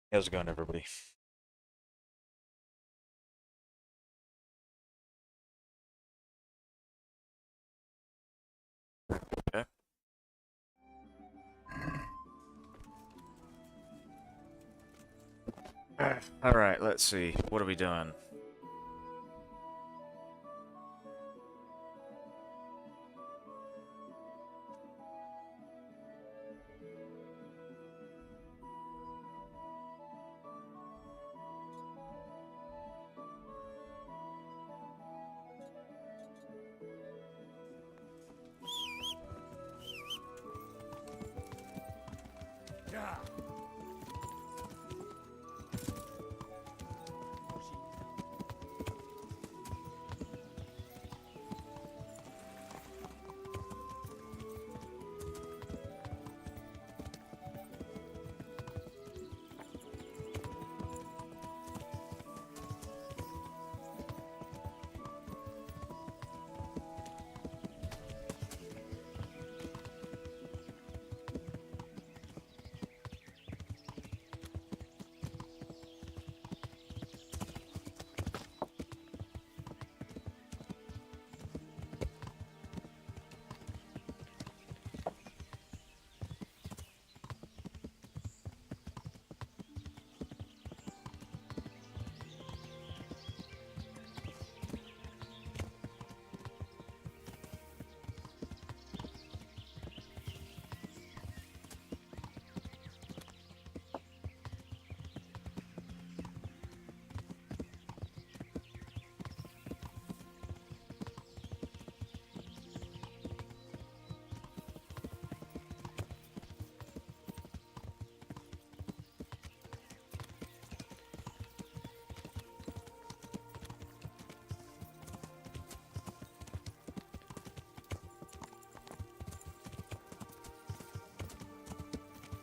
How's it going, everybody? Okay. Alright, let's see. What are we doing?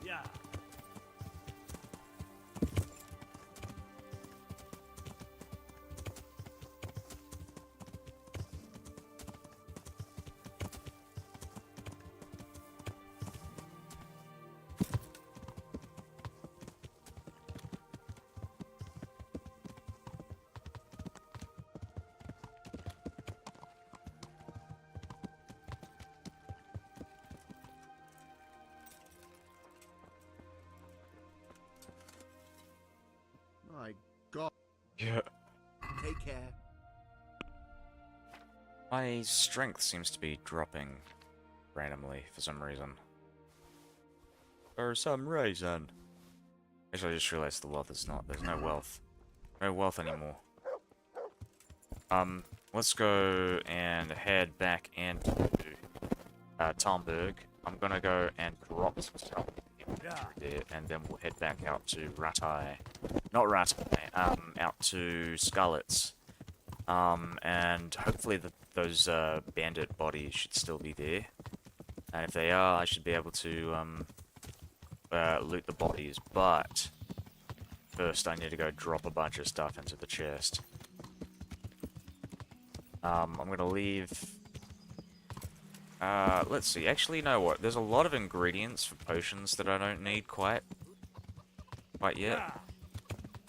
Yeah. My God. Yeah. Take care. My strength seems to be dropping randomly for some reason. For some reason. Actually, I just realized the wealth is not. There's no wealth. No wealth anymore. Let's go and head back into Talmberg. I'm gonna go and drop some stuff there, and then we'll head back out to Ratai. Not Ratai, out to Scarlet's. And hopefully those bandit bodies should still be there. And if they are, I should be able to loot the bodies. But first, I need to go drop a bunch of stuff into the chest. I'm gonna leave. Let's see. Actually, you know what? There's a lot of ingredients for potions that I don't need quite yet.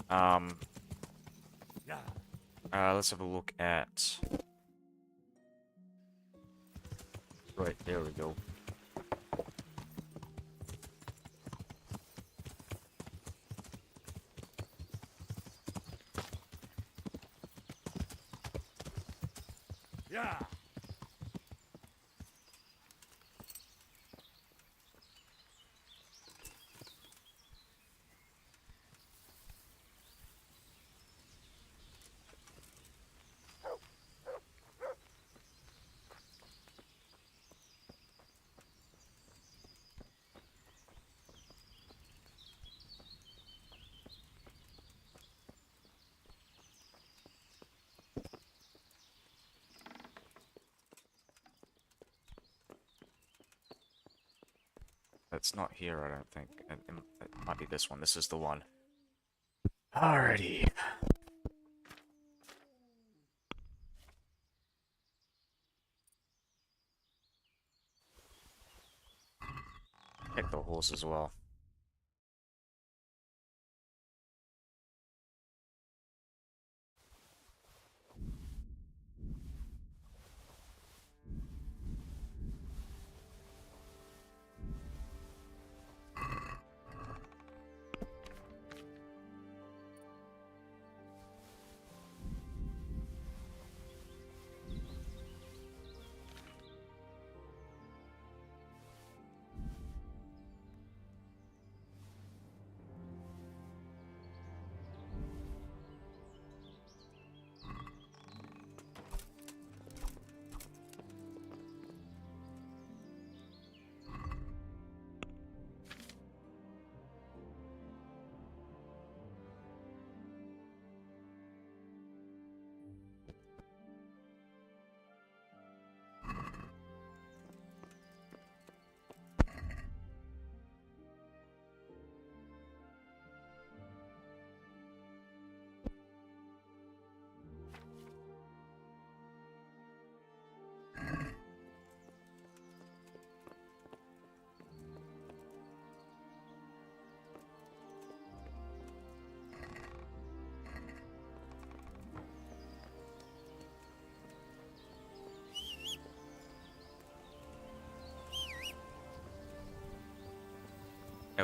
Um, let's have a look at. Right, there we go. Yeah. It's not here, I don't think. It might be this one. This is the one. Alrighty. Pick the horse as well.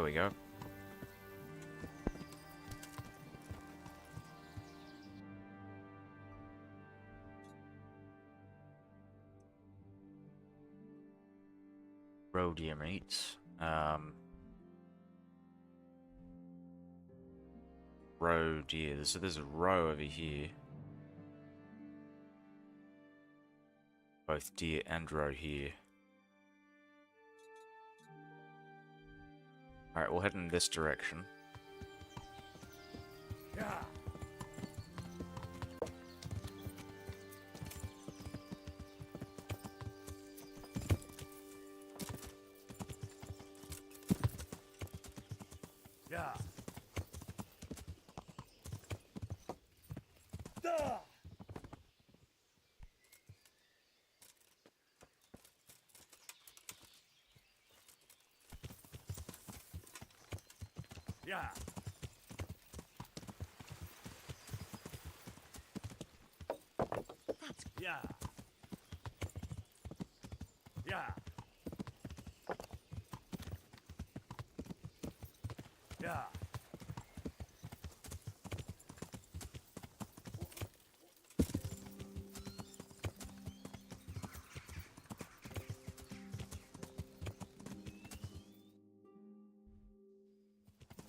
There we go. Roe deer meat. Roe deer. So there's a roe over here. Both deer and roe here. Alright, we'll head in this direction. Yeah. Yeah. Duh. Yeah. Yeah. Yeah. Yeah.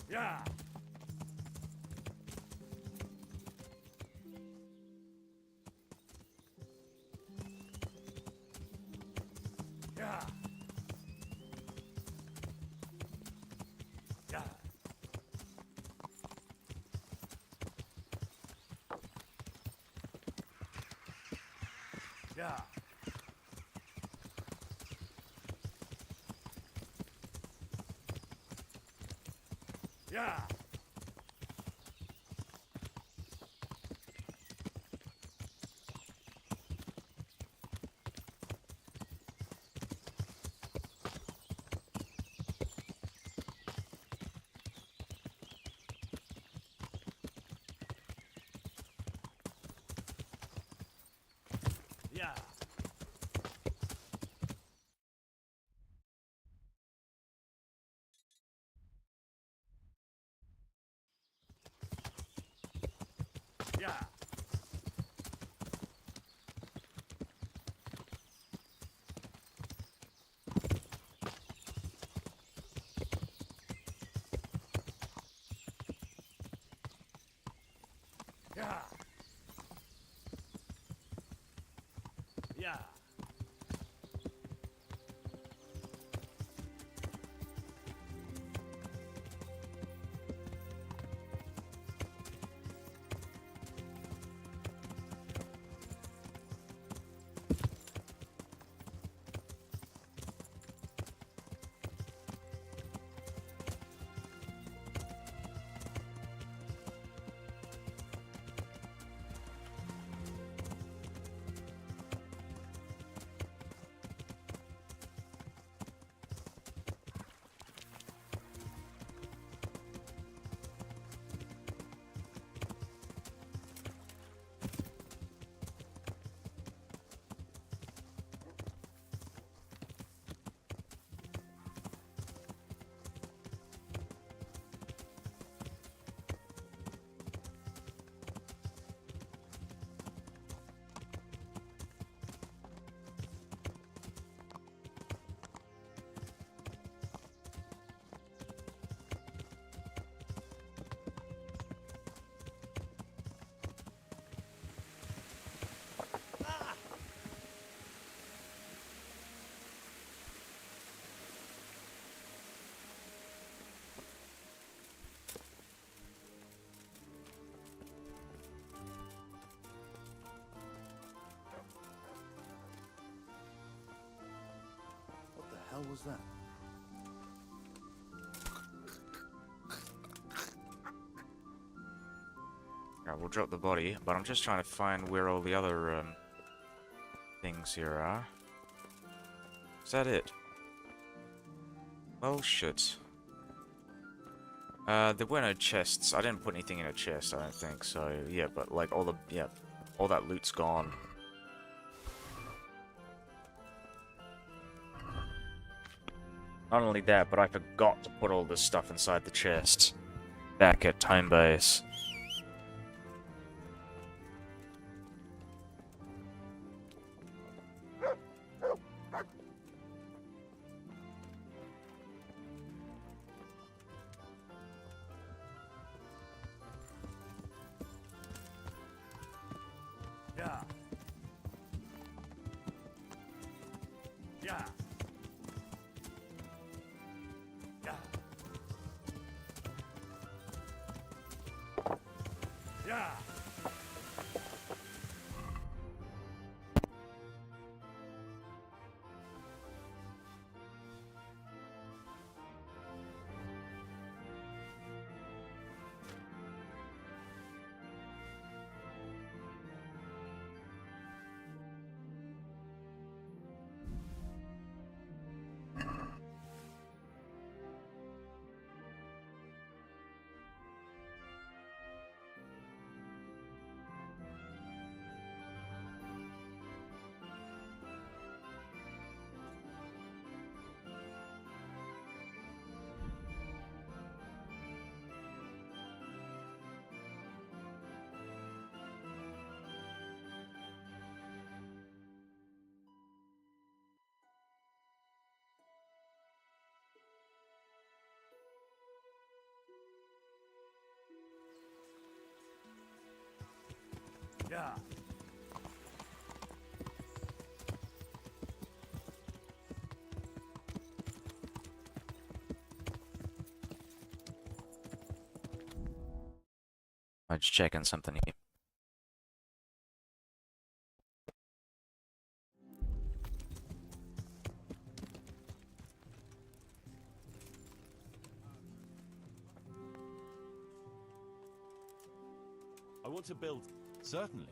Yeah. Yeah. Yeah. Yeah. Yeah. Yeah. Yeah. Yeah. Yeah. What the hell was that? Alright, we'll drop the body, but I'm just trying to find where all the other things here are. Is that it? Well, shit. There were no chests. I didn't put anything in a chest, I don't think, so yeah, but like all that loot's gone. Not only that, but I forgot to put all this stuff inside the chest back at home base. Yeah. Yeah. Yeah. Yeah. Yeah. I'm just checking something here. I want to build. Certainly.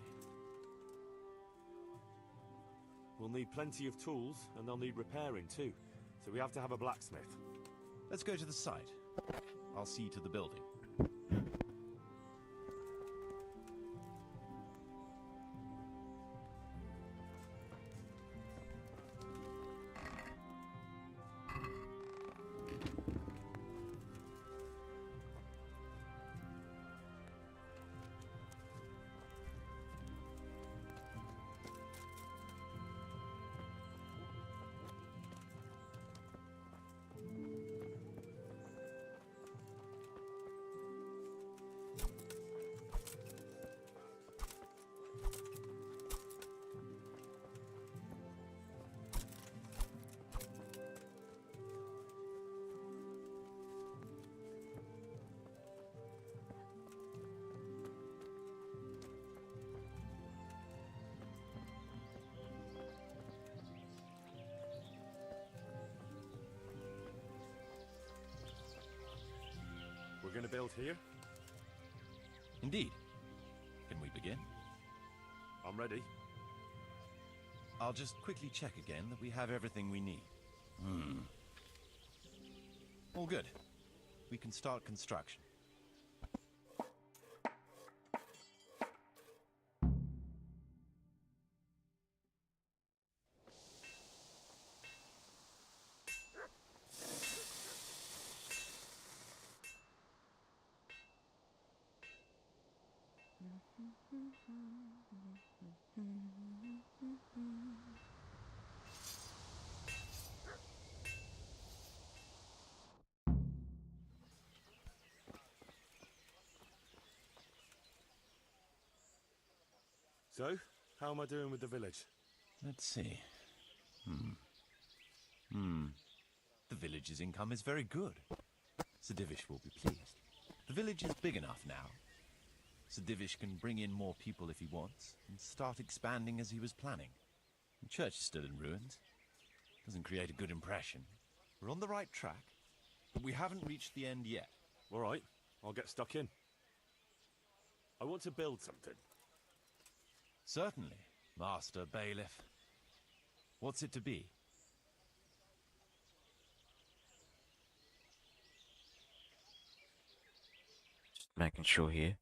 We'll need plenty of tools, and they'll need repairing too. So we have to have a blacksmith. Let's go to the site. I'll see to the building. We're going to build here. Indeed. Can we begin? I'm ready. I'll just quickly check again that we have everything we need. All good. We can start construction. So, how am I doing with the village? Let's see. The village's income is very good. Sir Divish will be pleased. The village is big enough now. Sir Divish can bring in more people if he wants, and start expanding as he was planning. The church is still in ruins. Doesn't create a good impression. We're on the right track, but we haven't reached the end yet. All right, I'll get stuck in. I want to build something. Certainly, Master Bailiff. What's it to be? Just making sure here.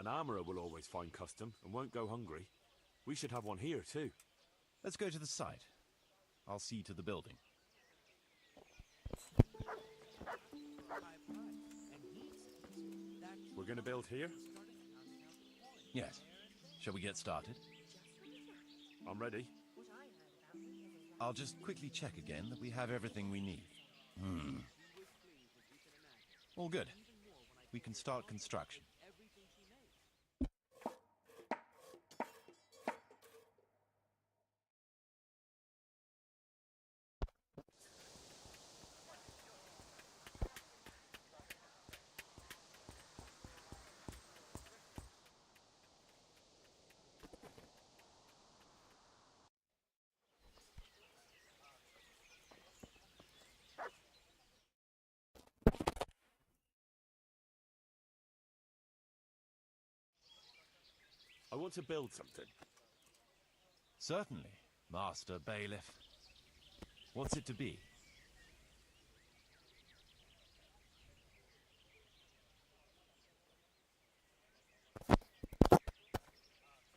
armourer will always find custom and won't go hungry. We should have one here too. Let's go to the site. I'll see to the building. We're gonna build here? Yes. Shall we get started? I'm ready. I'll just quickly check again that we have everything we need. All good. We can start construction. I want to build something. Certainly, Master Bailiff. What's it to be?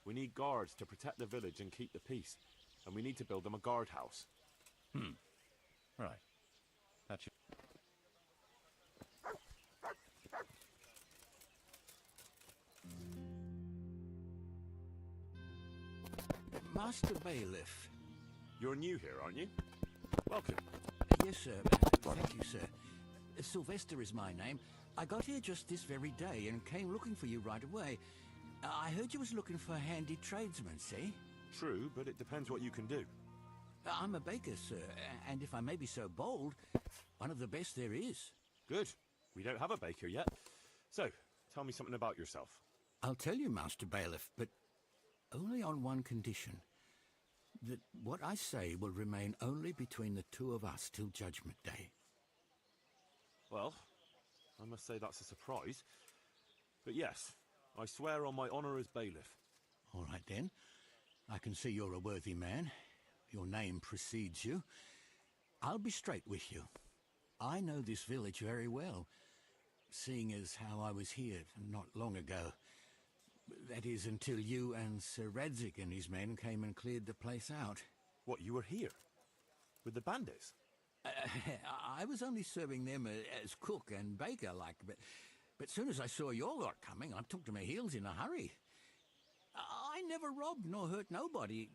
We need guards to protect the village and keep the peace. And we need to build them a guardhouse. Right. That should... Master Bailiff. You're new here, aren't you? Welcome. Yes, sir. Thank you, sir. Sylvester is my name. I got here just this very day and came looking for you right away. I heard you was looking for handy tradesmen, see? True, but it depends what you can do. I'm a baker, sir, and if I may be so bold, one of the best there is. Good. We don't have a baker yet. So, tell me something about yourself. I'll tell you, Master Bailiff, but only on one condition. That what I say will remain only between the two of us till Judgment Day. Well, I must say that's a surprise. But yes, I swear on my honour as bailiff. All right, then. I can see you're a worthy man. Your name precedes you. I'll be straight with you. I know this village very well, seeing as how I was here not long ago. That is, until you and Sir Radzig and his men came and cleared the place out. What, you were here? With the bandits? I was only serving them as cook and baker, like, but soon as I saw your lot coming, I took to my heels in a hurry. I never robbed nor hurt nobody.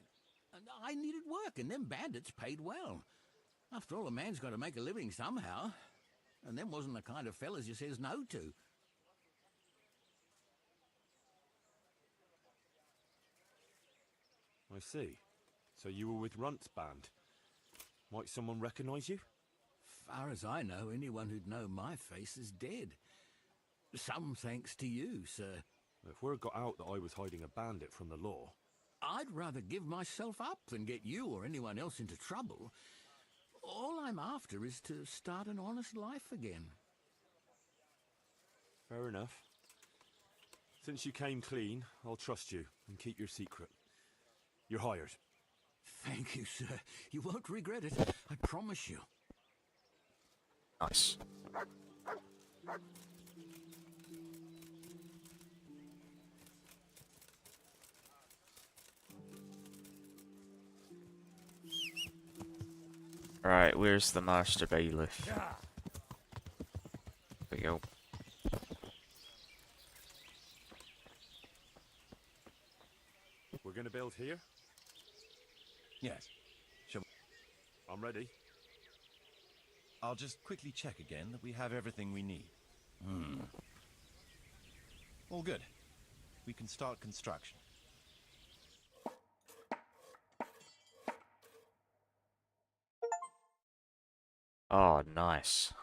I needed work, and them bandits paid well. After all, a man's got to make a living somehow, and them wasn't the kind of fellas you says no to. I see. So you were with Runt's band. Might someone recognise you? Far as I know, anyone who'd know my face is dead. Some thanks to you, sir. If word got out that I was hiding a bandit from the law... I'd rather give myself up than get you or anyone else into trouble. All I'm after is to start an honest life again. Fair enough. Since you came clean, I'll trust you and keep your secret. You're hired. Thank you, sir. You won't regret it. I promise you. Nice. Right, where's the Master Bailiff? There we go. We're gonna build here? Yes. Shall we... I'm ready. I'll just quickly check again that we have everything we need. All good. We can start construction. Oh, nice.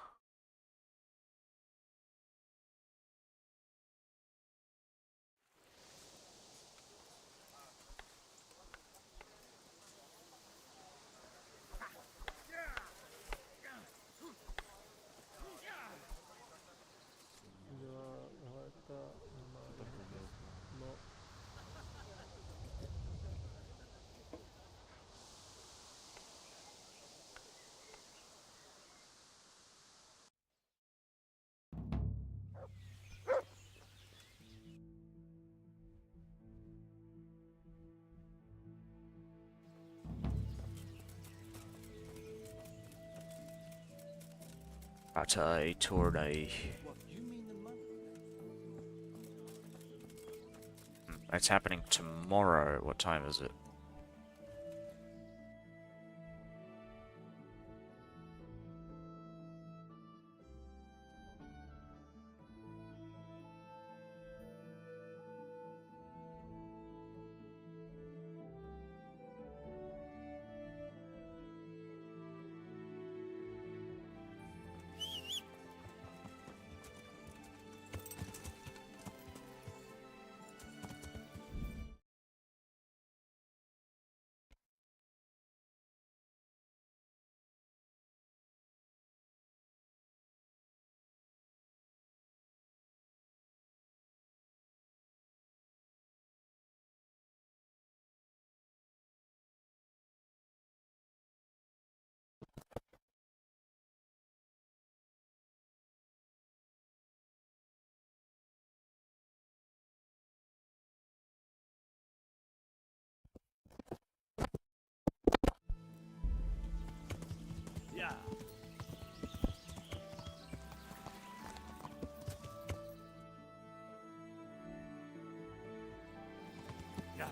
Rattay tourney. What, you mean the monk? It's happening tomorrow. What time is it? Yeah. Yeah.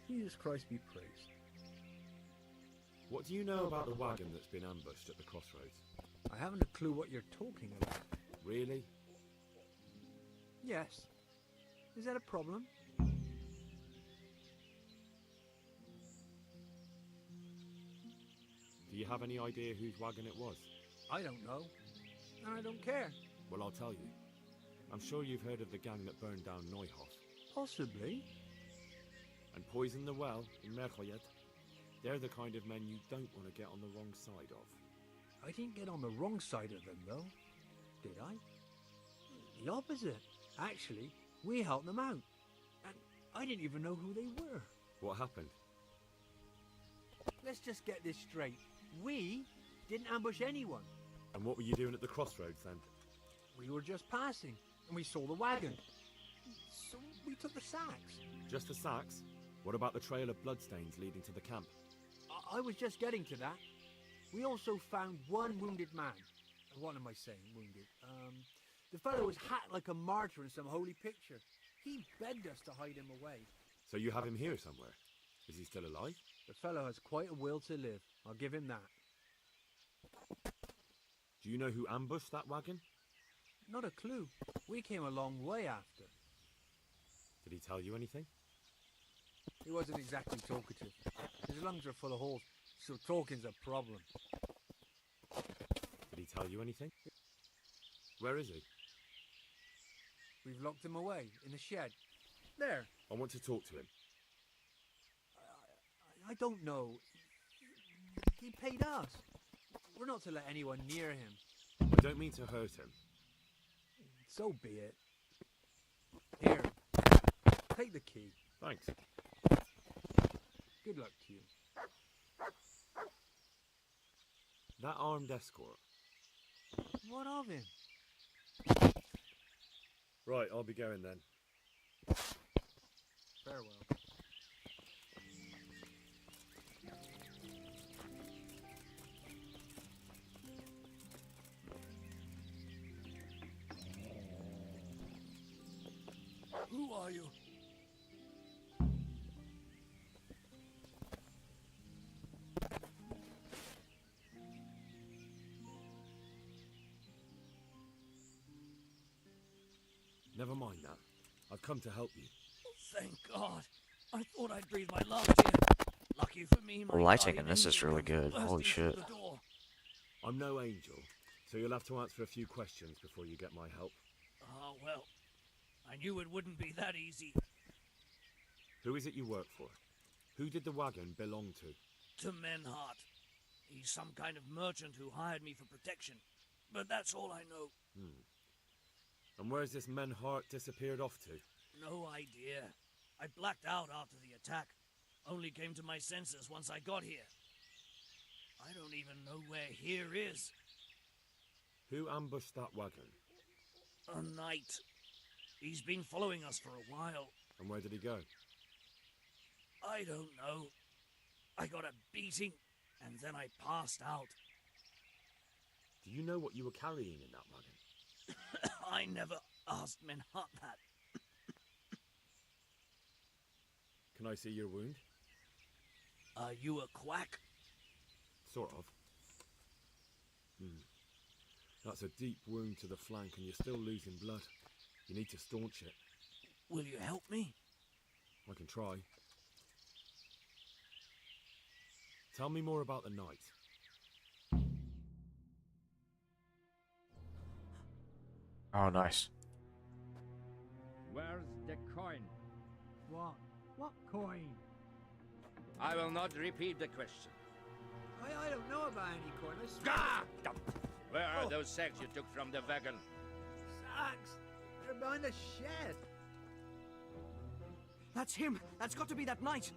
Jesus Christ be praised. What do you know about the wagon that's been ambushed at the crossroads? I haven't a clue what you're talking about. Really? Yes. Is that a problem? Do you have any idea whose wagon it was? I don't know. And I don't care. Well, I'll tell you. I'm sure you've heard of the gang that burned down Neuhof Possibly. and poisoned the well in Merchoyet. They're the kind of men you don't want to get on the wrong side of. I didn't get on the wrong side of them, though. Did I? The opposite. Actually, we helped them out. And I didn't even know who they were. What happened? Let's just get this straight. We didn't ambush anyone. And what were you doing at the crossroads then? We were just passing, and we saw the wagon. So we took the sacks. Just the sacks? What about the trail of bloodstains leading to the camp? I was just getting to that. We also found one wounded man. What am I saying, wounded? The fellow was hacked like a martyr in some holy picture. He begged us to hide him away. So you have him here somewhere? Is he still alive? The fellow has quite a will to live. I'll give him that. Do you know who ambushed that wagon? Not a clue. We came a long way after. Did he tell you anything? He wasn't exactly talkative. His lungs are full of holes, so talking's a problem. Did he tell you anything? Where is he? We've locked him away in the shed. There. I want to talk to him. I don't know. He paid us. We're not to let anyone near him. I don't mean to hurt him. So be it. Here. Take the key. Thanks. Good luck to you. That armed escort. What of him? Right, I'll be going then. Farewell. Who are you? Never mind that. I've come to help you. Thank God. I thought I'd breathe my last here. Lucky for me, my Lighting guardian in this is angel really comes good. Holy bursting through shit. the door. I'm no angel, So you'll have to answer a few questions before you get my help. Oh, well. I knew it wouldn't be that easy. Who is it you work for? Who did the wagon belong to? To Menhart. He's some kind of merchant who hired me for protection. But that's all I know. And where's this Menhart disappeared off to? No idea. I blacked out after the attack. Only came to my senses once I got here. I don't even know where here is. Who ambushed that wagon? A knight. He's been following us for a while. And where did he go? I don't know. I got a beating, and then I passed out. Do you know what you were carrying in that wagon? I never asked Menhart that. Can I see your wound? Are you a quack? Sort of. That's a deep wound to the flank and you're still losing blood. You need to staunch it. Will you help me? I can try. Tell me more about the night. Oh, nice. Where's the coin? What? What coin? I will not repeat the question. I don't know about any coin. I swear. Ah! Where are those sacks you took from the wagon? Sacks! They're behind the shed. That's him. That's got to be that knight.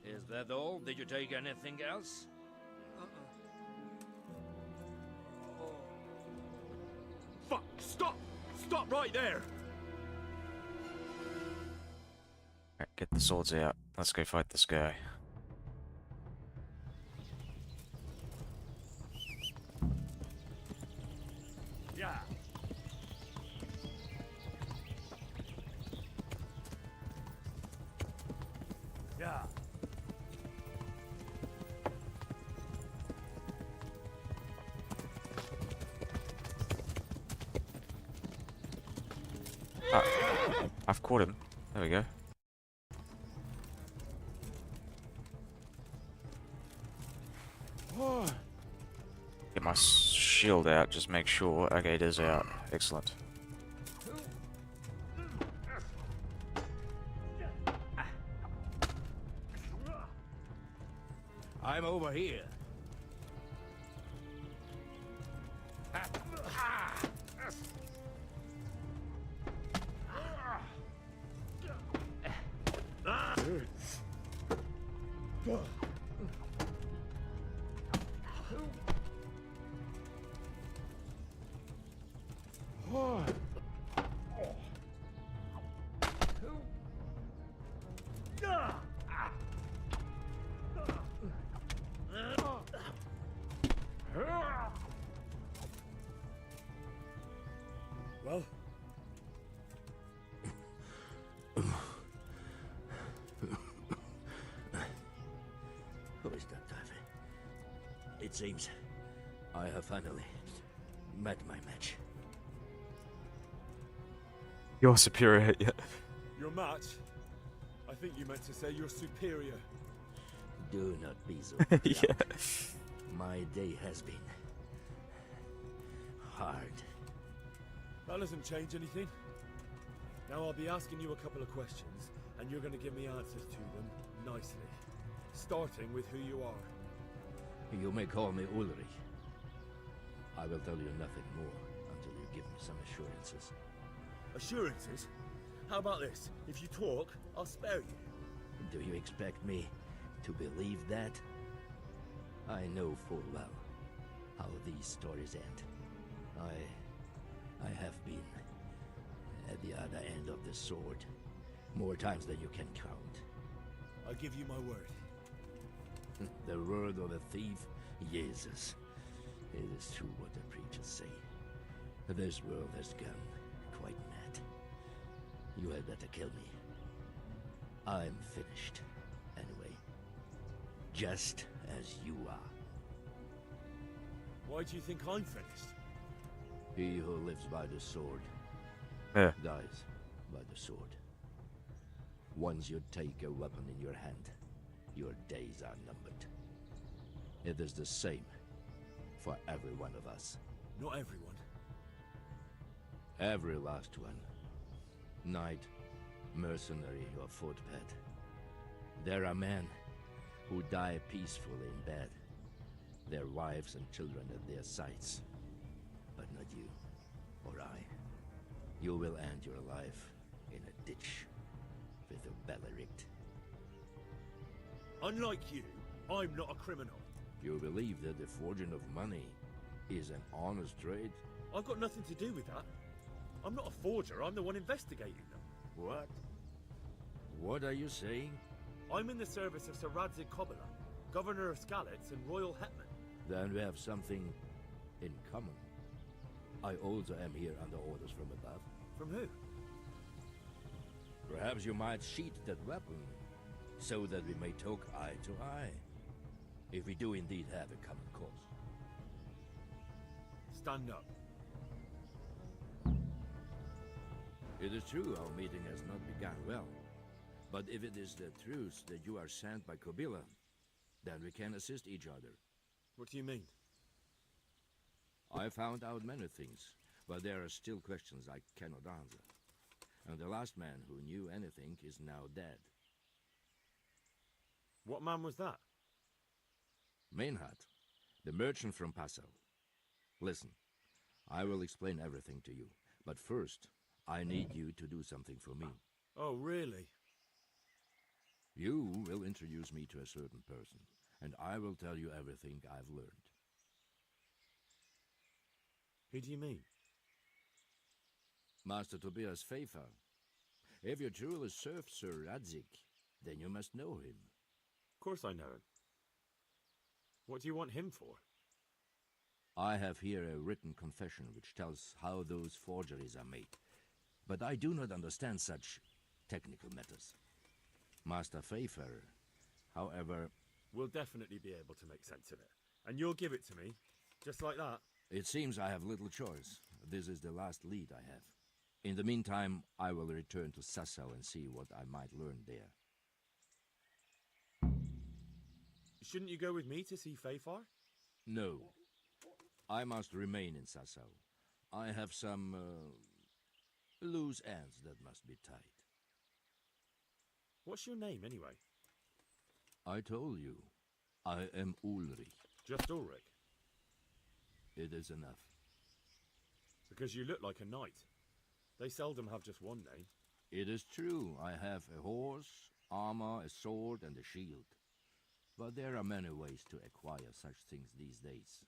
Is that all? Did you take anything else? Fuck! Stop! Stop right there! Alright, get the swords out. Let's go fight this guy. Yeah. Yeah. Ah, I've caught him. There we go. Get my shield out, just make sure. Okay, it is out. Excellent. I'm over here. Well, Who is that, Davy? It seems I have finally met my match. You're superior, yeah. your match? I think you meant to say you're superior. Do not be so Yeah. proud. My day has been hard. That doesn't change anything. Now I'll be asking you a couple of questions, and you're going to give me answers to them nicely. Starting with who you are. You may call me Ulrich. I will tell you nothing more until you give me some assurances. Assurances? How about this? If you talk, I'll spare you. Do you expect me to believe that? I know full well how these stories end. I have been at the other end of the sword more times than you can count. I give you my word. The word of a thief? Jesus. It is true what the preachers say. This world has gone quite mad. You had better kill me. I'm finished, anyway. Just as you are. Why do you think I'm finished? He who lives by the sword Yeah. dies by the sword. Once you take a weapon in your hand, your days are numbered. It is the same for every one of us. Not everyone. Every last one. Knight, mercenary, or footpad. There are men who die peacefully in bed, their wives and children at their sides. But not you, or I. You will end your life in a ditch, with your belly ripped. Unlike you, I'm not a criminal. You believe that the forging of money is an honest trade? I've got nothing to do with that. I'm not a forger, I'm the one investigating them. What? What are you saying? I'm in the service of Sir Radzig Kobyla, Governor of Skalitz and Royal Hetman. Then we have something in common. I also am here under orders from above. From who? Perhaps you might sheath that weapon, so that we may talk eye to eye. If we do indeed have a common cause. Stand up. It is true our meeting has not begun well. But if it is the truth that you are sent by Kobyla, then we can assist each other. What do you mean? I found out many things, but there are still questions I cannot answer. And the last man who knew anything is now dead. What man was that? Mainhard, the merchant from Passau. Listen, I will explain everything to you, but first, I need you to do something for me. Oh, really? You will introduce me to a certain person, and I will tell you everything I've learned. Who do you mean? Master Tobias Pfeiffer. If you truly serve Sir Radzig, then you must know him. Of course I know him. What do you want him for? I have here a written confession which tells how those forgeries are made, but I do not understand such technical matters. Master Pfeiffer, however... We'll definitely be able to make sense of it. And you'll give it to me, just like that? It seems I have little choice. This is the last lead I have. In the meantime, I will return to Sassau and see what I might learn there. Shouldn't you go with me to see Pfeiffer? No. I must remain in Sassau. I have some, loose ends that must be tied. What's your name, anyway? I told you. I am Ulrich. Just Ulrich? It is enough. Because you look like a knight. They seldom have just one name. It is true. I have a horse, armor, a sword, and a shield. But there are many ways to acquire such things these days.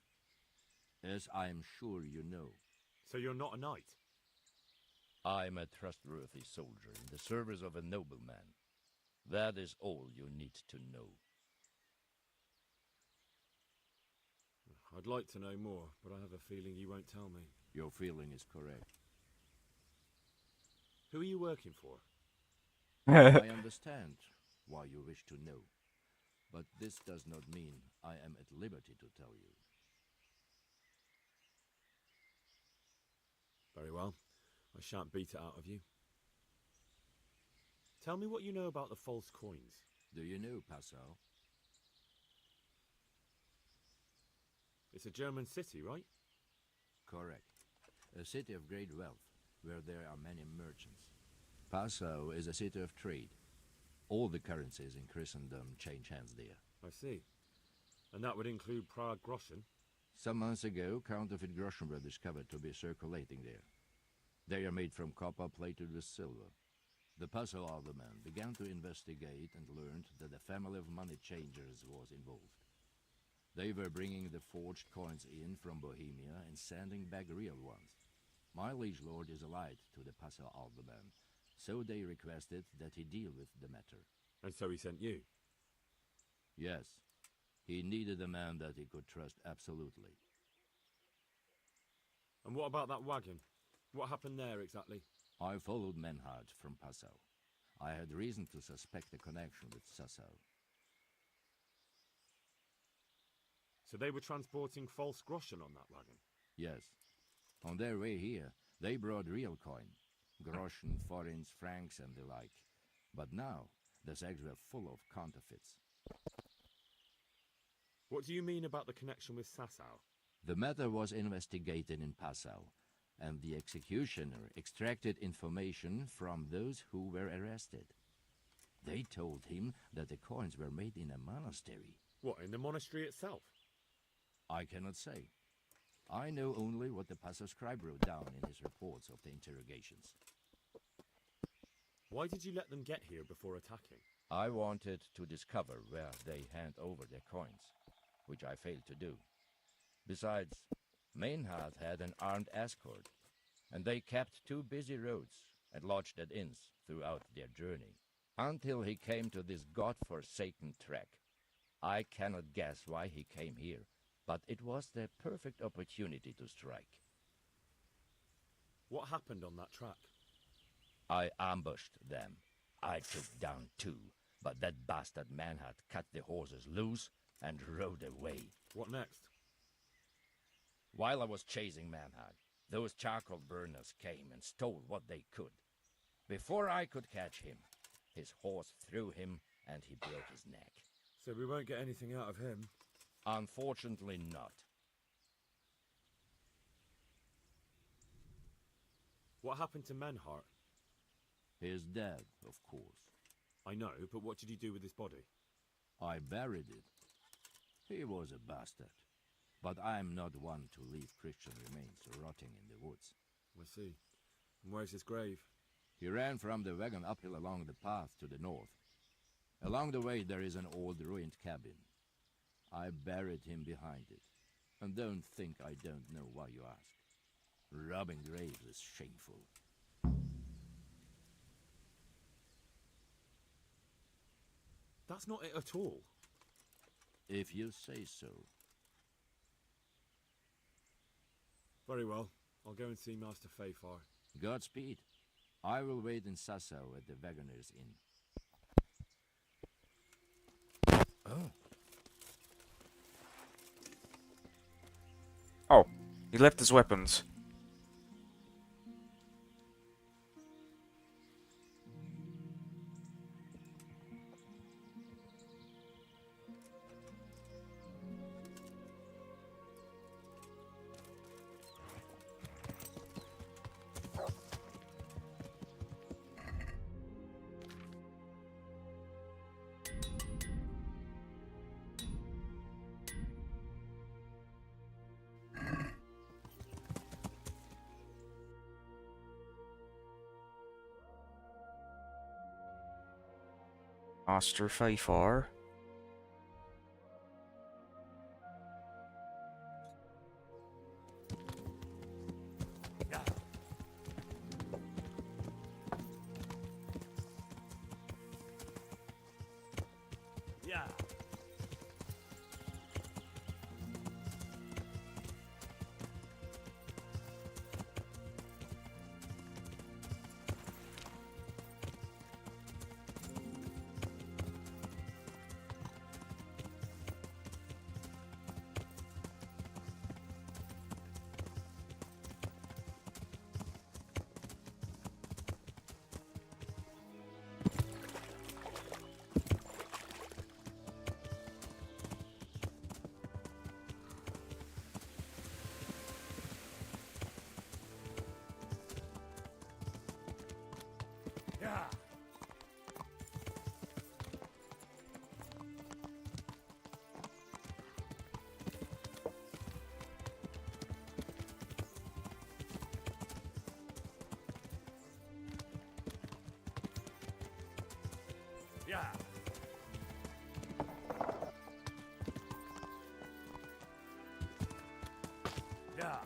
As I am sure you know. So you're not a knight? I'm a trustworthy soldier in the service of a nobleman. That is all you need to know. I'd like to know more, but I have a feeling you won't tell me. Your feeling is correct. Who are you working for? I understand why you wish to know, but this does not mean I am at liberty to tell you. Very well. I shan't beat it out of you. Tell me what you know about the false coins. Do you know Passau? It's a German city, right? Correct. A city of great wealth, where there are many merchants. Passau is a city of trade. All the currencies in Christendom change hands there. I see. And that would include Prague groschen? Some months ago, counterfeit groschen were discovered to be circulating there. They are made from copper plated with silver. The Passau alderman began to investigate and learned that a family of money changers was involved. They were bringing the forged coins in from Bohemia and sending back real ones. My liege lord is allied to the Passau alderman, so they requested that he deal with the matter. And so he sent you? Yes. He needed a man that he could trust absolutely. And what about that wagon? What happened there exactly? I followed Mainhard from Passau. I had reason to suspect a connection with Sassau. So they were transporting false groschen on that wagon? Yes. On their way here, they brought real coin. Groschen, forints, francs, and the like. But now, the sacks were full of counterfeits. What do you mean about the connection with Sassau? The matter was investigated in Passau, and the executioner extracted information from those who were arrested. They told him that the coins were made in a monastery. What, in the monastery itself? I cannot say. I know only what the Passau scribe wrote down in his reports of the interrogations. Why did you let them get here before attacking? I wanted to discover where they hand over their coins, which I failed to do. Besides, Maynard had an armed escort, and they kept two busy roads and lodged at inns throughout their journey, until he came to this god-forsaken track. I cannot guess why he came here, but it was the perfect opportunity to strike. What happened on that track? I ambushed them. I took down two, but that bastard man had cut the horses loose and rode away. What next? While I was chasing Manhag, those charcoal burners came and stole what they could. Before I could catch him, his horse threw him and he broke his neck. So we won't get anything out of him? Unfortunately not. What happened to Menhart? He is dead, of course. I know, but what did you do with his body? I buried it. He was a bastard. But I'm not one to leave Christian remains rotting in the woods. I see. And where's his grave? He ran from the wagon uphill along the path to the north. Along the way there is an old ruined cabin. I buried him behind it. And don't think I don't know why you ask. Robbing graves is shameful. That's not it at all. If you say so. Very well. I'll go and see Master Fayfar. Godspeed. I will wait in Sassau at the Wagoner's Inn. Oh, he left his weapons. Master Fayfar. Yeah. Yeah. Yeah. Yeah.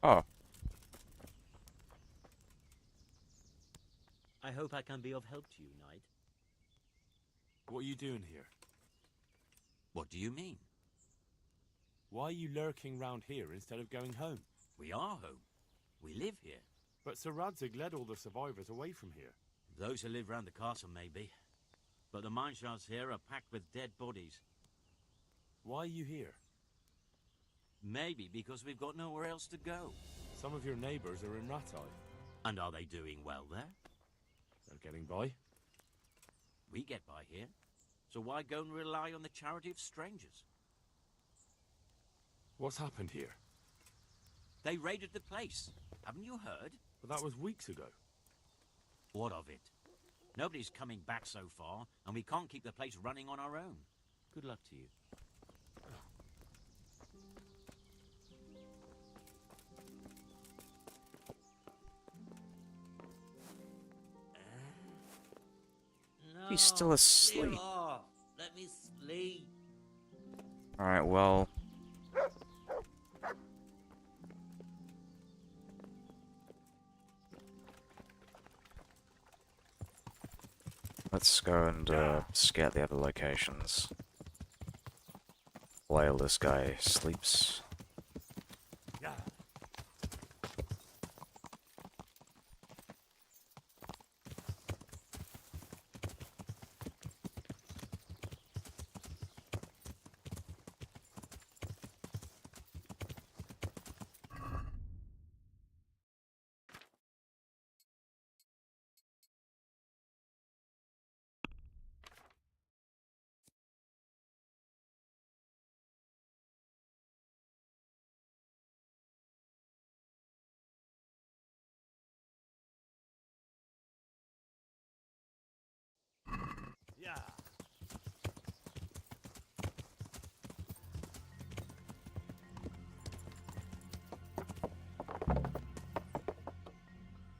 Oh, I hope I can be of help to you, Knight. What are you doing here? What do you mean? Why are you lurking round here instead of going home? We are home. We live here. But Sir Radzig led all the survivors away from here. Those who live round the castle, maybe. But the mine shafts here are packed with dead bodies. Why are you here? Maybe because we've got nowhere else to go. Some of your neighbours are in Ratai. And are they doing well there? They're getting by. We get by here. So why go and rely on the charity of strangers? What's happened here? They raided the place. Haven't you heard? But that was weeks ago. What of it? Nobody's coming back so far, and we can't keep the place running on our own. Good luck to you. he's still asleep. Leave off. Let me sleep. Alright, well... let's go and scout the other locations while this guy sleeps.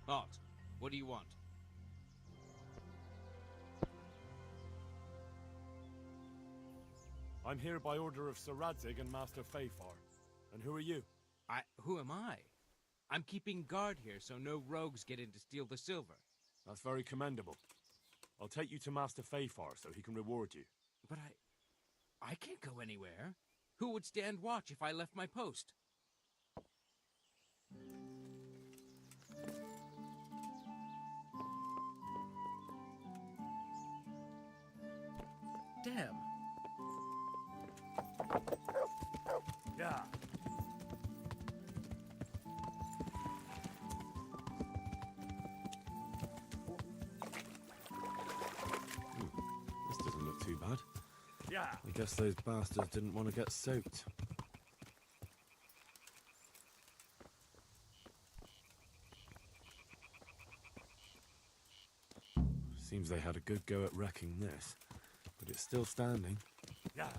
Halt. What do you want? I'm here by order of Sir Radzig and Master Fafar. And who are you? Who am I? I'm keeping guard here so no rogues get in to steal the silver. That's very commendable. I'll take you to Master Fafar so he can reward you. But I can't go anywhere. Who would stand watch if I left my post? Damn. Yeah. This doesn't look too bad. Yeah. I guess those bastards didn't want to get soaked. Seems they had a good go at wrecking this, but it's still standing. Yeah.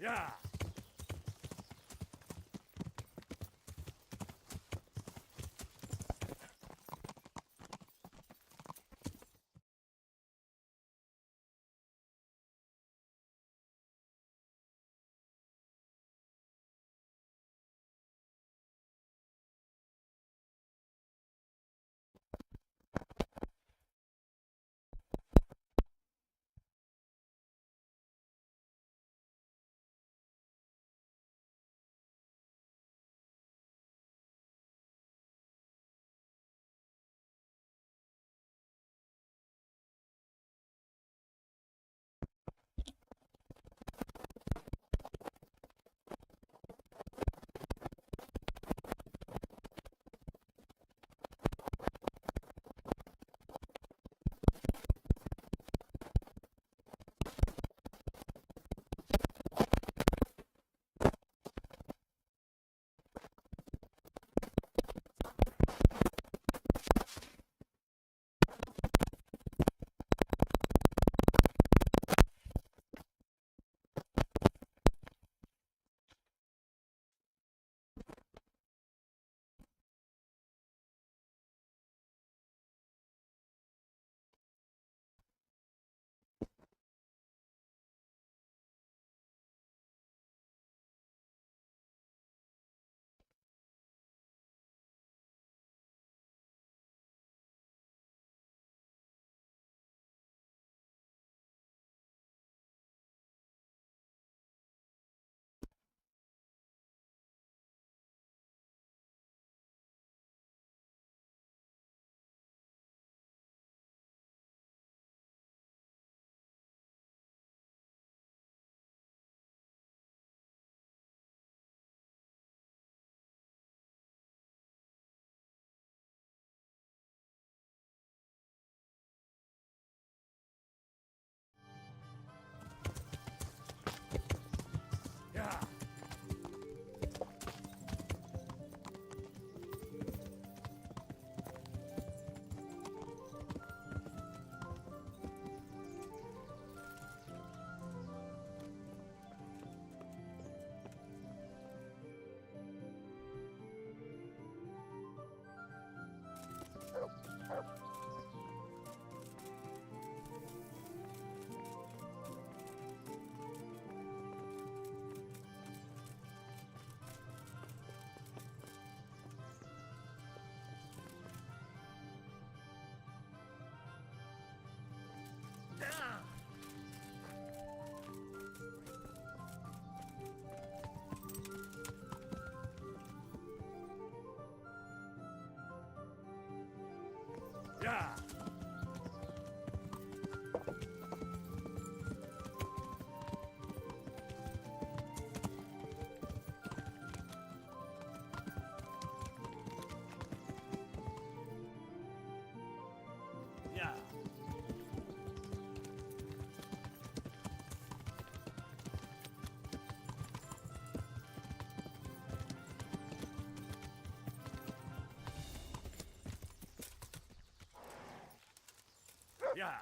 Yeah. Yeah. Yeah. Yeah. Yeah.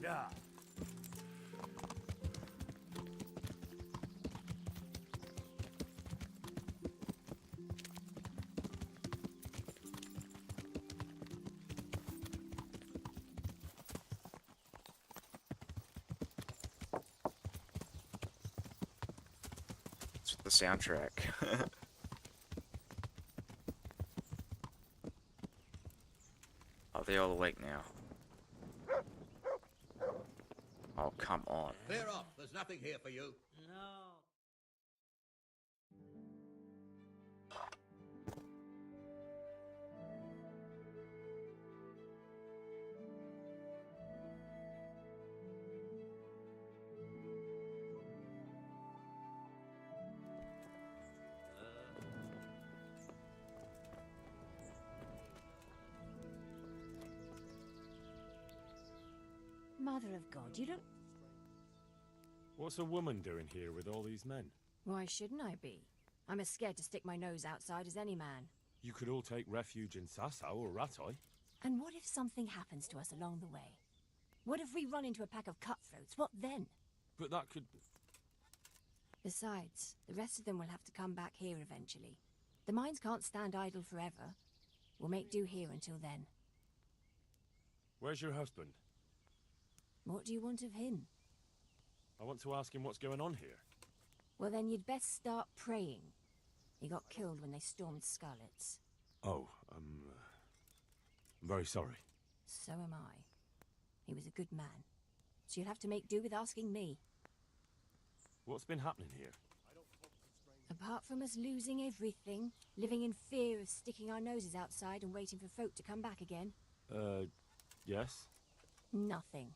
Yeah. It's the soundtrack. Are they all awake now? Oh, come on. Clear off. There's nothing here for you. No. Mother of God, you don't... What's a woman doing here with all these men? Why shouldn't I be? I'm as scared to stick my nose outside as any man. You could all take refuge in Sasau or Rattay. And what if something happens to us along the way? What if we run into a pack of cutthroats? What then? But that could... Besides, the rest of them will have to come back here eventually. The mines can't stand idle forever. We'll make do here until then. Where's your husband? What do you want of him? I want to ask him what's going on here. Well, then you'd best start praying. He got killed when they stormed Scarlet's. Oh, I'm very sorry. So am I. He was a good man. So you'll have to make do with asking me. What's been happening here? Apart from us losing everything, living in fear of sticking our noses outside and waiting for folk to come back again. Yes? Nothing.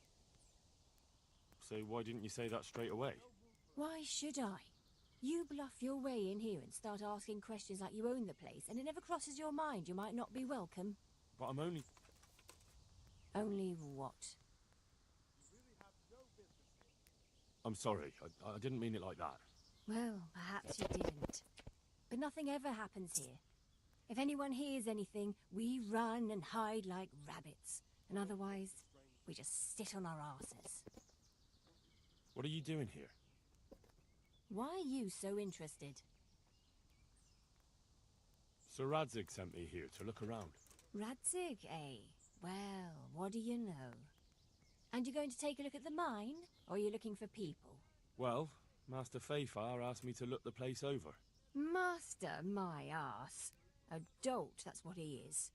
So why didn't you say that straight away? Why should I? You bluff your way in here and start asking questions like you own the place, and it never crosses your mind you might not be welcome. But I'm only... Only what? I'm sorry. I didn't mean it like that. Well, perhaps you didn't. But nothing ever happens here. If anyone hears anything, we run and hide like rabbits. And otherwise, we just sit on our asses. What are you doing here? Why are you so interested? Sir Radzig sent me here to look around. Radzig, eh? Well, what do you know? And you're going to take a look at the mine? Or are you looking for people? Well, Master Fayfar asked me to look the place over. Master, my ass. A dolt, that's what he is.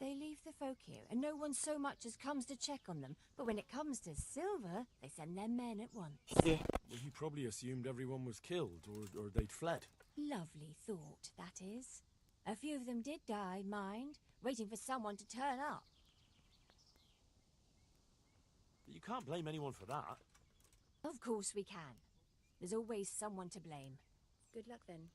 They leave the folk here, and no one so much as comes to check on them. But when it comes to silver, they send their men at once. Yeah. Well, he probably assumed everyone was killed, or they'd fled. Lovely thought, that is. A few of them did die, mind, waiting for someone to turn up. But you can't blame anyone for that. Of course we can. There's always someone to blame. Good luck then.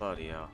Bloody hell.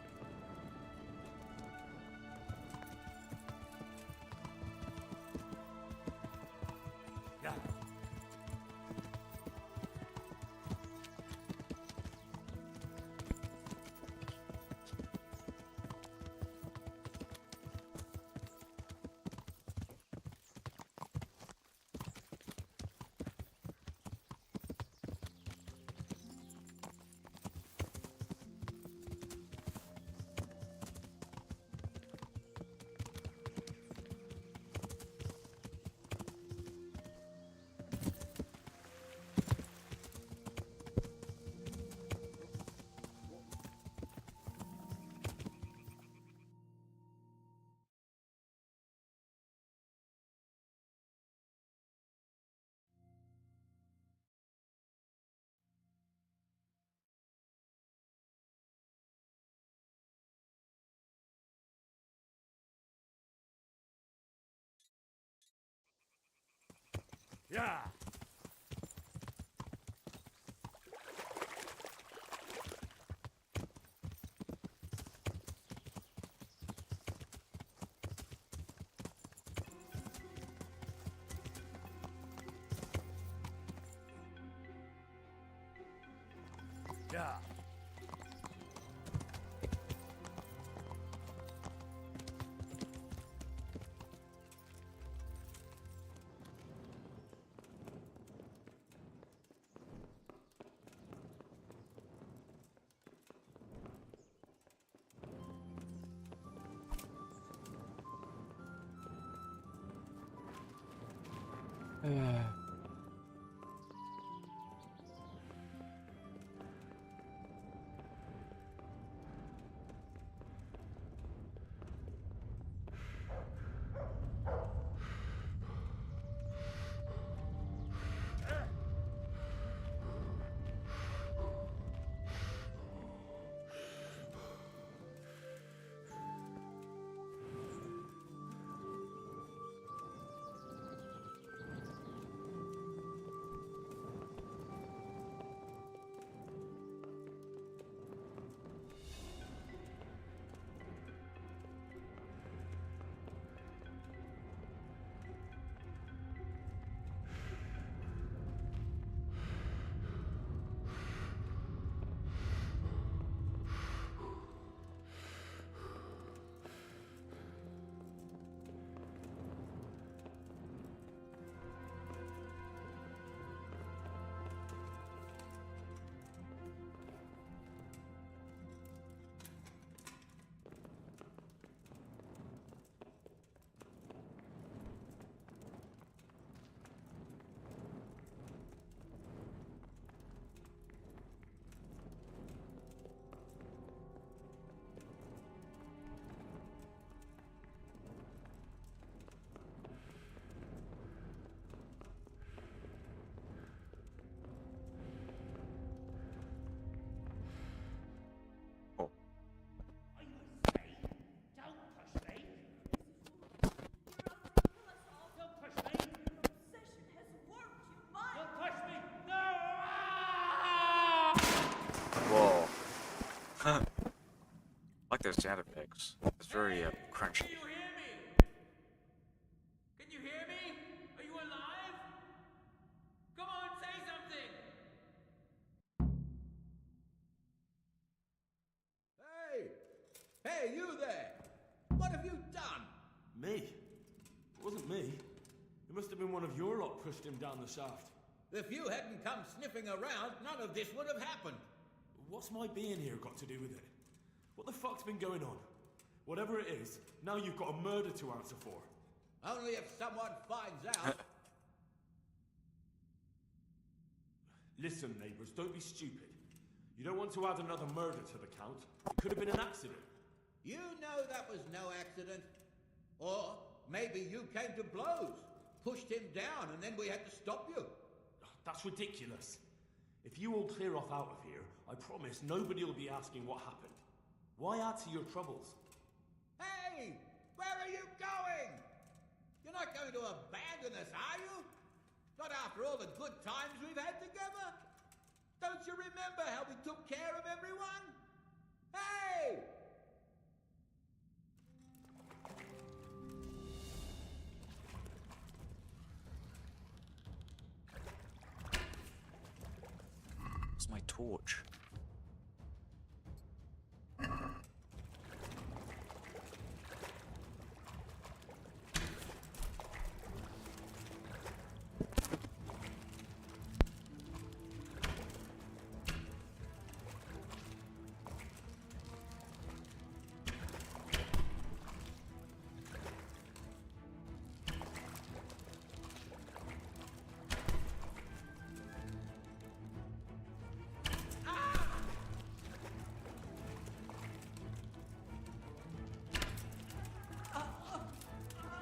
Yeah. Yeah. Whoa. Like those sound effects. It's very crunchy. Can you hear me? Can you hear me? Are you alive? Come on, say something! Hey, you there! What have you done? Me? It wasn't me. It must have been one of your lot pushed him down the shaft. If you hadn't come sniffing around, none of this would have happened. What's my being here got to do with it? What the fuck's been going on? Whatever it is, now you've got a murder to answer for. Only if someone finds out. Listen, neighbours, don't be stupid. You don't want to add another murder to the count. It could have been an accident. You know that was no accident. Or maybe you came to blows, pushed him down, and then we had to stop you. That's ridiculous. If you all clear off out of here, I promise nobody will be asking what happened. Why add to your troubles? Hey! Where are you going? You're not going to abandon us, are you? Not after all the good times we've had together? Don't you remember how we took care of everyone? Hey! It's my torch.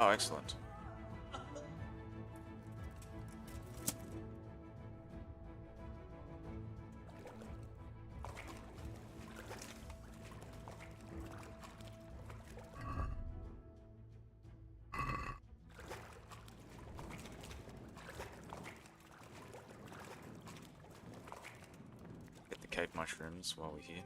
Oh, excellent. cave mushrooms while we're here.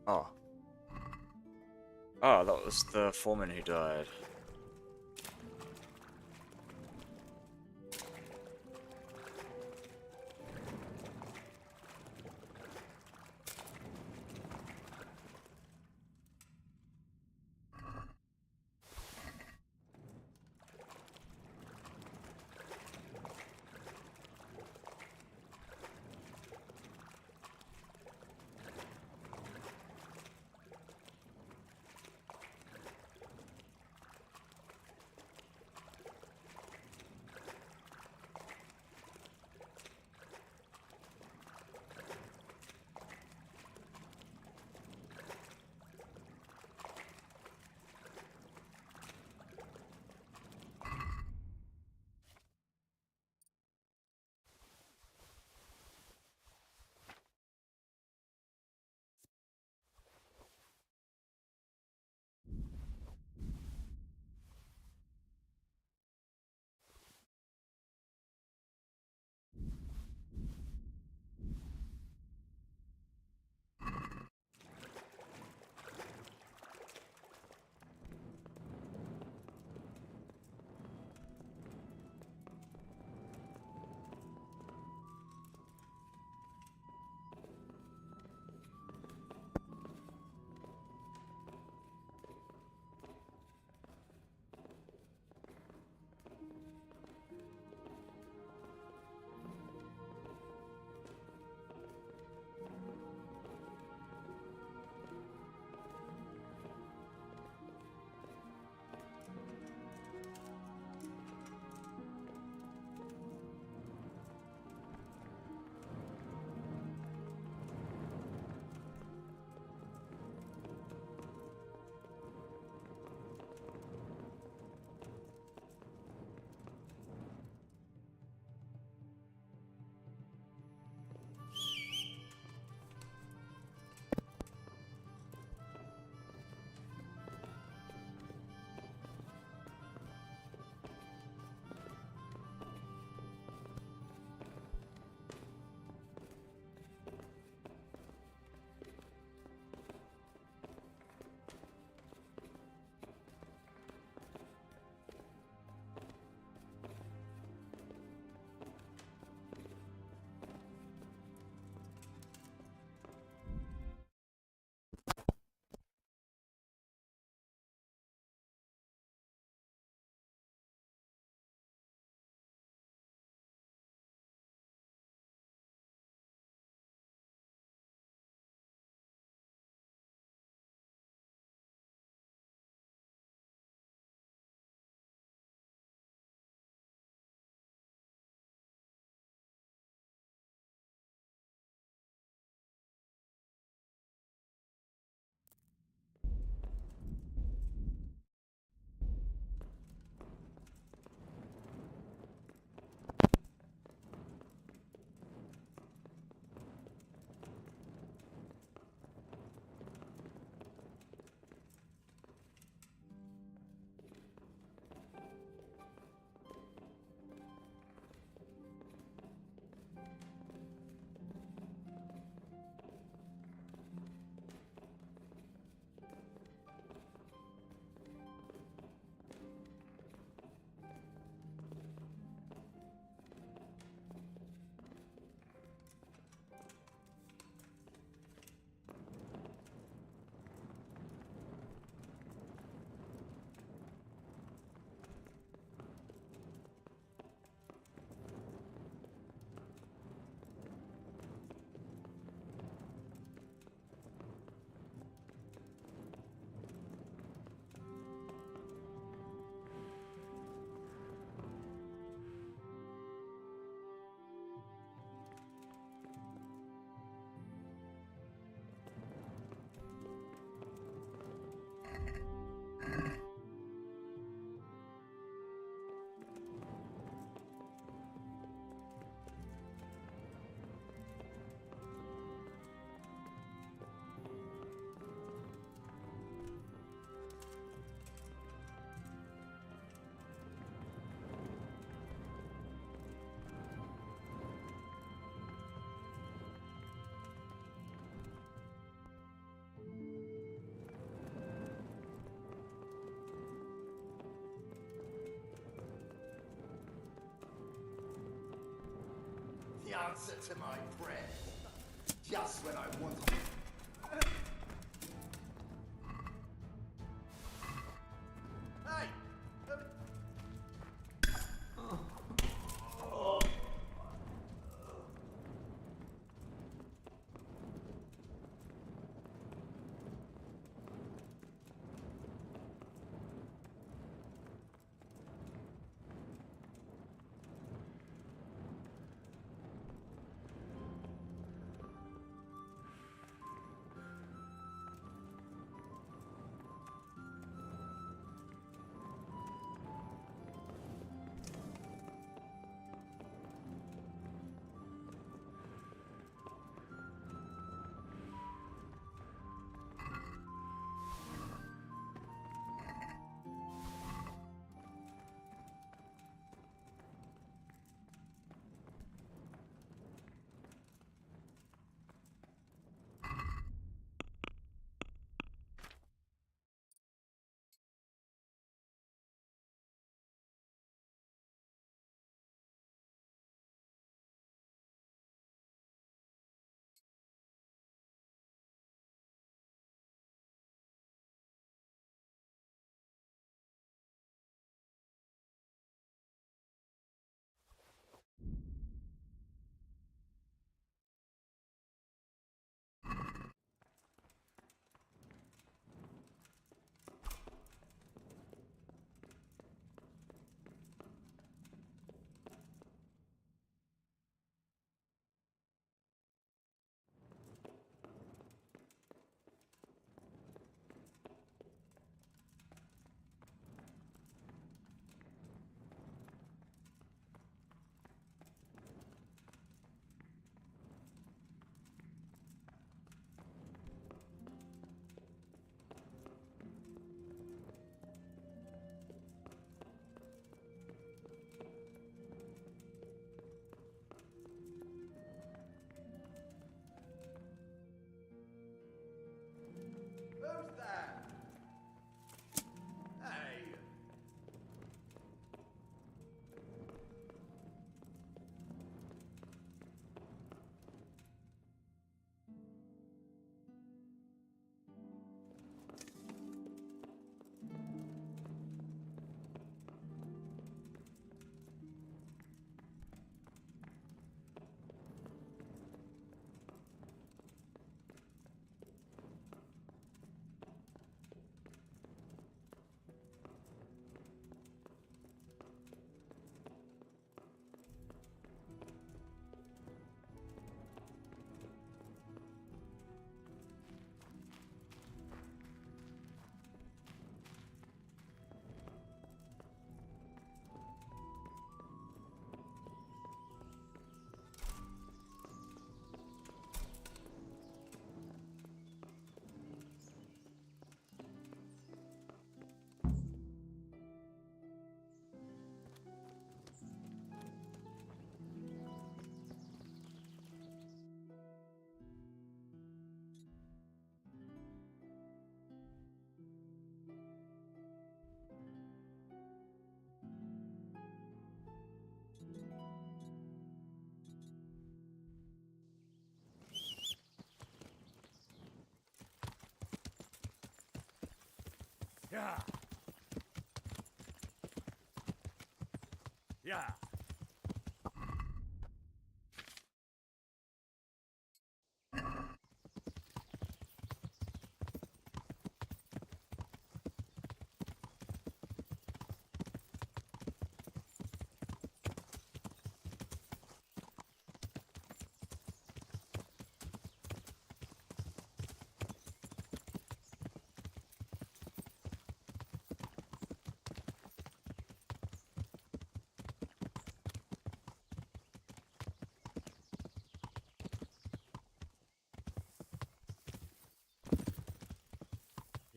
Oh. Oh, that was the foreman who died. The answer to my prayer. Just when I want. Hey! Who's that? Hey! Yeah. Yeah.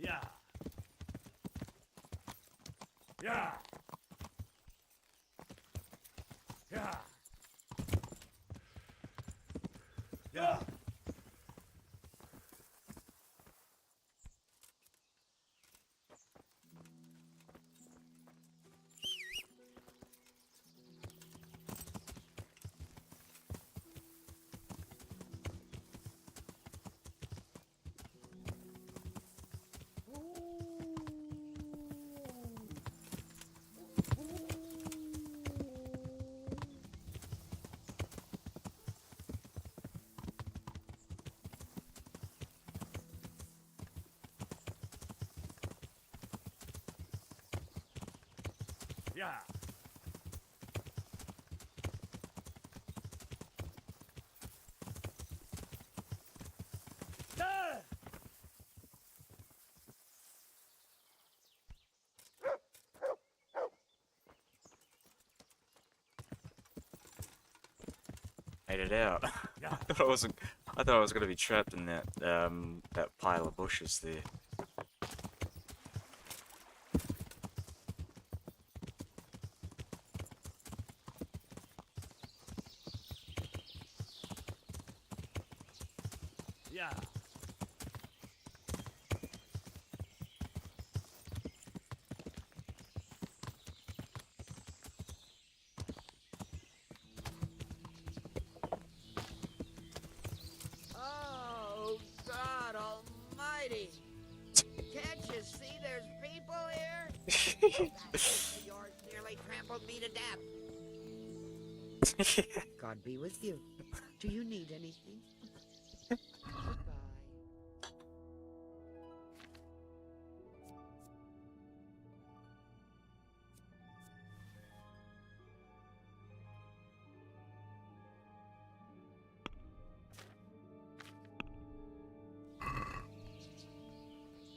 Yeah. Yeah. Yeah. Yeah. Yeah. Made it out. Yeah. I thought I was gonna be trapped in that pile of bushes there. Yeah. Oh, God almighty! Can't you see there's people here? That horse of yours nearly trampled me to death. God be with you. Do you need anything? Goodbye.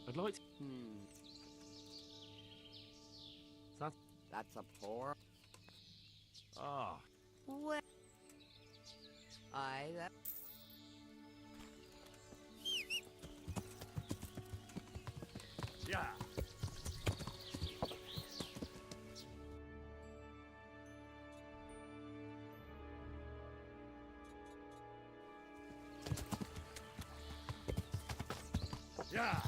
I'd like to... That's a poor... Ah, Well... that... Yeah. Yeah.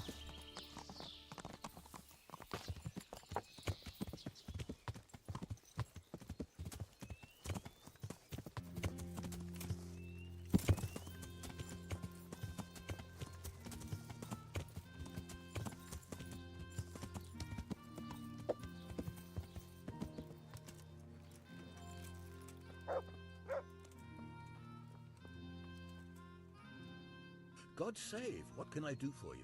God save, what can I do for you?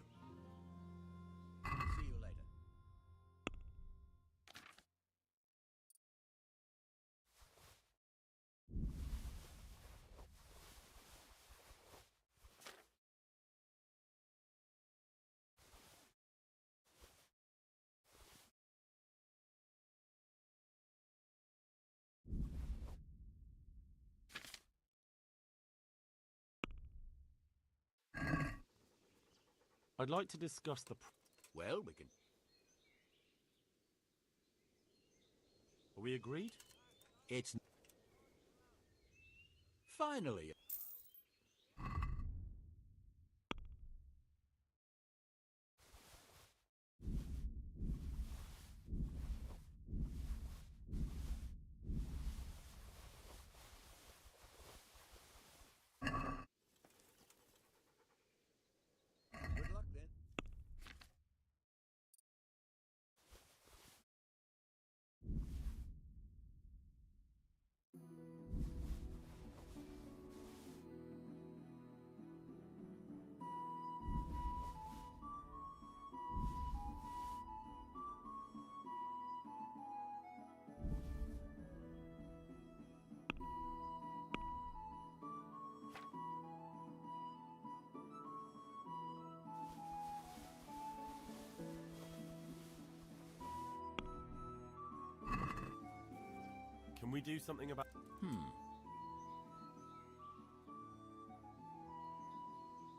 See you later. I'd like to discuss the... Well, we can... Are we agreed? It's... Finally. Good luck then. Can we do something about...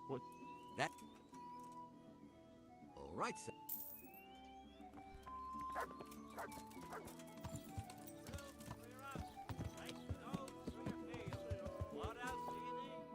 What? That... All right, sir. What else do you need?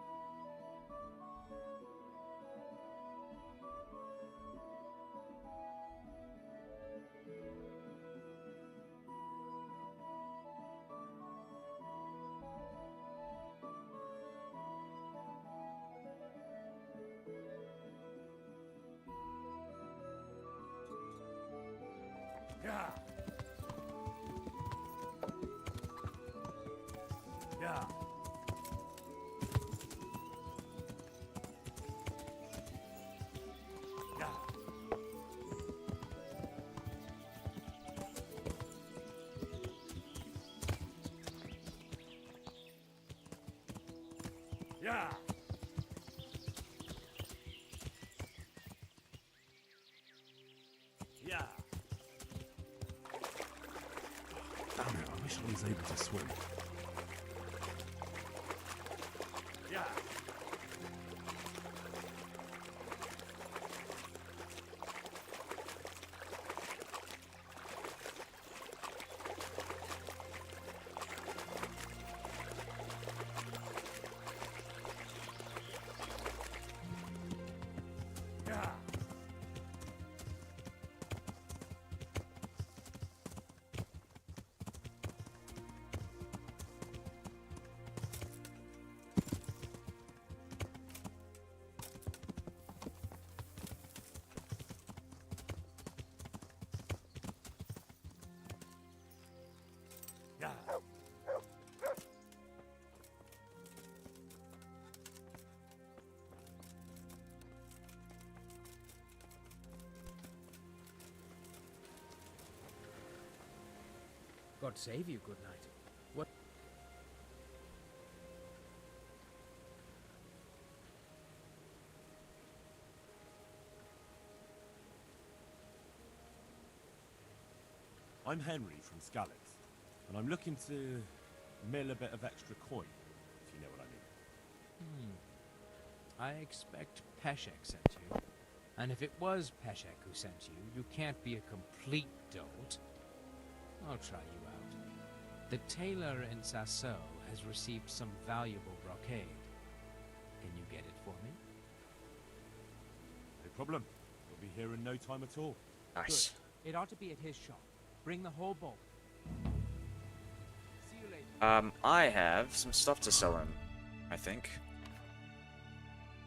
Yeah. Yeah. Damn it, I wish I was able to swim. Yeah. Yeah. Yeah. God save you, good night. What? I'm Henry from Skalitz, and I'm looking to mill a bit of extra coin, if you know what I mean. I expect Peshek sent you. And if it was Peshek who sent you, you can't be a complete dolt. I'll try you out. The tailor in Sasso has received some valuable brocade. Can you get it for me? No problem. We'll be here in no time at all. Nice. Good. It ought to be at his shop. Bring the whole bulk. See you later. I have some stuff to sell him, I think.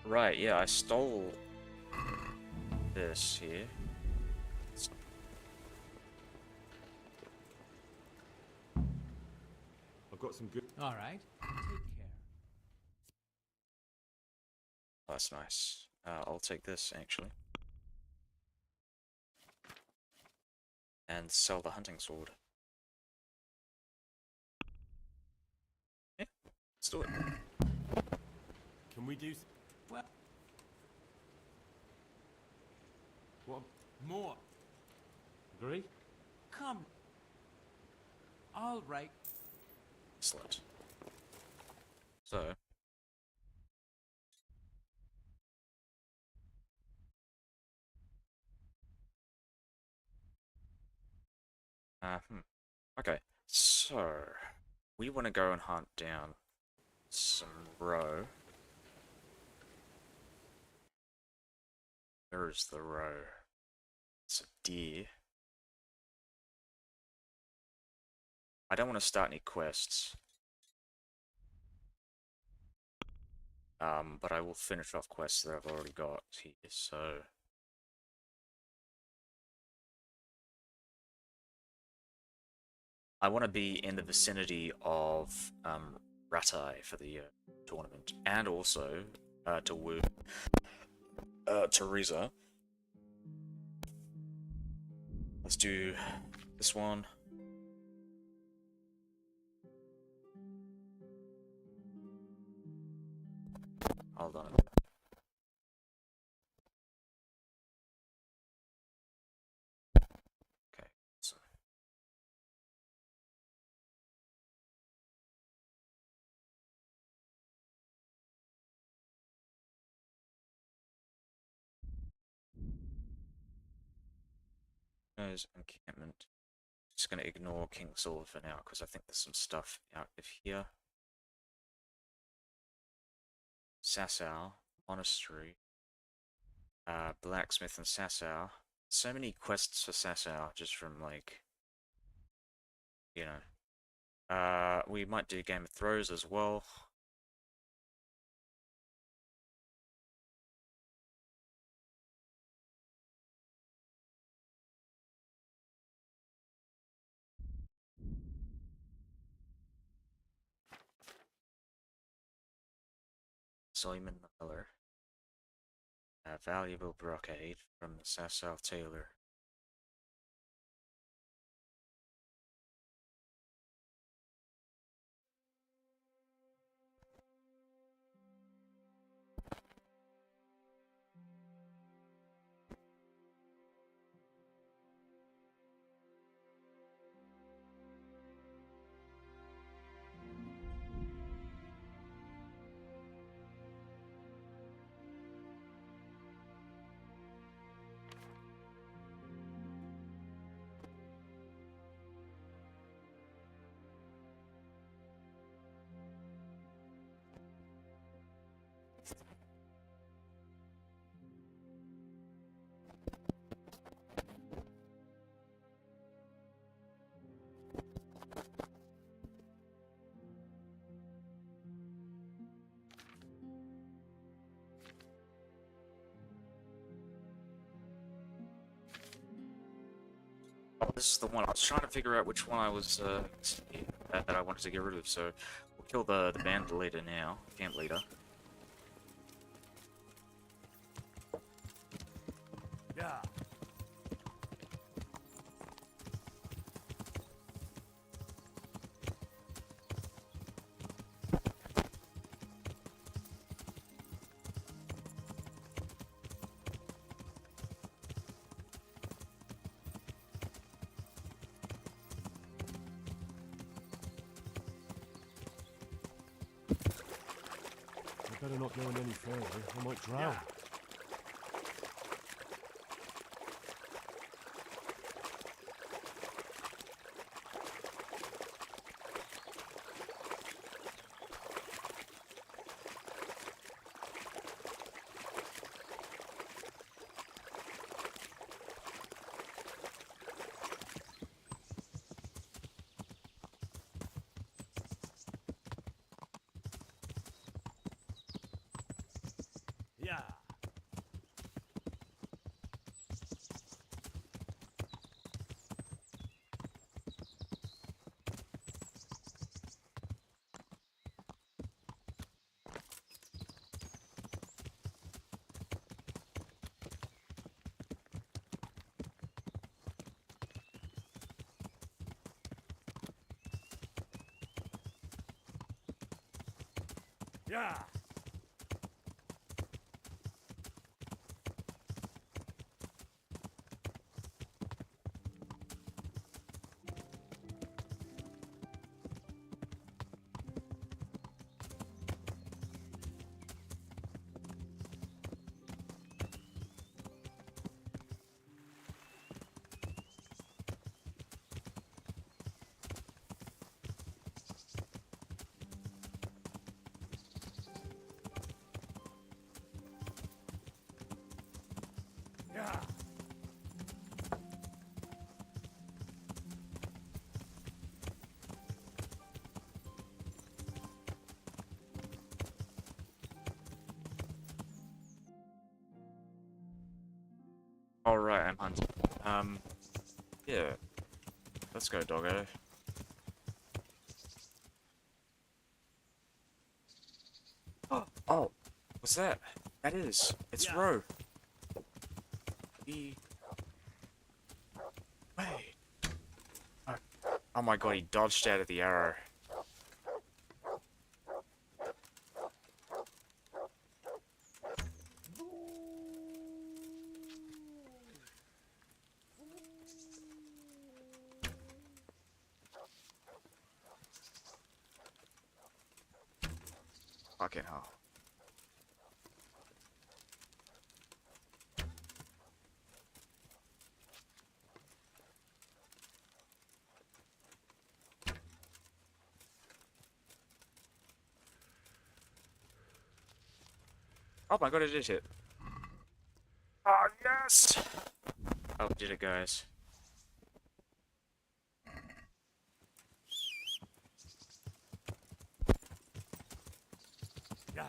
Right, yeah, I stole this here. I've got some good... All right. Take care. That's nice. I'll take this, actually. And sell the hunting sword. Yeah, let's do it. Can we do... Well... What? More. Agree? Come. All right. Excellent. So... Okay, so... We want to go and hunt down some roe. Where is the roe? It's a deer. I don't want to start any quests. But I will finish off quests that I've already got here, so... I want to be in the vicinity of Ratai for the tournament, and also to woo Teresa. Let's do this one. Hold on. Okay, so. There's encampment. Just gonna ignore King Sword for now because I think there's some stuff out of here. Sasau, Monastery, Blacksmith and Sasau. So many quests for Sasau just from like, you know. We might do Game of Thrones as well. Simon Miller. A valuable brocade from the Sasau tailor. this is the one. I was trying to figure out which one I was that I wanted to get rid of. So we'll kill the band leader now, camp leader. Yeah. I better not go any further. I might drown. Yeah. Yeah. Yeah. Alright, I'm hunting. Yeah. Let's go, doggo. Oh, what's that? That is. It's Ro. He... Wait. Oh my god, he dodged out of the arrow. Fucking hell. Oh my god, it did hit. Oh, yes! Oh, did it, guys? Yeah.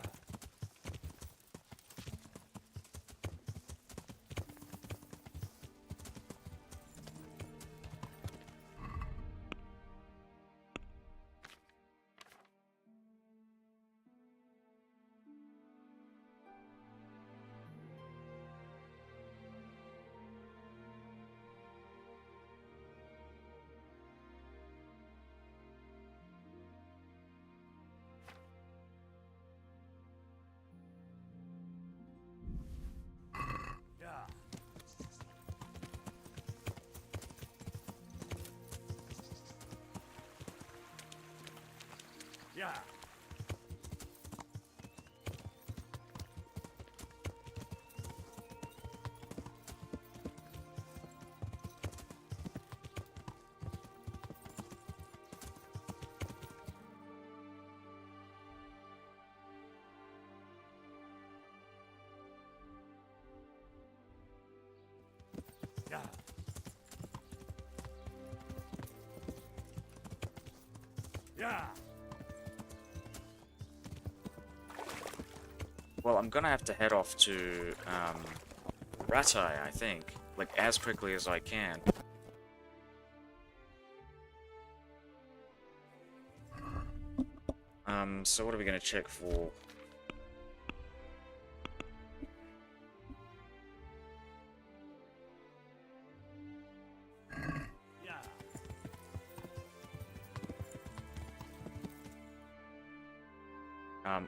Yeah. Yeah. Yeah. Yeah. Well, I'm gonna have to head off to, Ratai, I think. Like, as quickly as I can. So what are we gonna check for?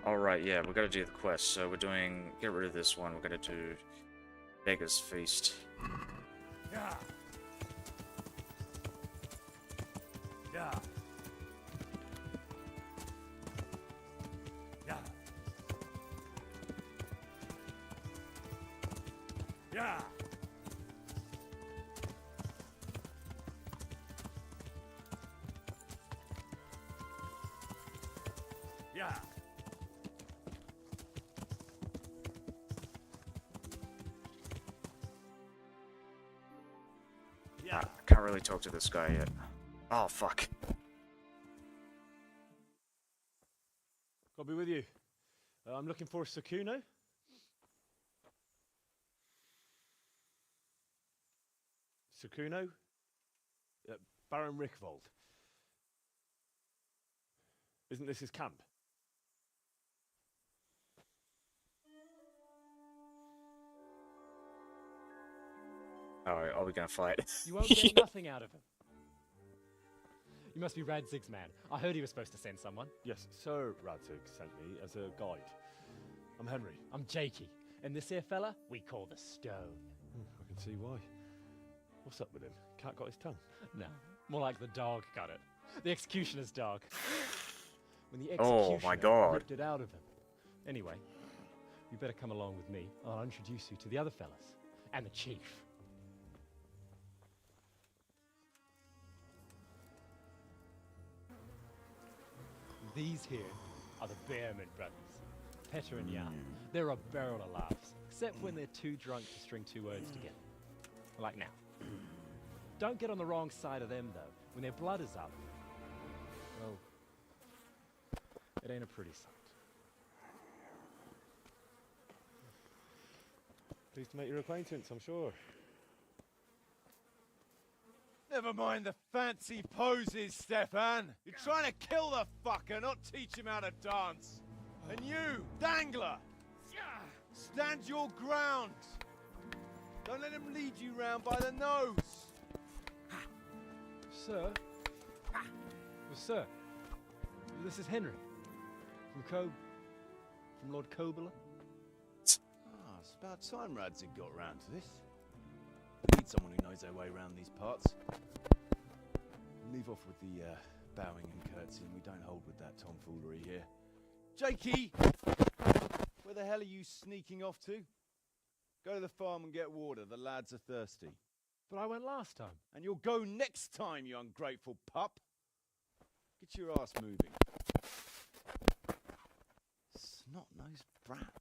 Alright, yeah, we gotta do the quest. So we're doing, get rid of this one, we're gonna do Beggar's Feast. Yeah. Yeah. Yeah. Yeah. Yeah. I can't really talk to this guy yet. Oh, fuck. I'll be with you. I'm looking for Sakuno. Sakuno? Baron Rickvold. Isn't this his camp? Alright, are we gonna fight? You won't get nothing out of him. You must be Radzig's man. I heard he was supposed to send someone. Yes, Sir Radzig sent me as a guide. I'm Henry. I'm Jakey. And this here fella, we call the Stone. I can see why. What's up with him? Cat got his tongue? No, more like the dog got it. The executioner's dog. When the Oh executioner my God. ripped it out of him. Anyway, you better come along with me. I'll introduce you to the other fellas. And the chief. These here are the Bearman brothers, Petter and Jan. They're a barrel of laughs, except when they're too drunk to string two words together. Like now. Don't get on the wrong side of them, though. When their blood is up, well, it ain't a pretty sight. Pleased to make your acquaintance, I'm sure. Never mind the fancy poses, Stefan. You're trying to kill the fucker, not teach him how to dance. And you, Dangler, stand your ground. Don't let him lead you round by the nose. Sir? Well, sir, this is Henry. From Lord Kobler. Ah, it's about time Radzig got round to this. We need someone who knows their way around these parts. Leave off with the bowing and curtsying. We don't hold with that tomfoolery here. Jakey! Where the hell are you sneaking off to? Go to the farm and get water. The lads are thirsty. But I went last time. And you'll go next time, you ungrateful pup. Get your ass moving. Snot-nosed brat.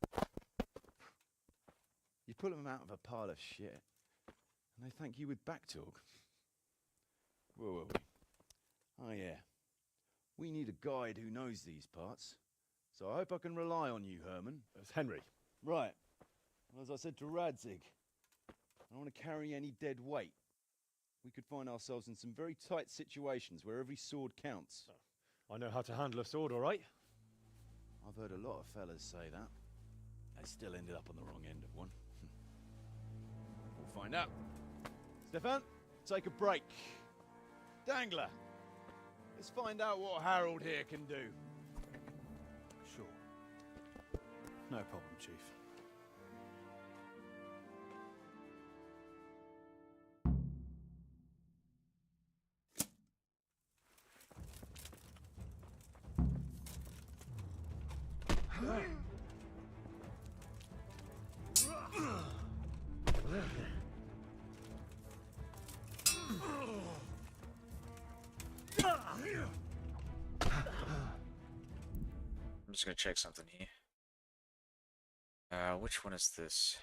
You put them out of a pile of shit, and they thank you with back talk. Where were we? Oh yeah. We need a guide who knows these parts. So I hope I can rely on you, Herman. It's Henry. Right. Well, as I said to Radzig, I don't want to carry any dead weight. We could find ourselves in some very tight situations where every sword counts. I know how to handle a sword, all right? I've heard a lot of fellas say that. They still ended up on the wrong end of one. We'll find out. Stefan, take a break. Dangler, let's find out what Harold here can do. Sure. No problem, Chief. I'm just gonna check something here. Which one is this?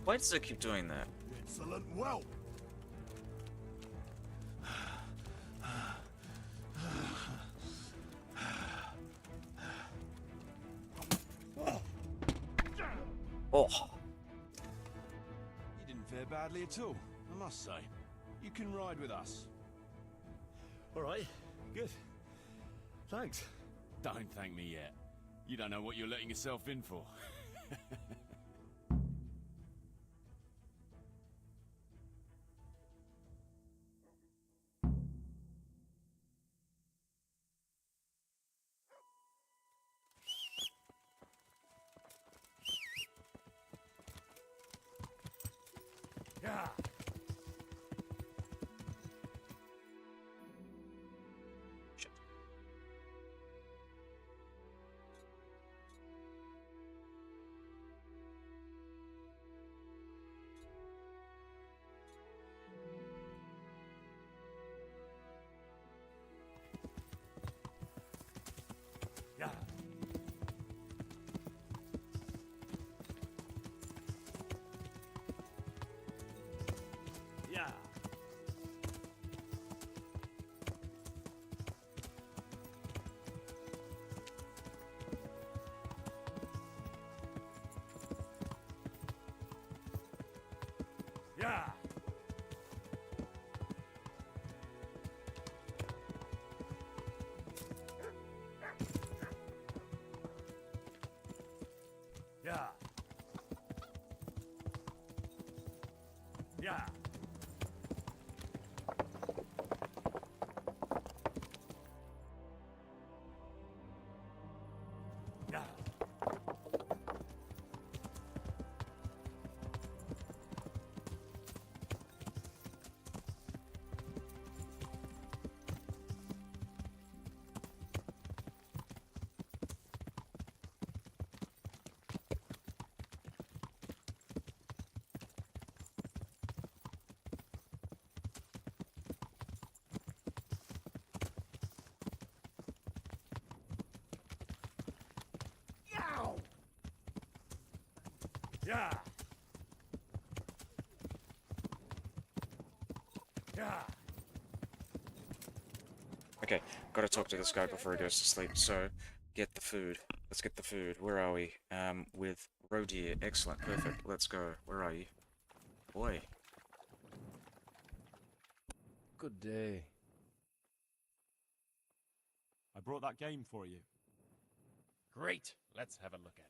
Why does it keep doing that? Excellent whelp. Excellent whelp. Oh. You didn't fare badly at all, I must say. You can ride with us. All right, good. Thanks. Don't thank me yet. You don't know what you're letting yourself in for. Yeah. Yeah. Yeah. Yeah. Yeah. Yeah. Yeah. Yeah. Yeah. Okay, gotta talk to this guy before he goes to sleep, so get the food. Let's get the food. Where are we? With roe deer. Excellent, perfect. Let's go. Where are you? Boy. Good day. I brought that game for you. Great. Let's have a look at it.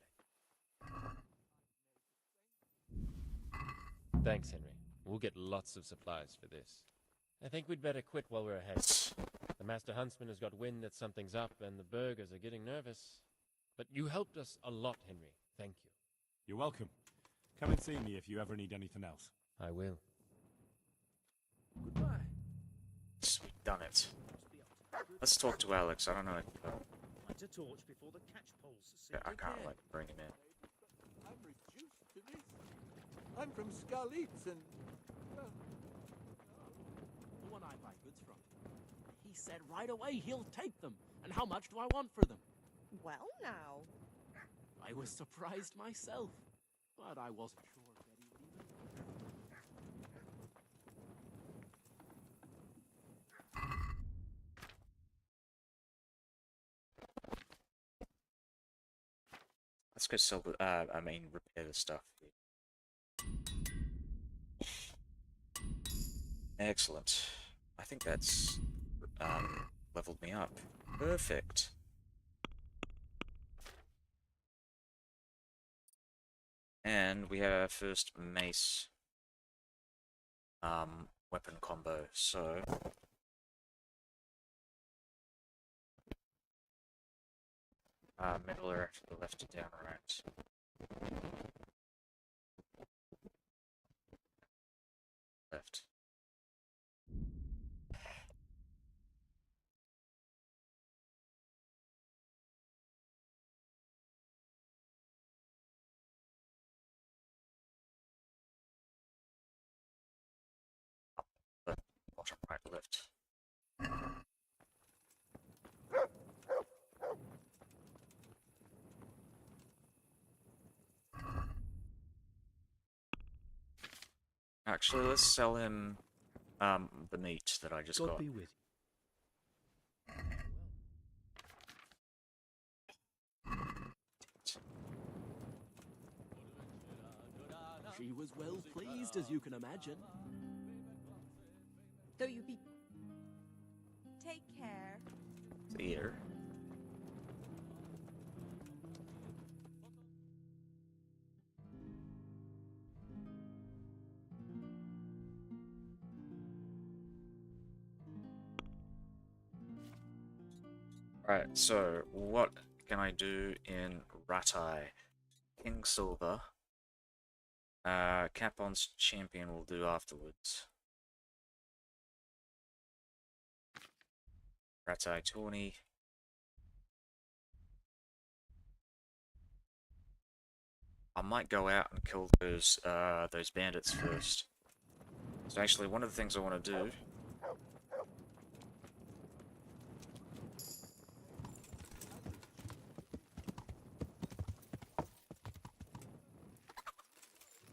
Thanks, Henry. We'll get lots of supplies for this. I think we'd better quit while we're ahead. The Master Huntsman has got wind that something's up, and the burghers are getting nervous. But you helped us a lot, Henry. Thank you. You're welcome. Come and see me if you ever need anything else. I will. Goodbye. We've done it. Let's talk to Alex. I don't know. Light a torch before the catch poles. I can't like bring him in. I'm reduced to this. I'm from Skalitz and... The one I buy goods from. He said right away he'll take them. And how much do I want for them? Well, now. I was surprised myself. But I wasn't sure that he would even... Let's go sell the, repair the stuff. Excellent. I think that's, leveled me up. Perfect. And we have our first mace, weapon combo, so... middle or to the left to down, right. Left. Up, left, bottom, right, left. Actually, let's sell him the meat that I just God got. be with She was well pleased, as you can imagine. Though you be... Take care. Here. Alright, so what can I do in Ratai? King Silver. Capon's champion will do afterwards. Ratai Tawny. I might go out and kill those bandits first. So actually, one of the things I want to do.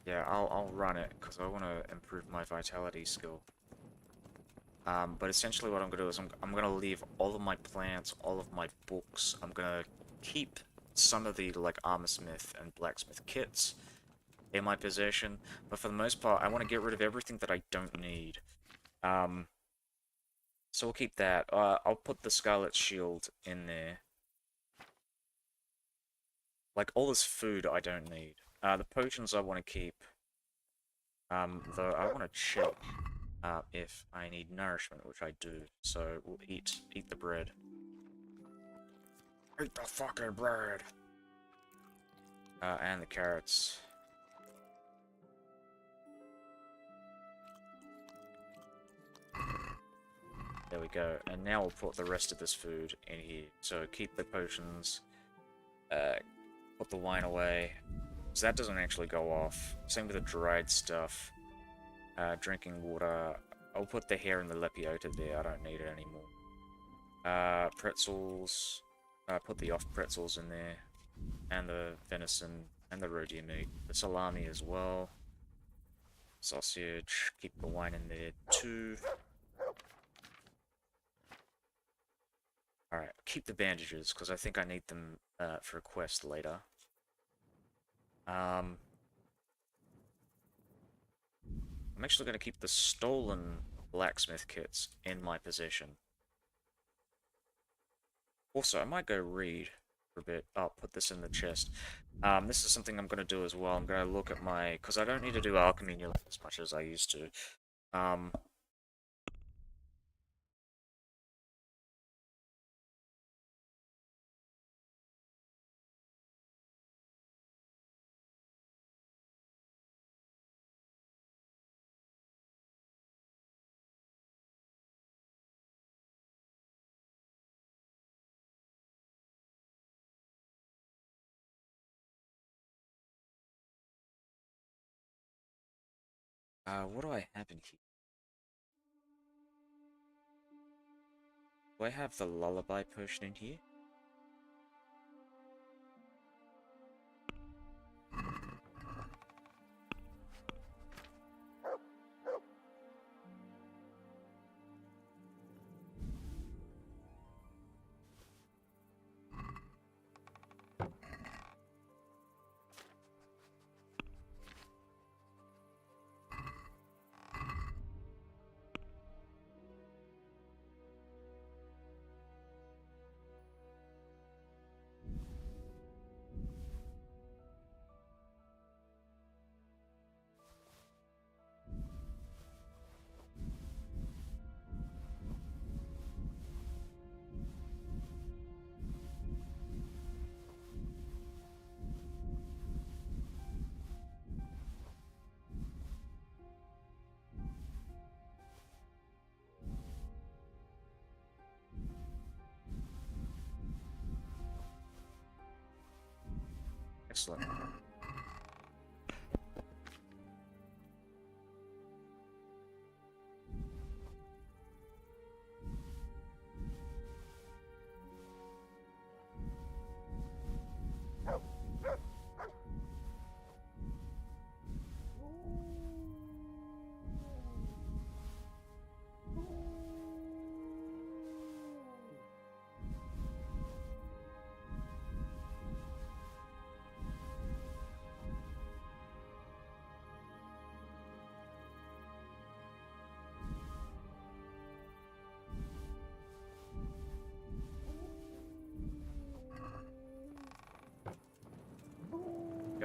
Yeah, I'll run it because I want to improve my vitality skill. But essentially, what I'm gonna do is I'm gonna leave all of my plants, all of my books. I'm gonna keep some of the like armorsmith and blacksmith kits in my possession, but for the most part, I want to get rid of everything that I don't need. So we'll keep that. I'll put the Scarlet Shield in there. Like all this food I don't need. The potions I want to keep. Though I want to check if I need nourishment, which I do. So we'll eat the bread. Eat the fucking bread. And the carrots. There we go. And now we'll put the rest of this food in here. So keep the potions. Put the wine away. So that doesn't actually go off. Same with the dried stuff. Drinking water. I'll put the hair and the lepiota there. I don't need it anymore. Pretzels. Put the off pretzels in there. And the venison and the roti meat. The salami as well. Sausage. Keep the wine in there too. Alright, keep the bandages, because I think I need them for a quest later. I'm actually going to keep the stolen blacksmith kits in my possession. Also, I might go read for a bit. I'll put this in the chest. This is something I'm going to do as well. I'm going to look at my... because I don't need to do alchemy nearly as much as I used to. What do I have in here? Do I have the lullaby potion in here? Excellent.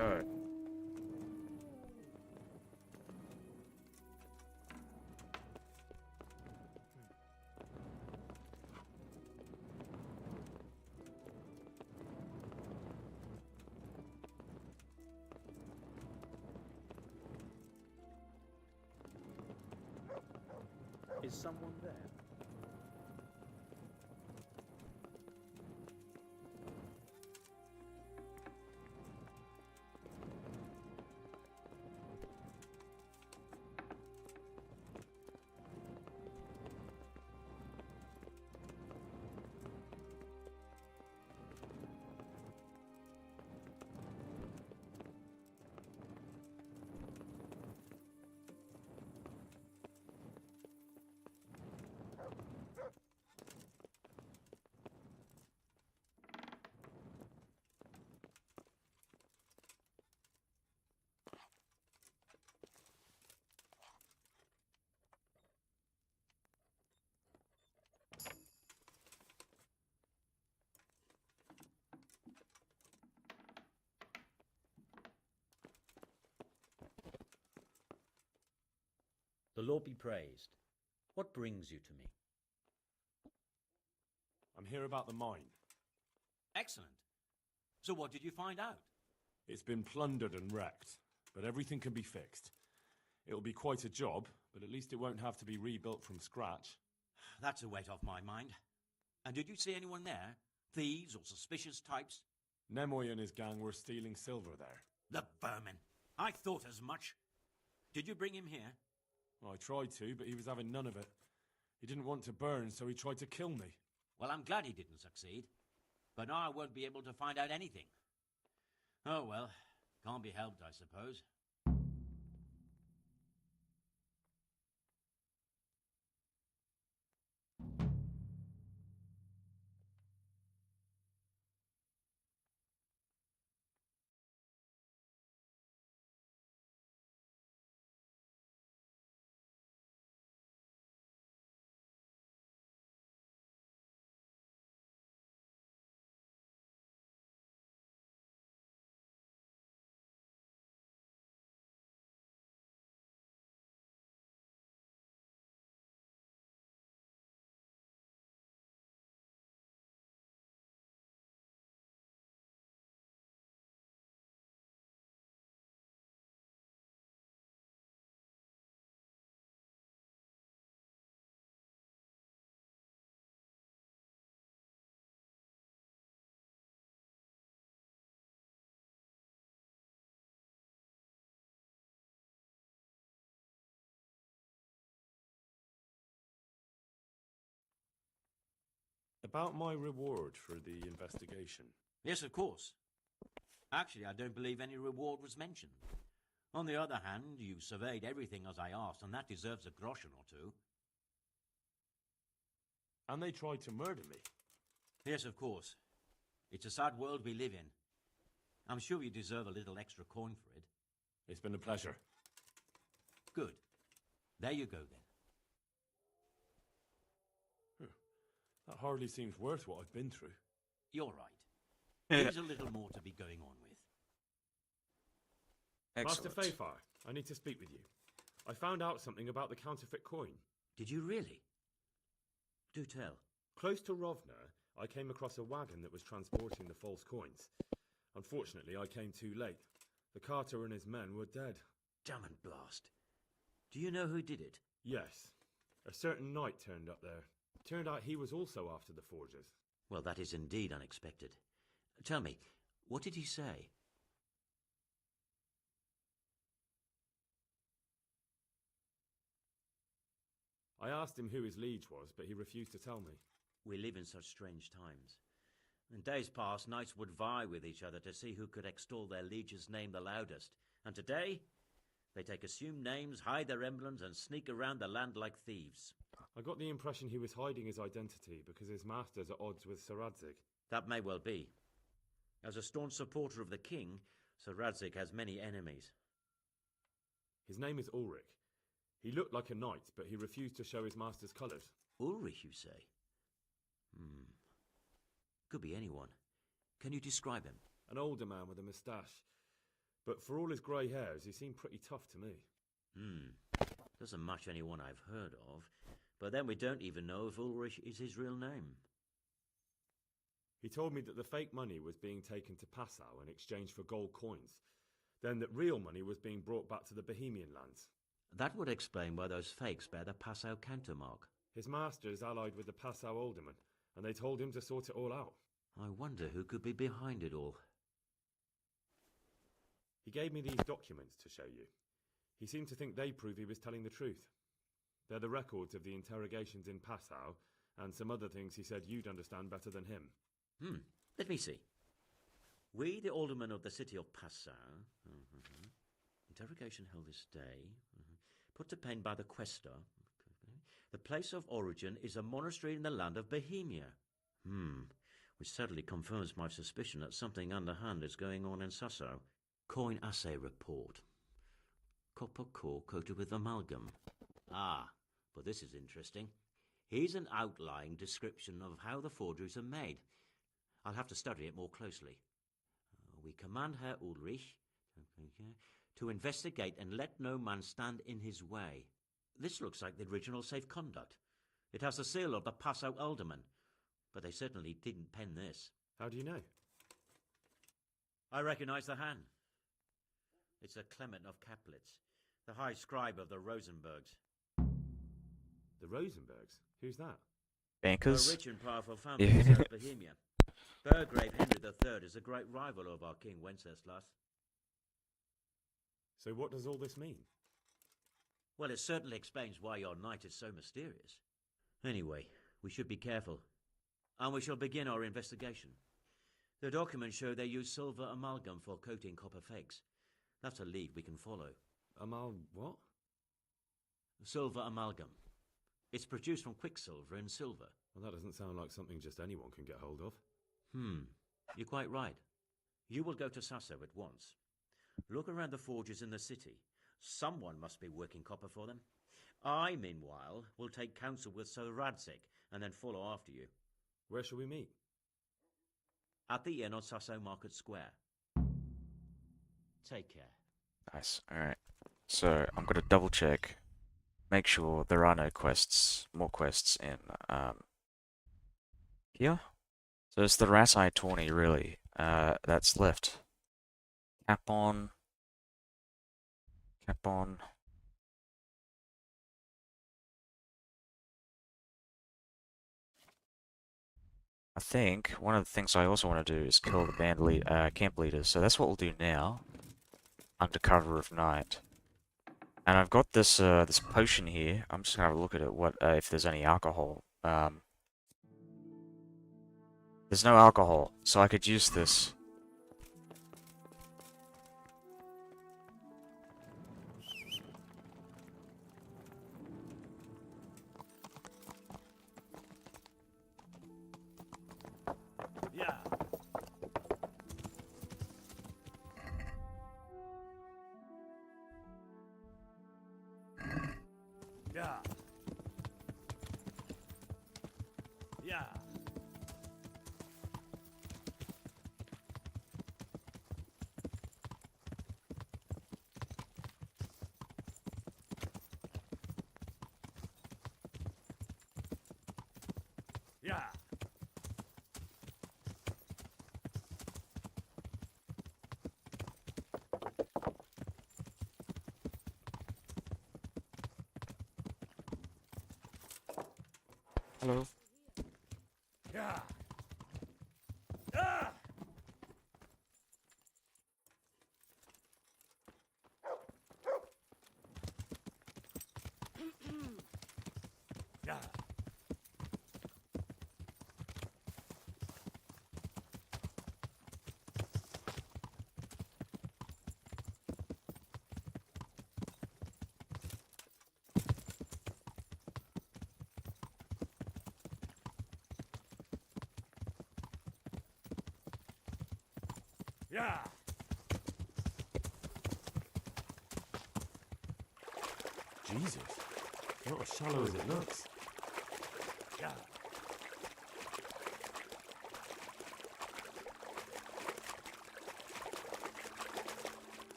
go. Is someone there? The Lord be praised. What brings you to me? I'm here about the mine. Excellent. So what did you find out? It's been plundered and wrecked, but everything can be fixed. It'll be quite a job, but at least it won't have to be rebuilt from scratch. That's a weight off my mind. And did you see anyone there? Thieves or suspicious types? Nemoy and his gang were stealing silver there. The vermin. I thought as much. Did you bring him here? I tried to, but he was having none of it. He didn't want to burn, so he tried to kill me. Well, I'm glad he didn't succeed. But now I won't be able to find out anything. Oh, well. Can't be helped, I suppose. About my reward for the investigation. Yes, of course. Actually, I don't believe any reward was mentioned. On the other hand, you surveyed everything as I asked, and that deserves a groschen or two. And they tried to murder me. Yes, of course. It's a sad world we live in. I'm sure you deserve a little extra coin for it. It's been a pleasure. Good. There you go, then. That hardly seems worth what I've been through. You're right. There's a little more to be going on with. Master Fafar, I need to speak with you. I found out something about the counterfeit coin. Did you really? Do tell. Close to Rovna, I came across a wagon that was transporting the false coins. Unfortunately, I came too late. The carter and his men were dead. Damn and blast. Do you know who did it? Yes. A certain knight turned up there. Turned out he was also after the forgers. Well, that is indeed unexpected. Tell me, what did he say? I asked him who his liege was, but he refused to tell me. We live in such strange times. In days past, knights would vie with each other to see who could extol their liege's name the loudest. And today, they take assumed names, hide their emblems, and sneak around the land like thieves. I got the impression he was hiding his identity because his master's at odds with Sir Radzig. That may well be. As a staunch supporter of the king, Sir Radzig has many enemies. His name is Ulrich. He looked like a knight, but he refused to show his master's colours. Ulrich, you say? Could be anyone. Can you describe him? An older man with a moustache. But for all his grey hairs, he seemed pretty tough to me. Doesn't match anyone I've heard of. But then we don't even know if Ulrich is his real name. He told me that the fake money was being taken to Passau in exchange for gold coins, then that real money was being brought back to the Bohemian lands. That would explain why those fakes bear the Passau countermark. His master is allied with the Passau alderman, and they told him to sort it all out. I wonder who could be behind it all. He gave me these documents to show you. He seemed to think they prove he was telling the truth. They're the records of the interrogations in Passau, and some other things he said you'd understand better than him. Let me see. We, the aldermen of the city of Passau, interrogation held this day, put to pen by the quaestor. The place of origin is a monastery in the land of Bohemia. Which certainly confirms my suspicion that something underhand is going on in Sasso. Coin assay report. Copper core coated with amalgam. But this is interesting. Here's an outline description of how the forgeries are made. I'll have to study it more closely. We command Herr Ulrich to investigate and let no man stand in his way. This looks like the original safe conduct. It has the seal of the Passau alderman, but they certainly didn't pen this. How do you know? I recognize the hand. It's a Clement of Kaplitz, the high scribe of the Rosenbergs. The Rosenbergs? Who's that? Bankers? A rich and powerful family in South Bohemia. Burgrave Henry III is a great rival of our King Wenceslas. So what does all this mean? Well, it certainly explains why your knight is so mysterious. Anyway, we should be careful. And we shall begin our investigation. The documents show they use silver amalgam for coating copper fakes. That's a lead we can follow. What? Silver amalgam. It's produced from quicksilver and silver. Well, that doesn't sound like something just anyone can get hold of. You're quite right. You will go to Sasso at once. Look around the forges in the city. Someone must be working copper for them. I, meanwhile, will take counsel with Sir Radzik and then follow after you. Where shall we meet? At the inn on Sasso Market Square. Take care. Nice. Alright. So, I'm gonna double check. Make sure there are no more quests in, here. So it's the Rat-Eye Tawny, really, that's left. Cap on. I think one of the things I also want to do is kill the camp leaders, so that's what we'll do now, under cover of night. And I've got this this potion here. I'm just gonna have a look at it. What if there's any alcohol? There's no alcohol, so I could use this. Yeah. Yeah. Yeah. Yeah. Hello. Yeah. Ah! Yeah. Yeah. Jesus, not as shallow as it looks. Yeah.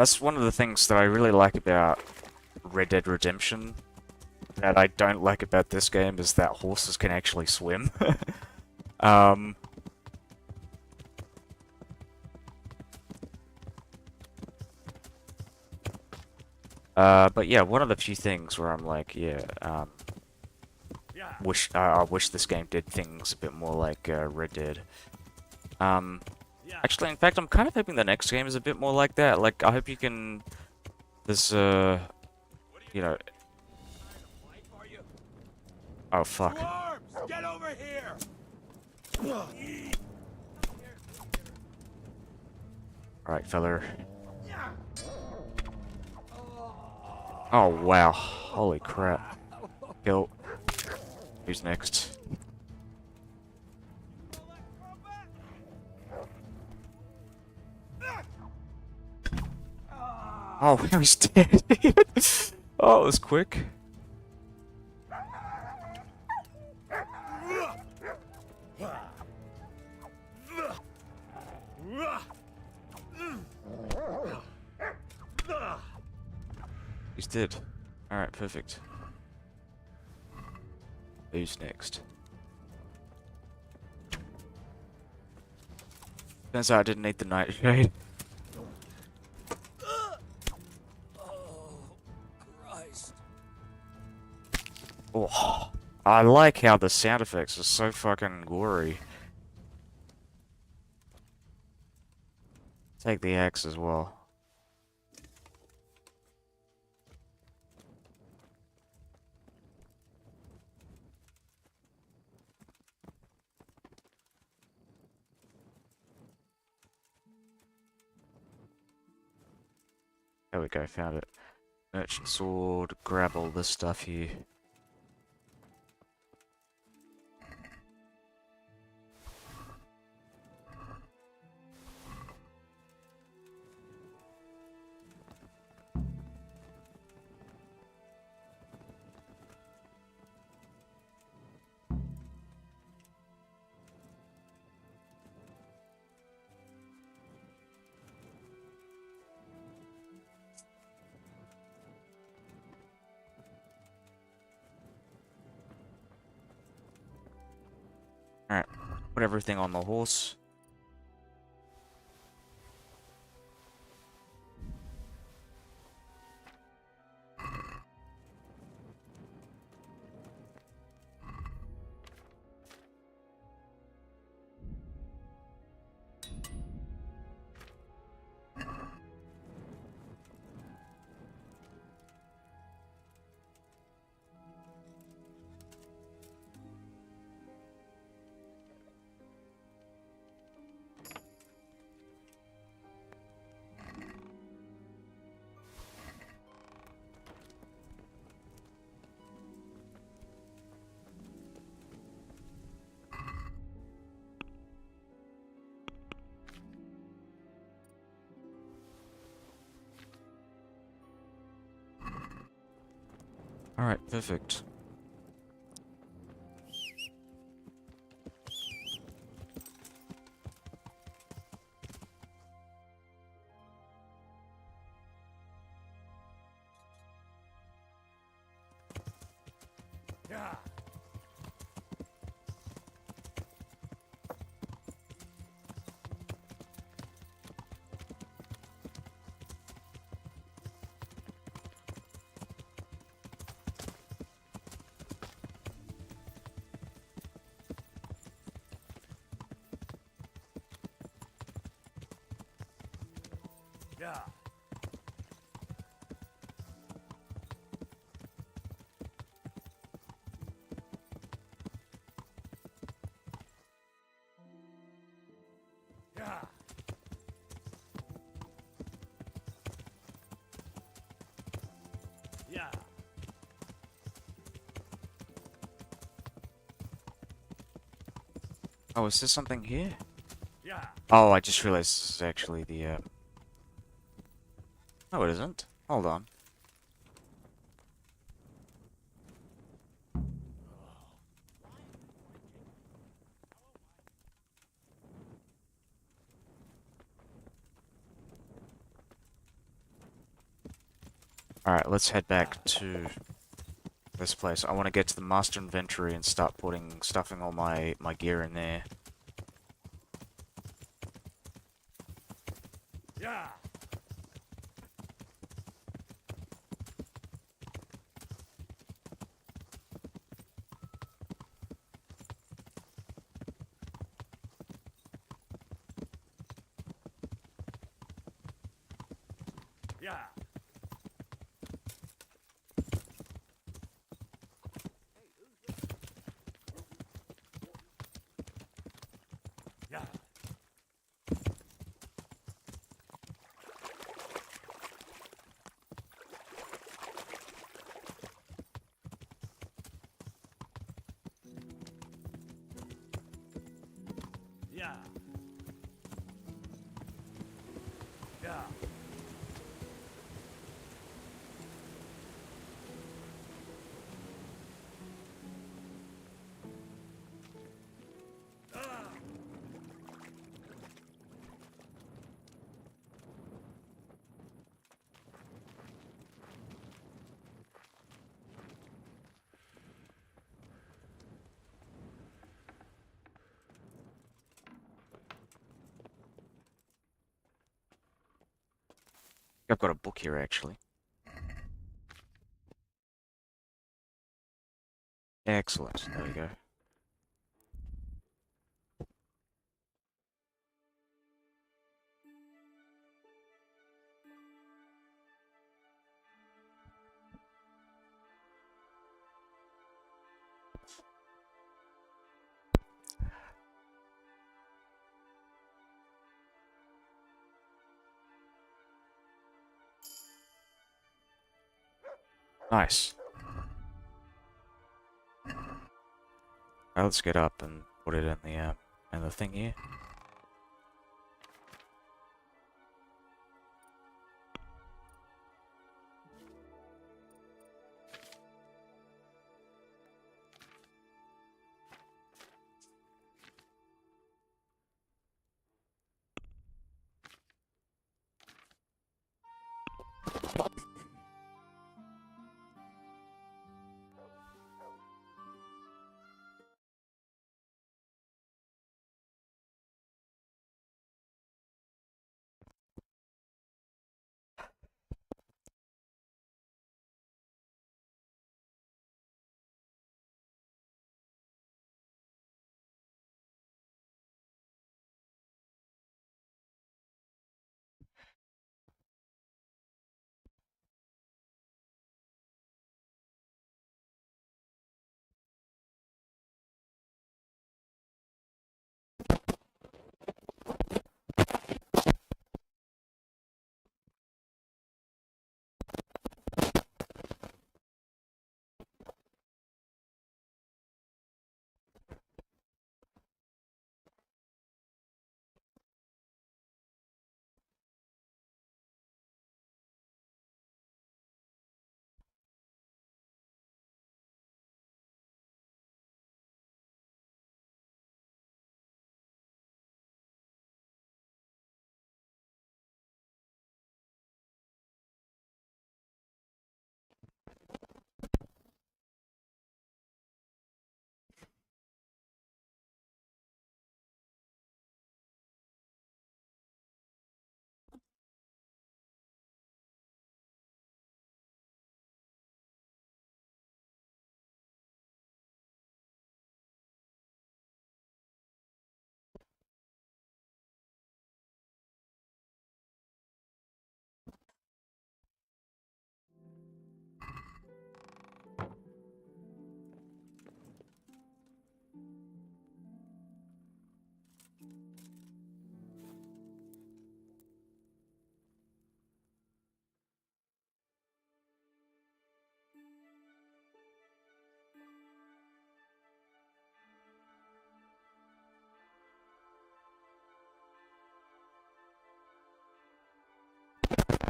That's one of the things that I really like about Red Dead Redemption that I don't like about this game is that horses can actually swim. um, but yeah, one of the few things where I'm like, yeah, I wish this game did things a bit more like Red Dead. Actually, in fact, I'm kind of hoping the next game is a bit more like that. Like, I hope you can... There's, you know... Oh, fuck. Get over here! Alright, feller. Oh, wow. Holy crap. Kill. Who's next? Oh, he's dead. Oh, it was quick. He's dead. Alright, perfect. Who's next? Turns out I didn't need the nightshade. Oh, I like how the sound effects are so fucking gory. Take the axe as well. There we go, found it. Merchant sword, grab all this stuff here. Alright, put everything on the horse. Alright, perfect. Yeah. Yeah. Yeah. Yeah. Oh, is there something here? Yeah. Oh, I just realized this is actually the, No, it isn't. Hold on. Alright, let's head back to this place. I want to get to the master inventory and start stuffing all my gear in there. Yeah. Yeah. Yeah. Yeah. Yeah. I've got a book here, actually. Excellent. There we go. Nice. Now let's get up and put it in the thing here.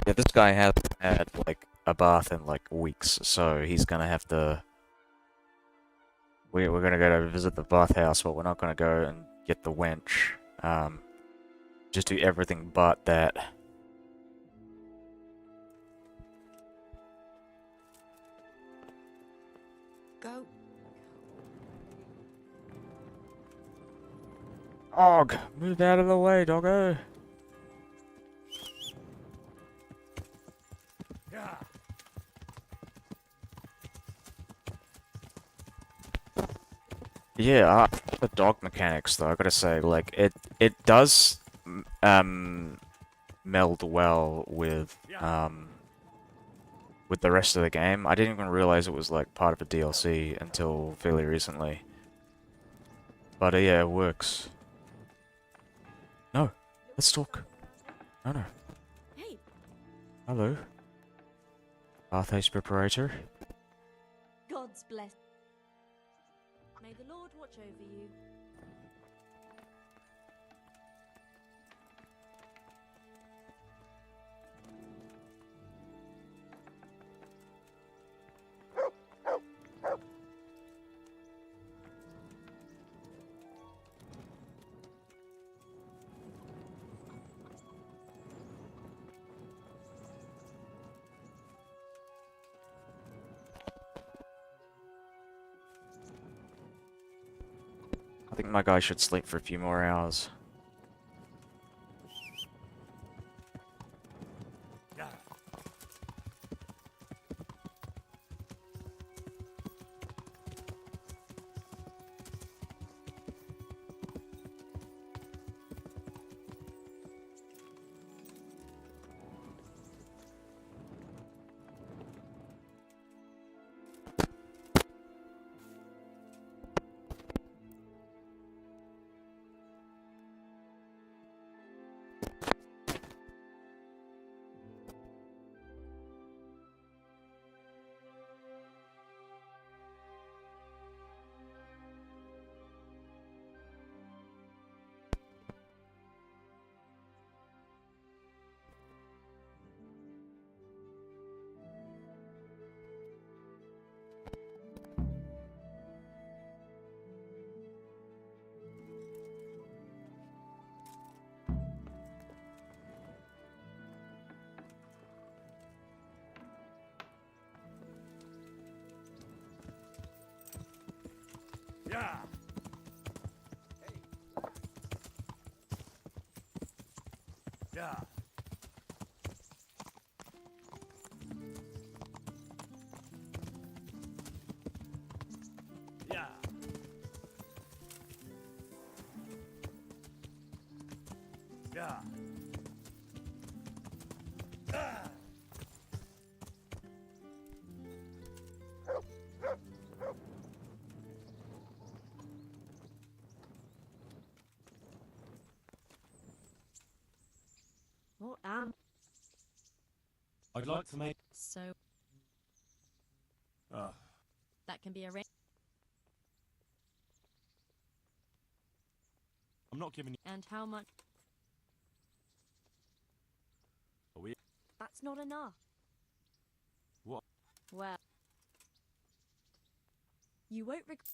Yeah, this guy hasn't had, like, a bath in, like, weeks, so he's gonna have to... We're gonna go to visit the bathhouse, but we're not gonna go and get the wench. Just do everything but that. Go. Og, move out of the way, doggo. Yeah. Yeah, the dog mechanics though, I gotta say, like it does meld well with the rest of the game. I didn't even realize it was like part of a DLC until fairly recently. But yeah, it works. No, let's talk. No, no. Hey. Hello. Arthace Preparator. God's bless. May the Lord watch over you. I think my guy should sleep for a few more hours. Yeah. Yeah. Yeah. Yeah. What I'd like to make... So Ah, that can be arranged. I'm not giving you... And how much? Are we... That's not enough. What? Well, you won't regret.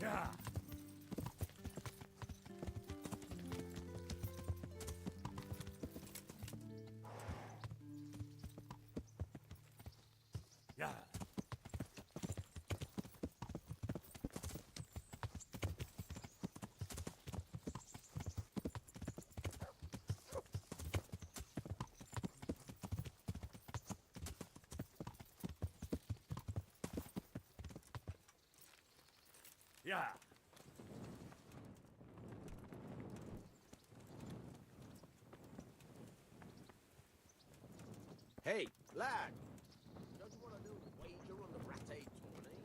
Yeah. Yeah. Yeah. Hey, Lad, don't you want a little wager on the rat-aid tourney?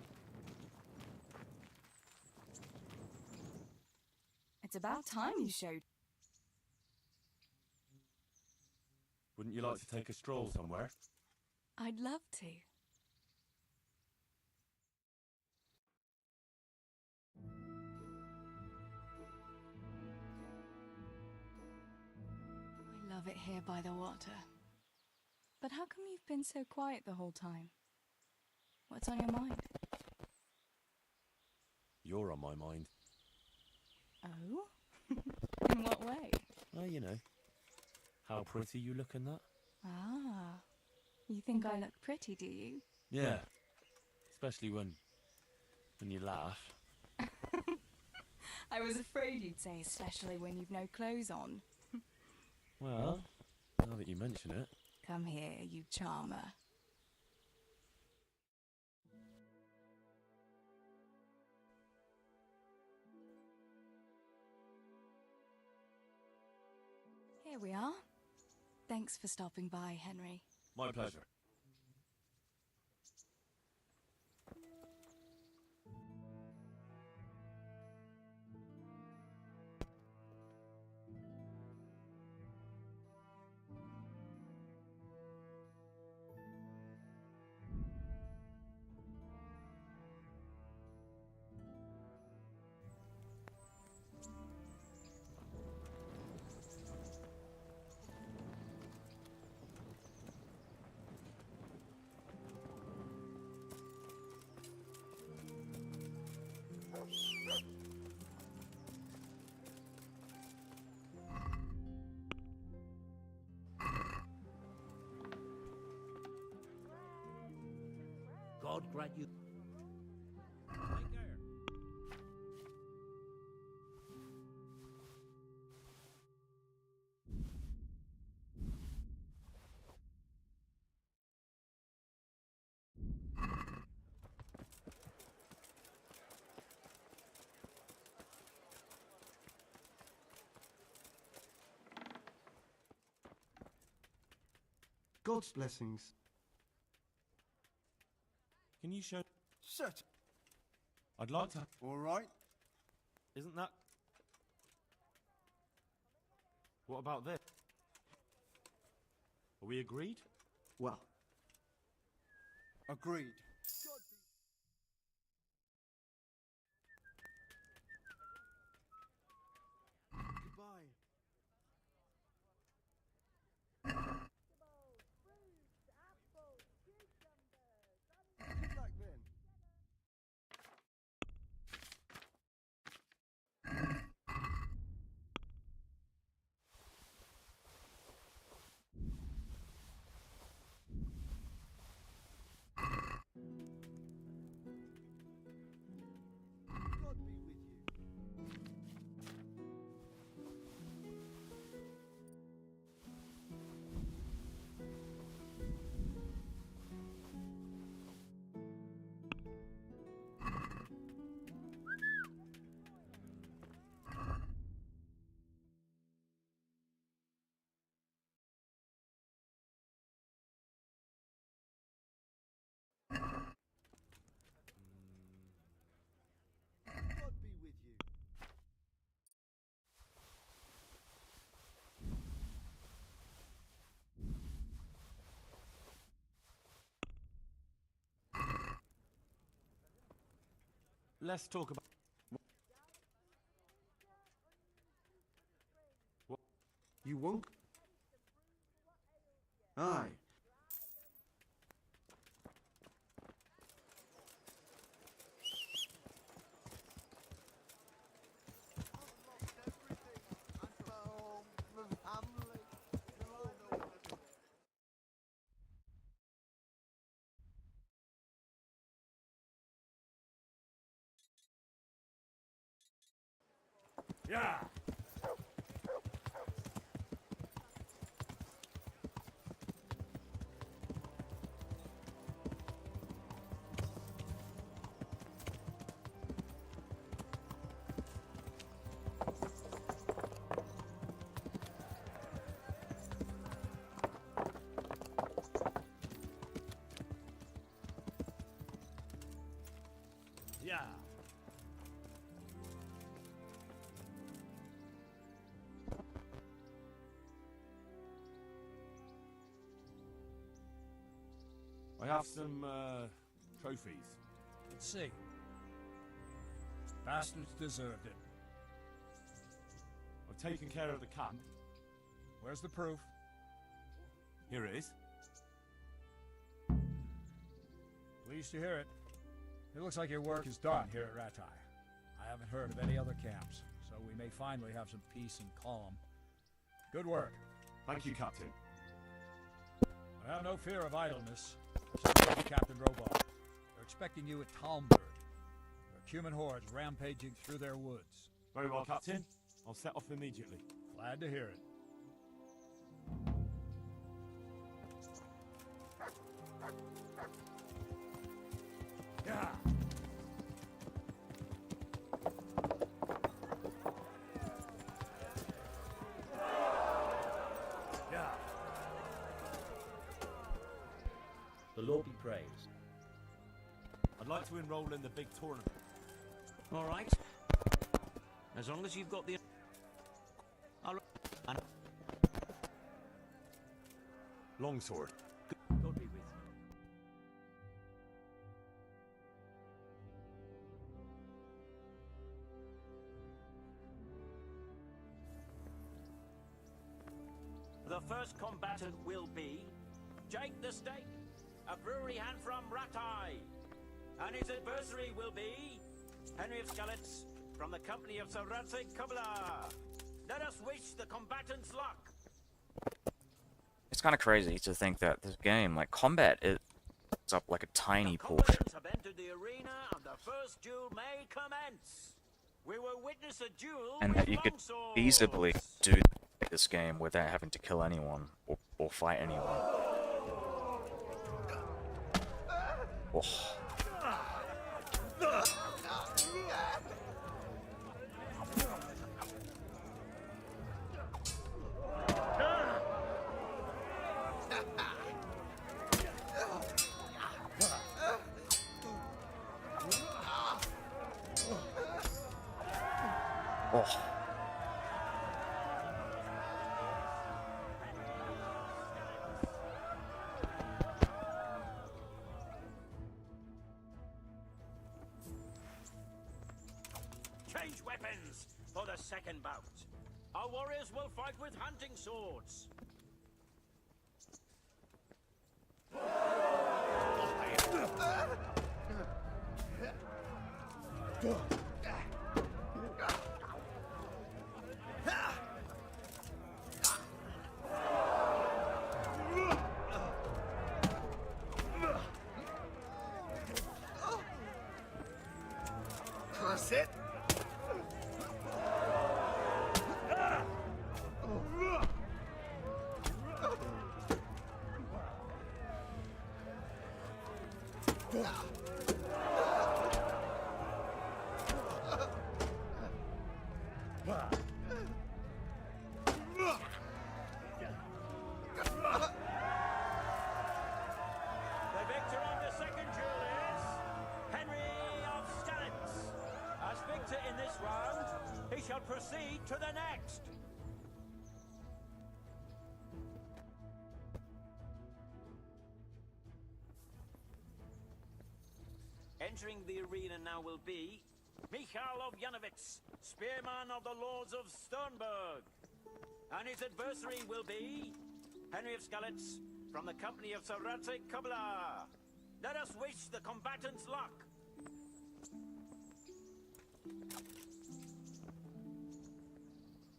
It's about time you showed. Wouldn't you like to take a stroll somewhere? I'd love to. I love it here by the water. But how come you've been so quiet the whole time? What's on your mind? You're on my mind. Oh? In what way? Oh, you know. How pretty you look in that. Ah. You think I look pretty, do you? Yeah. Especially when you laugh. I was afraid you'd say especially when you've no clothes on. Well, now that you mention it. Come here, you charmer. Here we are. Thanks for stopping by, Henry. My pleasure. God grant you. God's blessings. Can you show... Shut. I'd like to... All right. Isn't that... What about this? Are we agreed? Well. Agreed. Goodbye. Good luck then. God be with you. God be with you. Let's talk about... What? You won't? Aye. Yeah! have some, trophies. Let's see. Bastards deserved it. I've taken care of the camp. Where's the proof? Here it is. Pleased to hear it. It looks like your work is done here at Ratai. I haven't heard of any other camps, so we may finally have some peace and calm. Good work. Thank you, Captain. I have no fear of idleness. So does Captain Robot. They're expecting you at Talmberg. There are human hordes rampaging through their woods. Very well, Captain. I'll set off immediately. Glad to hear it. Yeah. Yeah. The Lord be praised. I'd like to enroll in the big tournament. All right. As long as you've got the... Longsword. God be with you. The first combatant will be Jake the Stake, a brewery hand from Ratai. And his adversary will be Henry of Skalitz from the company of Saratse Kubla. Let us wish the combatants luck. It's kind of crazy to think that this game, like, combat, it's up like a tiny portion. Combatants have entered the arena and the first duel may commence. We will witness a duel And with that you could longswords. feasibly do this game without having to kill anyone or fight anyone. Oh. Oh. Change weapons for the second bout. Our warriors will fight with hunting swords. That's it. The victor of the second duel is Henry of Skalitz. As victor in this round, he shall proceed to the next. Entering the arena now will be Michal of Janovitz, spearman of the Lords of Sternberg. And his adversary will be Henry of Skalitz from the company of Saratse Kubla. Let us wish the combatants luck.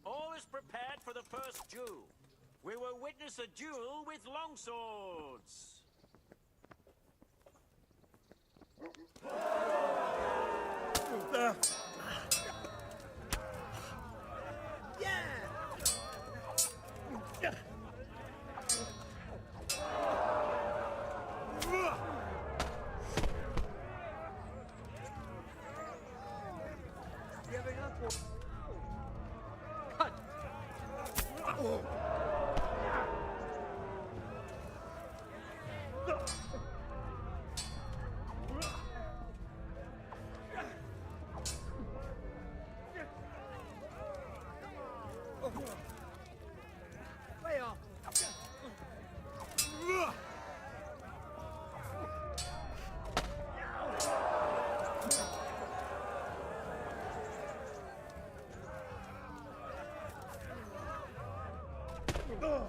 All is prepared for the first duel. We will witness a duel with longswords. Giving up or... Cut! Way off! Oh.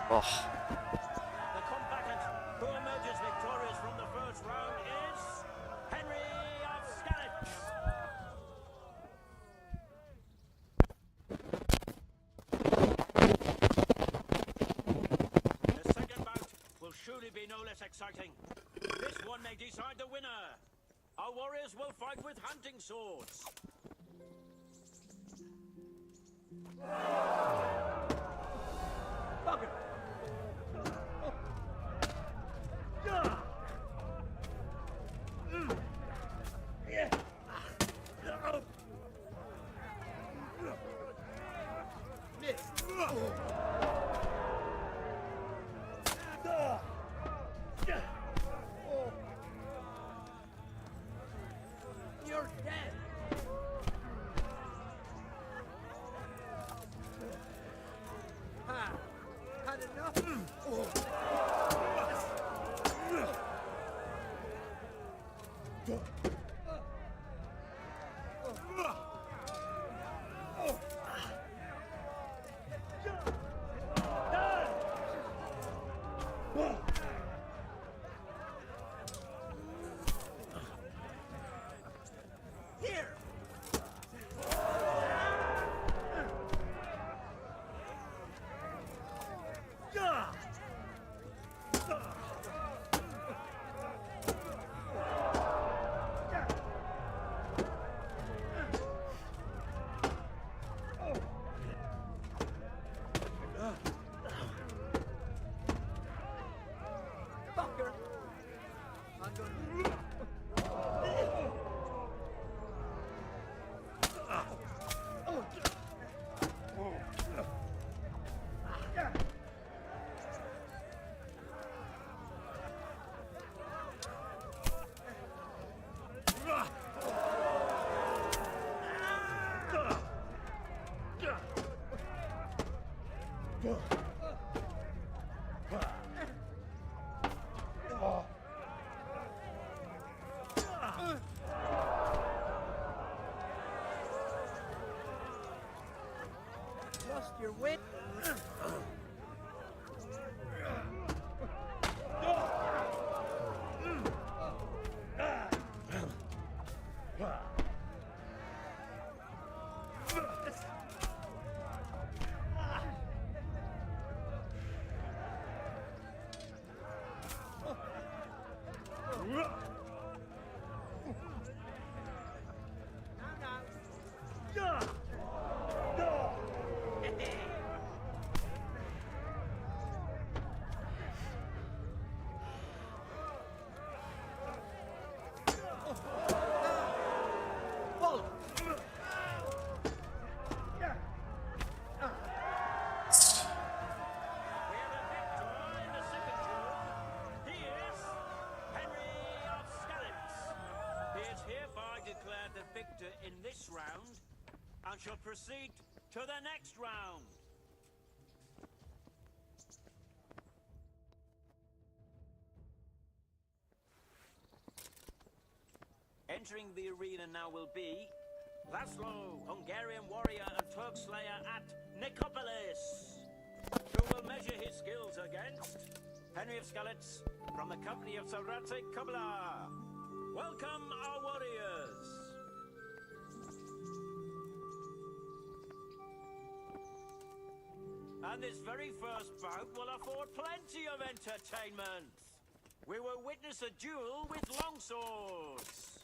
The combatant who emerges victorious from the first round is Henry of Skalitz. The second bout will surely be no less exciting. This one may decide the winner. Our warriors will fight with hunting swords. Bugger! You're dead. Had enough? Here! Fucker! I'm gonna... Lost your wit? The victor in this round and shall proceed to the next round. Entering the arena now will be Laszlo, Hungarian warrior and Turk slayer at Nicopolis, who will measure his skills against Henry of Skalitz from the company of Sarate Kabla. Welcome, our warriors! And this very first bout will afford plenty of entertainment. We will witness a duel with longswords.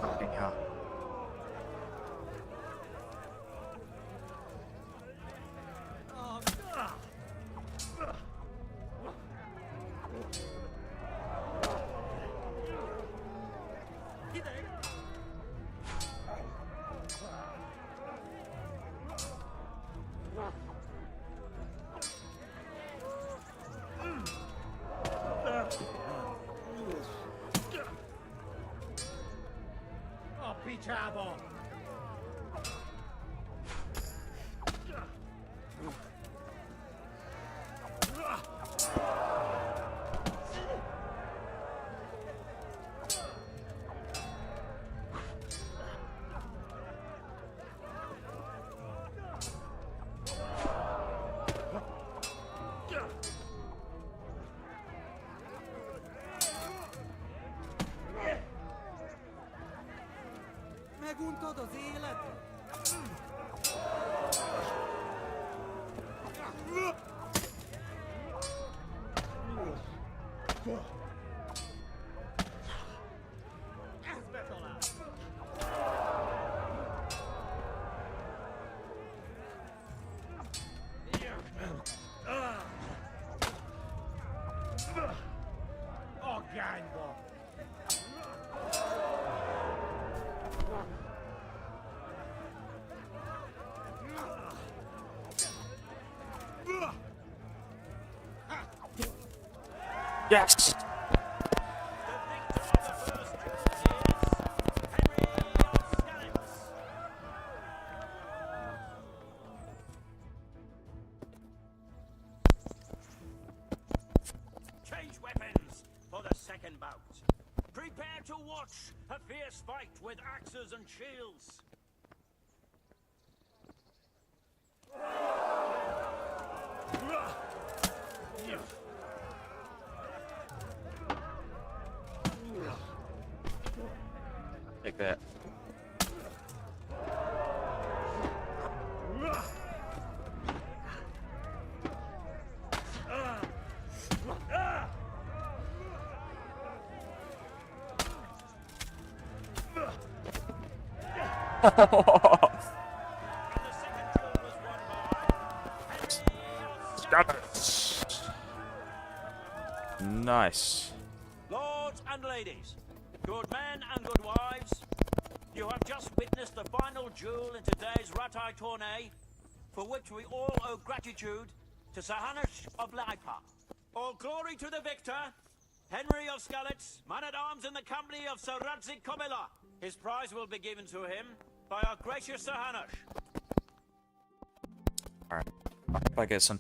Fucking hell. Trouble. Meguntad az életet? Ez betalál. A gányba. Yes! Change weapons for the second bout. Prepare to watch a fierce fight with axes and shields. Take that. Nice. Lords and ladies, good men and good wives, you have just witnessed the final duel in today's Ratai tourney, for which we all owe gratitude to Sir Hanush of Laipa. All glory to the victor, Henry of Skalitz, man-at-arms in the company of Sir Radzik Komila. His prize will be given to him by our gracious Sir Hanush. Alright. I hope I get some.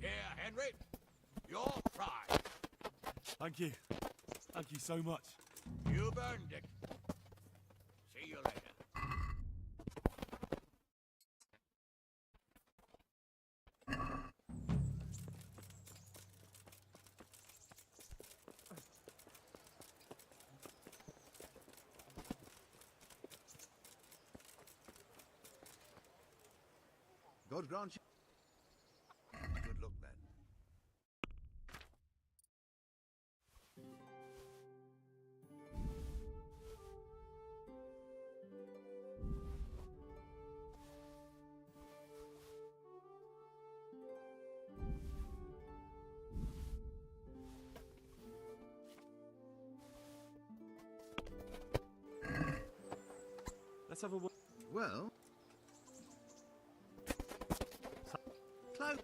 Here, Henry. Your prize. Thank you. Thank you so much. You've earned it. See you later. God grant you. Good luck then. let's have a... Well... Close.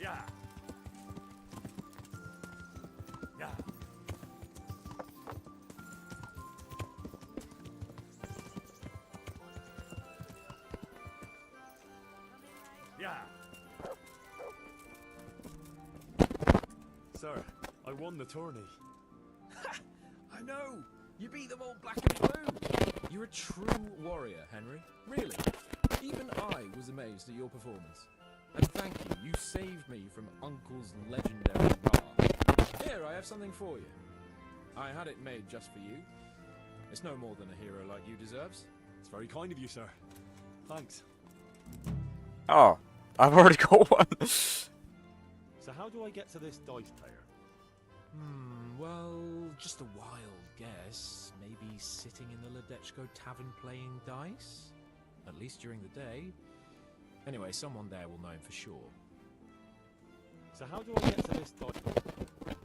Yeah. Yeah. Yeah. Sir, I won the tourney. I know! You beat them all black and blue! You're a true warrior, Henry. Really. Even I was amazed at your performance. And thank you, you saved me from Uncle's legendary bar. Here, I have something for you. I had it made just for you. It's no more than a hero like you deserves. It's very kind of you, sir. Thanks. Oh, I've already got one. So how do I get to this dice player? Well, just a wild guess. Maybe sitting in the Ledechko tavern playing dice? At least during the day. Anyway, someone there will know him for sure. So how do I get to this dice?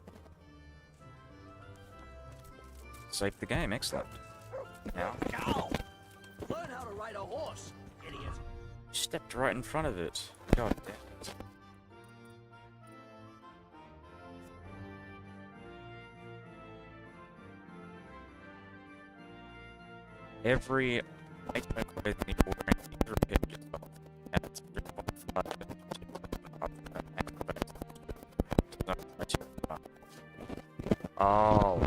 Save the game, excellent. Now, Ow! Learn how to ride a horse, idiot. stepped right in front of it. God damn it. Every item of clothing you're wearing is repaired yourself, and it's Oh.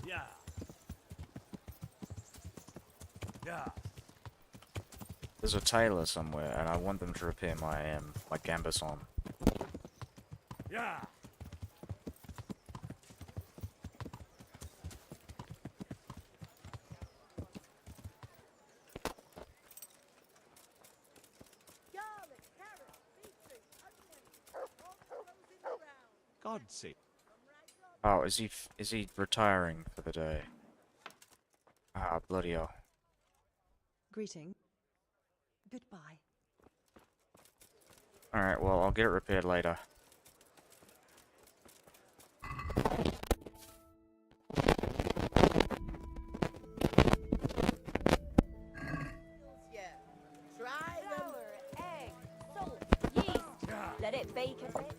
Yeah. Yeah. There's a tailor somewhere, and I want them to repair my gambeson. Yeah. God's sake. Oh, is he retiring for the day? Ah, bloody hell. Greeting. Goodbye. Alright, well, I'll get it repaired later. Try them. Flour, egg, salt, yeast. Let it bake a bit.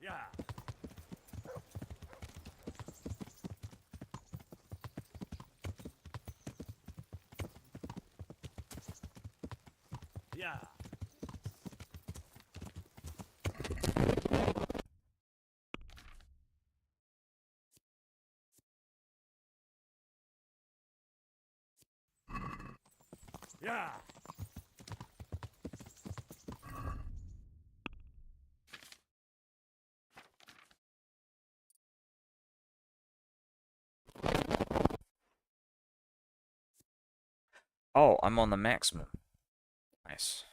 Yeah. Yeah. Yeah. Oh, I'm on the maximum. Nice.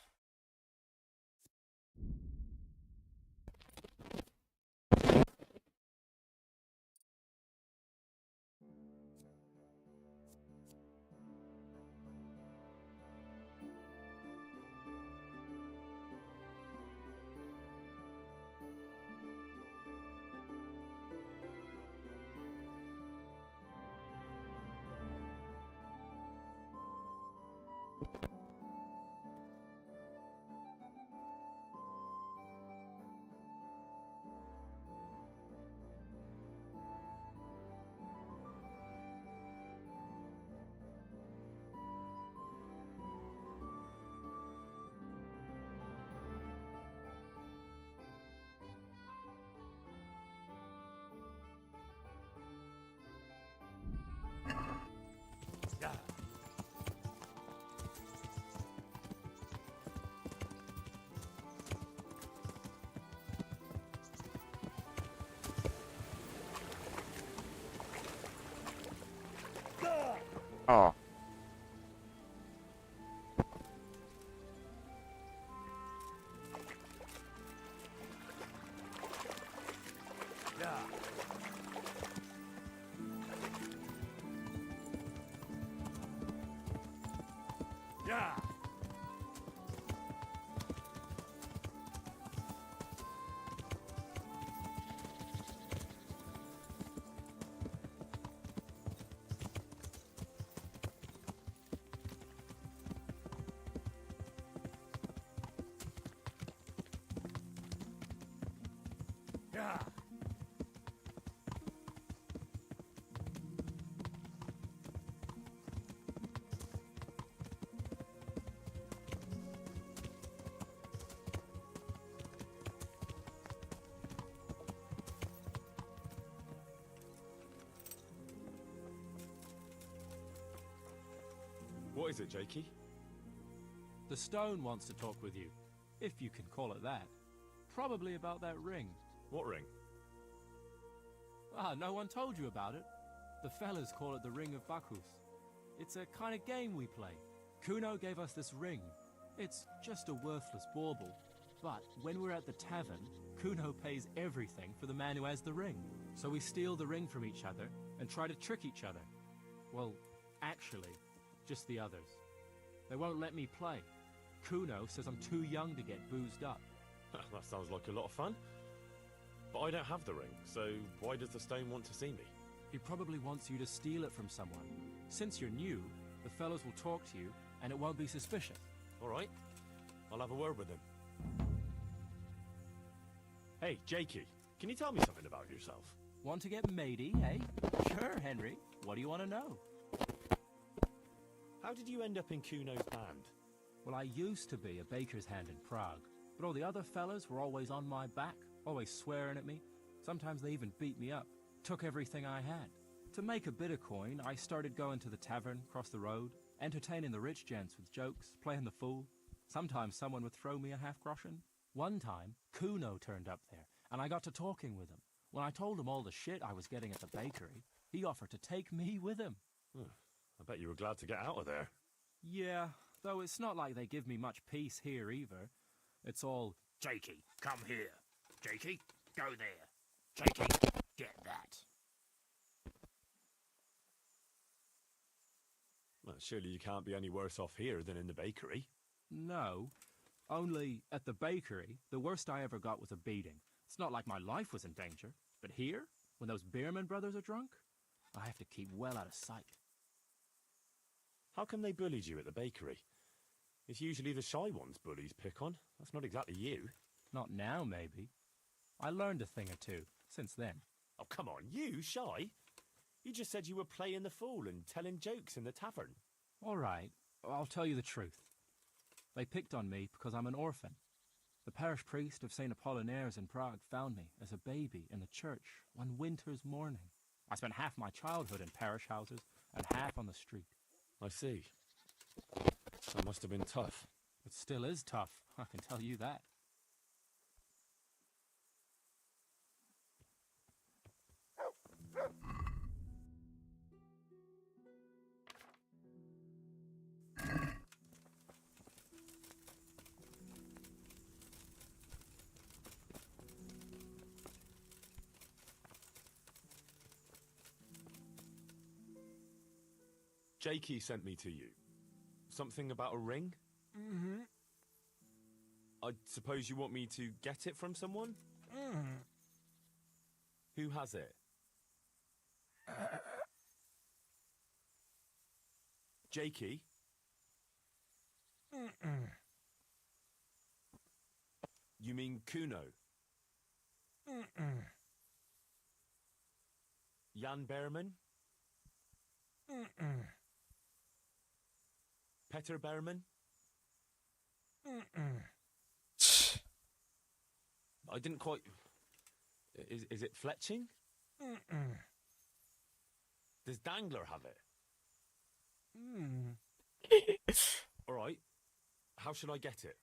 Yeah. Oh. Yeah. Yeah. Yeah. What is it, Jakey? The stone wants to talk with you, if you can call it that. Probably about that ring. What ring? Ah, no one told you about it. The fellas call it the Ring of Bacchus. It's a kind of game we play. Kuno gave us this ring. It's just a worthless bauble. But when we're at the tavern, Kuno pays everything for the man who has the ring. So we steal the ring from each other and try to trick each other. Well, actually, just the others. They won't let me play. Kuno says I'm too young to get boozed up. That sounds like a lot of fun. But I don't have the ring, so why does the stone want to see me? He probably wants you to steal it from someone. Since you're new, the fellows will talk to you, and it won't be suspicious. All right. I'll have a word with him. Hey, Jakey, can you tell me something about yourself? Want to get matey, eh? Sure, Henry. What do you want to know? How did you end up in Kuno's band? Well, I used to be a baker's hand in Prague, but all the other fellas were always on my back, always swearing at me. Sometimes they even beat me up, took everything I had. To make a bit of coin, I started going to the tavern across the road, entertaining the rich gents with jokes, playing the fool. Sometimes someone would throw me a half-groschen. One time, Kuno turned up there, and I got to talking with him. When I told him all the shit I was getting at the bakery, he offered to take me with him. I bet you were glad to get out of there. Yeah, though it's not like they give me much peace here either. It's all, Jakey, come here. Jakey, go there. Jakey, get that. Well, surely you can't be any worse off here than in the bakery. no. Only, at the bakery, the worst I ever got was a beating. It's not like my life was in danger. But here, when those Beerman brothers are drunk, I have to keep well out of sight. How come they bullied you at the bakery? It's usually the shy ones bullies pick on. That's not exactly you. Not now, maybe. I learned a thing or two since then. Oh, come on, you, Shy? You just said you were playing the fool and telling jokes in the tavern. All right, I'll tell you the truth. They picked on me because I'm an orphan. The parish priest of St. Apollinaires in Prague found me as a baby in the church one winter's morning. I spent half my childhood in parish houses and half on the street. I see. That must have been tough. It still is tough, I can tell you that. Jakey sent me to you. Something about a ring? Mm-hmm. I suppose you want me to get it from someone? Mm-hmm. Who has it? Jakey? Mm-mm. You mean Kuno? Mm-mm. Jan Berman? Mm-mm. Peter Berman? Mm-mm. I didn't quite... Is it Fletching? Mm-mm. Does Dangler have it? Mm. All right. How should I get it?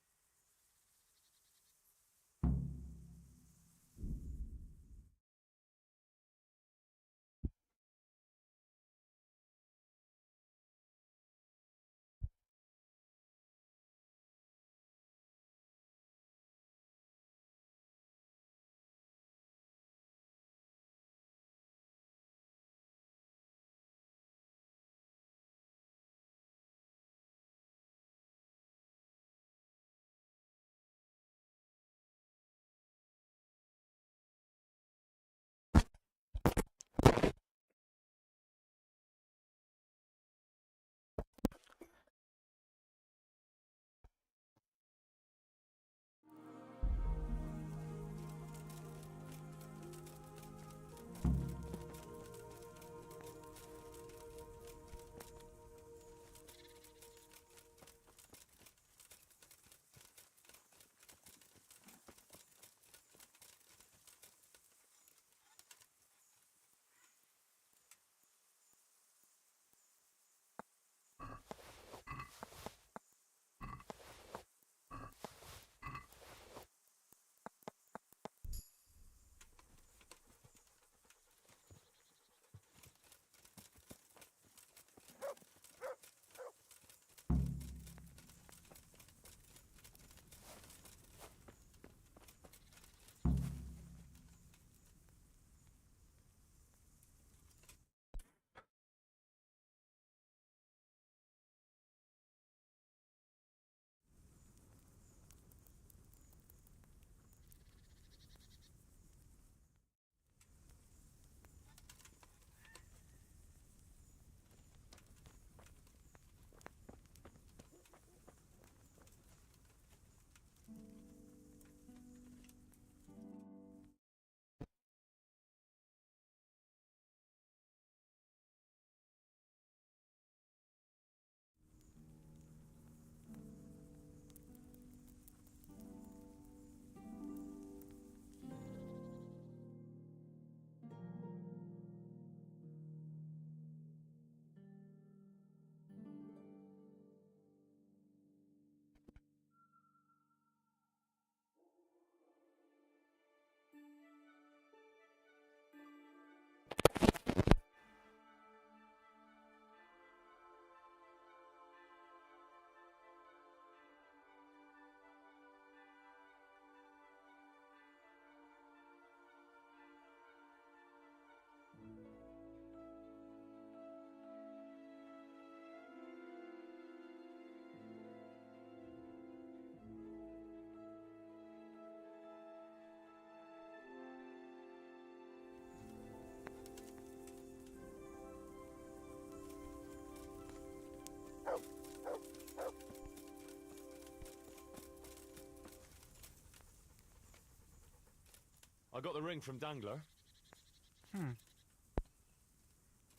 I got the ring from Dangler.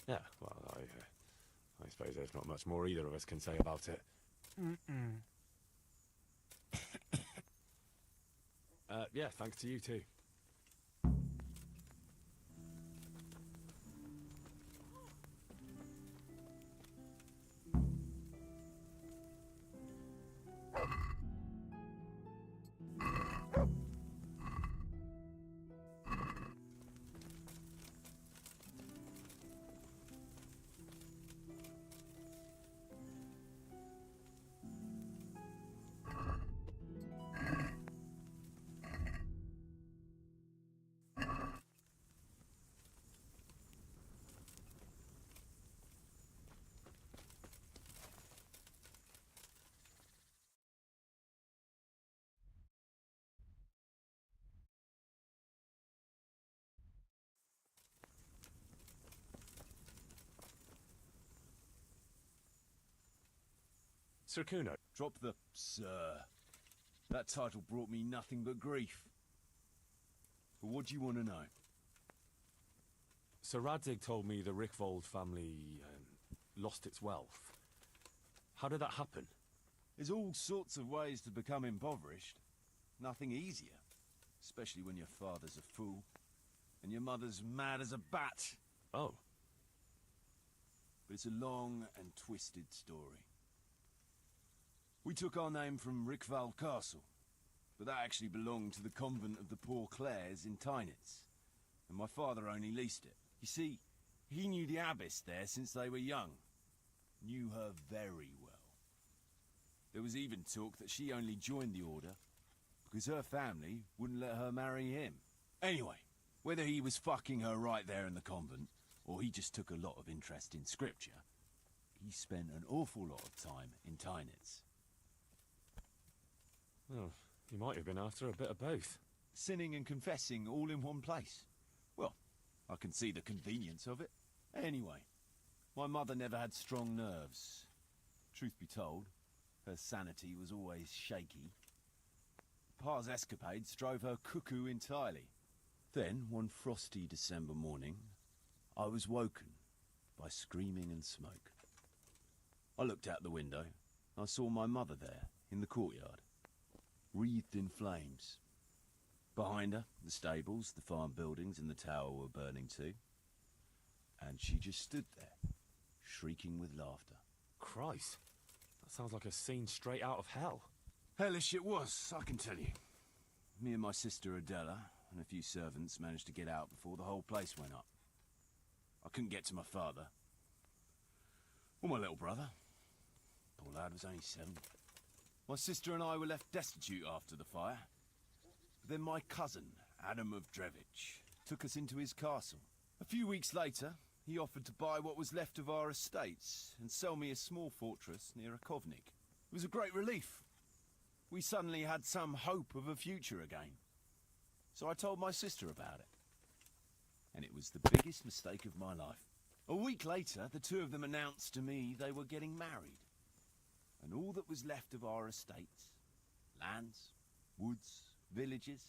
Yeah, well, I suppose there's not much more either of us can say about it. Yeah, thanks to you too. Sir Kuno. Drop the sir. That title brought me nothing but grief. But what do you want to know? Sir Radzig told me the Rickvold family lost its wealth. How did that happen? There's all sorts of ways to become impoverished. Nothing easier. Especially when your father's a fool. And your mother's mad as a bat. Oh. But it's a long and twisted story. We took our name from Rickval Castle, but that actually belonged to the convent of the Poor Clares in Tynitz, and my father only leased it. You see, he knew the abbess there since they were young. Knew her very well. There was even talk that she only joined the order because her family wouldn't let her marry him. Anyway, whether he was fucking her right there in the convent, or he just took a lot of interest in scripture, he spent an awful lot of time in Tynitz. Oh, you might have been after a bit of both. Sinning and confessing all in one place. Well, I can see the convenience of it. Anyway, my mother never had strong nerves. Truth be told, her sanity was always shaky. Pa's escapades drove her cuckoo entirely. Then, one frosty December morning, I was woken by screaming and smoke. I looked out the window. I saw my mother there, in the courtyard, wreathed in flames. Behind her, the stables, the farm buildings and the tower were burning too. And she just stood there, shrieking with laughter. Christ, that sounds like a scene straight out of hell. Hellish it was, I can tell you. Me and my sister Adela and a few servants managed to get out before the whole place went up. I couldn't get to my father. Or my little brother. Poor lad was only 7. My sister and I were left destitute after the fire. But then my cousin, Adam of Drevich, took us into his castle. A few weeks later, he offered to buy what was left of our estates and sell me a small fortress near a Kovnik. It was a great relief. We suddenly had some hope of a future again. So I told my sister about it. And it was the biggest mistake of my life. A week later, the two of them announced to me they were getting married. And all that was left of our estates, lands, woods, villages,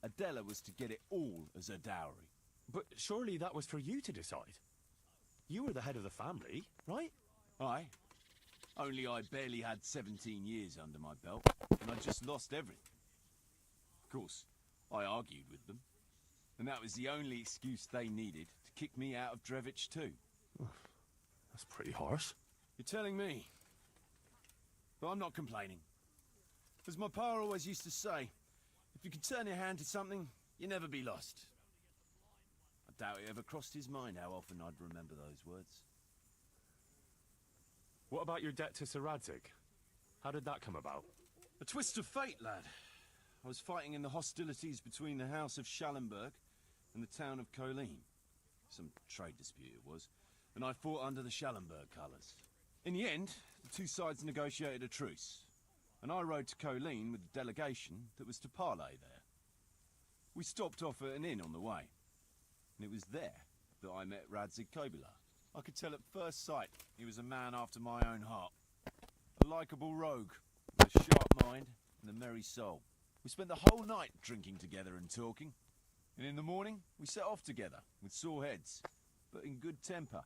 Adela was to get it all as a dowry. But surely that was for you to decide. You were the head of the family, right? Aye. Only I barely had 17 years under my belt, and I just lost everything. Of course, I argued with them, and that was the only excuse they needed to kick me out of Drevich too. That's pretty harsh. You're telling me. But I'm not complaining. As my pa always used to say, if you can turn your hand to something, you'll never be lost. I doubt it ever crossed his mind how often I'd remember those words. What about your debt to Sir Radzig? How did that come about? A twist of fate, lad. I was fighting in the hostilities between the House of Schallenberg and the town of Colleen. Some trade dispute it was, and I fought under the Schallenberg colours. In the end, the two sides negotiated a truce, and I rode to Colleen with the delegation that was to parley there. We stopped off at an inn on the way, and it was there that I met Radzig Kobyla. I could tell at first sight he was a man after my own heart. A likeable rogue, with a sharp mind and a merry soul. We spent the whole night drinking together and talking. And in the morning, we set off together, with sore heads, but in good temper,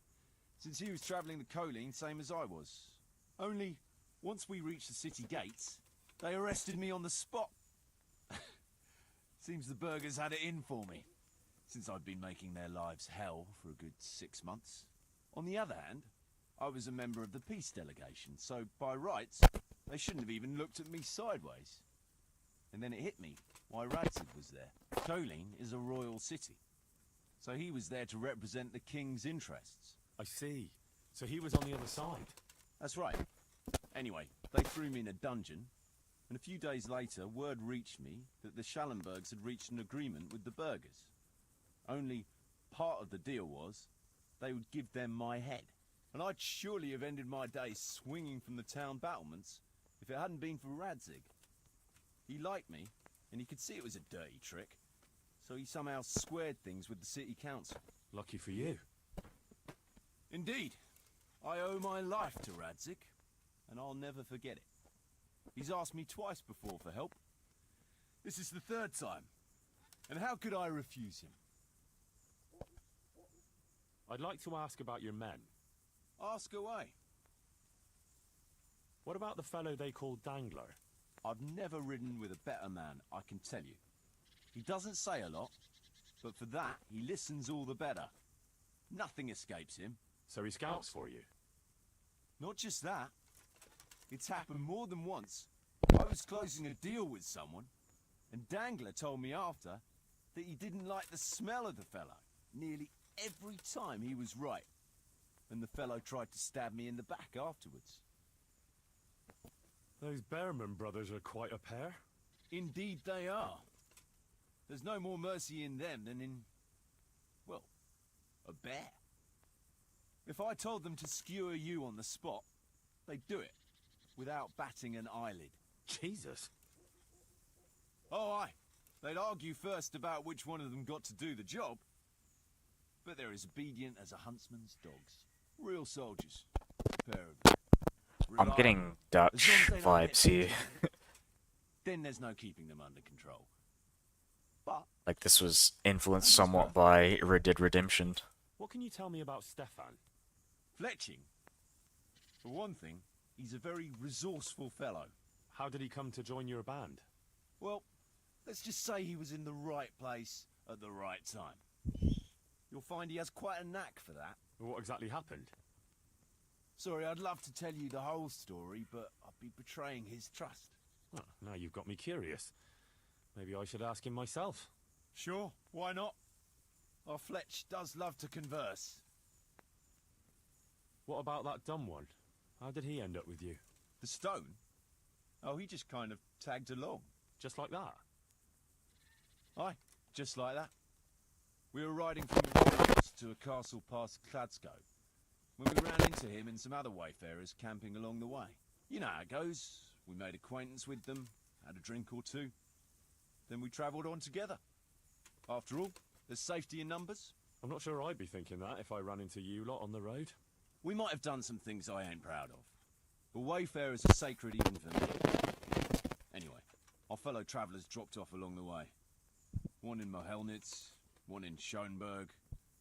since he was travelling the Colleen same as I was. Only, once we reached the city gates, they arrested me on the spot. Seems the burghers had it in for me, since I'd been making their lives hell for a good 6 months. On the other hand, I was a member of the peace delegation, so by rights, they shouldn't have even looked at me sideways. And then it hit me why Radzig was there. Colleen is a royal city, so he was there to represent the king's interests. I see. So he was on the other side. That's right. Anyway, they threw me in a dungeon, and a few days later, word reached me that the Schallenbergs had reached an agreement with the burghers. Only part of the deal was they would give them my head. And I'd surely have ended my days swinging from the town battlements if it hadn't been for Radzig. He liked me, and he could see it was a dirty trick, so he somehow squared things with the city council. Lucky for you. Indeed. I owe my life to Radzig, and I'll never forget it. He's asked me twice before for help. This is the third time, and how could I refuse him? I'd like to ask about your men. Ask away. What about the fellow they call Dangler? I've never ridden with a better man, I can tell you. He doesn't say a lot, but for that, he listens all the better. Nothing escapes him. So he scouts for you? Not just that. It's happened more than once. I was closing a deal with someone, and Dangler told me after that he didn't like the smell of the fellow. Nearly every time he was right, and the fellow tried to stab me in the back afterwards. Those Behrman brothers are quite a pair. Indeed they are. There's no more mercy in them than in, well, a bear. If I told them to skewer you on the spot, they'd do it, without batting an eyelid. Jesus. Oh, aye. They'd argue first about which one of them got to do the job. But they're as obedient as a huntsman's dogs. Real soldiers. Pair of them. I'm getting Dutch vibes here. Then there's no keeping them under control. But Like this was influenced somewhat by Red Dead Redemption. What can you tell me about Stefan? Fletching. For one thing, he's a very resourceful fellow. How did he come to join your band? Well, let's just say he was in the right place at the right time. You'll find he has quite a knack for that. What exactly happened? Sorry, I'd love to tell you the whole story, but I'd be betraying his trust. Well, now you've got me curious. Maybe I should ask him myself. Sure, why not? Our Fletch does love to converse. What about that dumb one? How did he end up with you? The stone? Oh, he just kind of tagged along. Just like that? Aye, just like that. We were riding from Deliverance to a castle past Kladsko, when we ran into him and some other wayfarers camping along the way. You know how it goes. We made acquaintance with them, had a drink or two. Then we travelled on together. After all, there's safety in numbers. I'm not sure I'd be thinking that if I ran into you lot on the road. We might have done some things I ain't proud of. But wayfarers are sacred even for me. Anyway, our fellow travellers dropped off along the way. One in Mohelnitz, one in Schoenberg,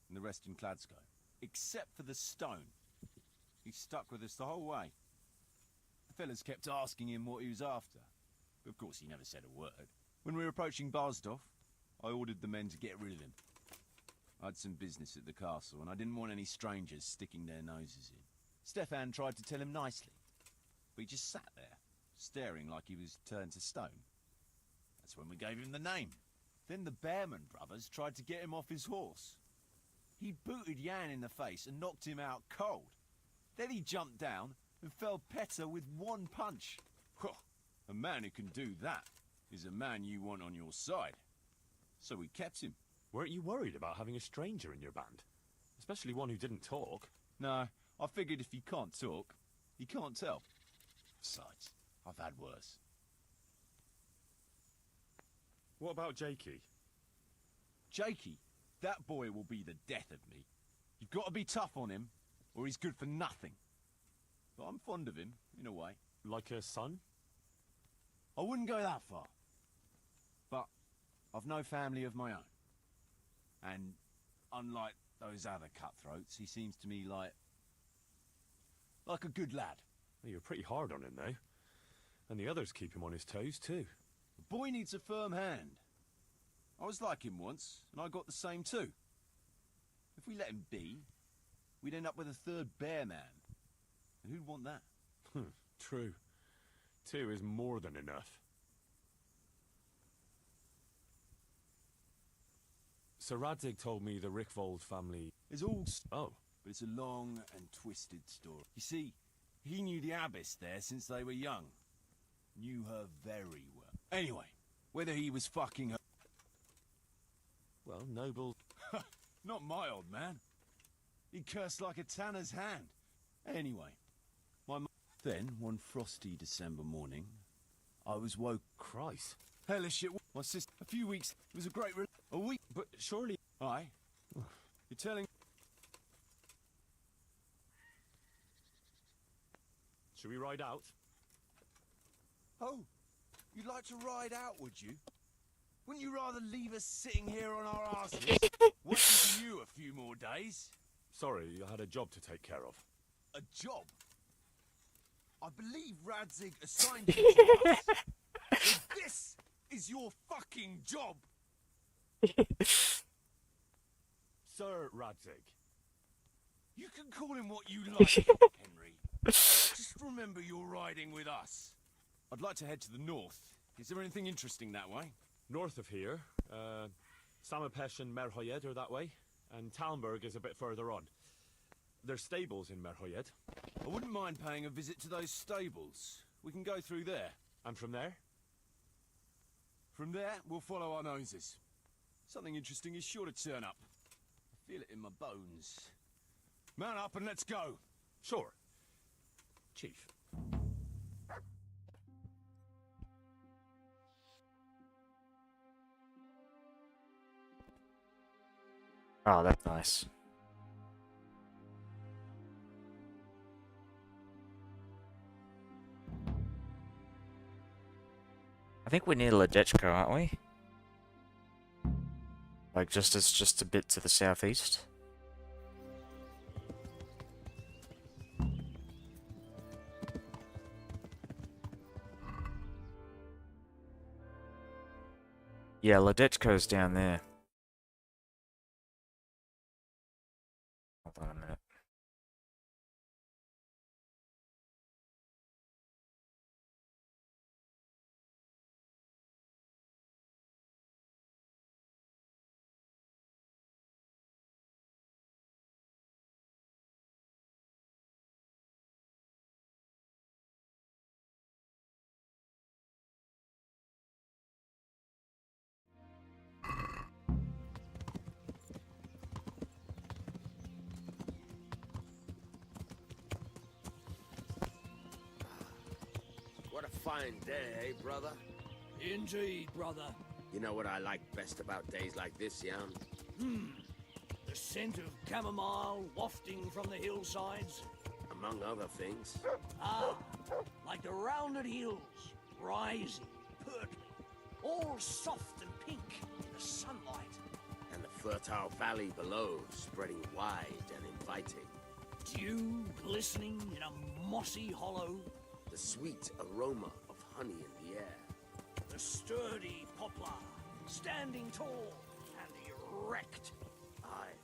and the rest in Kladsko. Except for the stone. He stuck with us the whole way. The fellas kept asking him what he was after. But of course he never said a word. When we were approaching Barsdorf, I ordered the men to get rid of him. I had some business at the castle, and I didn't want any strangers sticking their noses in. Stefan tried to tell him nicely, but he just sat there, staring like he was turned to stone. That's when we gave him the name. Then the Behrman brothers tried to get him off his horse. He booted Jan in the face and knocked him out cold. Then he jumped down and felled Petter with one punch. A man who can do that is a man you want on your side. So we kept him. Weren't you worried about having a stranger in your band? Especially one who didn't talk. No, I figured if you can't talk, you can't tell. Besides, I've had worse. What about Jakey? Jakey? That boy will be the death of me. You've got to be tough on him, or he's good for nothing. But I'm fond of him, in a way. Like a son? I wouldn't go that far. But I've no family of my own. And unlike those other cutthroats, he seems to me like a good lad. Well, you're pretty hard on him now. And the others keep him on his toes, too. The boy needs a firm hand. I was like him once, and I got the same too. If we let him be, we'd end up with a third bear man. And who'd want that? True. 2 is more than enough. Sir Radzig told me the Rickvold family is all... Oh. But it's a long and twisted story. You see, he knew the abbess there since they were young. Knew her very well. Anyway, whether he was fucking her... Well, noble... Not my old man. He cursed like a tanner's hand. Anyway, Then, one frosty December morning, I was woke... Christ. Hellish shit. My sister... A few weeks... It was a great... A week... But surely... Aye. You're telling... Should we ride out? Oh, you'd like to ride out, would you? Wouldn't you rather leave us sitting here on our asses, waiting for you a few more days? Sorry, I had a job to take care of. A job? I believe Radzig assigned you to us. If this is your fucking job! Sir Radzig. You can call him what you like, Henry. Just remember you're riding with us. I'd like to head to the north. Is there anything interesting that way? North of here, Samapesh and Merhoyed are that way, and Talmberg is a bit further on. There's stables in Merhoyed. I wouldn't mind paying a visit to those stables. We can go through there. And from there? From there, we'll follow our noses. Something interesting is sure to turn up. I feel it in my bones. Mount up and let's go. Sure. Chief. Oh, that's nice. I think we need Ledechko, aren't we? Like, it's just a bit to the southeast. Yeah, Ledechko's down there. Hold on a minute. What a fine day, eh, brother? Indeed, brother. You know what I like best about days like this, Jan? The scent of chamomile wafting from the hillsides. Among other things. Ah, like the rounded hills, rising, purpling, all soft and pink in the sunlight. And the fertile valley below, spreading wide and inviting. Dew glistening in a mossy hollow. The sweet aroma of honey in the air. The sturdy poplar, standing tall and erect. Aye,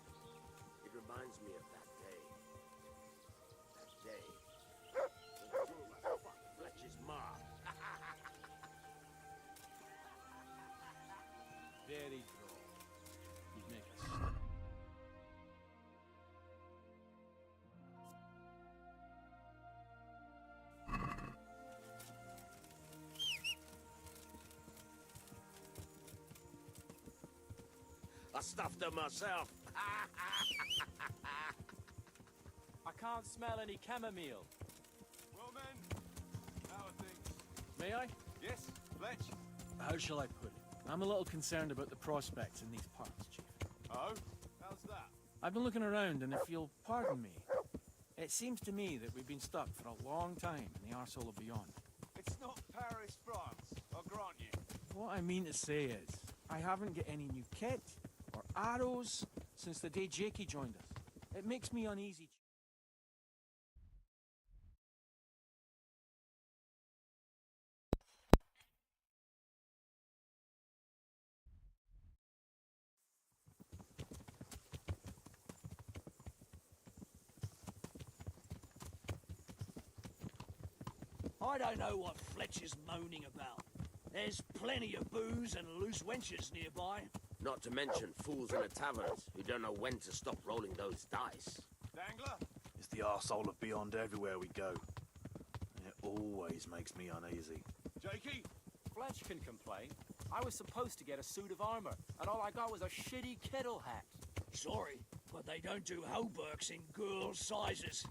it reminds me of that day. That day. When Juma fucked Fletcher's ma. Very droll. You'd make us... I stuffed them myself. I can't smell any chamomile. Well, men, how are things? May I? Yes, Fletch? How shall I put it? I'm a little concerned about the prospects in these parts, Chief. Oh? How's that? I've been looking around, and if you'll pardon me, it seems to me that we've been stuck for a long time in the arsehole of beyond. It's not Paris, France, I'll grant you. What I mean to say is, I haven't got any new kit, or arrows since the day Jakey joined us. It makes me uneasy. I don't know what Fletch is moaning about. There's plenty of booze and loose wenches nearby. Not to mention fools in the taverns who don't know when to stop rolling those dice. Dangler? It's the arsehole of Beyond everywhere we go. And it always makes me uneasy. Jakey? Fletch can complain. I was supposed to get a suit of armor, and all I got was a shitty kettle hat. Sorry, but they don't do hauberks in girls' sizes.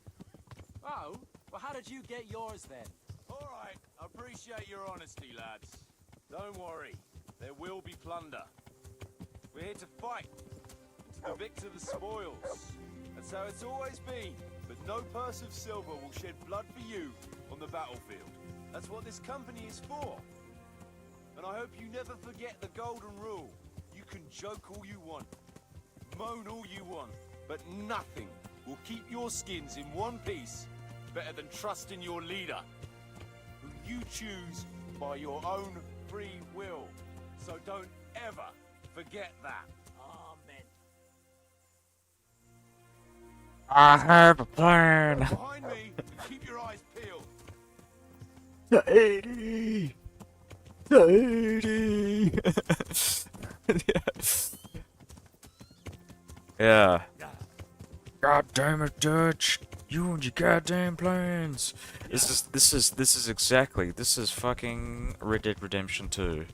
Oh? Well, how did you get yours then? All right, I appreciate your honesty, lads. Don't worry, there will be plunder. We're here to fight, and to the victor the spoils. That's how it's always been. But no purse of silver will shed blood for you on the battlefield. That's what this company is for. And I hope you never forget the golden rule. You can joke all you want, moan all you want, but nothing will keep your skins in one piece better than trusting your leader, who you choose by your own free will. So don't ever forget that. Amen. I have a plan. Behind me, keep your eyes peeled. Sadie! Sadie! Yeah. God damn it, Dutch! You and your goddamn plans. This is fucking Red Dead Redemption 2.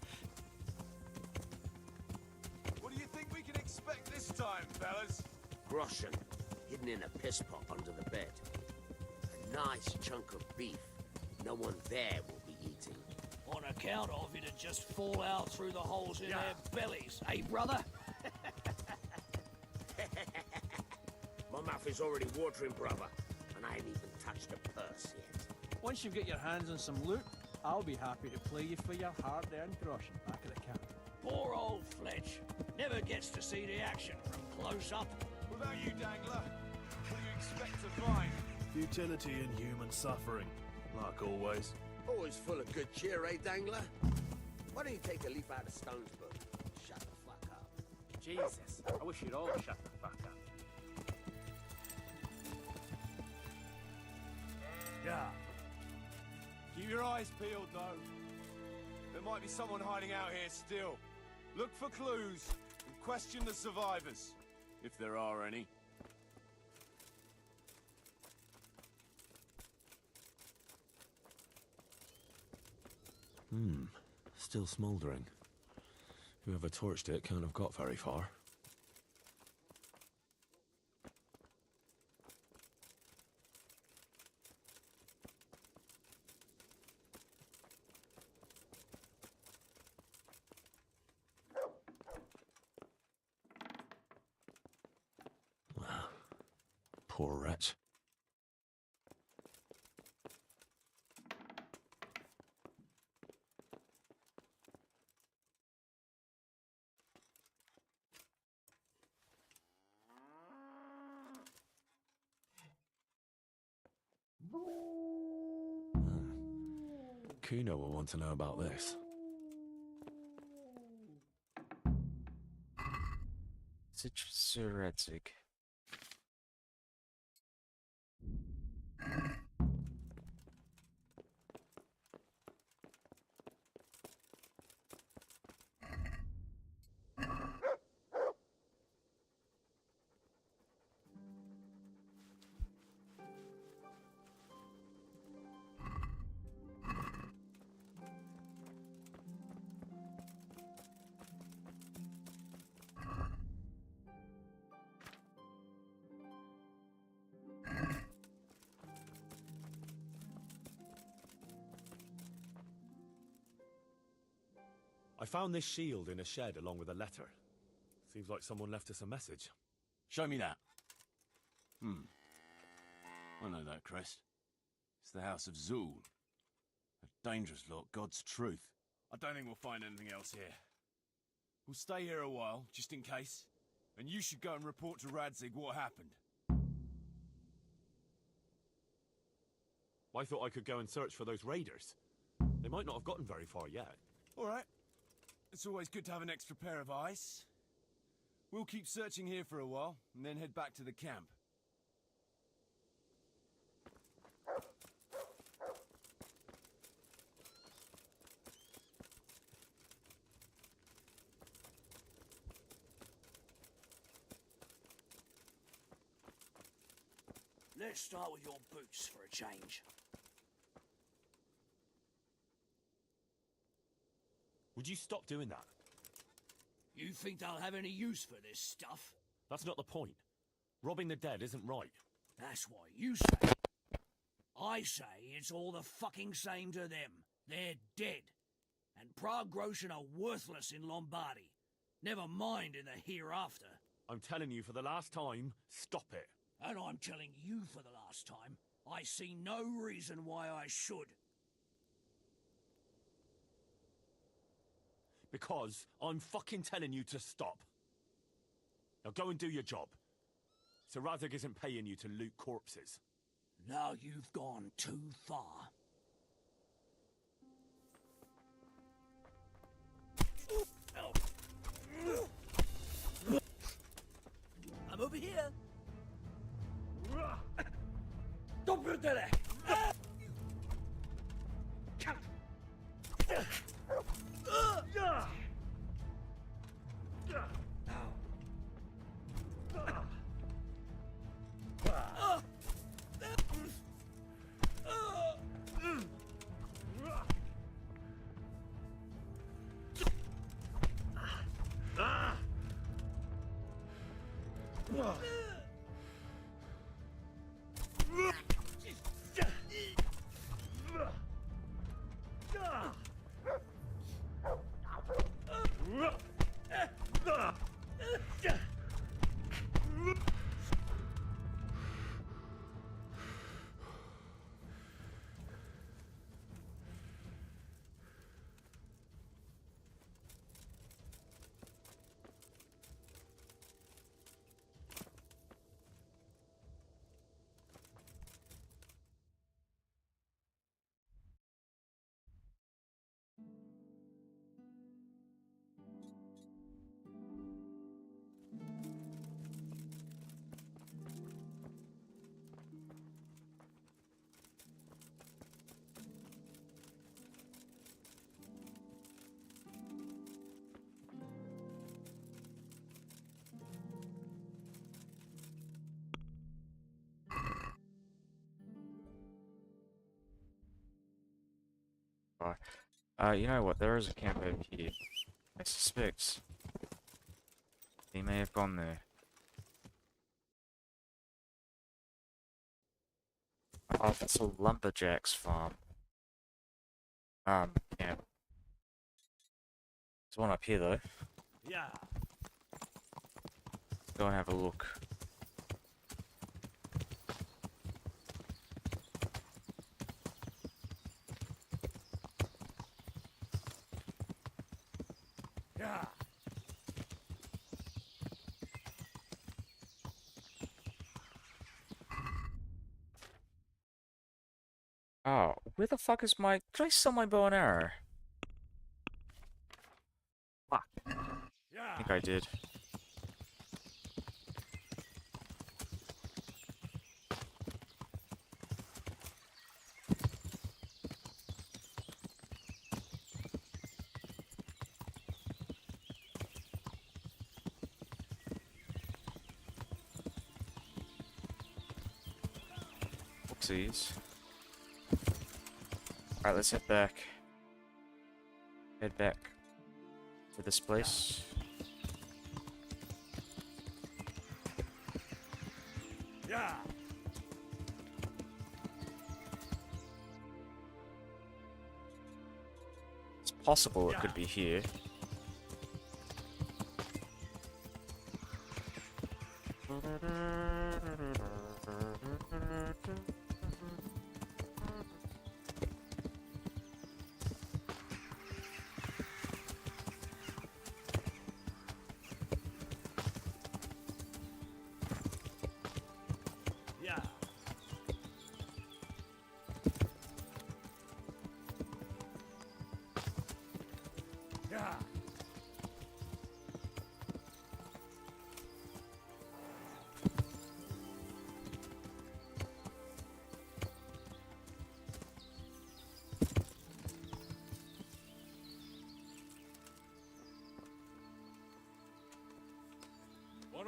What do you think we can expect this time, fellas? Groschen, hidden in a piss pot under the bed. A nice chunk of beef. No one there will be eating. On account of it'd just fall out through the holes in their bellies, eh, brother? My mouth is already watering, brother, and I ain't even touched a purse yet. Once you get your hands on some loot, I'll be happy to play you for your hard-earned groschen back at the camp. Poor old Fletch. Never gets to see the action from close up. What about you, Dangler? What do you expect to find? Futility and human suffering, like always. Always full of good cheer, eh, Dangler? Why don't you take a leaf out of Stone's book? Shut the fuck up. Jesus, I wish you'd all shut the fuck up. Yeah. Keep your eyes peeled, though. There might be someone hiding out here still. Look for clues and question the survivors, if there are any. Still smouldering. Whoever torched it can't have got very far. Poor wretch. Kuno will want to know about this. Citrusuratic. I found this shield in a shed along with a letter. Seems like someone left us a message. Show me that. I know that crest. It's the House of Zool. A dangerous lot, God's truth. I don't think we'll find anything else here. We'll stay here a while, just in case. And you should go and report to Radzig what happened. I thought I could go and search for those raiders. They might not have gotten very far yet. All right. It's always good to have an extra pair of eyes. We'll keep searching here for a while, and then head back to the camp. Let's start with your boots for a change. Would you stop doing that? You think they'll have any use for this stuff? That's not the point. Robbing the dead isn't right. That's what you say. I say it's all the fucking same to them. They're dead. And Prague Groshen are worthless in Lombardy. Never mind in the hereafter. I'm telling you for the last time, stop it. And I'm telling you for the last time, I see no reason why I should. Because I'm fucking telling you to stop. Now go and do your job. Sir Radzig isn't paying you to loot corpses. Now you've gone too far. I'm over here. Dobrodele! You know what? There is a camp over here. I suspect he may have gone there. Oh, that's a lumberjack's farm. Camp. There's one up here though. Yeah. Let's go and have a look. Yeah. Oh, where the fuck is my... Did I sell my bow and arrow? Fuck. I think I did. Oopsies. Alright, let's head back. Head back to this place. Yeah. It's possible it could be here.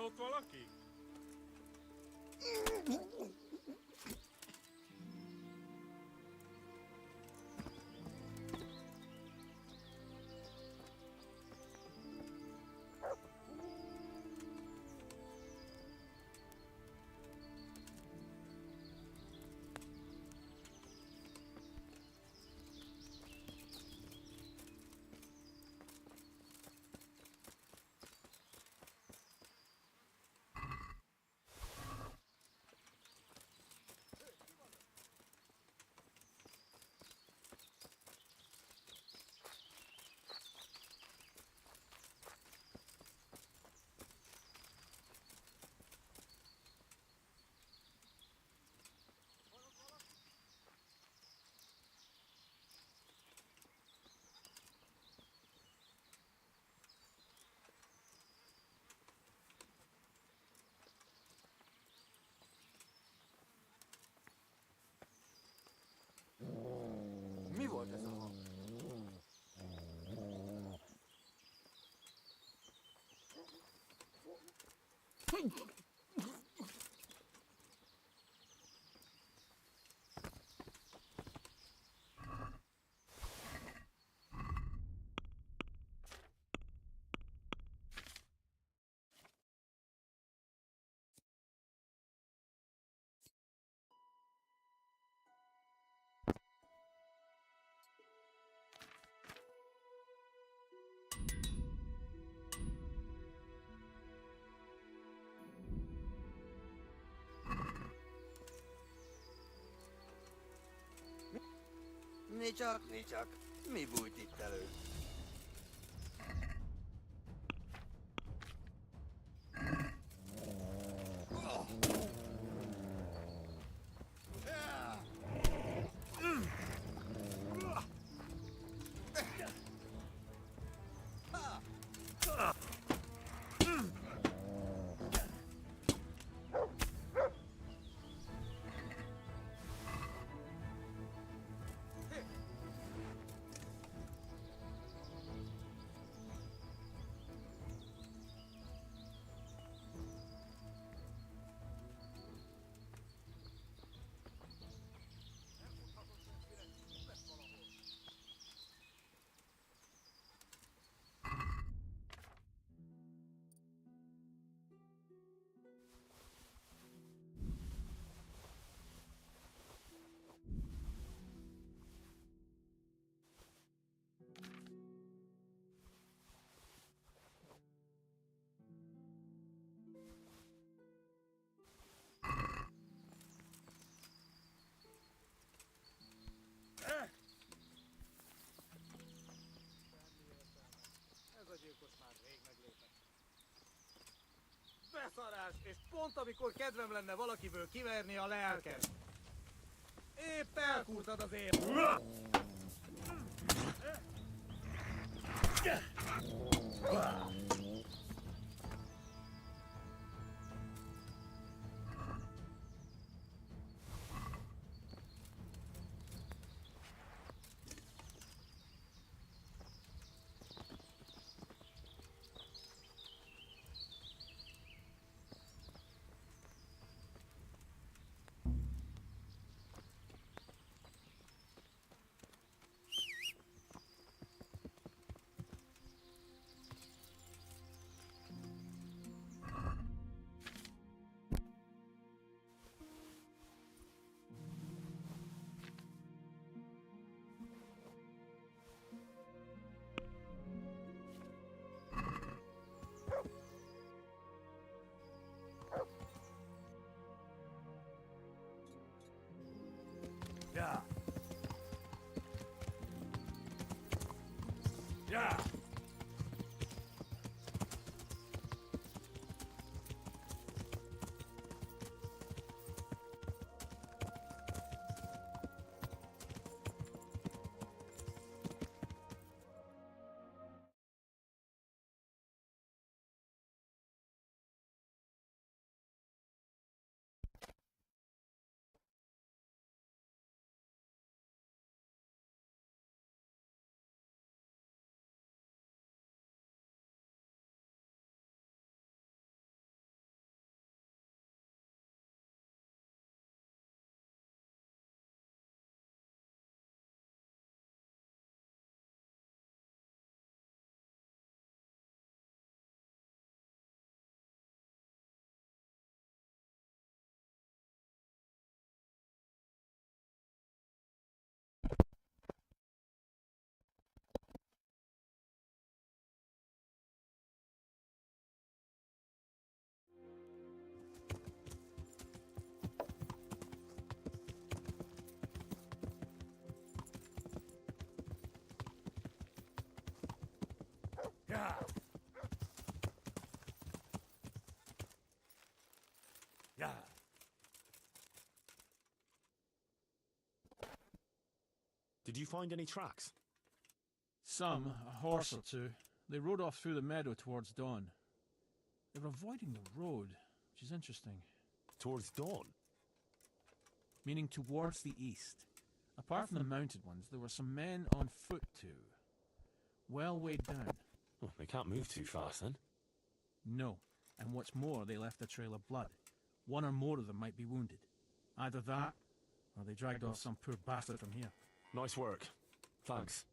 ott valaki? Mi volt ez a hang? Mi csak, mi bújt itt elő? Ez a gyilkos már rég meglépett. Beszarás, és pont amikor kedvem lenne valakiből kiverni a lelkem. Épp elkúrtad az én. Ja. Ja. Did you find any tracks? Some, a horse or two. They rode off through the meadow towards dawn. They were avoiding the road, which is interesting. Towards dawn? Meaning towards the east. Apart from the mounted ones, there were some men on foot too. Well weighed down. Oh, they can't move too fast then. No, and what's more, they left a trail of blood. One or more of them might be wounded. Either that, or they dragged off some poor bastard from here. Nice work. Thanks.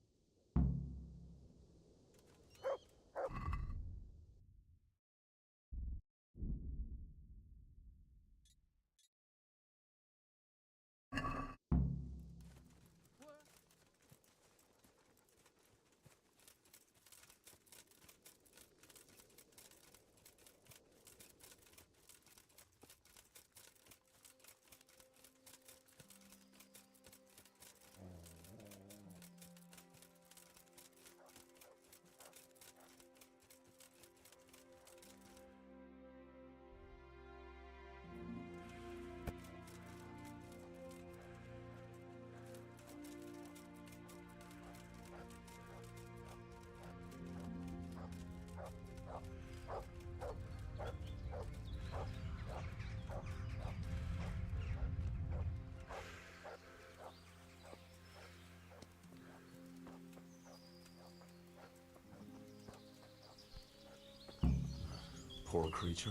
Poor creature.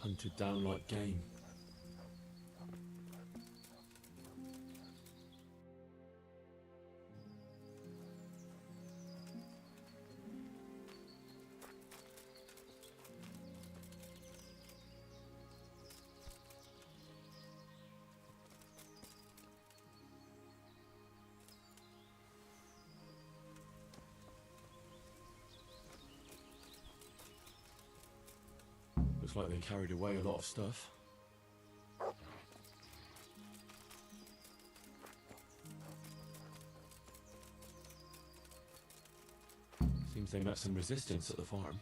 Hunted down like game. Looks like they carried away a lot of stuff. Seems they met some resistance at the farm.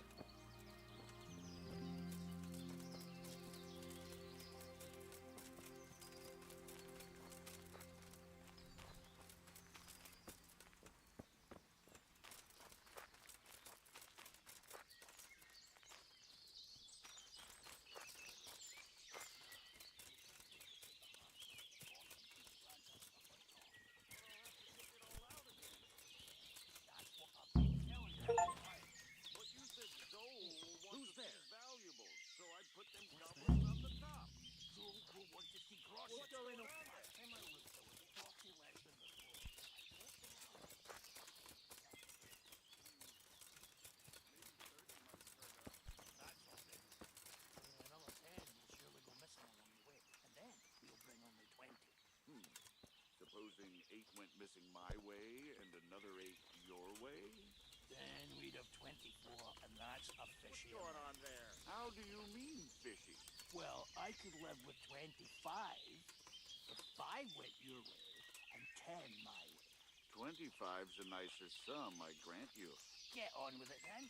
Supposing 8 went missing my way and another 8 your way? Then we'd have 24, and that's a fishy. What's going on there? How do you mean fishy? Well, I could live with 25 if 5 went your way and 10 my way. 25's the nicest sum, I grant you. Get on with it then.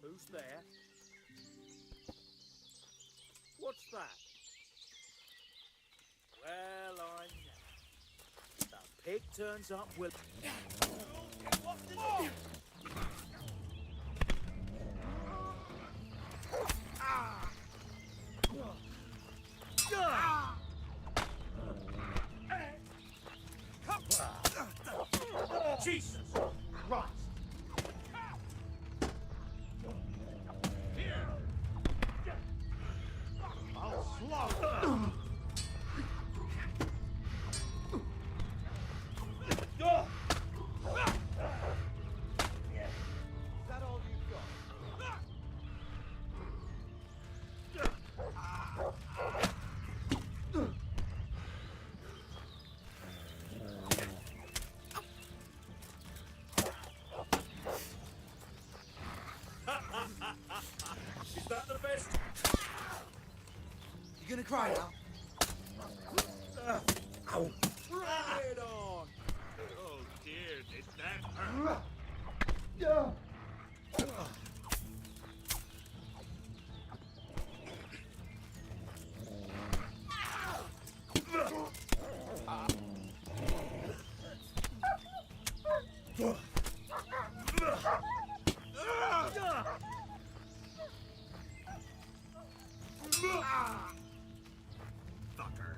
Who's there? What's that? Well, I know. The pig turns up with... Jesus Christ! I'll slaughter! Is that all you've got? try now. Ow. Right on. Oh dear, did that hurt? Fucker.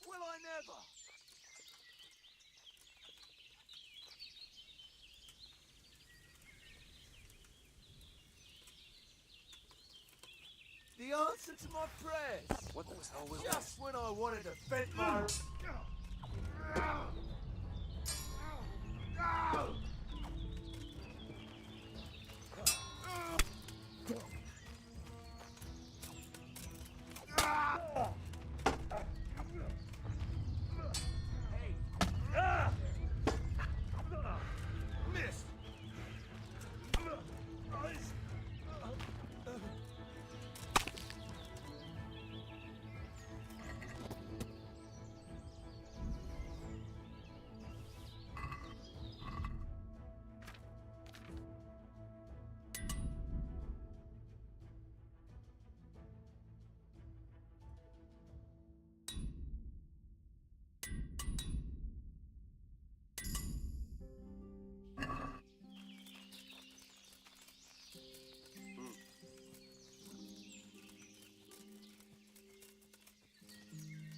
Will I never? The answer to my prayers. What the hell was Just when I wanted to vent my... Missed.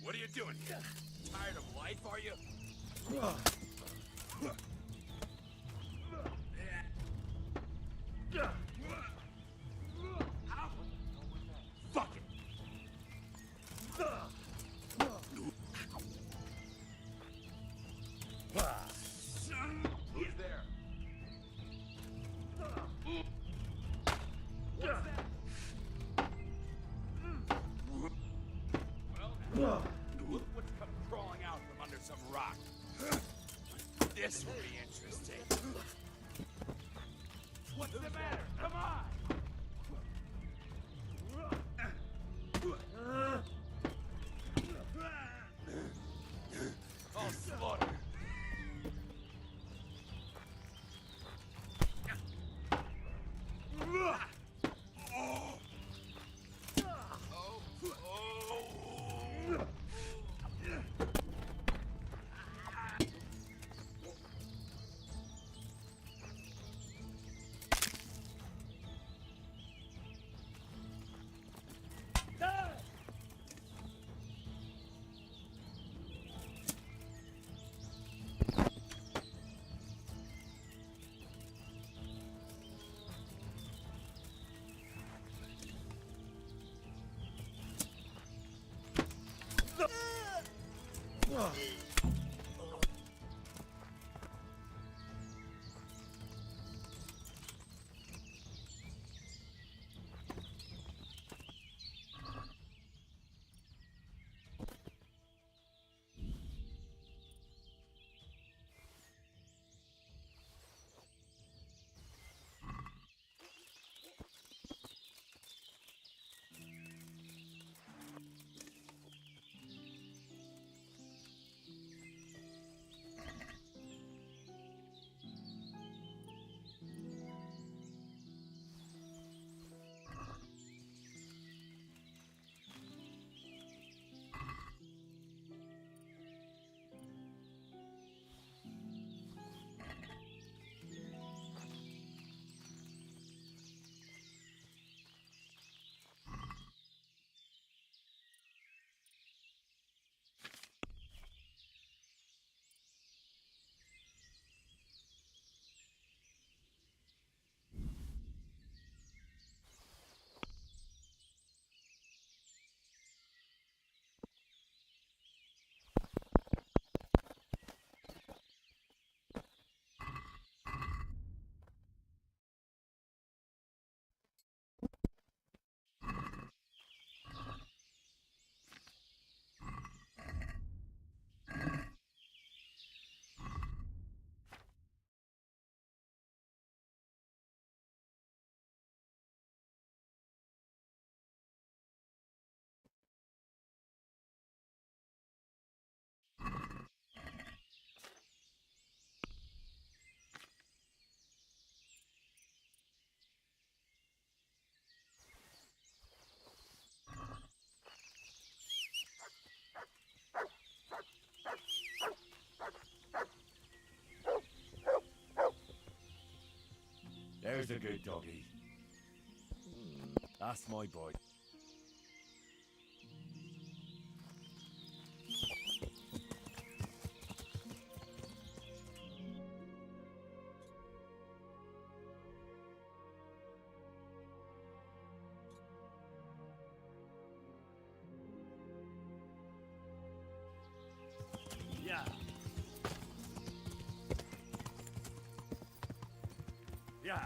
What are you doing here? Tired of life, are you? Fuck it! Who's there? What's that? Well, look what's come crawling out from under some rock. This will be interesting. What's the matter? Come on! I'll slaughter. is a good doggy. That's my boy. Yeah. Yeah.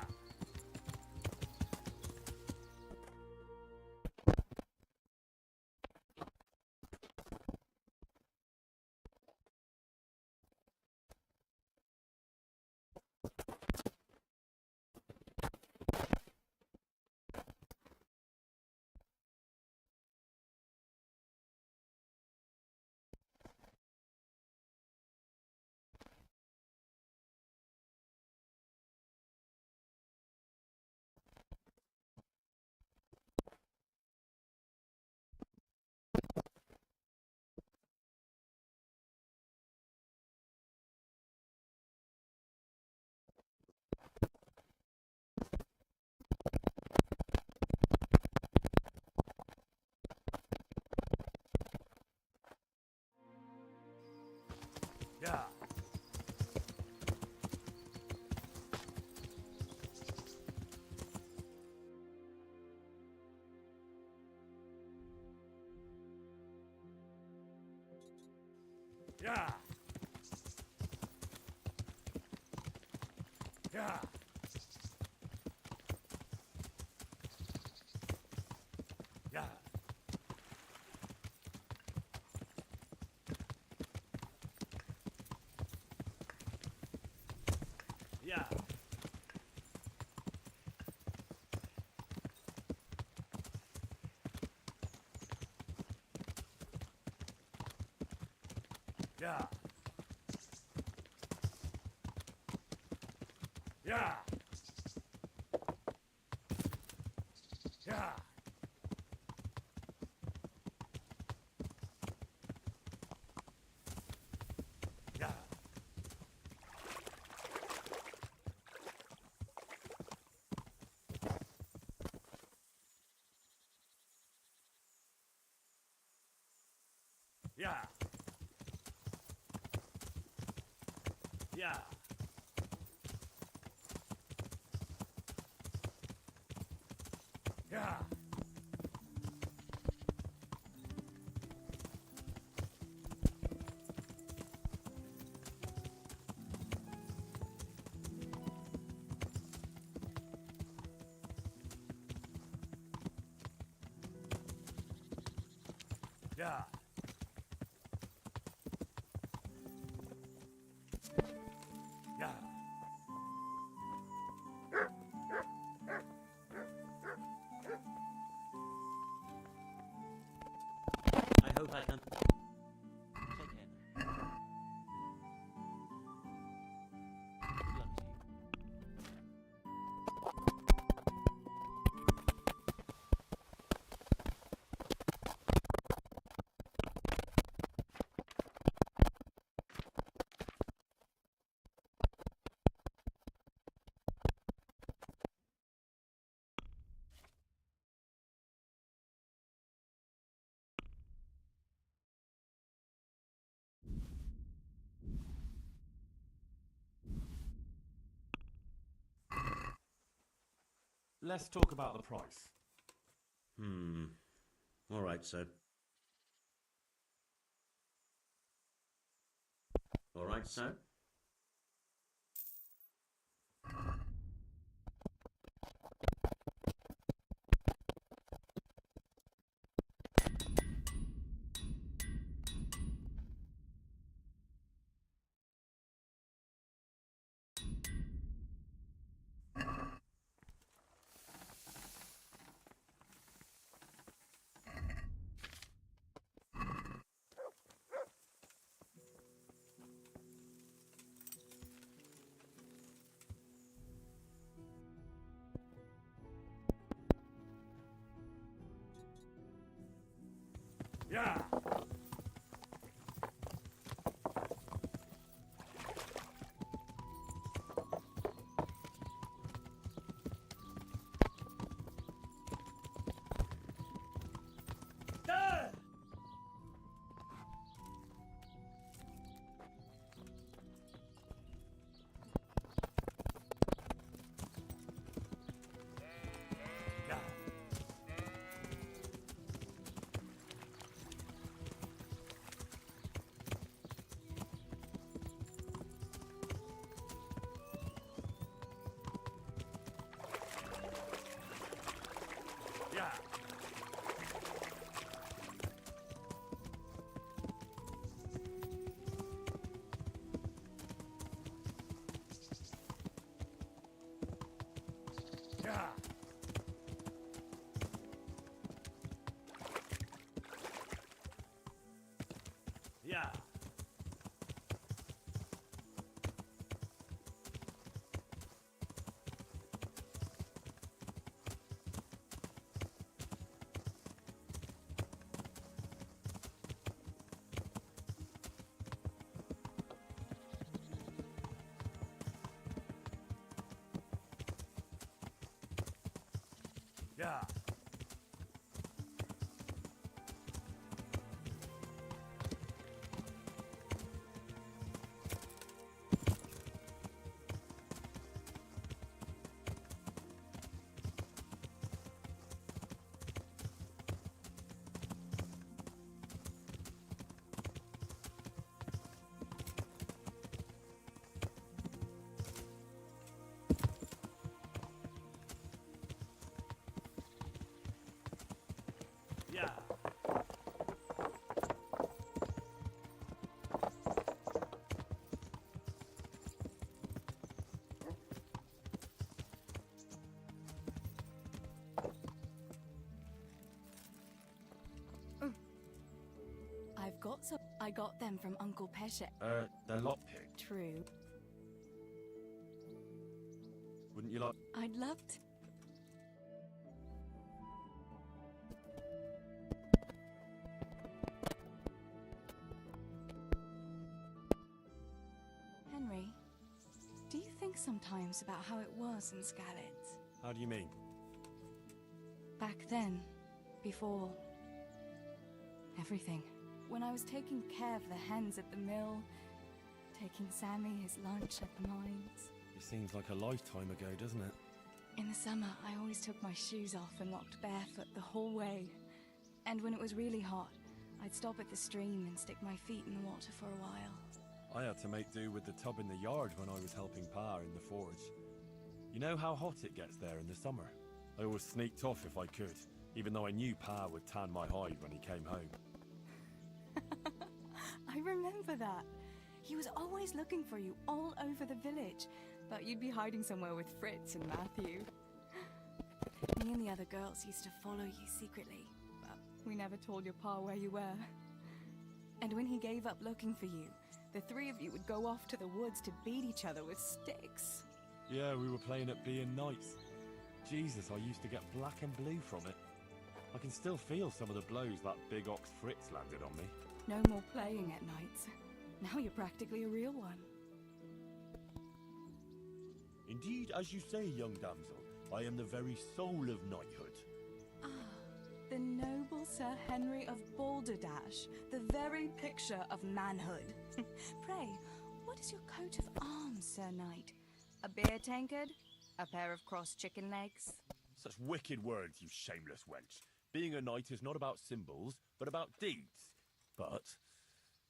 Yeah. Yeah. Yeah. Yeah. Yeah. Yeah. Yeah. Yeah. Yeah. Yeah. Yeah. Yeah. Yeah. Yeah. I hope I can take it. Good luck to you. Let's talk about the price. All right, sir. All right, sir. Yeah. Yeah. Yeah. Yeah. I've got some. I got them from Uncle Pesha. They're lockpicked. True. Wouldn't you like... I'd love to. Henry, do you think sometimes about how it was in Skalitz? How do you mean? Back then, before everything. When I was taking care of the hens at the mill, taking Sammy his lunch at the mines. It seems like a lifetime ago, doesn't it? In the summer, I always took my shoes off and walked barefoot the whole way. And when it was really hot, I'd stop at the stream and stick my feet in the water for a while. I had to make do with the tub in the yard when I was helping Pa in the forge. You know how hot it gets there in the summer? I always sneaked off if I could, even though I knew Pa would tan my hide when he came home. I remember that. He was always looking for you all over the village, but you'd be hiding somewhere with Fritz and Matthew. Me and the other girls used to follow you secretly, but we never told your pa where you were. And when he gave up looking for you, the three of you would go off to the woods to beat each other with sticks. Yeah, we were playing at being knights. Jesus, I used to get black and blue from it. I can still feel some of the blows that big ox Fritz landed on me. No more playing at nights. Now you're practically a real one. Indeed, as you say, young damsel, I am the very soul of knighthood. Ah, the noble Sir Henry of Balderdash, the very picture of manhood. Pray, what is your coat of arms, Sir Knight? A beer tankard? A pair of crossed chicken legs? Such wicked words, you shameless wench. Being a knight is not about symbols, but about deeds. But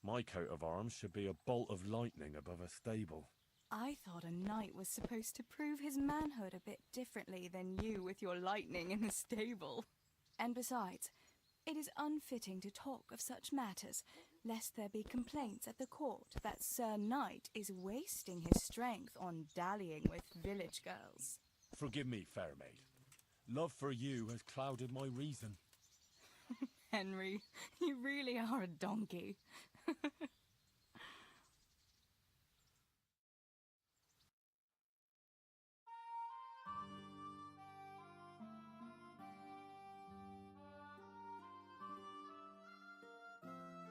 my coat of arms should be a bolt of lightning above a stable. I thought a knight was supposed to prove his manhood a bit differently than you with your lightning in the stable. And besides, it is unfitting to talk of such matters, lest there be complaints at the court that Sir Knight is wasting his strength on dallying with village girls. Forgive me, fair maid. Love for you has clouded my reason. Henry, you really are a donkey.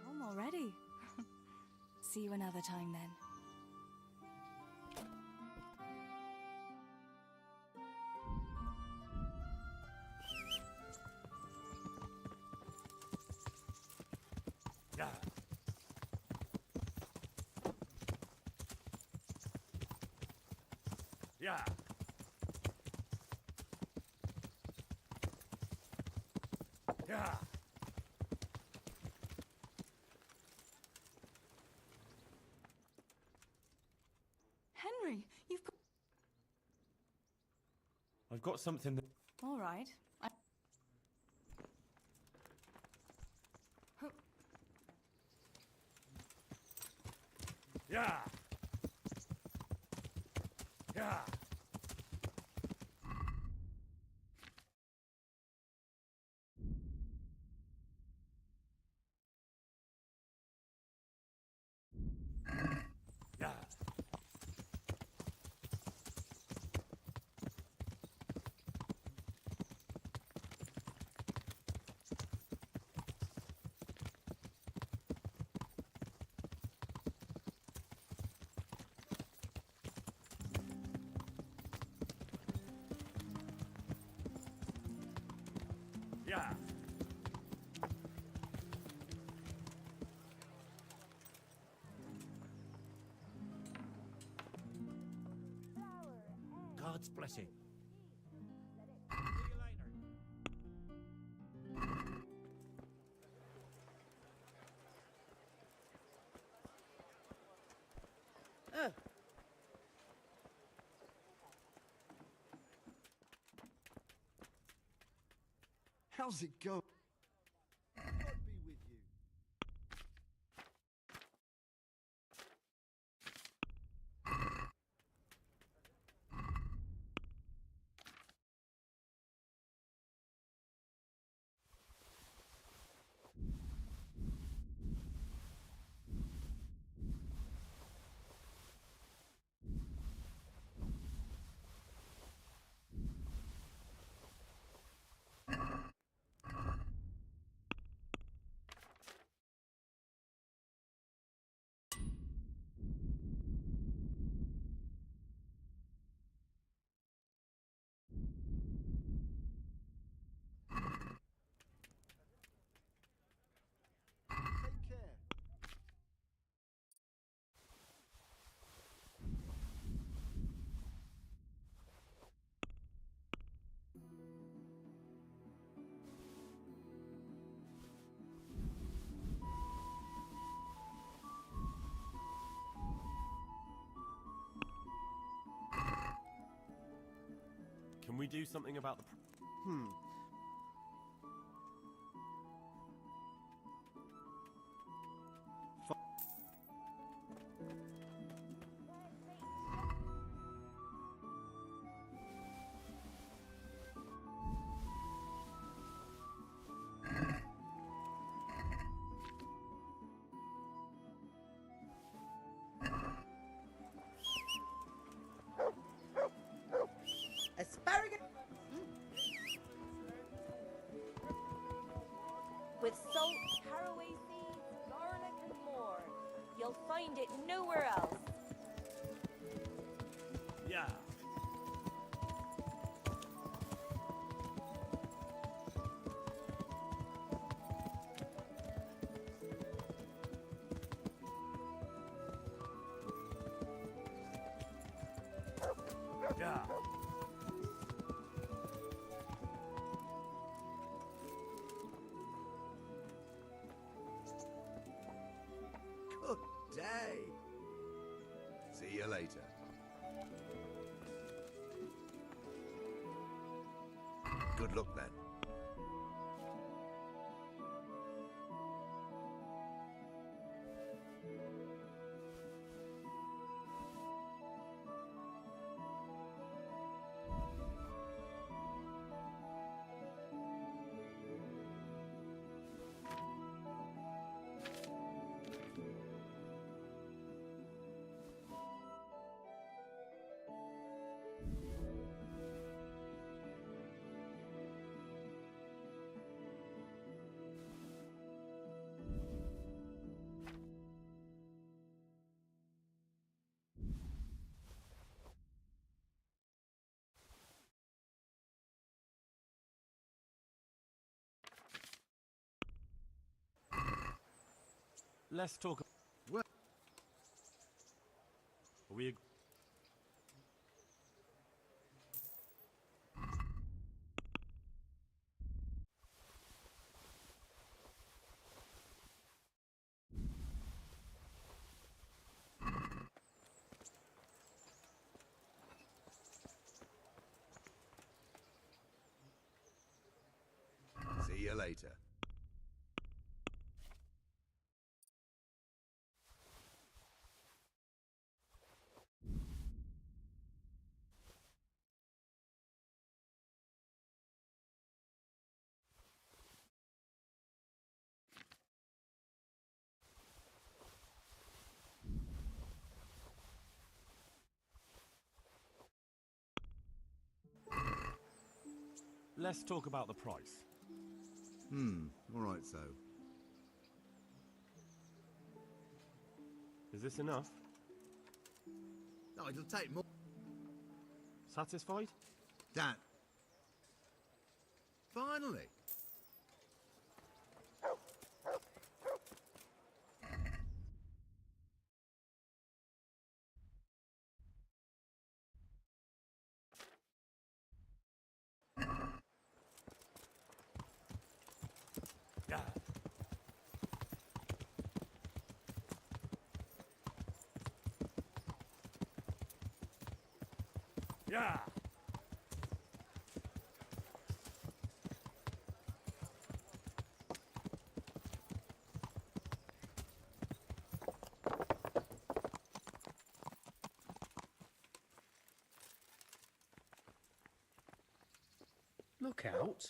Home already. See you another time then. Yeah. Yeah. Yeah. Henry, you've... I've got something that... All right. Yeah. Yeah. Yeah. God's blessing. How's it going? God be with you. Take care. Can we do something about the... Asparagus. With salt, caraway seeds, garlic, and more. You'll find it nowhere else. Yeah. Yeah. Good day. See you later. Good luck then. Let's talk... Well... Are we... See you later. Let's talk about the price. All right, so. Is this enough? No, it'll take more. Satisfied? Dan. Finally. Yeah. Look out.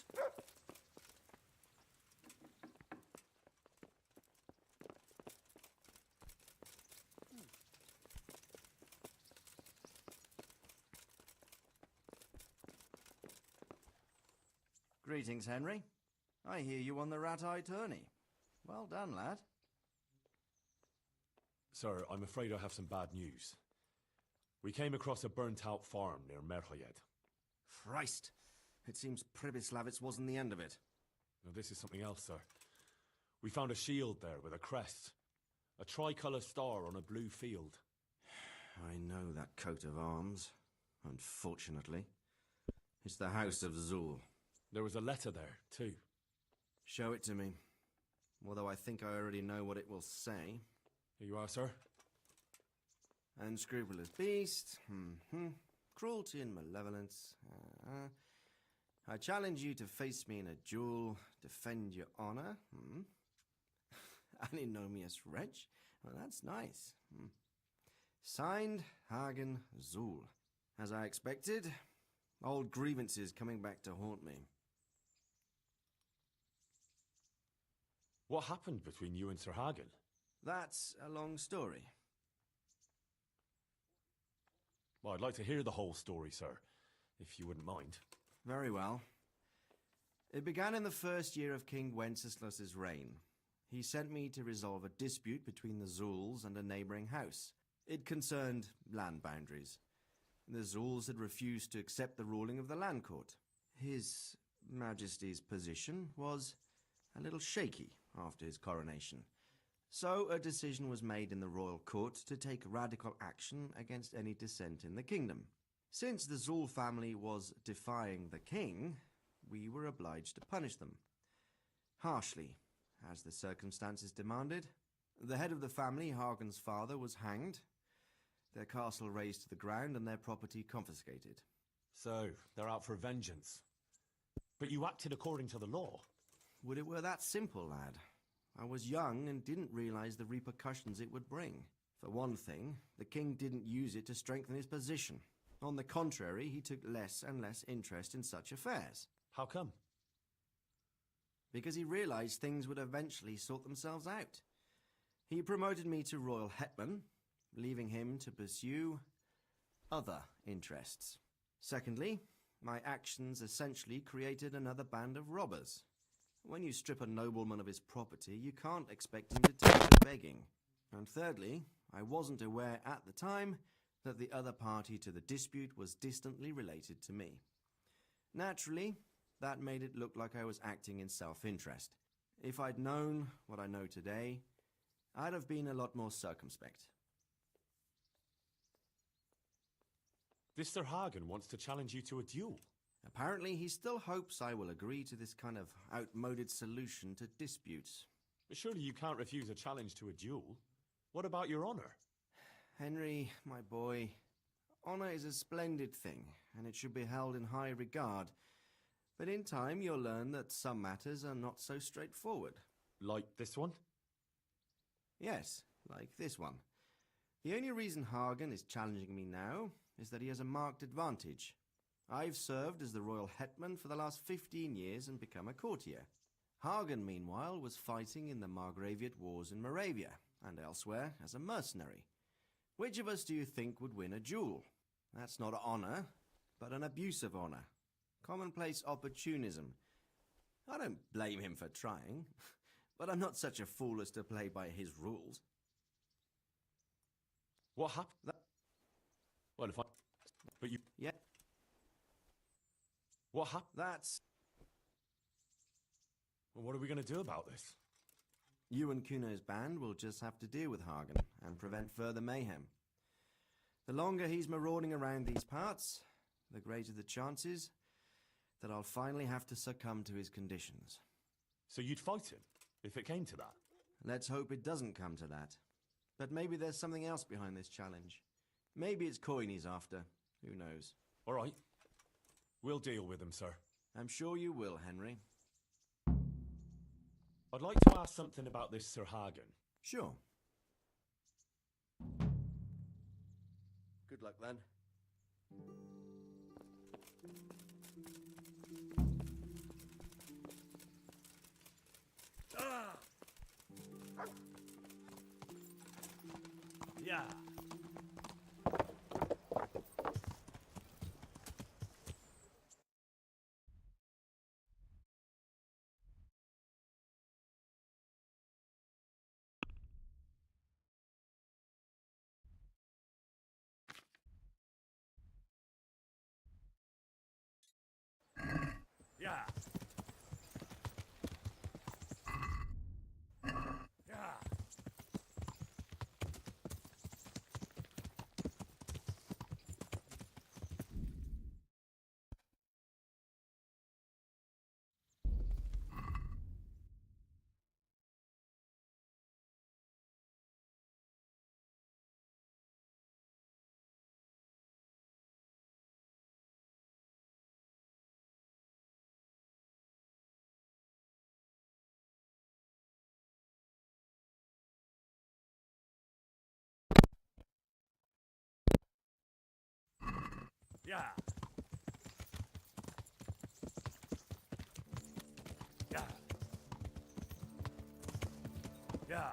Greetings, Henry. I hear you won the rat-eye tourney. Well done, lad. Sir, I'm afraid I have some bad news. We came across a burnt-out farm near Merhayed. Christ! It seems Pribyslavitz wasn't the end of it. Now, this is something else, sir. We found a shield there with a crest. A tricolour star on a blue field. I know that coat of arms, unfortunately. It's the House of Zul. There was a letter there, too. Show it to me. Although I think I already know what it will say. Here you are, sir. Unscrupulous beast. Cruelty and malevolence. I challenge you to face me in a duel. Defend your honor. An ignominious wretch. Well, that's nice. Signed, Hagen Zul. As I expected, old grievances coming back to haunt me. What happened between you and Sir Hagen? That's a long story. Well, I'd like to hear the whole story, sir, if you wouldn't mind. Very well. It began in the first year of King Wenceslas's reign. He sent me to resolve a dispute between the Zuls and a neighbouring house. It concerned land boundaries. The Zuls had refused to accept the ruling of the land court. His Majesty's position was a little shaky after his coronation. So a decision was made in the royal court to take radical action against any dissent in the kingdom. Since the Zul family was defying the king, we were obliged to punish them. Harshly, as the circumstances demanded. The head of the family, Hagen's father, was hanged, their castle razed to the ground and their property confiscated. So, they're out for vengeance. But you acted according to the law. Would it were that simple, lad? I was young and didn't realize the repercussions it would bring. For one thing, the king didn't use it to strengthen his position. On the contrary, he took less and less interest in such affairs. How come? Because he realized things would eventually sort themselves out. He promoted me to royal hetman, leaving him to pursue other interests. Secondly, my actions essentially created another band of robbers. When you strip a nobleman of his property, you can't expect him to take to begging. And thirdly, I wasn't aware at the time that the other party to the dispute was distantly related to me. Naturally, that made it look like I was acting in self-interest. If I'd known what I know today, I'd have been a lot more circumspect. This Sir Hagen wants to challenge you to a duel. Apparently, he still hopes I will agree to this kind of outmoded solution to disputes. But surely you can't refuse a challenge to a duel. What about your honor? Henry, my boy, honor is a splendid thing, and it should be held in high regard. But in time, you'll learn that some matters are not so straightforward. Like this one? Yes, like this one. The only reason Hagen is challenging me now is that he has a marked advantage. I've served as the royal hetman for the last 15 years and become a courtier. Hagen, meanwhile, was fighting in the Margraviate Wars in Moravia and elsewhere as a mercenary. Which of us do you think would win a duel? That's not honor, but an abuse of honor. Commonplace opportunism. I don't blame him for trying, but I'm not such a fool as to play by his rules. What happened? Well, if I... But you... Yeah. What happened? That's... Well, what are we going to do about this? You and Kuno's band will just have to deal with Hagen and prevent further mayhem. The longer he's marauding around these parts, the greater the chances that I'll finally have to succumb to his conditions. So you'd fight him, if it came to that? Let's hope it doesn't come to that. But maybe there's something else behind this challenge. Maybe it's coin he's after. Who knows? All right. We'll deal with them, sir. I'm sure you will, Henry. I'd like to ask something about this Sir Hagen. Sure. Good luck then. Yeah. Yeah. Yeah. Yeah. Yeah. Yeah.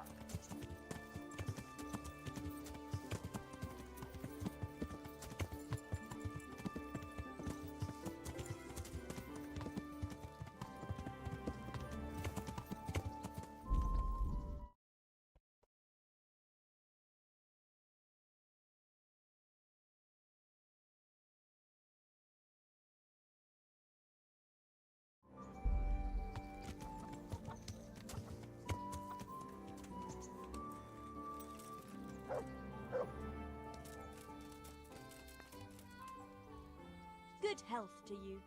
Good health to you.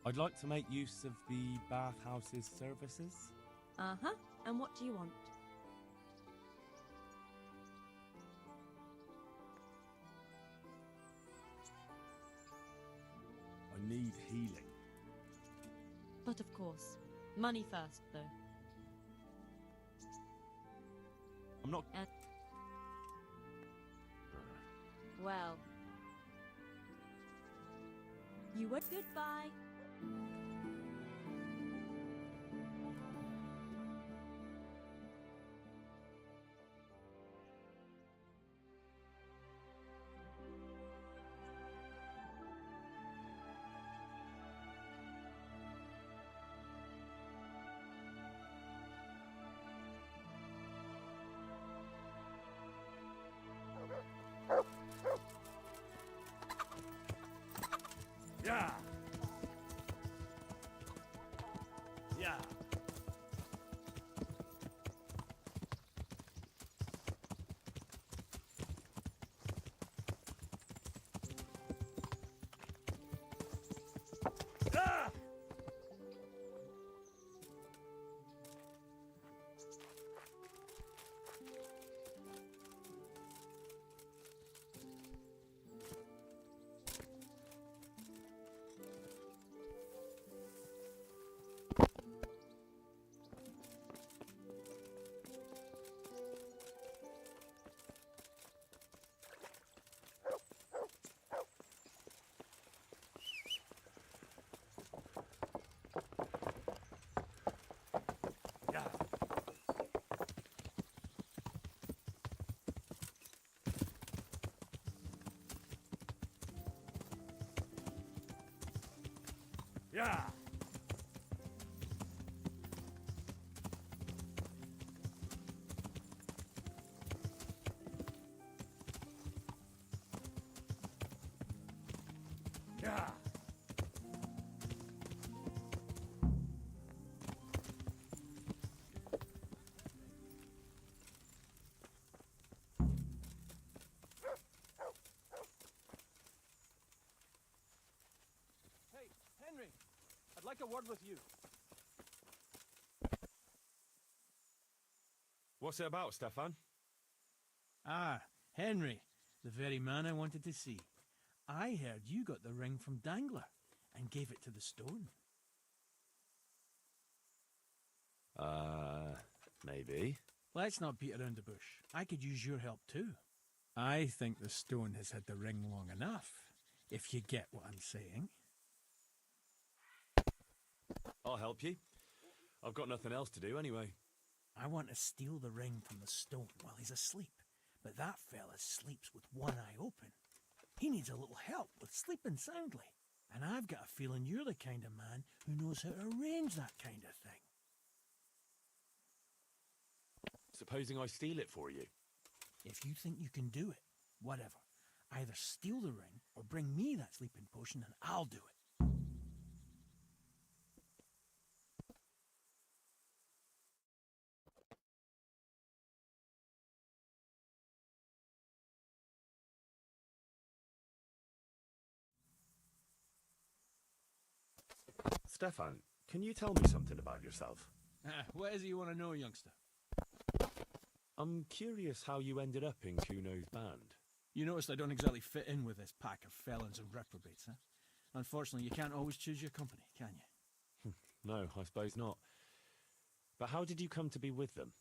I'd like to make use of the bathhouse's services. Uh-huh. And what do you want? I need healing. But of course. Money first, though. I'm not... Well. You were goodbye. Yeah. Yeah. Ah! Yeah. Yeah. Yeah. Hey, Henry! I'd like a word with you. What's it about, Stefan? Ah, Henry. The very man I wanted to see. I heard you got the ring from Dangler and gave it to the stone. Maybe. Let's not beat around the bush. I could use your help too. I think the stone has had the ring long enough, if you get what I'm saying. I'll help you. I've got nothing else to do anyway. I want to steal the ring from the stone while he's asleep, but that fella sleeps with one eye open. He needs a little help with sleeping soundly, and I've got a feeling you're the kind of man who knows how to arrange that kind of thing. Supposing I steal it for you? If you think you can do it, whatever. Either steal the ring or bring me that sleeping potion and I'll do it. Stefan, can you tell me something about yourself? What is it you want to know, youngster? I'm curious how you ended up in Kuno's band. You noticed I don't exactly fit in with this pack of felons and reprobates, huh? Unfortunately, you can't always choose your company, can you? No, I suppose not. But how did you come to be with them?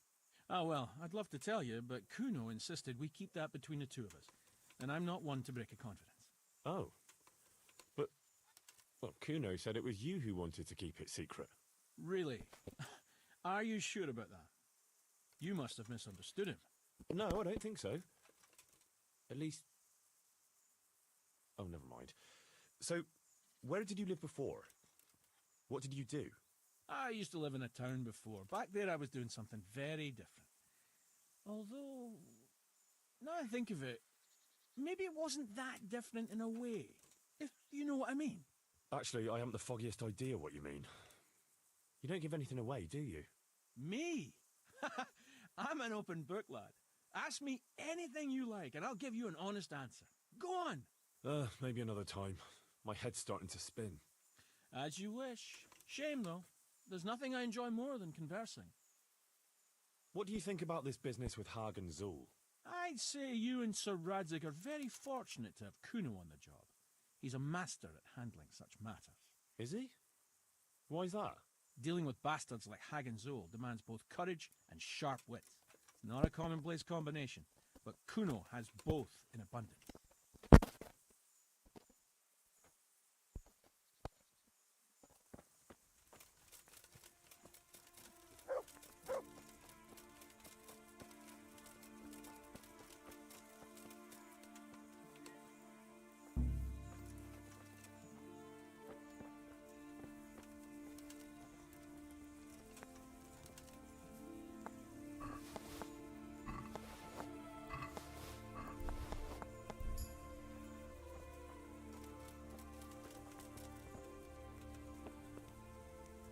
Oh, well, I'd love to tell you, but Kuno insisted we keep that between the two of us. And I'm not one to break a confidence. Oh. But, well, Kuno said it was you who wanted to keep it secret. Really? Are you sure about that? You must have misunderstood him. No, I don't think so. At least... Oh, never mind. So, where did you live before? What did you do? I used to live in a town before. Back there I was doing something very different. Although, now I think of it, maybe it wasn't that different in a way. If you know what I mean. Actually, I haven't the foggiest idea what you mean. You don't give anything away, do you? Me? I'm an open book, lad. Ask me anything you like, and I'll give you an honest answer. Go on. Maybe another time. My head's starting to spin. As you wish. Shame, though. There's nothing I enjoy more than conversing. What do you think about this business with Hagen Zul? I'd say you and Sir Radzig are very fortunate to have Kuno on the job. He's a master at handling such matters. Is he? Why's that? Dealing with bastards like Hagen Zul demands both courage and sharp wit. Not a commonplace combination, but Kuno has both in abundance.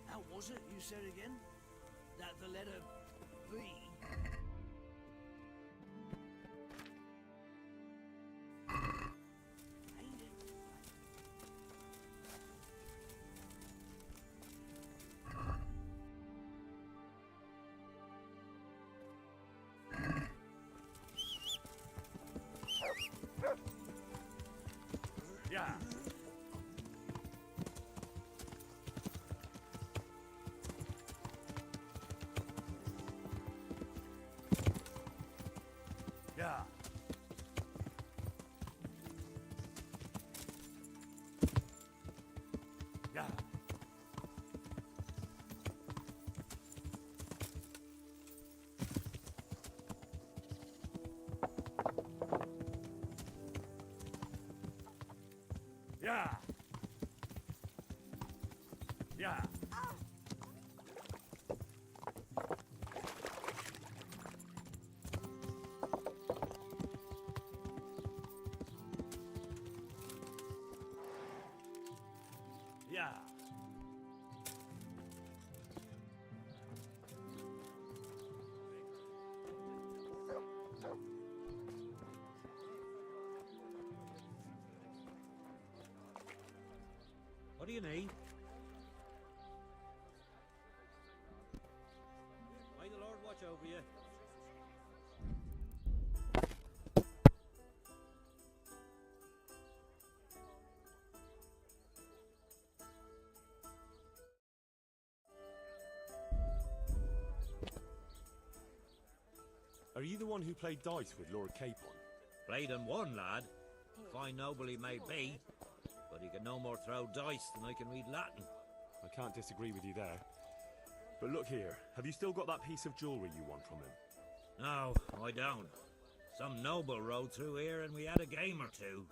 How was it you said again? That the letter V? Ain't it? Yeah. Yeah. Yeah. Yeah. Yeah. Yeah. What do you need? May the Lord watch over you. you the one who played dice with Lord Capon? Played and won, lad. Fine noble he may be, but he can no more throw dice than I can read Latin. I can't disagree with you there. But look here, have you still got that piece of jewellery you won from him? No, I don't. Some noble rode through here and we had a game or two.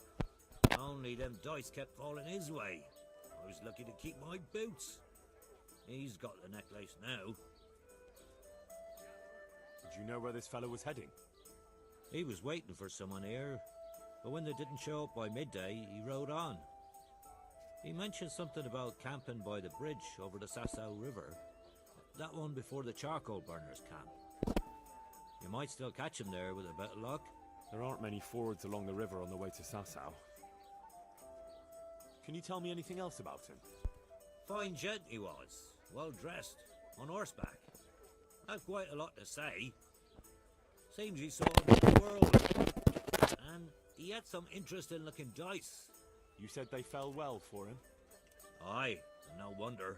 Only them dice kept falling his way. I was lucky to keep my boots. He's got the necklace now. Did you know where this fellow was heading? He was waiting for someone here, but when they didn't show up by midday, he rode on. He mentioned something about camping by the bridge over the Sasau River. That one before the charcoal burners camp. You might still catch him there with a bit of luck. There aren't many fords along the river on the way to Sasau. Can you tell me anything else about him? Fine gent he was, well dressed, on horseback. Had quite a lot to say. Seems he saw the world. And he had some interesting looking dice. You said they fell well for him? Aye, and no wonder.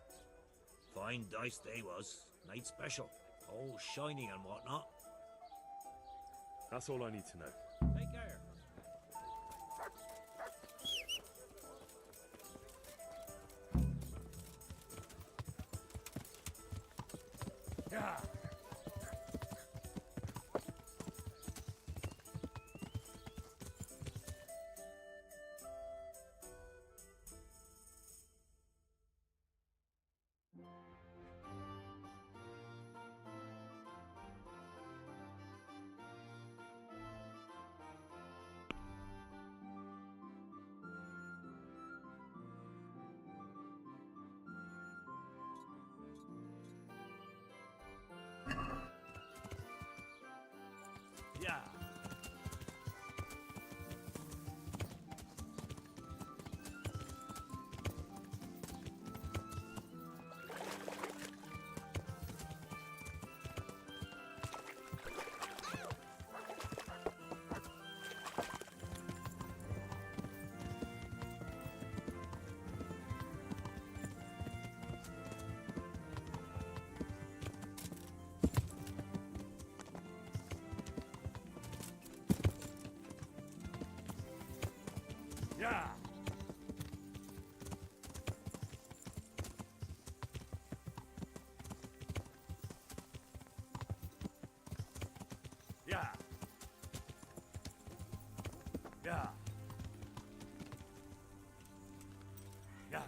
Fine dice they was, made special, all shiny and whatnot. That's all I need to know. Take care. Yeah. Yeah. Yeah. Yeah. Yeah. Yeah.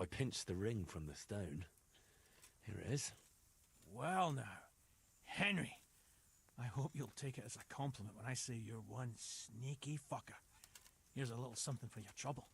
I pinched the ring from the stone. Here it is. Well now, Henry, I hope you'll take it as a compliment when I say you're one sneaky fucker. Here's a little something for your trouble.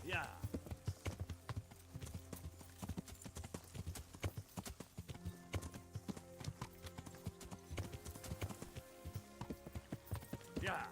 Yeah. Yeah.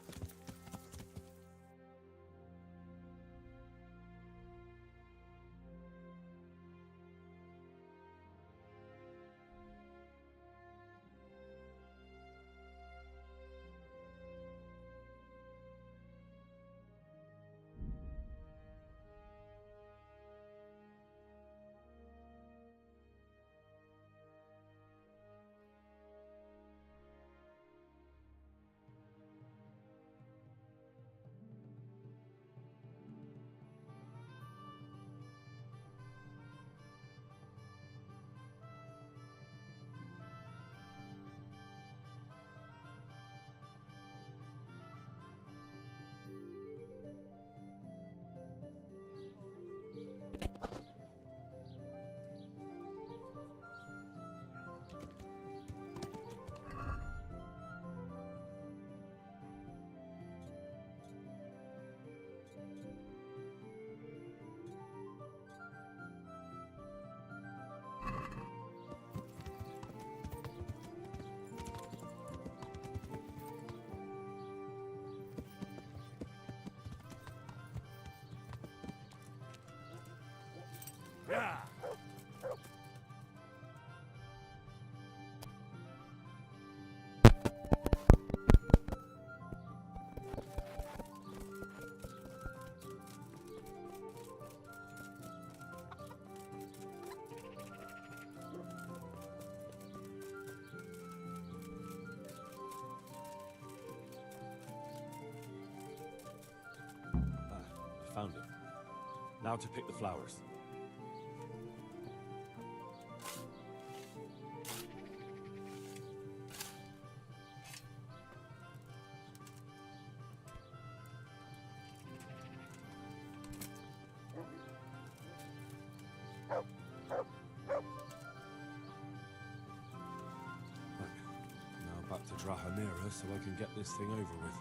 found it. Now to pick the flowers. Now back to Drahamira so I can get this thing over with.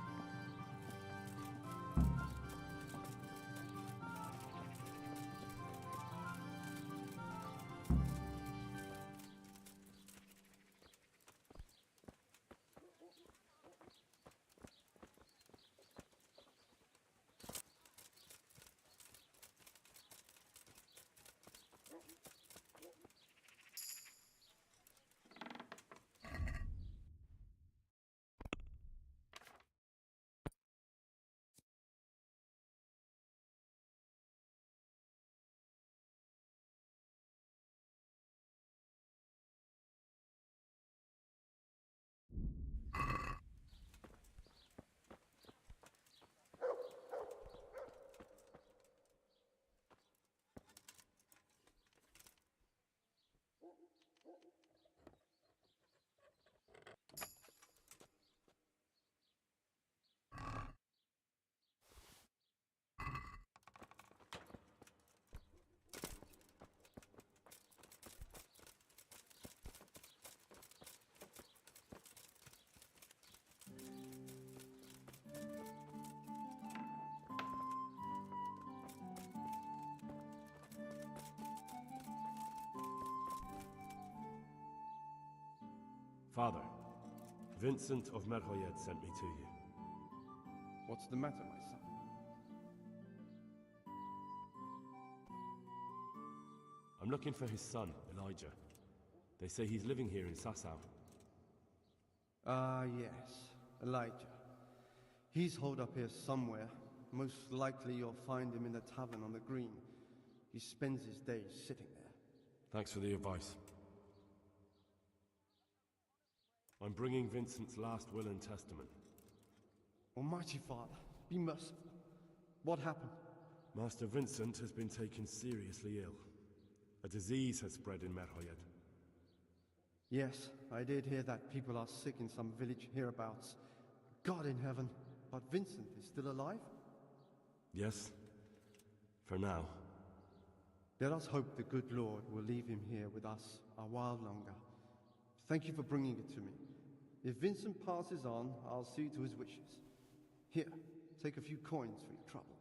Father, Vincent of Merhoyed sent me to you. What's the matter, my son? I'm looking for his son, Elijah. They say he's living here in Sasau. Ah, yes, Elijah. He's holed up here somewhere. Most likely you'll find him in the tavern on the green. He spends his days sitting there. Thanks for the advice. I'm bringing Vincent's last will and testament. Almighty Father, be merciful. What happened? Master Vincent has been taken seriously ill. A disease has spread in Merhoyed. Yes, I did hear that people are sick in some village hereabouts. God in heaven, but Vincent is still alive? Yes, for now. Let us hope the good Lord will leave him here with us a while longer. Thank you for bringing it to me. If Vincent passes on, I'll see to his wishes. Here, take a few coins for your trouble.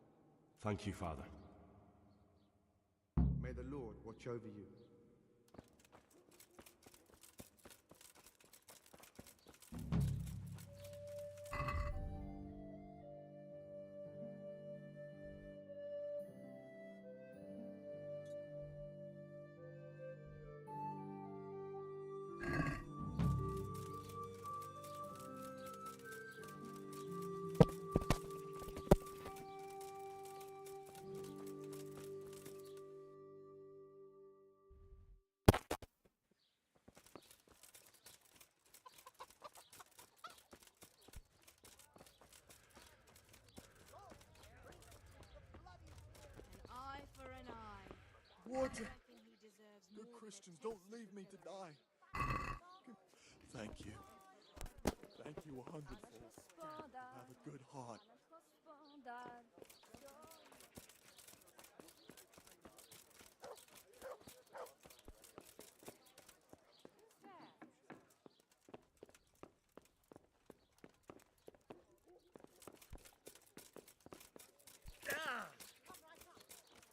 Thank you, Father. May the Lord watch over you. What? Good Christians, don't leave me to die. Thank you. Thank you a hundredfold. Have a good heart.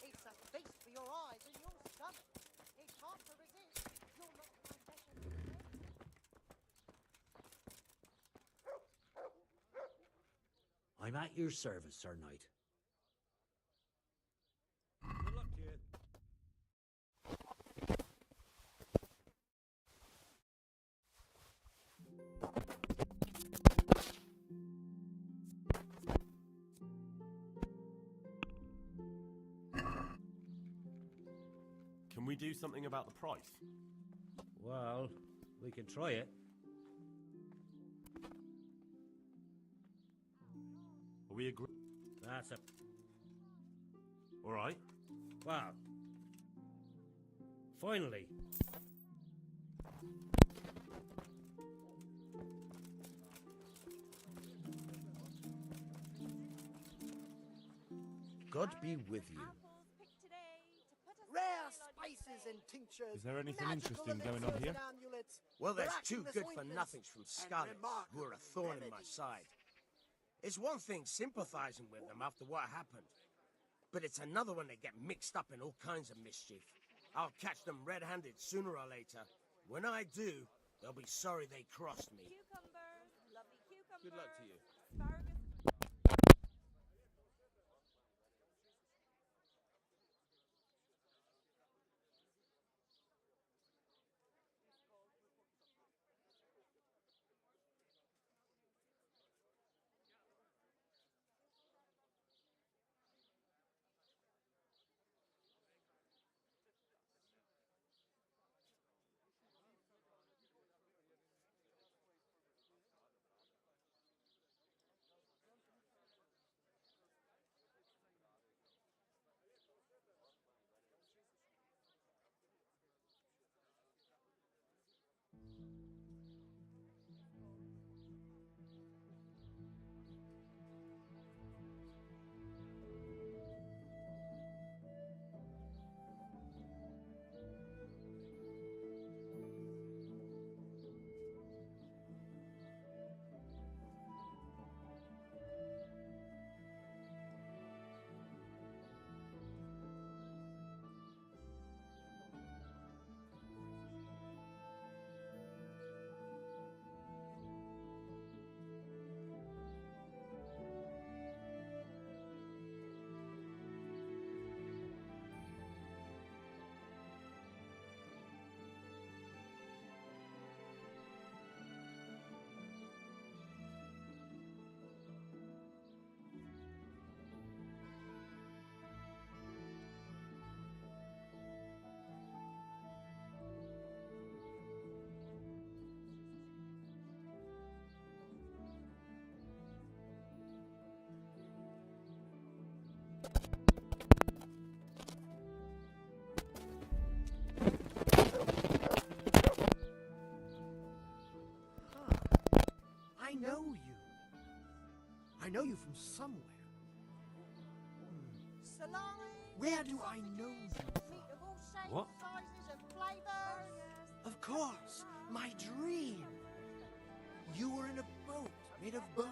It's a feast for your eyes and your stomach. It's hard to resist. You're not my better. I'm at your service, Sir Knight. Good luck to you. Can we do something about the price? Well, we can try it. Are we agree? That's a... All right. Wow. Finally. God be with you. Rare spices and tinctures. Is there anything magical interesting going on elixirs here? and amulets, Well, there's two miraculous good-for-nothings from ointments, and Scarlets who are a remarkable thorn in my remedies. side. It's one thing sympathizing with them after what happened, but it's another when they get mixed up in all kinds of mischief. I'll catch them red-handed sooner or later. When I do, they'll be sorry they crossed me. Cucumbers, lovely cucumbers. Good luck to you. Asparagus. I know you. I know you from somewhere. Where do I know you from? What? Of course, my dream. You were in a boat made of bone,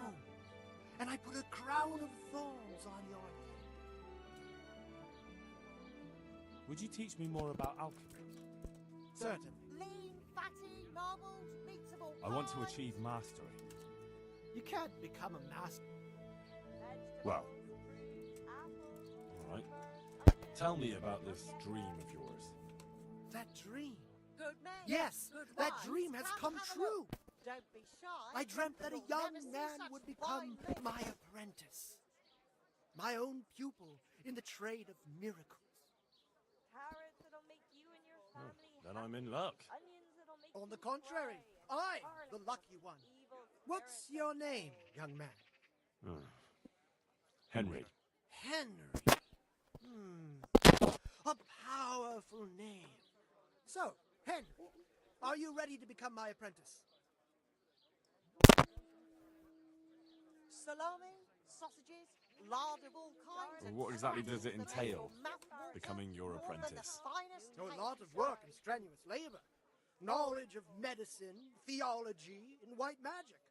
and I put a crown of thorns on your head. Would you teach me more about alchemy? Certainly. Lean, fatty, marbled, meats of all I want to kinds. achieve mastery. You can't become a master. Well, all right. Tell me about this dream of yours. That dream. Good man. Yes, Good that wives. dream has come have a true. look. Don't be shy. I dreamt that a You'll young never see man such would become fine men. my apprentice. My own pupil in the trade of miracles. Carrots that'll make you and your family Then I'm in luck. onions that'll make On you the contrary, cry, I'm the lucky one. evil What's your name, young man? Henry. Henry. A powerful name. So, Henry, are you ready to become my apprentice? Salami, sausages, lard of all kinds. Well, and what exactly spices does it that make entail, your mouth water becoming your more than the apprentice? finest A cake. lot of work and strenuous labor. Knowledge of medicine, theology, and white magic.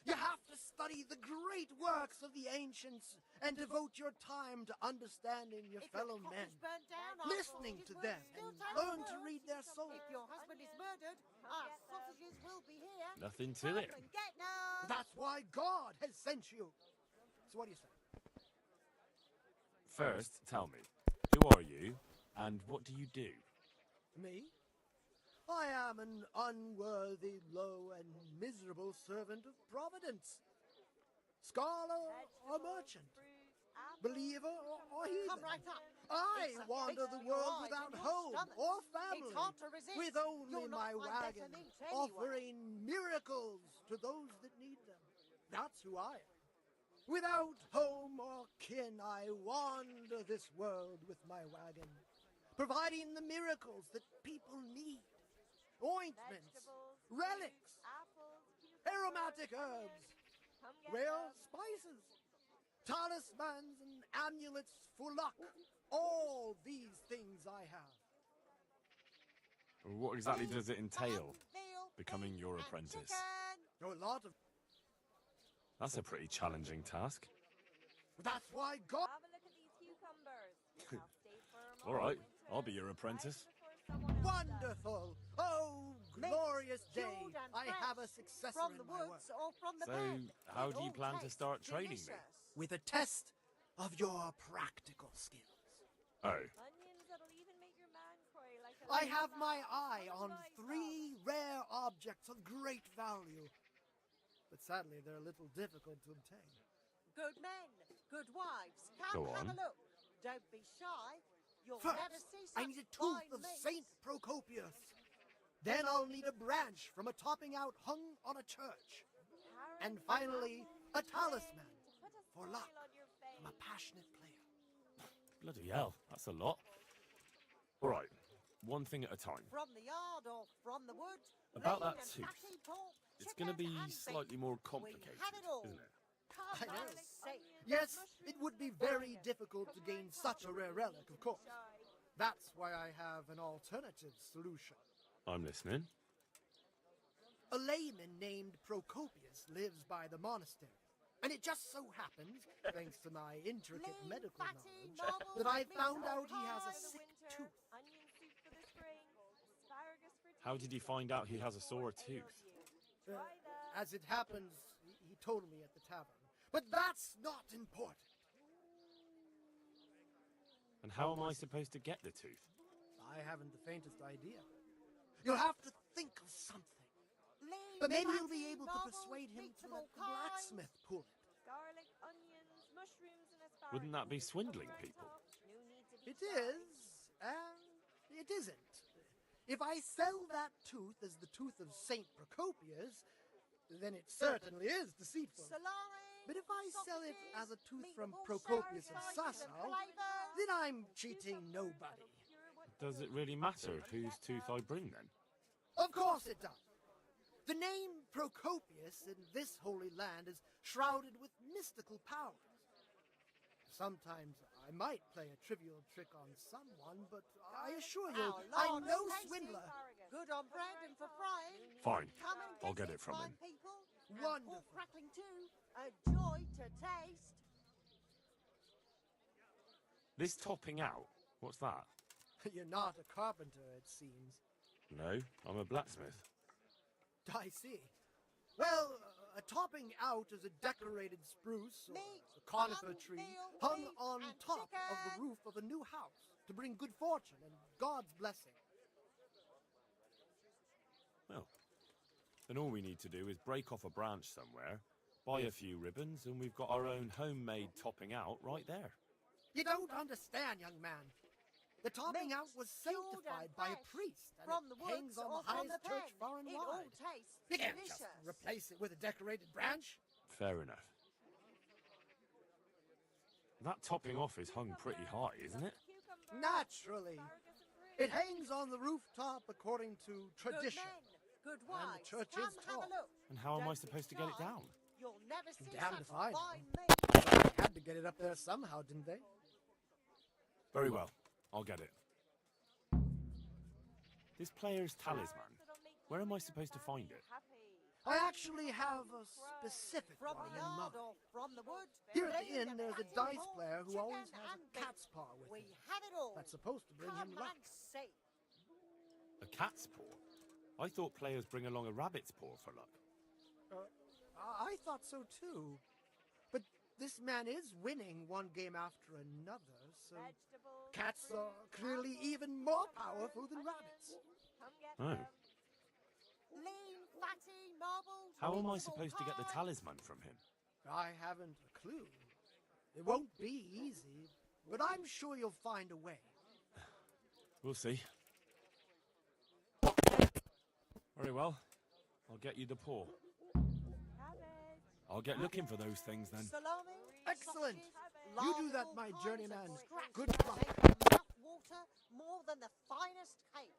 You have to study the great works of the ancients and devote your time to understanding your If fellow your cottage men, burnt down, our listening to sausages them, will and still taste learn to good. read their souls. If your husband is murdered, our sausages will be here. Nothing to Come it. and get none. That's why God has sent you. So what do you say? First, tell me, who are you, and what do you do? Me? I am an unworthy, low, and miserable servant of Providence. Scholar or merchant? Believer or heathen? Come right up. I It's a wander feast the for your world eyes without and your home stomach. or It's family, hard to resist. with only You'll not my find wagon, better meat anywhere. offering miracles to those that need them. That's who I am. Without home or kin, I wander this world with my wagon, providing the miracles that people need. Ointments, relics, aromatic herbs, rare spices, talismans and amulets for luck. All these things I have. What exactly does it entail, becoming your apprentice? A lot of... That's a pretty challenging task. That's why God... Have a look at these cucumbers. I'll stay firm All right, I'll be your apprentice. Wonderful! Oh, glorious day! I have a successor from in the my woods work. or from the So, pen. how It do you all plan to tastes start training me? delicious. With a test of your practical skills. Oh, Onions that'll even make your man cry like a I little have my lamb. eye Come on by, 3 rare objects of great value. But sadly, they're a little difficult to obtain. Good men, good wives. Go Come have on. a look. Don't be shy. You'll First, never see I such need a tooth fine of meats. Saint Procopius. Then I'll need a branch from a topping out hung on a church. And finally, a talisman for luck from a passionate player. bloody hell, that's a lot. All right, one thing at a time. From the yard or from the wood. About lean that and tooth. fatty pork, It's going to be chicken and slightly beef. more We complicated, have it all. isn't it? Come I know. and see. Yes, it would be very difficult to gain such a rare relic, of course. That's why I have an alternative solution. I'm listening. A layman named Procopius lives by the monastery. And it just so happens, thanks to my intricate medical knowledge, that I found out he has a sick tooth. Onion soup for the spring. Asparagus for How did you find out he has a sore tooth? As it happens, he told me at the tavern. But that's not important. And how am I supposed to get the tooth? I haven't the faintest idea. You'll have to think of something. But maybe you'll be able to persuade him to let the blacksmith pull it. garlic, onions, mushrooms, and asparagus. Wouldn't that be swindling people? No need to be It is, and it isn't. If I sell that tooth as the tooth of Saint Procopius, then it certainly is deceitful. But if I sell it as a tooth from Procopius of Sasau, then I'm cheating nobody. Does it really matter whose tooth I bring then? Of course it does. The name Procopius in this holy land is shrouded with mystical powers. Sometimes I might play a trivial trick on someone, but I assure you, I'm no swindler. Good on bread and for frying. Fine, Come and I'll get it, it from fine him. people. And Wonderful. pork crackling too. A joy to taste. This topping out, what's that? You're not a carpenter, it seems. No, I'm a blacksmith. I see. Well, a topping out is a decorated spruce or a conifer tree hung on top of the roof of a new house to bring good fortune and God's blessing. Well, then all we need to do is break off a branch somewhere, buy a few ribbons, and we've got our own homemade topping out right there. You don't understand, young man. The topping out was sanctified by a priest, and from it the woods hangs on or the from highest the church pen. far and It all wide. tastes You can't just delicious. replace it with a decorated branch. Fair enough. That topping off is hung pretty high, isn't it? Naturally. It hangs on the rooftop according to tradition. Good And wives. the church Come is have tall. a look. And how am I Don't supposed to be get it shy. down? You'll never see Damned such if I know. fine meat. They had to get it up there somehow, didn't they? Very well, I'll get it. This player's talisman, where am I supposed to find it? I actually have a specific From one the in yard mind. or from the wood. Here at the Lean inn, and there's a fatty dice pork, player who chicken always has and a cat's paw with We him. have it all. That's supposed to bring him Come luck. and see. A cat's paw? I thought players bring along a rabbit's paw for luck. I thought so too. But this man is winning one game after another, so cats are clearly even more powerful than rabbits. Oh. Lean, fatty, marbled. How am I beautiful supposed to get the pie. talisman from him? I haven't a clue. It won't be easy, but I'm sure you'll find a way. We'll see. Very well. I'll get you the paw. I'll get looking for those things then. Salami? Excellent. sausages, You do that, larding, my all journeyman. kinds of scraps Good that luck. make enough water more than the finest cake.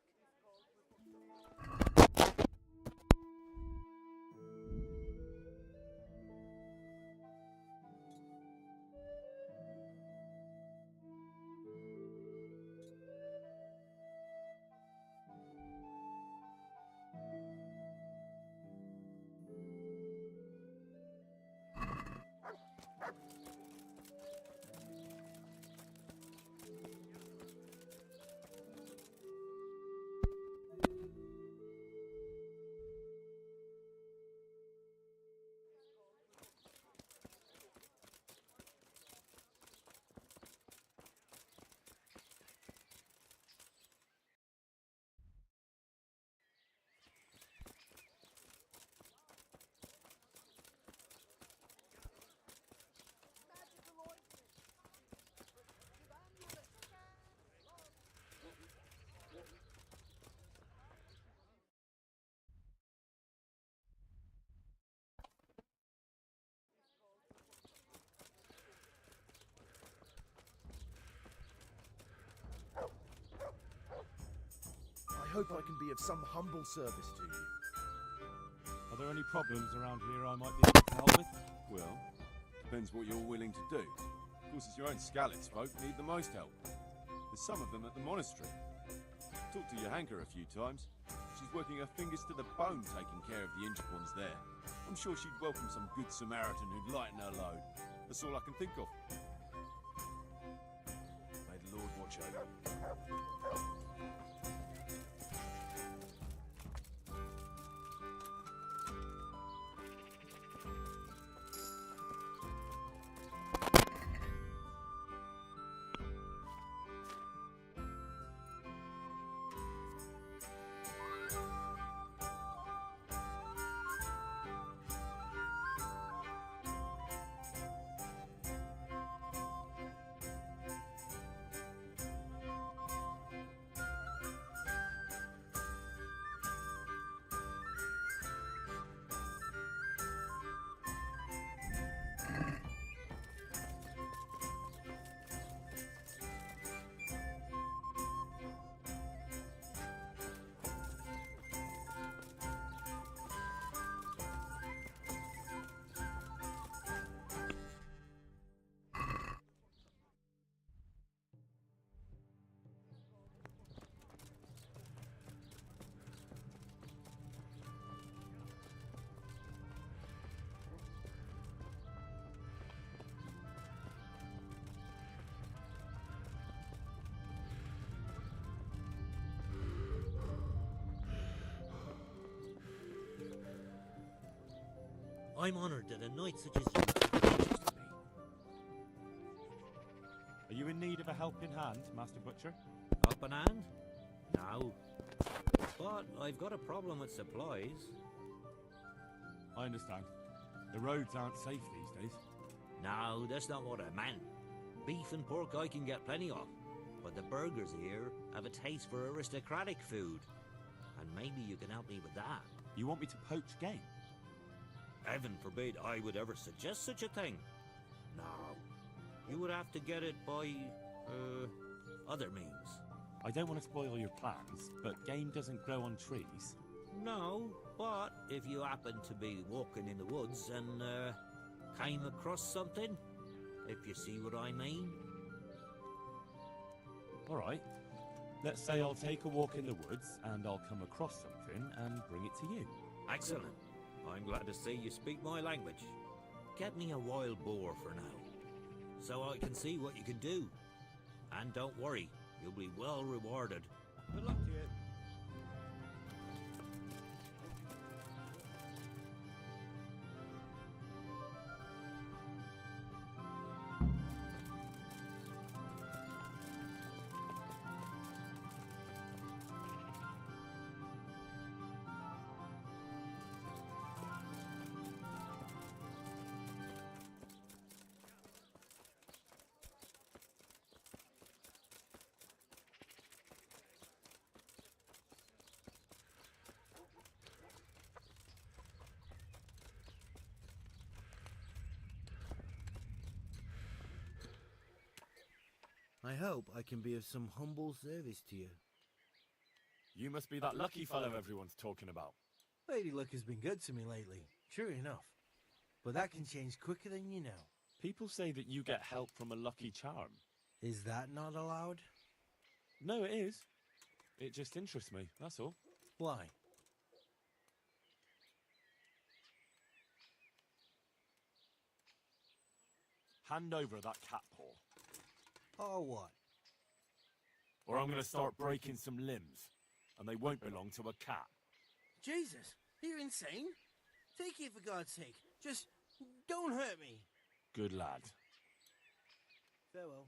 I hope I can be of some humble service to you. Are there any problems around here I might be able to help with? Well, depends what you're willing to do. Of course, it's your own Skalitz folk need the most help. There's some of them at the monastery. Talked to Johanka a few times. She's working her fingers to the bone taking care of the injured ones there. I'm sure she'd welcome some good Samaritan who'd lighten her load. That's all I can think of. May the Lord watch over. I'm honored that a knight such as you is me. Are you in need of a helping hand, Master Butcher? Up an hand? No. But I've got a problem with supplies. I understand. The roads aren't safe these days. No, that's not what I meant. Beef and pork I can get plenty of. But the burgers here have a taste for aristocratic food. And maybe you can help me with that. You want me to poach game? Heaven forbid I would ever suggest such a thing. No. You would have to get it by, other means. I don't want to spoil your plans, but game doesn't grow on trees. No, but if you happen to be walking in the woods and, came across something, if you see what I mean. All right. Let's say I'll take a walk in the woods and I'll come across something and bring it to you. Excellent. I'm glad to see you speak my language. Get me a wild boar for now, so I can see what you can do. And don't worry, you'll be well rewarded. Good luck to you. I hope I can be of some humble service to you. You must be that lucky fellow everyone's talking about. Lady Luck has been good to me lately, sure enough. But that can change quicker than you know. People say that you get help from a lucky charm. Is that not allowed? No, it is. It just interests me, that's all. Why? Hand over that cat paw. Oh, what? Or I'm going to start breaking some limbs, and they won't belong to a cat. Jesus, you're insane. Take it for God's sake. Just don't hurt me. Good lad. Farewell.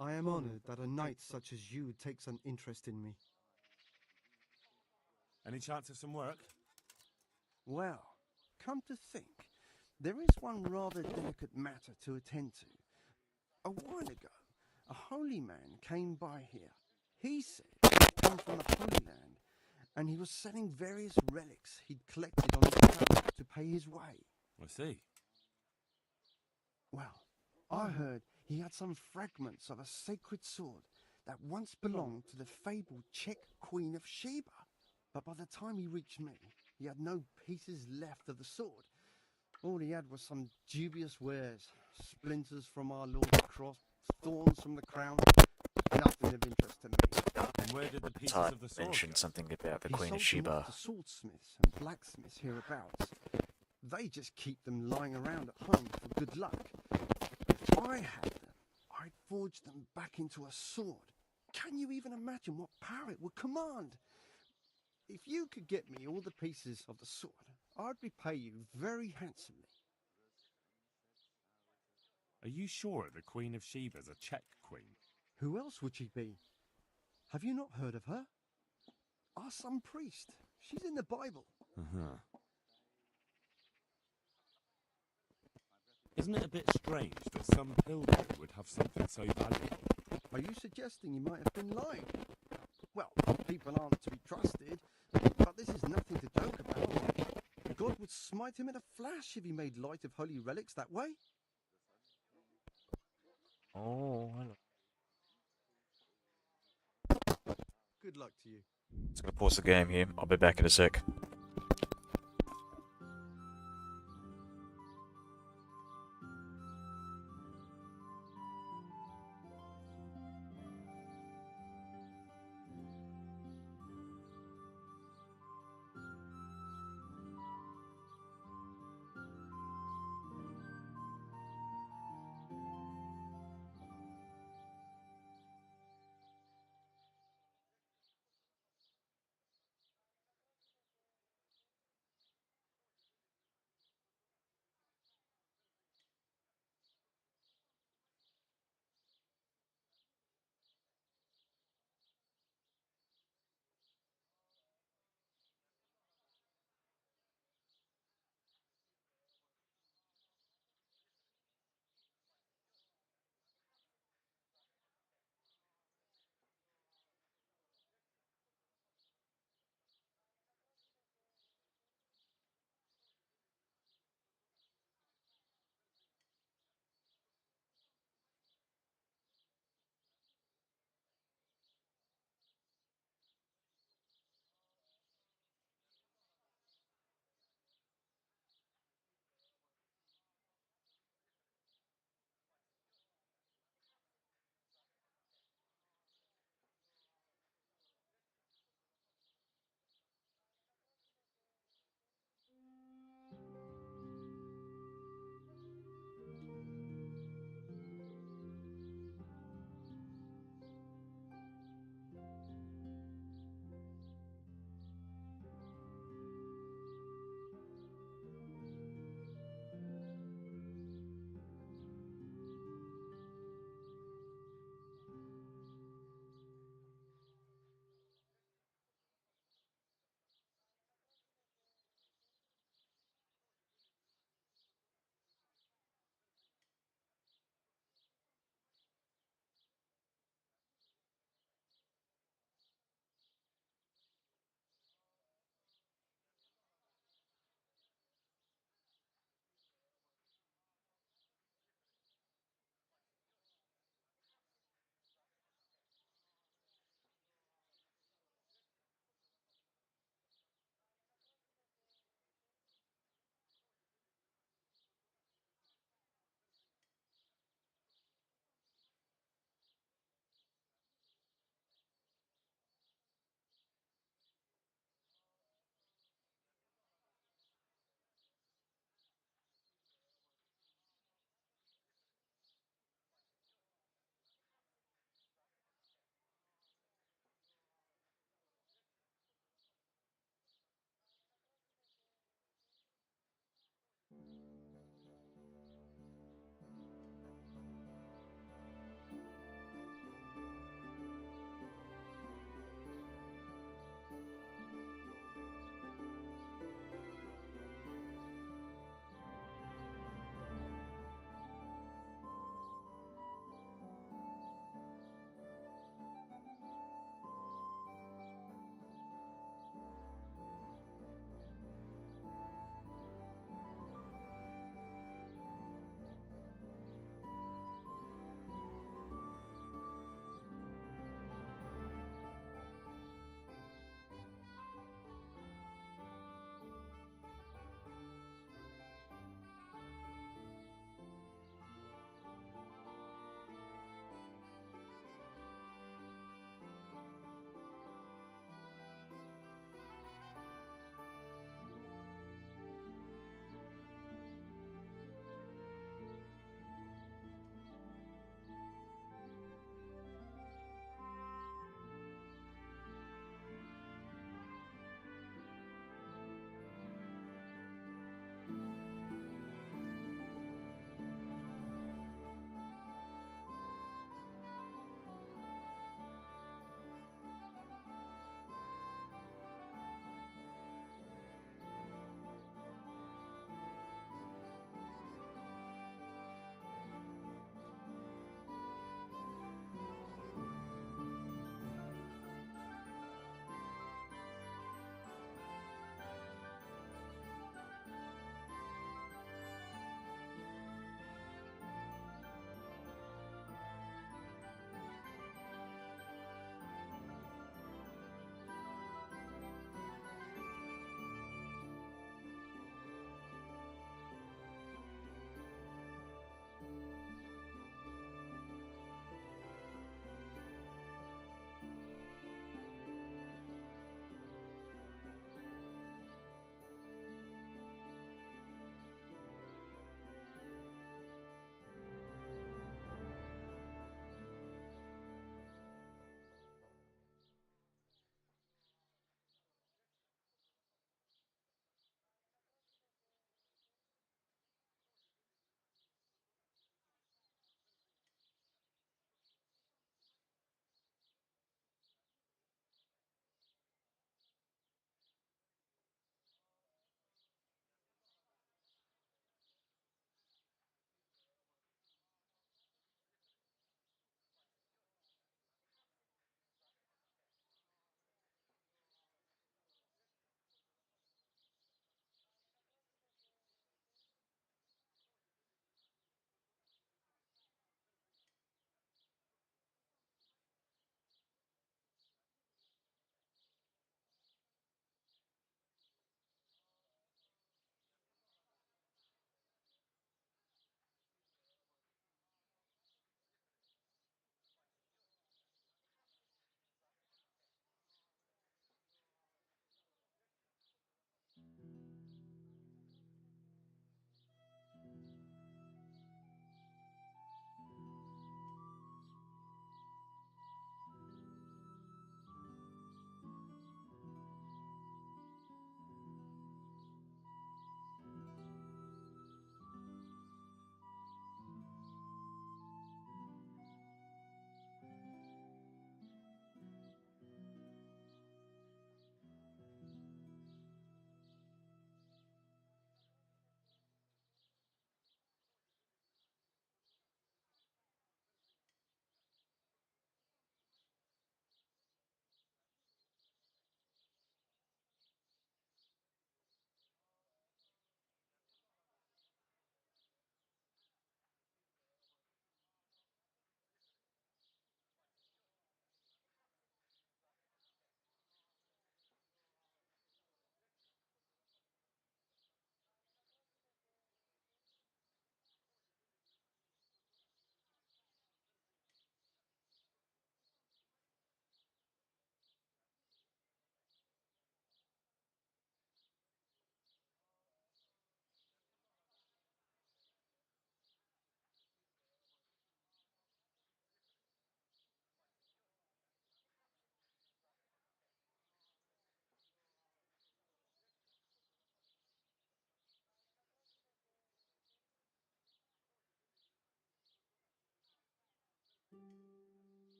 I am honored that a knight such as you takes an interest in me. Any chance of some work? Well, come to think, there is one rather delicate matter to attend to. A while ago, a holy man came by here. He said he'd come from the Holy Land, and he was selling various relics he'd collected on his travels to pay his way. I see. Well, I heard he had some fragments of a sacred sword that once belonged to the fabled Czech Queen of Sheba. But by the time he reached me, he had no pieces left of the sword. All he had was some dubious wares, splinters from our Lord's cross, thorns from the crown, nothing of interest to me. And where did the pieces Todd of the sword mentioned go? something about the He Queen of sold them Sheba. off to swordsmiths and blacksmiths hereabouts. They just keep them lying around at home for good luck. If I had them, I'd forge them back into a sword. Can you even imagine what power it would command? If you could get me all the pieces of the sword, I'd repay you very handsomely. Are you sure the Queen of Sheba's a Czech queen? Who else would she be? Have you not heard of her? Our some priest. She's in the Bible. Uh-huh. Isn't it a bit strange that some pilgrim would have something so valuable? Are you suggesting he might have been lying? Well, people aren't to be trusted, but this is nothing to joke about. God would smite him in a flash if he made light of holy relics that way. Oh, I know. Good luck to you. Just gonna pause the game here. I'll be back in a sec.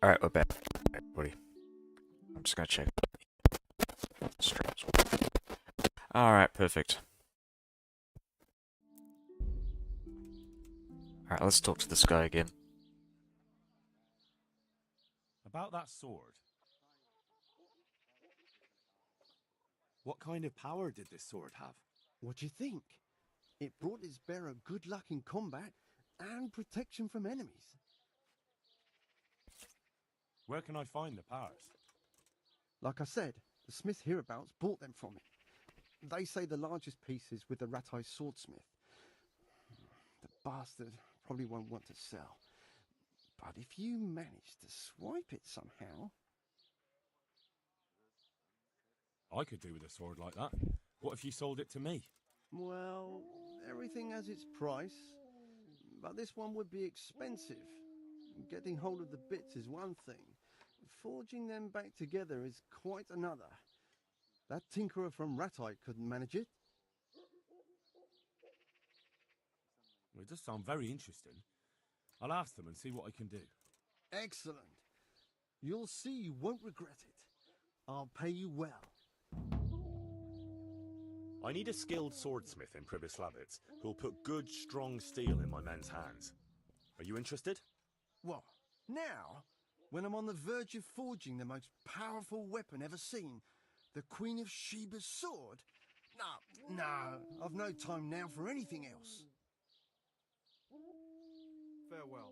Alright, we're back, everybody. I'm just gonna check. Streams. Alright, perfect. Alright, let's talk to this guy again. About that sword. What kind of power did this sword have? What do you think? It brought its bearer good luck in combat and protection from enemies. Where can I find the powers? Like I said, the smith hereabouts bought them from him. They say the largest piece is with the rat-eyed swordsmith. The bastard probably won't want to sell. But if you manage to swipe it somehow... I could do with a sword like that. What if you sold it to me? Well, everything has its price. But this one would be expensive. Getting hold of the bits is one thing. Forging them back together is quite another. That tinkerer from Ratite couldn't manage it. Well, it does sound very interesting. I'll ask them and see what I can do. Excellent. You'll see you won't regret it. I'll pay you well. I need a skilled swordsmith in Pribyslavitz who'll put good, strong steel in my men's hands. Are you interested? What? Now? When I'm on the verge of forging the most powerful weapon ever seen, the Queen of Sheba's sword? No, I've no time now for anything else. Farewell.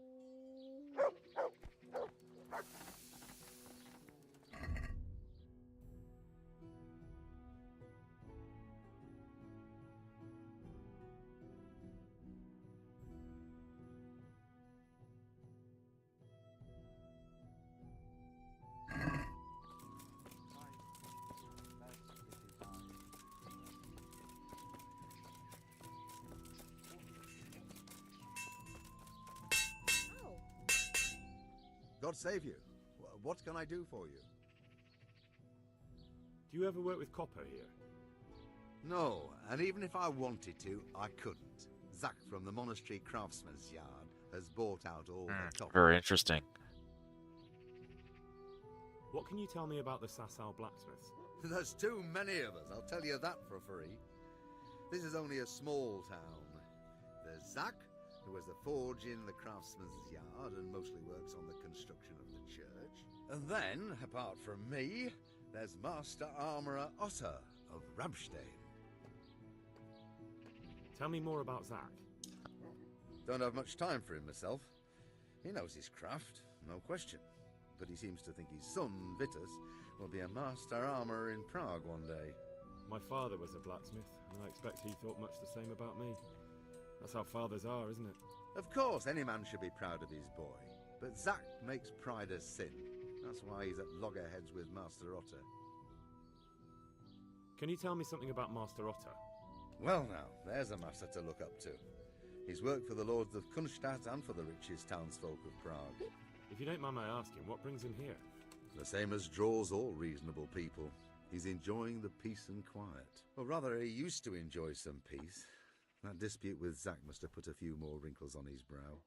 God save you. What can I do for you? Do you ever work with copper here? No, and even if I wanted to, I couldn't. Zach from the monastery craftsman's yard has bought out all the copper. Very interesting. What can you tell me about the Sasau blacksmiths? There's too many of us, I'll tell you that for free. This is only a small town. There's Zach, who has the forge in the craftsman's yard and mostly works on the construction of the church. And then, apart from me, there's Master Armourer Otter of Ramstein. Tell me more about Zach. Don't have much time for him myself. He knows his craft, no question. But he seems to think his son, Vitus, will be a master armourer in Prague one day. My father was a blacksmith, and I expect he thought much the same about me. That's how fathers are, isn't it? Of course, any man should be proud of his boy. But Zach makes pride a sin. That's why he's at loggerheads with Master Otter. Can you tell me something about Master Otter? Well now, there's a master to look up to. He's worked for the lords of Kunstadt and for the richest townsfolk of Prague. If you don't mind my asking, what brings him here? The same as draws all reasonable people. He's enjoying the peace and quiet. Or rather, he used to enjoy some peace. That dispute with Zach must have put a few more wrinkles on his brow.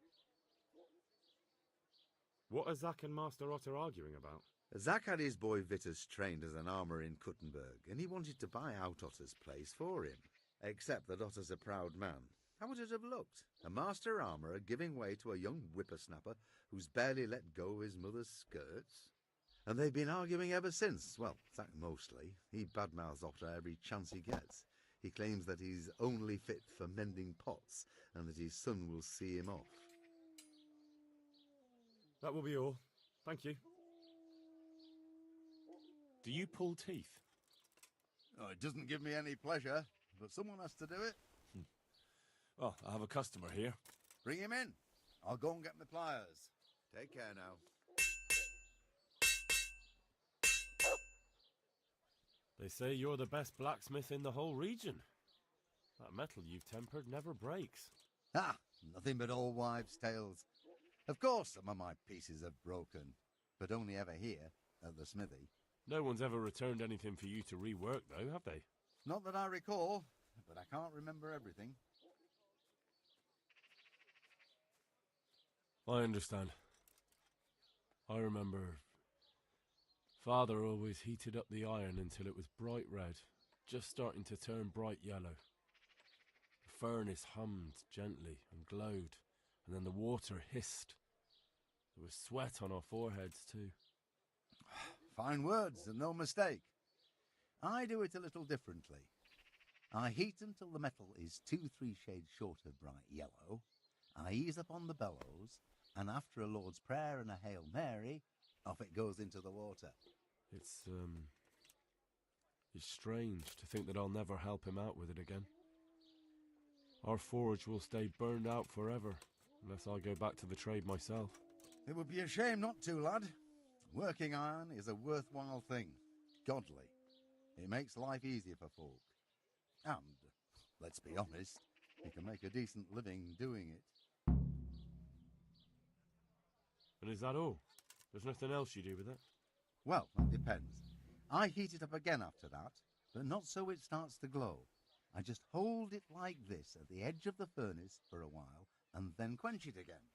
What are Zach and Master Otter arguing about? Zach had his boy Vitus trained as an armourer in Kuttenberg, and he wanted to buy out Otter's place for him. Except that Otter's a proud man. How would it have looked? A master armourer giving way to a young whippersnapper who's barely let go of his mother's skirts? And they've been arguing ever since. Well, Zach mostly. He badmouths Otter every chance he gets. He claims that he's only fit for mending pots, and that his son will see him off. That will be all. Thank you. Do you pull teeth? Oh, it doesn't give me any pleasure, but someone has to do it. Well, I have a customer here. Bring him in. I'll go and get my pliers. Take care now. They say you're the best blacksmith in the whole region. That metal you've tempered never breaks. Ah, nothing but old wives' tales. Of course some of my pieces have broken, but only ever here, at the smithy. No one's ever returned anything for you to rework, though, have they? Not that I recall, but I can't remember everything. I understand. I remember Father always heated up the iron until it was bright red, just starting to turn bright yellow. The furnace hummed gently and glowed, and then the water hissed. There was sweat on our foreheads too. Fine words, and no mistake. I do it a little differently. I heat until the metal is 2-3 shades short of bright yellow. I ease up on the bellows, and after a Lord's Prayer and a Hail Mary, off it goes into the water. It's strange to think that I'll never help him out with it again. Our forge will stay burned out forever, unless I go back to the trade myself. It would be a shame not to, lad. Working iron is a worthwhile thing. Godly. It makes life easier for folk. And, let's be honest, you can make a decent living doing it. And is that all? There's nothing else you do with it? Well, that depends. I heat it up again after that, but not so it starts to glow. I just hold it like this at the edge of the furnace for a while, and then quench it again.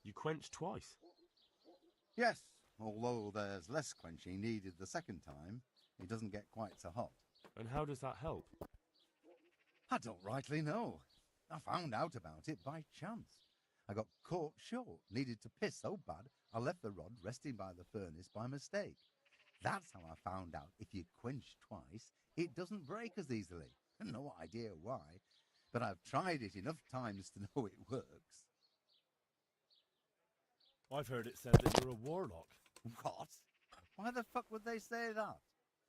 You quench twice? Yes, although there's less quenching needed the second time. It doesn't get quite so hot. And how does that help? I don't rightly know. I found out about it by chance. I got caught short, needed to piss so bad, I left the rod resting by the furnace by mistake. That's how I found out if you quench twice, it doesn't break as easily. No idea why, but I've tried it enough times to know it works. I've heard it said that you're a warlock. What? Why the fuck would they say that?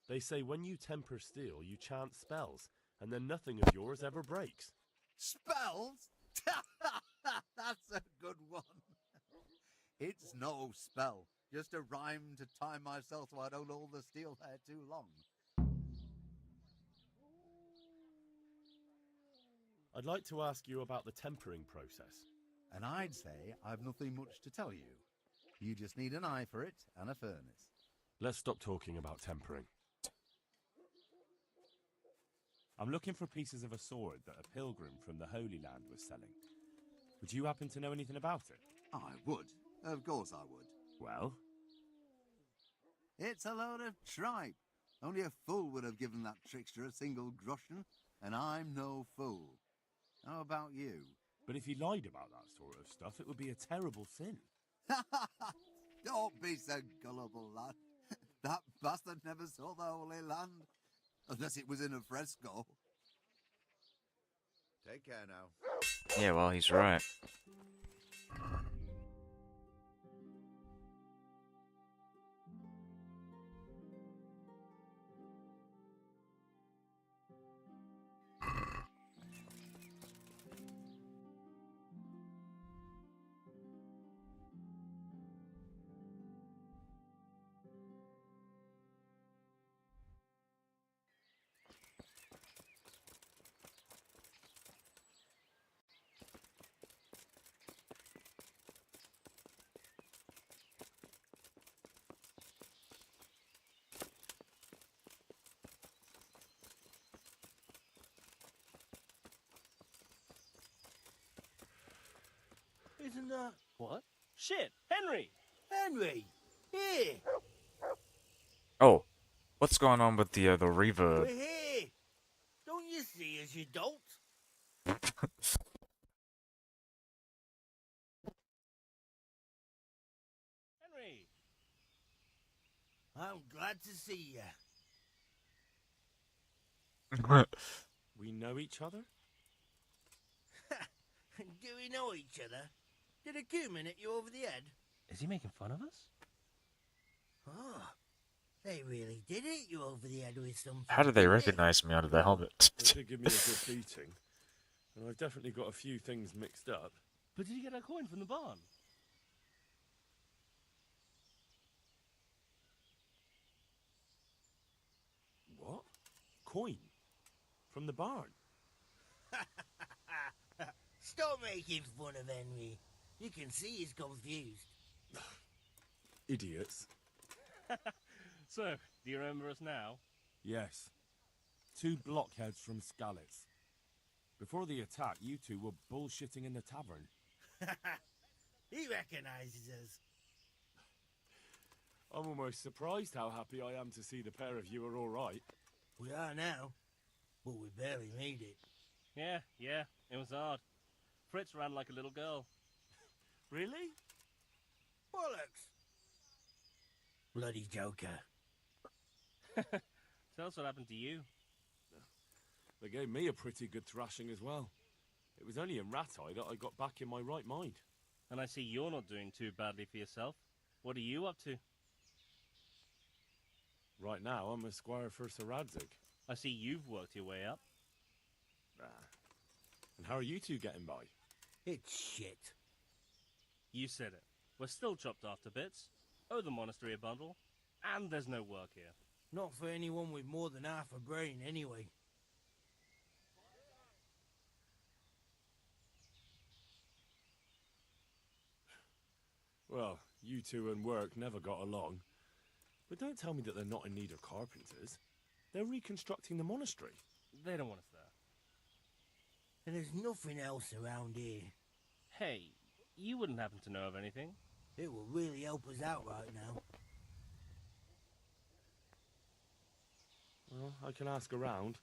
They say when you temper steel, you chant spells, and then nothing of yours ever breaks. Spells? That's a good one. It's no spell, just a rhyme to time myself so I don't hold the steel there too long. I'd like to ask you about the tempering process. And I'd say I've nothing much to tell you. You just need an eye for it and a furnace. Let's stop talking about tempering. I'm looking for pieces of a sword that a pilgrim from the Holy Land was selling. Would you happen to know anything about it? I would. Of course I would. Well? It's a load of tripe. Only a fool would have given that trickster a single groschen, and I'm no fool. How about you? But if he lied about that sort of stuff, it would be a terrible sin. Don't be so gullible, lad. That bastard never saw the Holy Land. Unless it was in a fresco. Take care now. Yeah, well, he's right. Isn't that... What? Shit! Henry! Henry! Here! Oh, what's going on with the We're reverb? here! Don't you see as you don't? Henry! I'm glad to see you. We know each other? Do we know each other? Did a cumin hit you over the head? Is he making fun of us? Oh, they really did hit you over the head with something. How did they recognize me out of their helmet? They did give me a good beating. And I've definitely got a few things mixed up. But did you get a coin from the barn? What? Coin? From the barn? Stop making fun of Henry. You can see he's confused. Idiots. So, do you remember us now? Yes. 2 blockheads from Skalitz. Before the attack, you two were bullshitting in the tavern. He recognizes us. I'm almost surprised how happy I am to see the pair of you are all right. We are now, but we barely made it. Yeah, it was hard. Fritz ran like a little girl. Really? Bollocks! Bloody joker. Tell us what happened to you. They gave me a pretty good thrashing as well. It was only in Rat-Eye that I got back in my right mind. And I see you're not doing too badly for yourself. What are you up to? Right now, I'm a squire for Sir Radzig. I see you've worked your way up. And how are you two getting by? It's shit. You said it. We're still chopped off to bits. Owe the monastery a bundle. And there's no work here. Not for anyone with more than half a brain, anyway. Well, you two and work never got along. But don't tell me that they're not in need of carpenters. They're reconstructing the monastery. They don't want us there. And there's nothing else around here. Hey, you wouldn't happen to know of anything? It will really help us out right now. Well, I can ask around,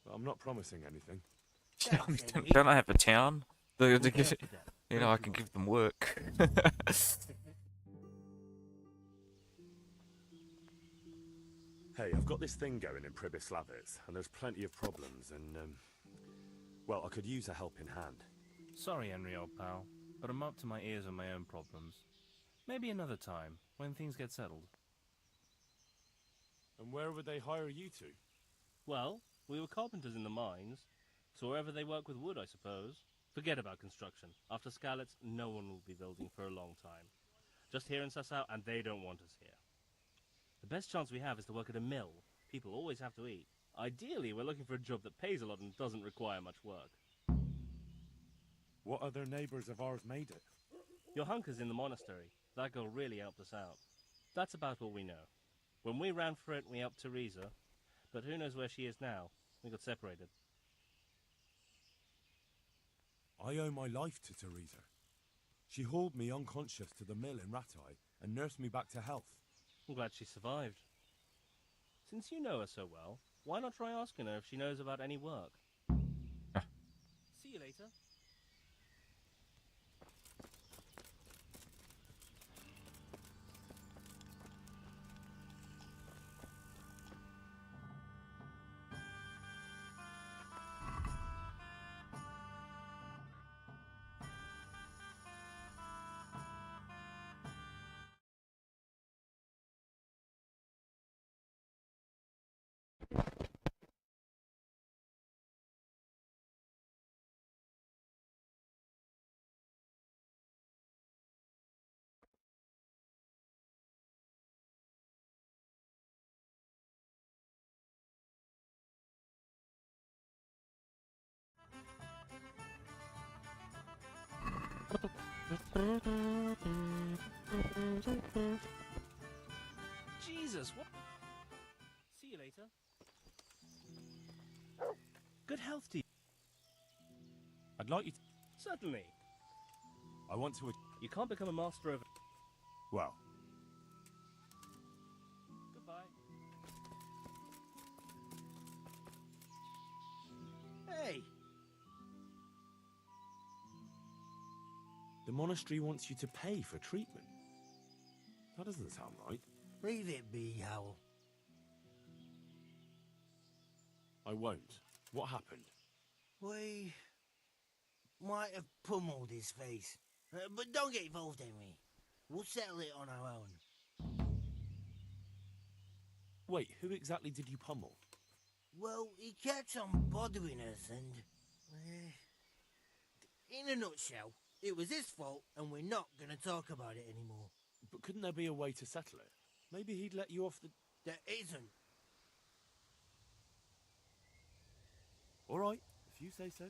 but I'm not promising anything. Don't I have a town? You know, I can give them work. Hey, I've got this thing going in Pribyslavitz, and there's plenty of problems, and, well, I could use a helping hand. Sorry, Henry, old pal, but I'm up to my ears in my own problems. Maybe another time, when things get settled. And where would they hire you to? Well, we were carpenters in the mines, so wherever they work with wood, I suppose. Forget about construction. After Skalitz, no one will be building for a long time. Just here in Sasau, and they don't want us here. The best chance we have is to work at a mill. People always have to eat. Ideally, we're looking for a job that pays a lot and doesn't require much work. What other neighbours of ours made it? Your hunker's in the monastery. That girl really helped us out. That's about all we know. When we ran for it, we helped Teresa, but who knows where she is now? We got separated. I owe my life to Teresa. She hauled me unconscious to the mill in Rat-Eye and nursed me back to health. I'm glad she survived. Since you know her so well, why not try asking her if she knows about any work? See you later. Jesus, what? See you later. Good health to you. I'd like you to... Certainly. I want to... You can't become a master of... Well... Goodbye. Hey! The monastery wants you to pay for treatment. That doesn't sound right. Leave it be, Howell. I won't. What happened? We might have pummeled his face. But don't get involved, Henry. We'll settle it on our own. Wait, who exactly did you pummel? Well, he kept on bothering us and... in a nutshell, it was his fault and we're not going to talk about it anymore. But couldn't there be a way to settle it? Maybe he'd let you off the... There isn't. All right, if you say so.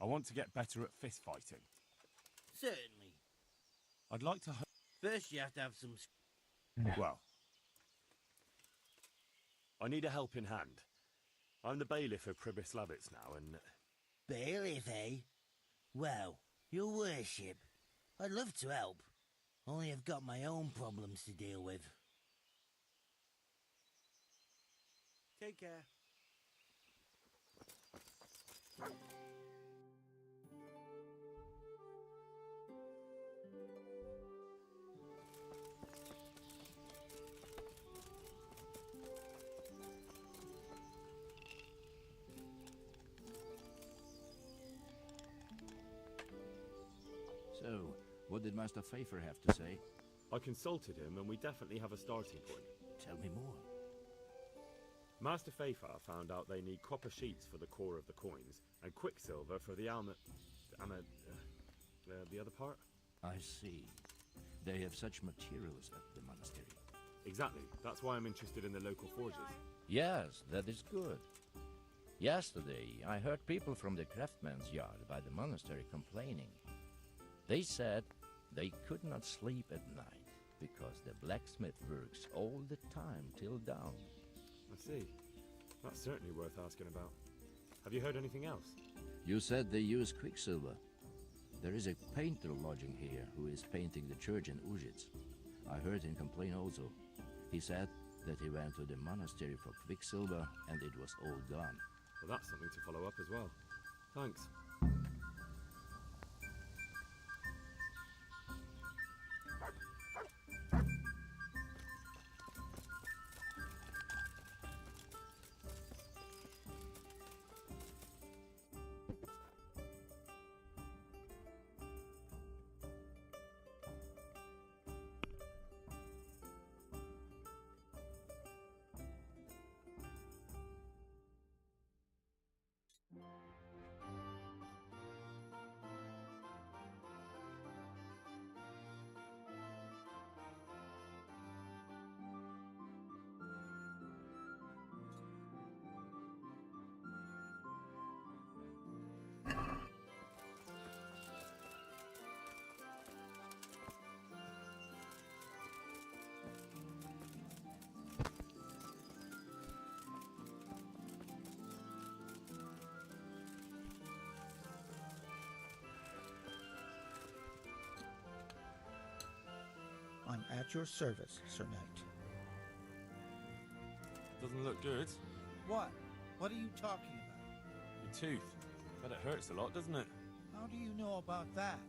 I want to get better at fist fighting. Certainly. I'd like to... First you have to have some... Well... I need a helping hand. I'm the bailiff of Pribyslavitz now, and... Bailiff, eh? Well, your worship, I'd love to help, only I've got my own problems to deal with. Take care. So, what did Master Pfeiffer have to say? I consulted him, and we definitely have a starting point. Tell me more. Master Pfeiffer found out they need copper sheets for the core of the coins, and quicksilver for the the other part? I see. They have such materials at the monastery. Exactly. That's why I'm interested in the local forges. Yes, that is good. Yesterday, I heard people from the craftsman's yard by the monastery complaining. They said they could not sleep at night because the blacksmith works all the time till dawn. I see. That's certainly worth asking about. Have you heard anything else? You said they use quicksilver. There is a painter lodging here who is painting the church in Ujits. I heard him complain also. He said that he went to the monastery for quicksilver and it was all gone. Well, that's something to follow up as well. Thanks. I'm at your service, Sir Knight. Doesn't look good. What? What are you talking about? Your tooth. Bet it hurts a lot, doesn't it? How do you know about that?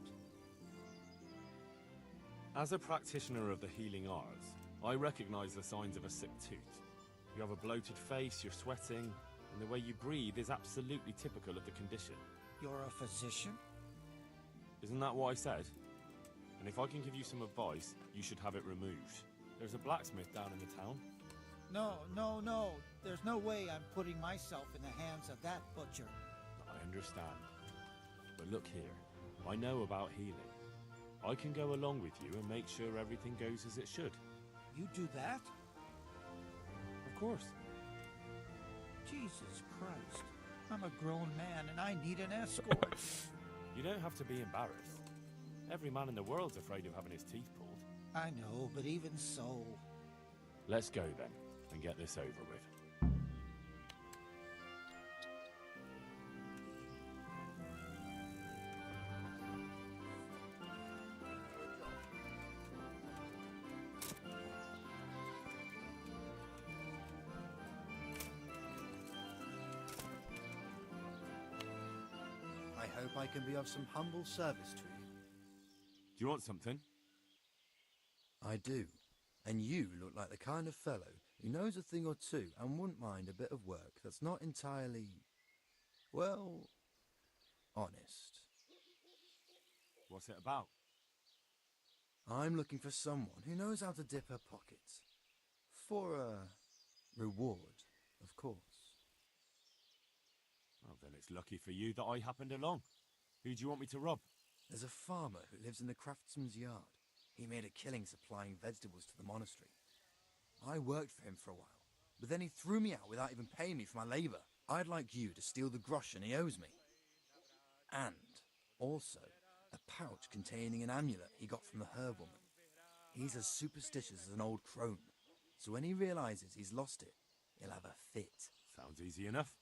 As a practitioner of the healing arts, I recognize the signs of a sick tooth. You have a bloated face, you're sweating, and the way you breathe is absolutely typical of the condition. You're a physician? Isn't that what I said? And if I can give you some advice, you should have it removed. There's a blacksmith down in the town. No. There's no way I'm putting myself in the hands of that butcher. I understand. But look here, I know about healing. I can go along with you and make sure everything goes as it should. You do that? Of course. Jesus Christ. I'm a grown man and I need an escort. You don't have to be embarrassed. Every man in the world's afraid of having his teeth pulled. I know, but even so... Let's go then, and get this over with. I hope I can be of some humble service to you. Do you want something? I do. And you look like the kind of fellow who knows a thing or two and wouldn't mind a bit of work that's not entirely, well, honest. What's it about? I'm looking for someone who knows how to dip her pockets. For a reward, of course. Well, then it's lucky for you that I happened along. Who do you want me to rob? There's a farmer who lives in the craftsman's yard. He made a killing supplying vegetables to the monastery. I worked for him for a while, but then he threw me out without even paying me for my labour. I'd like you to steal the groschen he owes me. And also a pouch containing an amulet he got from the herb woman. He's as superstitious as an old crone, so when he realises he's lost it, he'll have a fit. Sounds easy enough.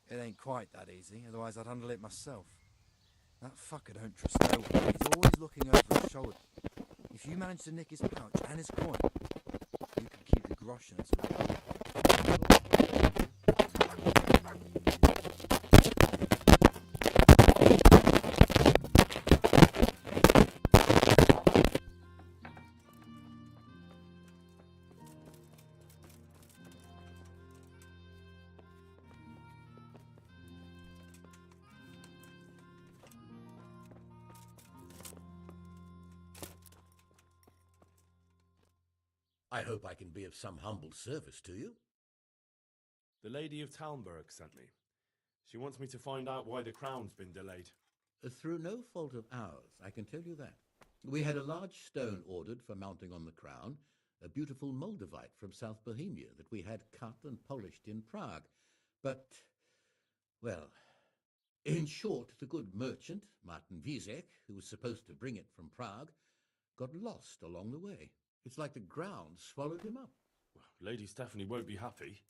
It ain't quite that easy, otherwise I'd handle it myself. That fucker don't trust no one. He's always looking over his shoulder. If you manage to nick his pouch and his coin, you can keep the groschen as well. I hope I can be of some humble service to you. The Lady of Talmberg sent me. She wants me to find out why the crown's been delayed. Through no fault of ours, I can tell you that. We had a large stone ordered for mounting on the crown, a beautiful Moldavite from South Bohemia that we had cut and polished in Prague. But, well, in short, the good merchant, Martin Wiesek, who was supposed to bring it from Prague, got lost along the way. It's like the ground swallowed him up. Well, Lady Stephanie won't be happy.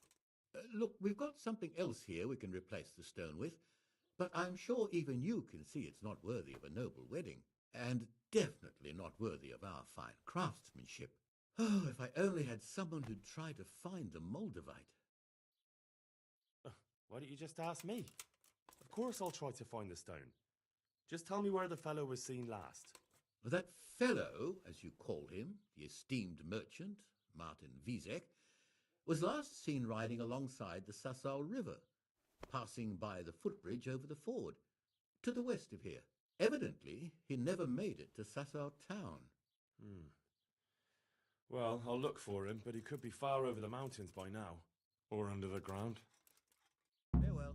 Look, we've got something else here we can replace the stone with, but I'm sure even you can see it's not worthy of a noble wedding, and definitely not worthy of our fine craftsmanship. Oh, if I only had someone who'd try to find the Moldavite. Why don't you just ask me? Of course I'll try to find the stone. Just tell me where the fellow was seen last. That fellow, as you call him, the esteemed merchant, Martin Wiesek, was last seen riding alongside the Sasau River, passing by the footbridge over the ford, to the west of here. Evidently, he never made it to Sasau town. Well, I'll look for him, but he could be far over the mountains by now, or under the ground. Farewell.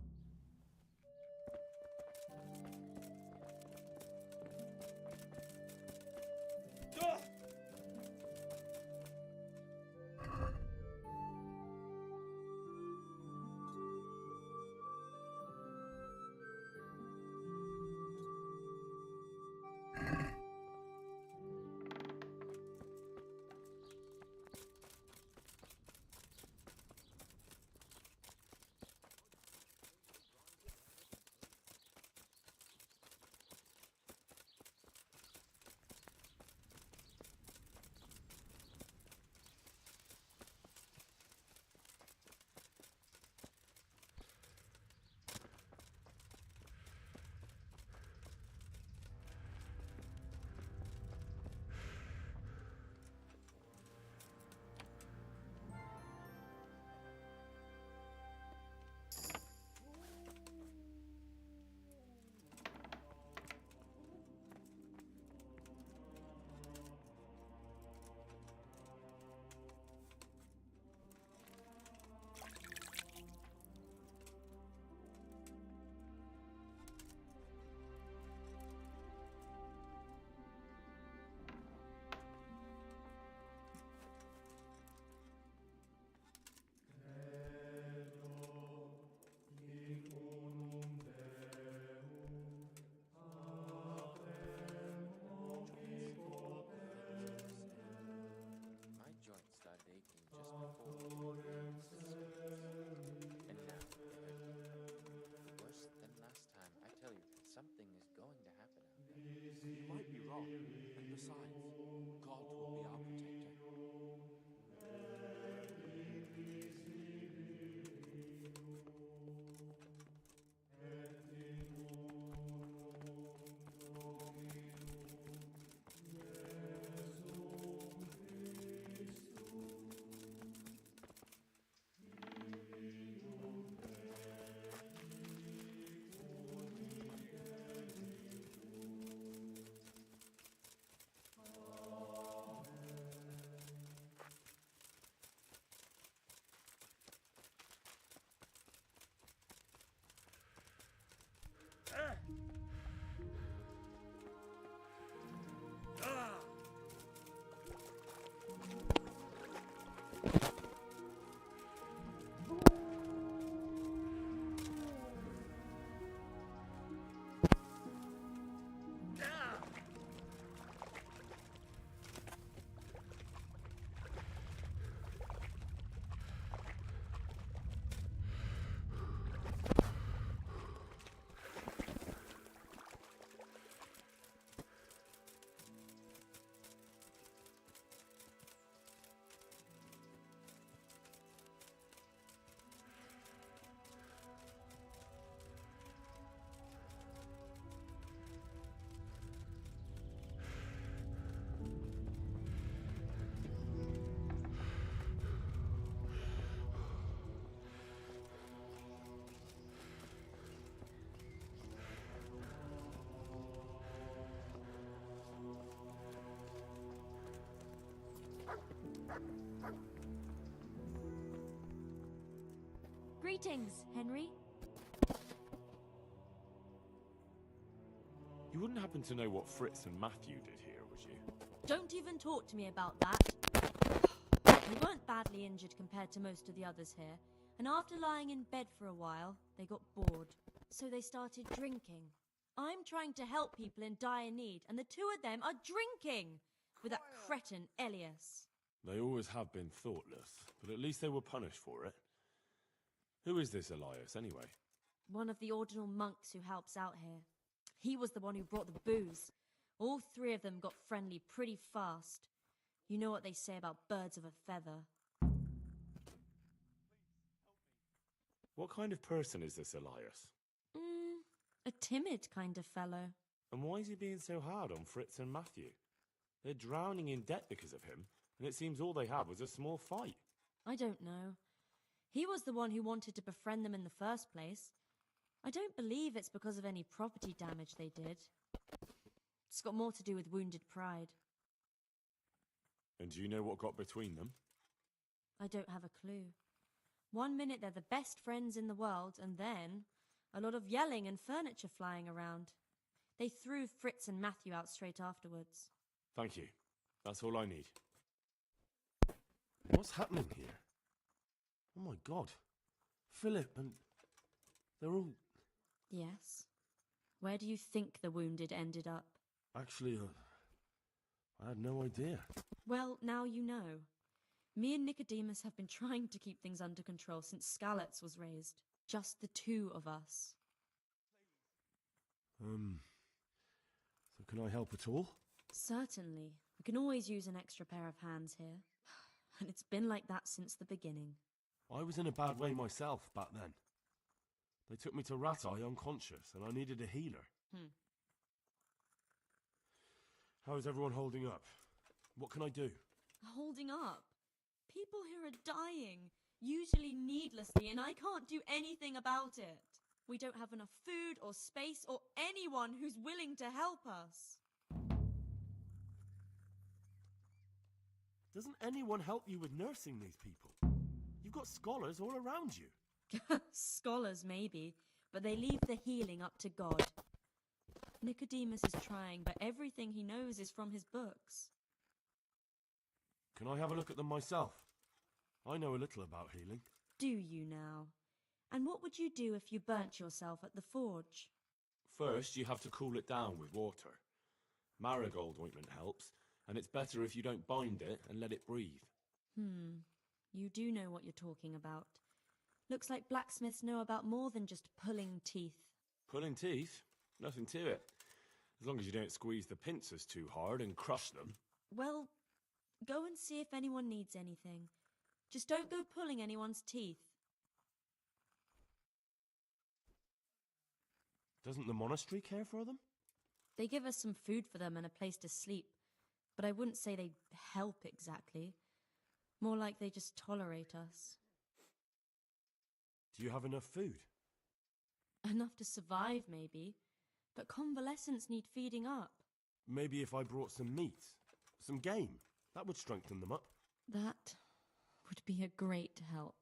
Greetings, Henry. You wouldn't happen to know what Fritz and Matthew did here, would you? Don't even talk to me about that. They weren't badly injured compared to most of the others here, and after lying in bed for a while, they got bored. So they started drinking. I'm trying to help people in dire need, and the two of them are drinking with that cretin Elias. They always have been thoughtless, but at least they were punished for it. Who is this Elias, anyway? One of the ordinal monks who helps out here. He was the one who brought the booze. All three of them got friendly pretty fast. You know what they say about birds of a feather. What kind of person is this Elias? A timid kind of fellow. And why is he being so hard on Fritz and Matthew? They're drowning in debt because of him, and it seems all they had was a small fight. I don't know. He was the one who wanted to befriend them in the first place. I don't believe it's because of any property damage they did. It's got more to do with wounded pride. And do you know what got between them? I don't have a clue. One minute they're the best friends in the world, and then a lot of yelling and furniture flying around. They threw Fritz and Matthew out straight afterwards. Thank you. That's all I need. What's happening here? Oh my God. Philip and... they're all... Yes? Where do you think the wounded ended up? Actually, I had no idea. Well, now you know. Me and Nicodemus have been trying to keep things under control since Skalitz was raised. Just the two of us. So can I help at all? Certainly. We can always use an extra pair of hands here. And it's been like that since the beginning. I was in a bad way myself back then. They took me to Rat Eye unconscious, and I needed a healer. How is everyone holding up? What can I do? Holding up? People here are dying, usually needlessly, and I can't do anything about it. We don't have enough food or space or anyone who's willing to help us. Doesn't anyone help you with nursing these people? You've got scholars all around you. Scholars, maybe, but they leave the healing up to God. Nicodemus is trying, but everything he knows is from his books. Can I have a look at them myself? I know a little about healing. Do you now? And what would you do if you burnt yourself at the forge? First, you have to cool it down with water. Marigold ointment helps, and it's better if you don't bind it and let it breathe. You do know what you're talking about. Looks like blacksmiths know about more than just pulling teeth. Pulling teeth? Nothing to it. As long as you don't squeeze the pincers too hard and crush them. Well, go and see if anyone needs anything. Just don't go pulling anyone's teeth. Doesn't the monastery care for them? They give us some food for them and a place to sleep, but I wouldn't say they help exactly. More like they just tolerate us. Do you have enough food? Enough to survive, maybe, but convalescents need feeding up. Maybe if I brought some meat, some game, that would strengthen them up. That would be a great help.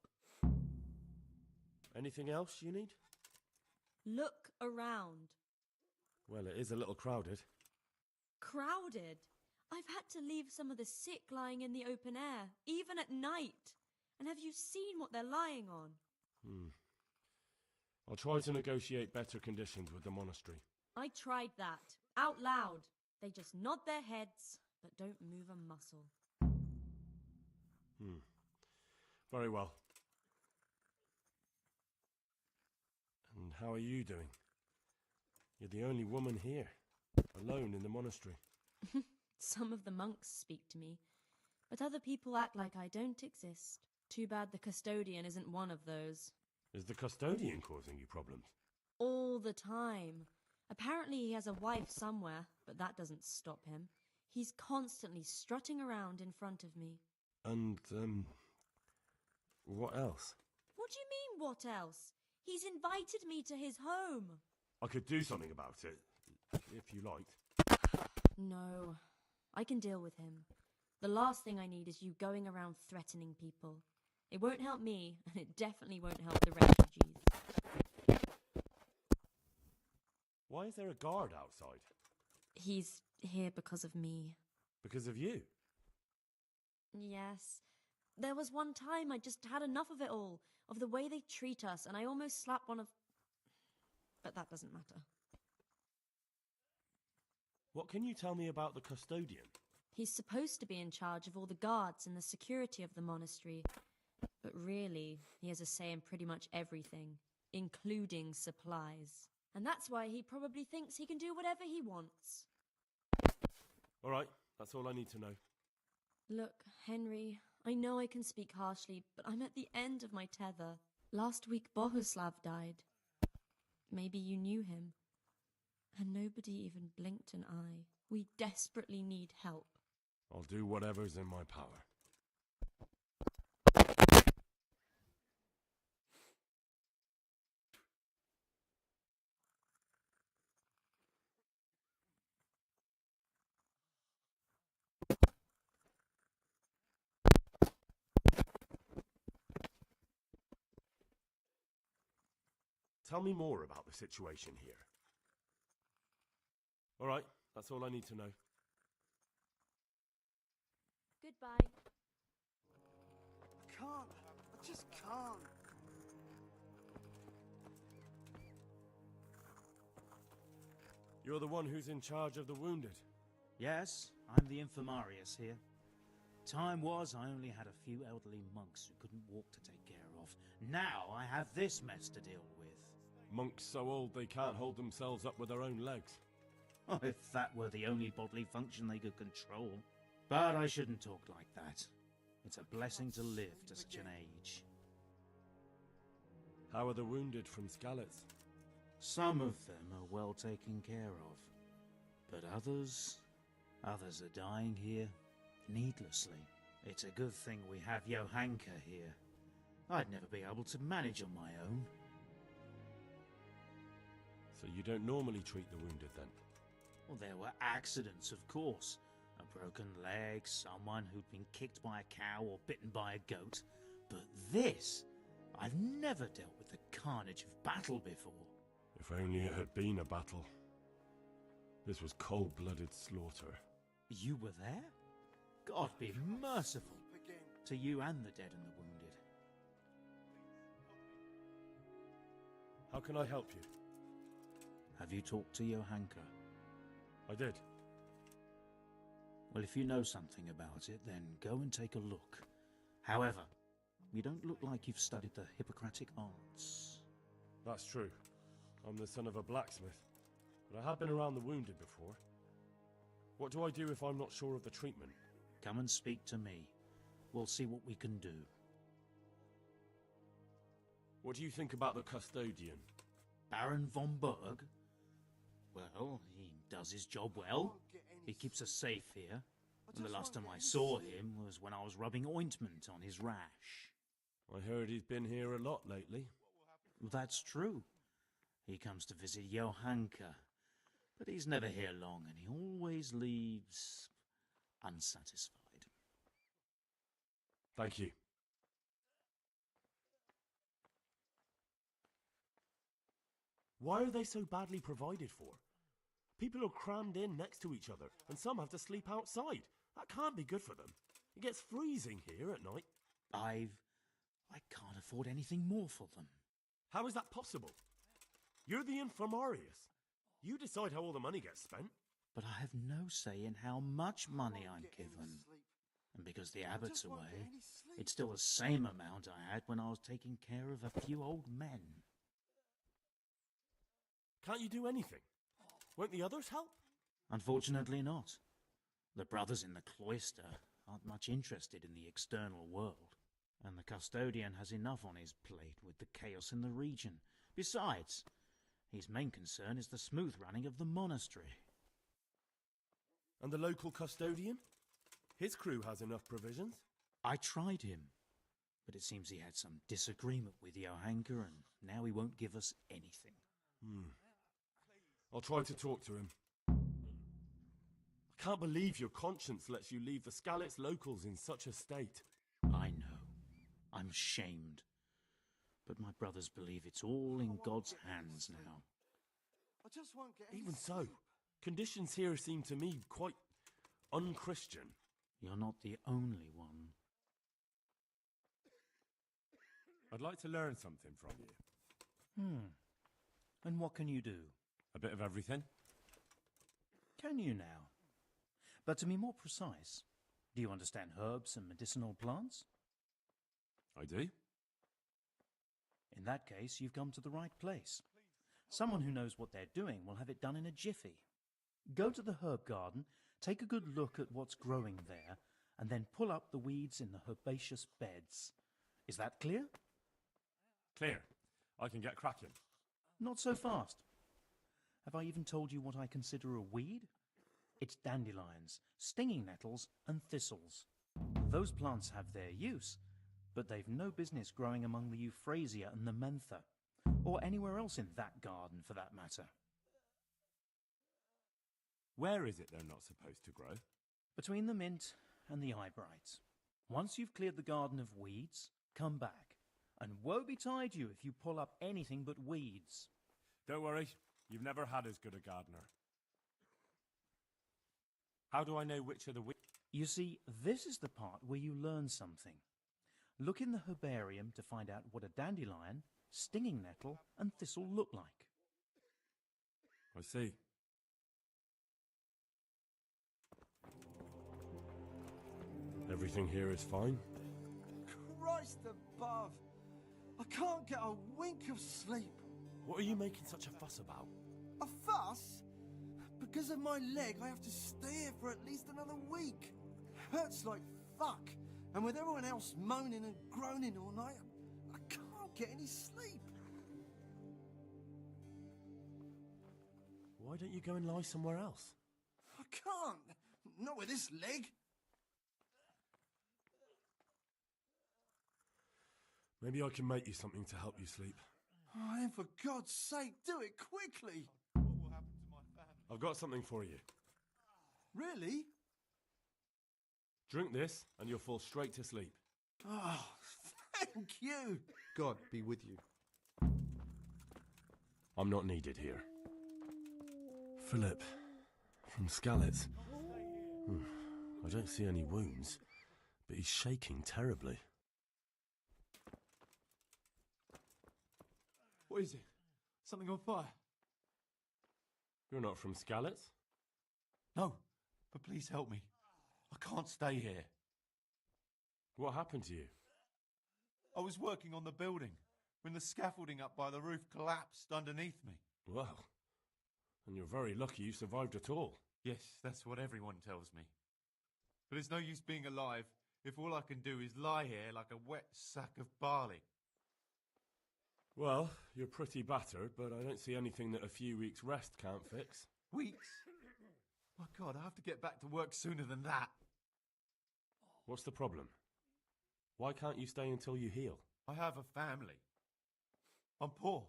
Anything else you need? Look around. Well, it is a little crowded. Crowded? I've had to leave some of the sick lying in the open air, even at night. And have you seen what they're lying on? I'll try to negotiate better conditions with the monastery. I tried that, out loud. They just nod their heads, but don't move a muscle. Very well. And how are you doing? You're the only woman here, alone in the monastery. Some of the monks speak to me, but other people act like I don't exist. Too bad the custodian isn't one of those. Is the custodian causing you problems? All the time. Apparently he has a wife somewhere, but that doesn't stop him. He's constantly strutting around in front of me. And, what else? What do you mean, what else? He's invited me to his home. I could do something about it, if you liked. No, I can deal with him. The last thing I need is you going around threatening people. It won't help me, and it definitely won't help the refugees. Why is there a guard outside? He's here because of me. Because of you? Yes. There was one time I just had enough of it all, of the way they treat us, and I almost slapped one of... But that doesn't matter. What can you tell me about the custodian? He's supposed to be in charge of all the guards and the security of the monastery, but really, he has a say in pretty much everything, including supplies. And that's why he probably thinks he can do whatever he wants. All right, that's all I need to know. Look, Henry, I know I can speak harshly, but I'm at the end of my tether. Last week, Bohuslav died. Maybe you knew him. And nobody even blinked an eye. We desperately need help. I'll do whatever's in my power. Tell me more about the situation here. All right, that's all I need to know. Goodbye. I can't. I just can't. You're the one who's in charge of the wounded. Yes, I'm the infirmarius here. Time was I only had a few elderly monks who couldn't walk to take care of. Now I have this mess to deal with. Monks so old they can't hold themselves up with their own legs. Oh, if that were the only bodily function they could control. But I shouldn't talk like that. It's a blessing to live to such an age. How are the wounded from Skalitz? Some of them are well taken care of. But others are dying here needlessly. It's a good thing we have Johanka here. I'd never be able to manage on my own. So you don't normally treat the wounded then? Well, there were accidents, of course. A broken leg, someone who'd been kicked by a cow or bitten by a goat. But this, I've never dealt with the carnage of battle before. If only it had been a battle. This was cold-blooded slaughter. You were there? God be merciful to you and the dead and the wounded. How can I help you? Have you talked to Johanka? I did. Well, if you know something about it, then go and take a look. However, you don't look like you've studied the Hippocratic arts. That's true. I'm the son of a blacksmith, but I have been around the wounded before. What do I do if I'm not sure of the treatment? Come and speak to me. We'll see what we can do. What do you think about the custodian? Baron von Berg? Well, he does his job well. He keeps us safe here. And the last time I saw him was when I was rubbing ointment on his rash. I heard he's been here a lot lately. That's true. He comes to visit Johanka, but he's never here long, and he always leaves unsatisfied. Thank you. Why are they so badly provided for? People are crammed in next to each other, and some have to sleep outside. That can't be good for them. It gets freezing here at night. I can't afford anything more for them. How is that possible? You're the infirmarius. You decide how all the money gets spent. But I have no say in how much money I'm given. And because the abbot's away, it's still the same amount I had when I was taking care of a few old men. Can't you do anything? Won't the others help? Unfortunately not. The brothers in the cloister aren't much interested in the external world, and the custodian has enough on his plate with the chaos in the region. Besides, his main concern is the smooth running of the monastery. And the local custodian? His crew has enough provisions. I tried him, but it seems he had some disagreement with Johanka, and now he won't give us anything. I'll try to talk to him. I can't believe your conscience lets you leave the Skalitz locals in such a state. I know. I'm shamed. But my brothers believe it's all in God's hands now. I just won't get any Even so, sleep. conditions here seem to me quite unchristian. You're not the only one. I'd like to learn something from you. And what can you do? A bit of everything. Can you now? But to be more precise, do you understand herbs and medicinal plants? I do. In that case, you've come to the right place. Someone who knows what they're doing will have it done in a jiffy. Go to the herb garden, take a good look at what's growing there, and then pull up the weeds in the herbaceous beds. Is that clear? Clear. I can get cracking. Not so fast. Have I even told you what I consider a weed? It's dandelions, stinging nettles, and thistles. Those plants have their use, but they've no business growing among the euphrasia and the mentha, or anywhere else in that garden for that matter. Where is it they're not supposed to grow? Between the mint and the eyebrights. Once you've cleared the garden of weeds, come back. And woe betide you if you pull up anything but weeds. Don't worry, you've never had as good a gardener. How do I know which are the weeds? You see, this is the part where you learn something. Look in the herbarium to find out what a dandelion, stinging nettle, and thistle look like. I see. Everything here is fine. Christ above! I can't get a wink of sleep. What are you making such a fuss about? A fuss? Because of my leg, I have to stay here for at least another week. Hurts like fuck. And with everyone else moaning and groaning all night, I can't get any sleep. Why don't you go and lie somewhere else? I can't. Not with this leg. Maybe I can make you something to help you sleep. Oh, then for God's sake, do it quickly. I've got something for you. Really? Drink this and you'll fall straight to sleep. Oh, thank you. God be with you. I'm not needed here. Philip, from Skalitz. I don't see any wounds, but he's shaking terribly. What is it? Something on fire? You're not from Skalitz? No, but please help me. I can't stay here. What happened to you? I was working on the building when the scaffolding up by the roof collapsed underneath me. Well, and you're very lucky you survived at all. Yes, that's what everyone tells me. But it's no use being alive if all I can do is lie here like a wet sack of barley. Well, you're pretty battered, but I don't see anything that a few weeks' rest can't fix. Weeks? My God, I have to get back to work sooner than that. What's the problem? Why can't you stay until you heal? I have a family. I'm poor.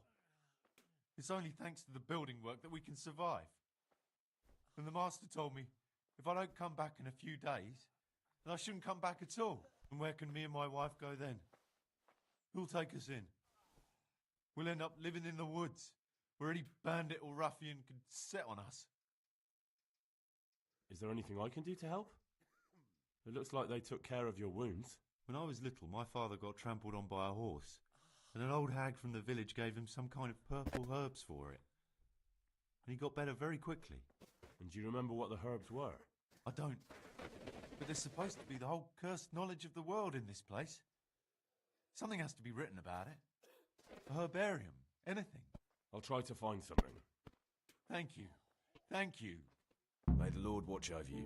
It's only thanks to the building work that we can survive. And the master told me if I don't come back in a few days, then I shouldn't come back at all. And where can me and my wife go then? Who'll take us in? We'll end up living in the woods, where any bandit or ruffian can set on us. Is there anything I can do to help? It looks like they took care of your wounds. When I was little, my father got trampled on by a horse, and an old hag from the village gave him some kind of purple herbs for it. And he got better very quickly. And do you remember what the herbs were? I don't. But there's supposed to be the whole cursed knowledge of the world in this place. Something has to be written about it. A herbarium. Anything. I'll try to find something. Thank you. Thank you. May the Lord watch over you.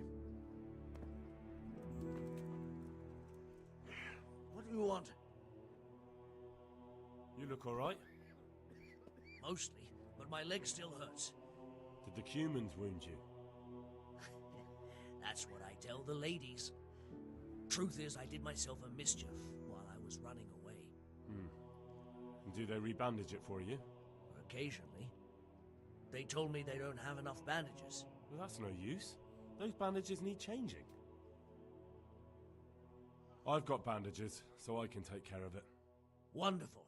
What do you want? You look all right. Mostly, but my leg still hurts. Did the humans wound you? That's what I tell the ladies. Truth is, I did myself a mischief while I was running away. And do they rebandage it for you? Occasionally. They told me they don't have enough bandages. Well, that's no use. Those bandages need changing. I've got bandages, so I can take care of it. Wonderful.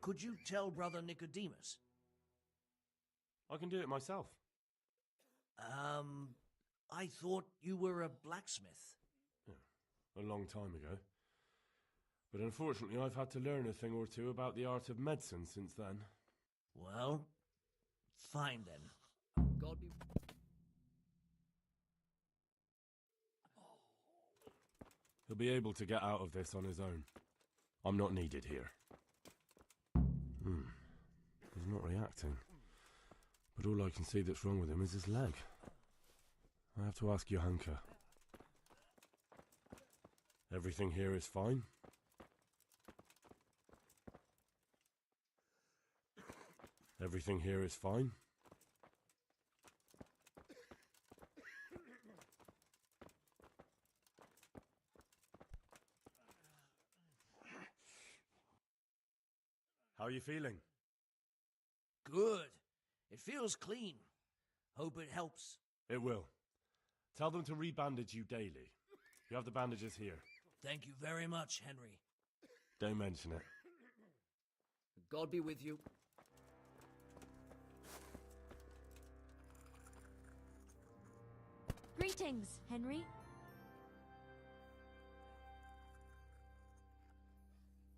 Could you tell Brother Nicodemus? I can do it myself. I thought you were a blacksmith. Yeah, a long time ago. But unfortunately, I've had to learn a thing or two about the art of medicine since then. Well, fine then. God be... He'll be able to get out of this on his own. I'm not needed here. He's not reacting. But all I can see that's wrong with him is his leg. I have to ask Johanka. Everything here is fine? Everything here is fine? How are you feeling? Good. It feels clean. Hope it helps. It will. Tell them to rebandage you daily. You have the bandages here. Thank you very much, Henry. Don't mention it. God be with you. Greetings, Henry.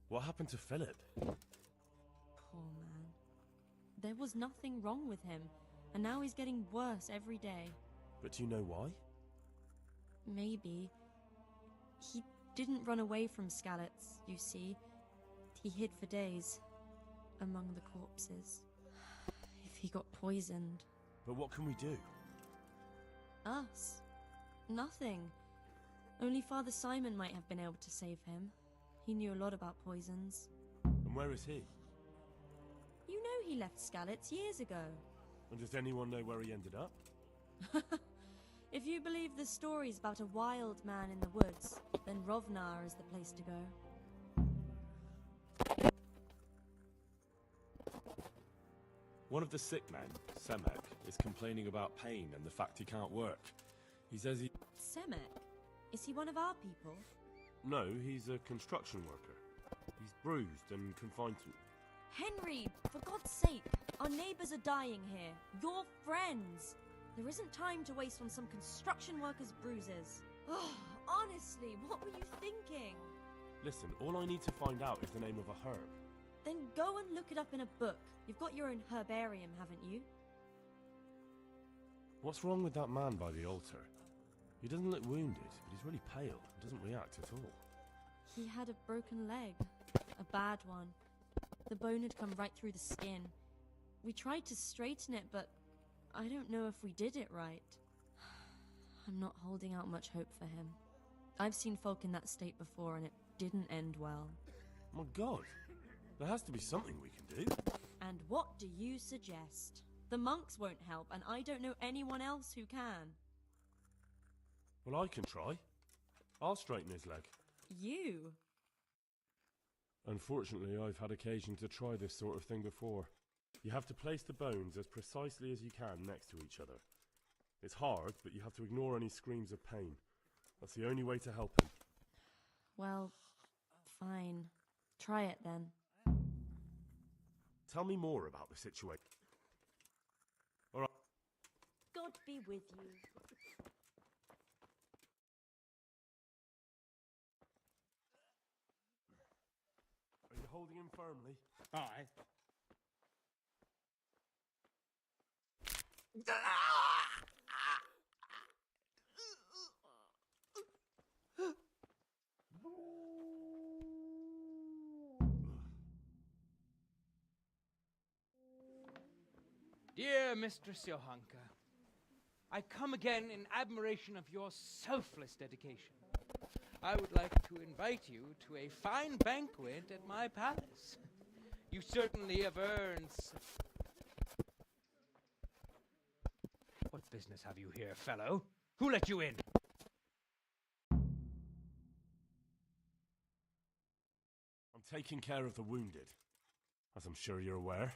What happened to Philip? Poor man. There was nothing wrong with him, and now he's getting worse every day. But do you know why? Maybe. He didn't run away from Skalitz, you see. He hid for days, among the corpses. If he got poisoned... But what can we do? Us? Nothing. Only Father Simon might have been able to save him. He knew a lot about poisons. And where is he? You know he left Skalitz years ago. And does anyone know where he ended up? If you believe the stories about a wild man in the woods, then Rovnar is the place to go. One of the sick men, Semek, is complaining about pain and the fact he can't work. He says he... Semek? Is he one of our people? No, he's a construction worker. He's bruised and confined to... Henry, for God's sake, our neighbors are dying here. Your friends. There isn't time to waste on some construction worker's bruises. Oh, honestly, what were you thinking? Listen, all I need to find out is the name of a herb. Then go and look it up in a book. You've got your own herbarium, haven't you? What's wrong with that man by the altar? He doesn't look wounded, but he's really pale and doesn't react at all. He had a broken leg. A bad one. The bone had come right through the skin. We tried to straighten it, but I don't know if we did it right. I'm not holding out much hope for him. I've seen folk in that state before, and it didn't end well. My God! There has to be something we can do. And what do you suggest? The monks won't help, and I don't know anyone else who can. Well, I can try. I'll straighten his leg. You? Unfortunately, I've had occasion to try this sort of thing before. You have to place the bones as precisely as you can next to each other. It's hard, but you have to ignore any screams of pain. That's the only way to help him. Well, fine. Try it then. Tell me more about the situation. All right. God be with you. Are you holding him firmly? Aye. Dear Mistress Johanka, I come again in admiration of your selfless dedication. I would like to invite you to a fine banquet at my palace. You certainly have earned... What business have you here, fellow? Who let you in? I'm taking care of the wounded, as I'm sure you're aware.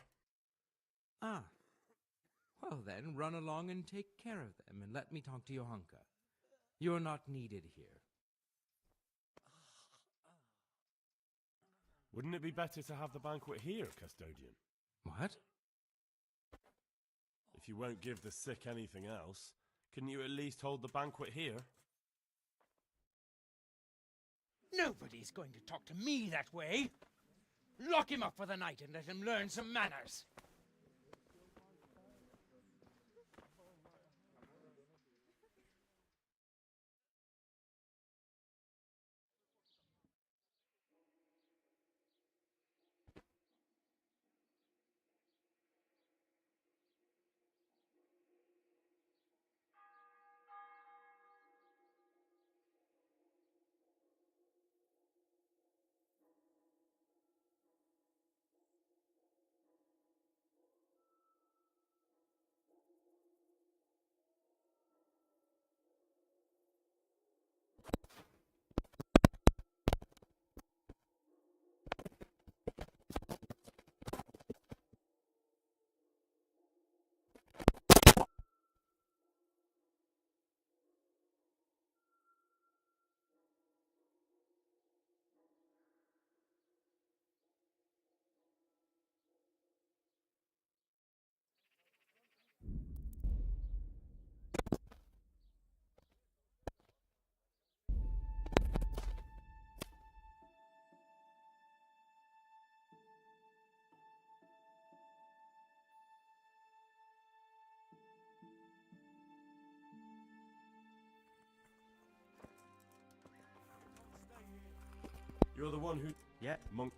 Ah. Well then, run along and take care of them, and let me talk to Johanka. You're not needed here. Wouldn't it be better to have the banquet here, custodian? What? If you won't give the sick anything else, couldn't you at least hold the banquet here? Nobody's going to talk to me that way. Lock him up for the night and let him learn some manners. You're the one who... Yeah. Monk...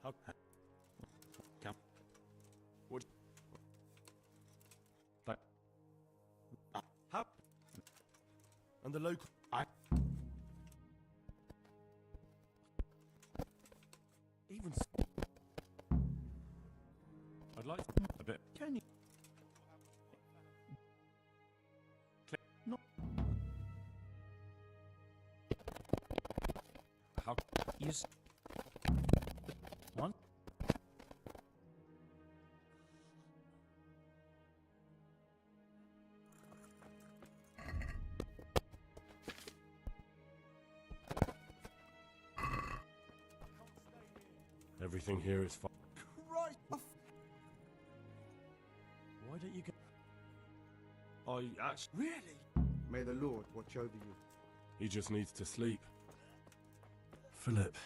How... Come. What... Like... How... And the local... Even... I'd like... A bit... Can you... No. How... Yes. One. Everything here is fine. Right. Why don't you go... I actually... Really? May the Lord watch over you. He just needs to sleep. Philip,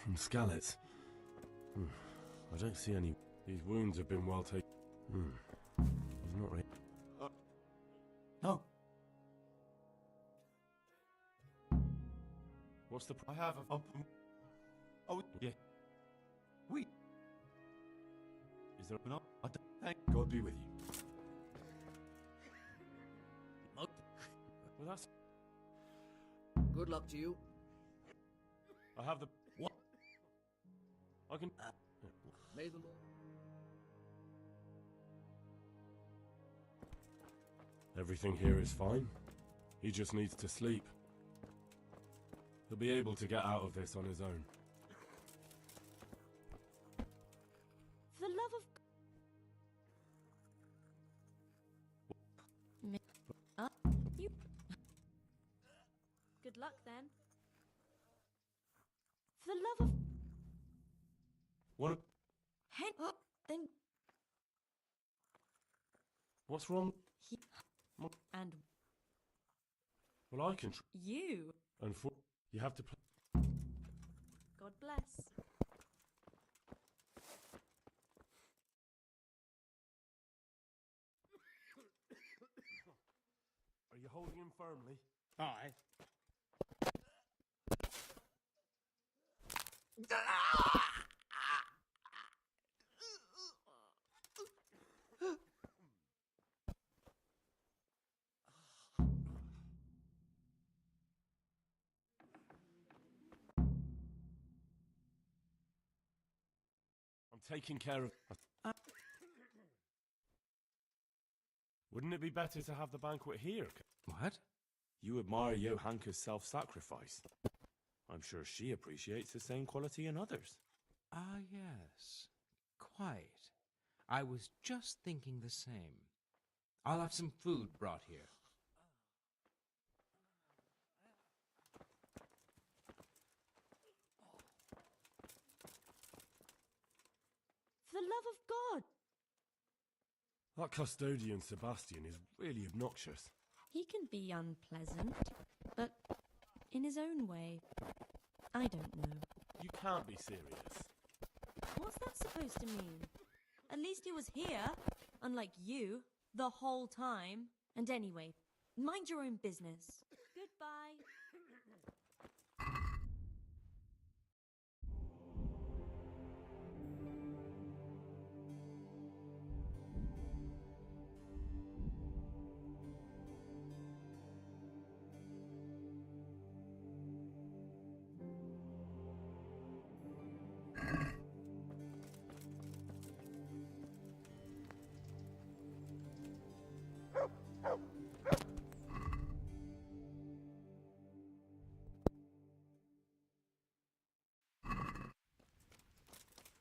from Skalitz. I don't see any... These wounds have been well taken. He's not really... No. What's the... I have a... Oh, yeah. We... Is there... No, I don't... Thank God be with you. Well, that's... Good luck to you. I have the... What? I can... May the Lord... Everything here is fine. He just needs to sleep. He'll be able to get out of this on his own. For the love of... You... Good luck, then. For the love of... What? Then... What's wrong? And... Well, I can... You... And for... You have to play... God bless. Are you holding him firmly? Aye. I'm taking care of... Wouldn't it be better to have the banquet here? What? You admire Johanka's self-sacrifice. I'm sure she appreciates the same quality in others. Ah, yes. Quite. I was just thinking the same. I'll have some food brought here. That custodian Sebastian is really obnoxious. He can be unpleasant, but in his own way. I don't know. You can't be serious. What's that supposed to mean? At least he was here, unlike you, the whole time. And anyway, mind your own business. Goodbye.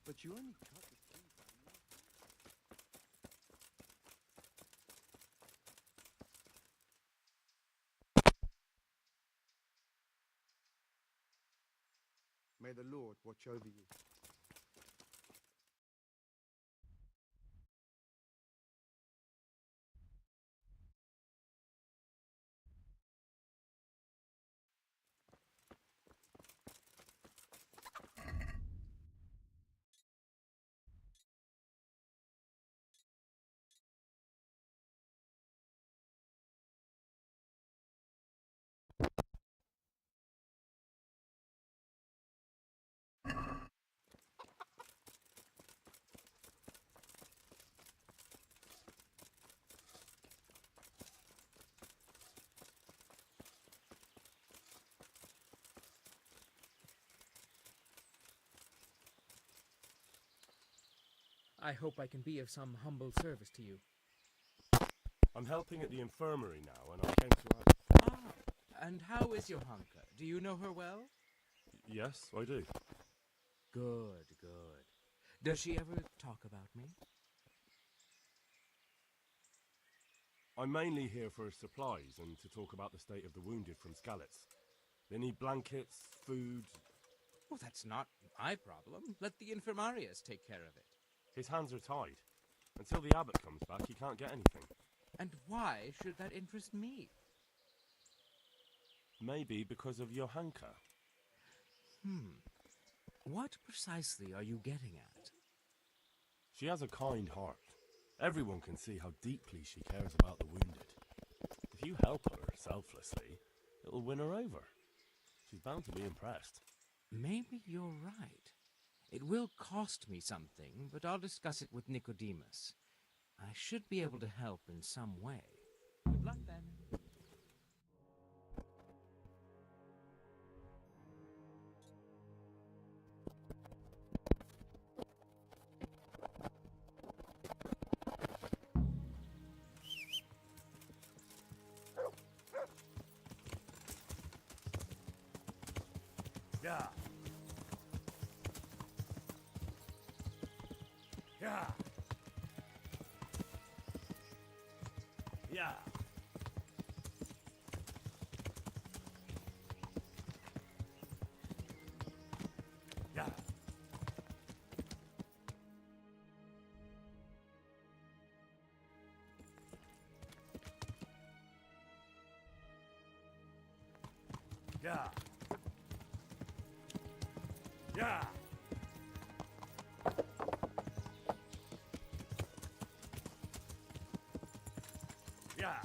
But you only cut the tree down. May the Lord watch over you. I hope I can be of some humble service to you. I'm helping at the infirmary now, and I came to ask... Ah, and how is Johanka? Do you know her well? Yes, I do. Good, good. Does she ever talk about me? I'm mainly here for supplies and to talk about the state of the wounded from Skalitz. They need blankets, food... Well, that's not my problem. Let the infirmarius take care of it. His hands are tied. Until the abbot comes back, he can't get anything. And why should that interest me? Maybe because of Johanka. What precisely are you getting at? She has a kind heart. Everyone can see how deeply she cares about the wounded. If you help her selflessly, it'll win her over. She's bound to be impressed. Maybe you're right. It will cost me something, but I'll discuss it with Nicodemus. I should be able to help in some way. Good luck, then. Yeah. Yeah. Yeah. Yeah. Yeah. Yeah. Yeah.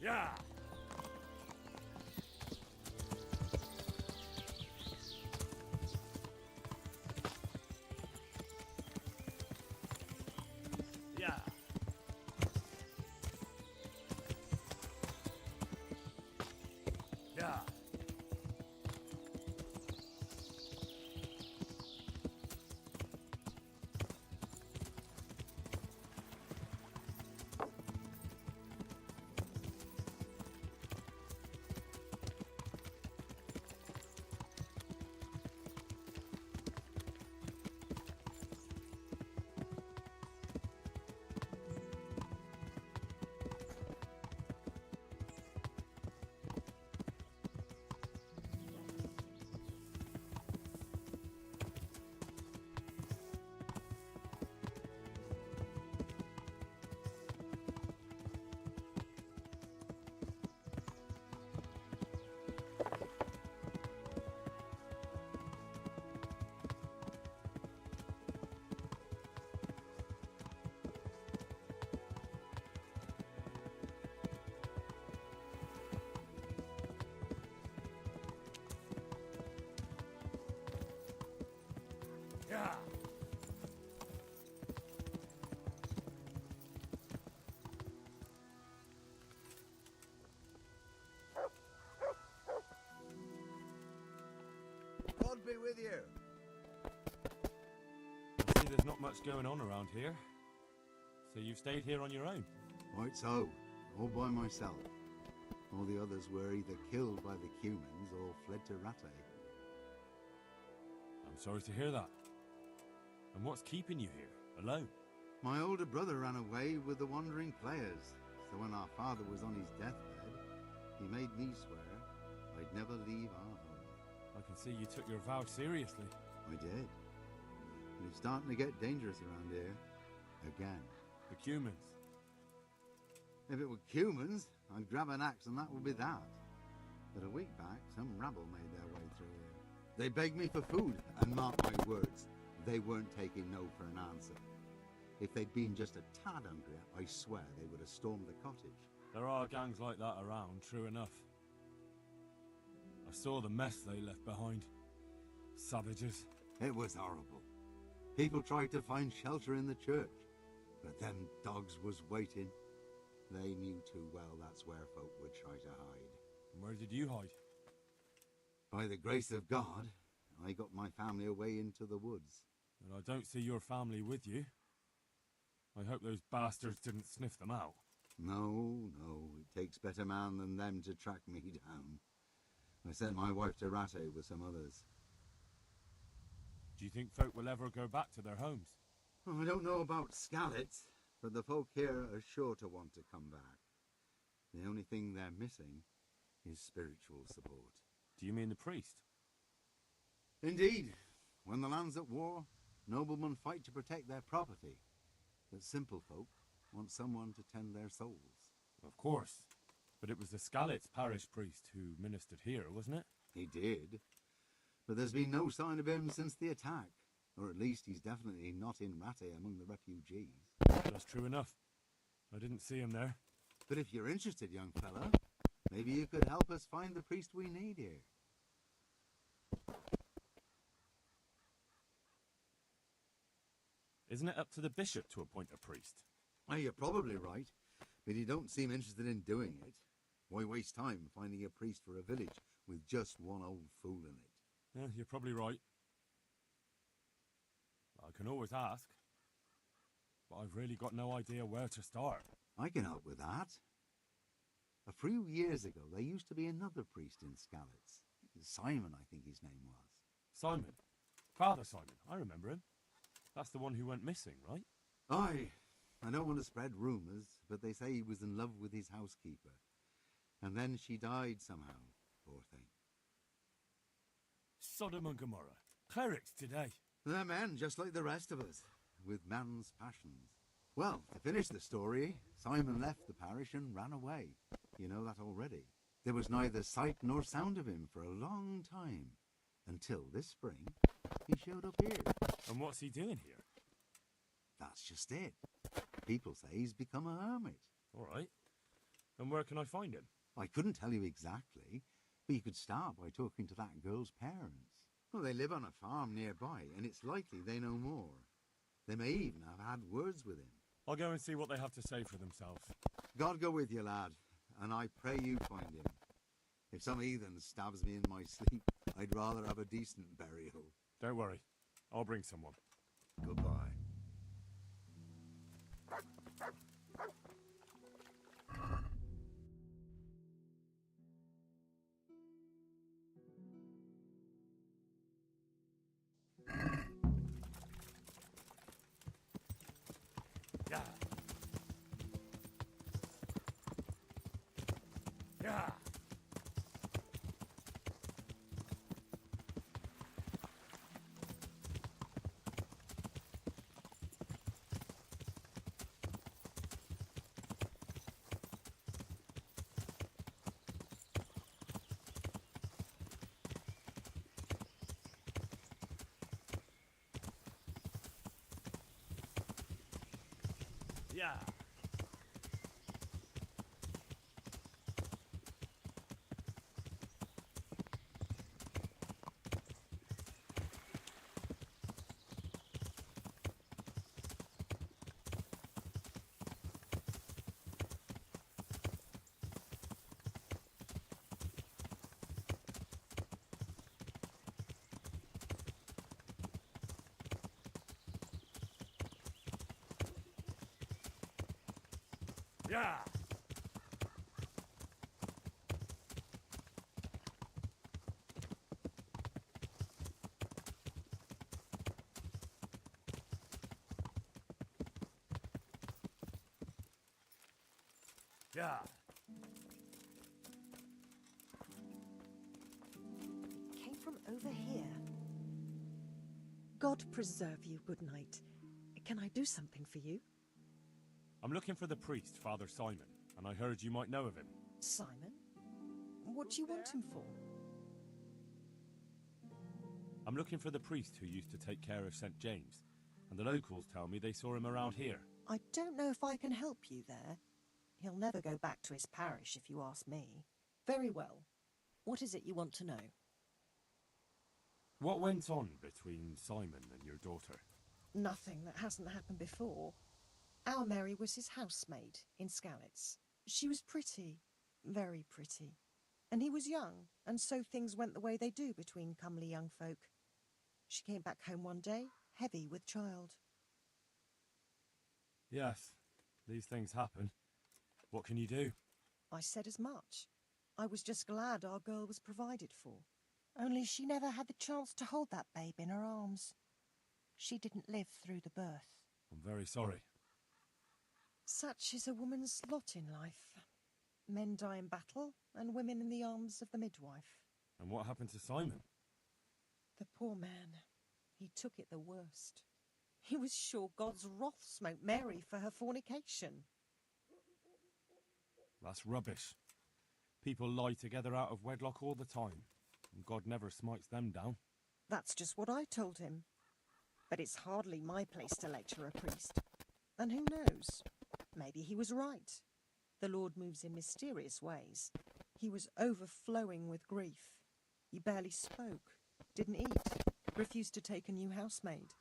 Yeah. Yeah. Yeah. Yeah. God be with you. I see there's not much going on around here. So you've stayed here on your own? Quite so. All by myself. All the others were either killed by the humans or fled to Rattay. I'm sorry to hear that. And what's keeping you here, alone? My older brother ran away with the wandering players. So when our father was on his deathbed, he made me swear I'd never leave our home. I can see you took your vow seriously. I did. And it's starting to get dangerous around here. Again. The humans. If it were humans, I'd grab an axe and that would be that. But a week back, some rabble made their way through here. They begged me for food, and mark my words, they weren't taking no for an answer. If they'd been just a tad hungrier, I swear they would have stormed the cottage. There are gangs like that around, true enough. I saw the mess they left behind. Savages. It was horrible. People tried to find shelter in the church, but them dogs was waiting. They knew too well that's where folk would try to hide. And where did you hide? By the grace of God, I got my family away into the woods. And I don't see your family with you. I hope those bastards didn't sniff them out. No, it takes better man than them to track me down. I sent my wife to Rattay with some others. Do you think folk will ever go back to their homes? I don't know about Skalitz, but the folk here are sure to want to come back. The only thing they're missing is spiritual support. Do you mean the priest? Indeed. When the land's at war, noblemen fight to protect their property. But simple folk want someone to tend their souls. Of course. But it was the Skalitz parish priest who ministered here, wasn't it? He did. But there's been no sign of him since the attack. Or at least he's definitely not in Rattay among the refugees. That's true enough. I didn't see him there. But if you're interested, young fella, maybe you could help us find the priest we need here. Isn't it up to the bishop to appoint a priest? Oh, you're probably right, but you don't seem interested in doing it. Why waste time finding a priest for a village with just one old fool in it? Yeah, you're probably right. I can always ask. But I've really got no idea where to start. I can help with that. A few years ago, there used to be another priest in Skalitz. Simon, I think his name was. Simon? Father Simon, I remember him. That's the one who went missing, right? Aye. I don't want to spread rumours, but they say he was in love with his housekeeper. And then she died somehow, poor thing. Sodom and Gomorrah. Clerics today. They're men, just like the rest of us, with man's passions. Well, to finish the story, Simon left the parish and ran away. You know that already. There was neither sight nor sound of him for a long time. Until this spring, he showed up here. And what's he doing here? That's just it. People say he's become a hermit. All right. And where can I find him? I couldn't tell you exactly, but you could start by talking to that girl's parents. Well, they live on a farm nearby, and it's likely they know more. They may even have had words with him. I'll go and see what they have to say for themselves. God go with you, lad, and I pray you find him. If some heathen stabs me in my sleep, I'd rather have a decent burial. Don't worry. I'll bring someone. Goodbye. Yeah. Yeah. Yeah. Yeah. Yeah. Came from over here. God preserve you, good night. Can I do something for you? I'm looking for the priest, Father Simon, and I heard you might know of him. Simon? What do you want him for? I'm looking for the priest who used to take care of St. James, and the locals tell me they saw him around here. I don't know if I can help you there. He'll never go back to his parish, if you ask me. Very well. What is it you want to know? What went on between Simon and your daughter? Nothing that hasn't happened before. Our Mary was his housemaid in Skalitz. She was pretty, very pretty. And he was young, and so things went the way they do between comely young folk. She came back home one day, heavy with child. Yes, these things happen. What can you do? I said as much. I was just glad our girl was provided for. Only she never had the chance to hold that babe in her arms. She didn't live through the birth. I'm very sorry. Such is a woman's lot in life. Men die in battle, and women in the arms of the midwife. And what happened to Simon? The poor man. He took it the worst. He was sure God's wrath smote Mary for her fornication. That's rubbish. People lie together out of wedlock all the time, and God never smites them down. That's just what I told him. But it's hardly my place to lecture a priest. And who knows? Maybe he was right. The Lord moves in mysterious ways. He was overflowing with grief. He barely spoke, didn't eat, refused to take a new housemaid.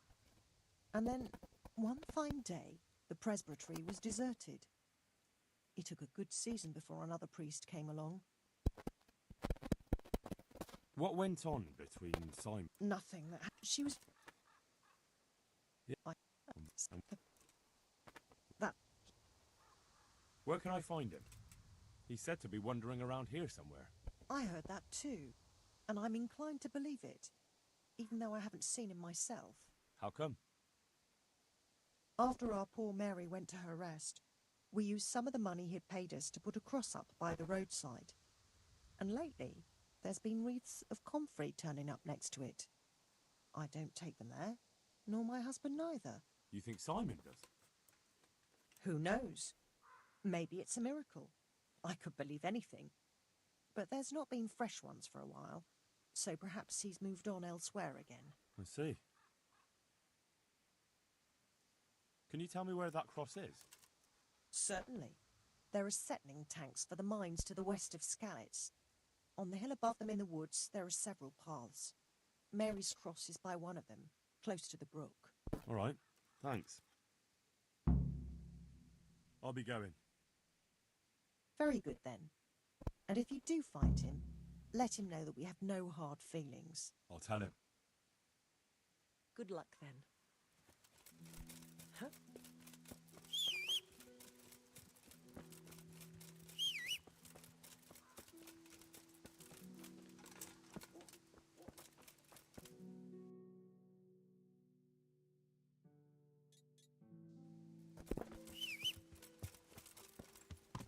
And then, one fine day, the presbytery was deserted. It took a good season before another priest came along. What went on between Simon? Nothing. She was... Yeah. That... Where can I find him? He's said to be wandering around here somewhere. I heard that too, and I'm inclined to believe it, even though I haven't seen him myself. How come? After our poor Mary went to her rest, we used some of the money he'd paid us to put a cross up by the roadside. And lately, there's been wreaths of comfrey turning up next to it. I don't take them there, nor my husband neither. You think Simon does? Who knows? Maybe it's a miracle. I could believe anything. But there's not been fresh ones for a while, so perhaps he's moved on elsewhere again. I see. Can you tell me where that cross is? Certainly. There are settling tanks for the mines to the west of Skalitz. On the hill above them in the woods, there are several paths. Mary's Cross is by one of them, close to the brook. All right, thanks. I'll be going. Very good, then. And if you do find him, let him know that we have no hard feelings. I'll tell him. Good luck, then. Huh?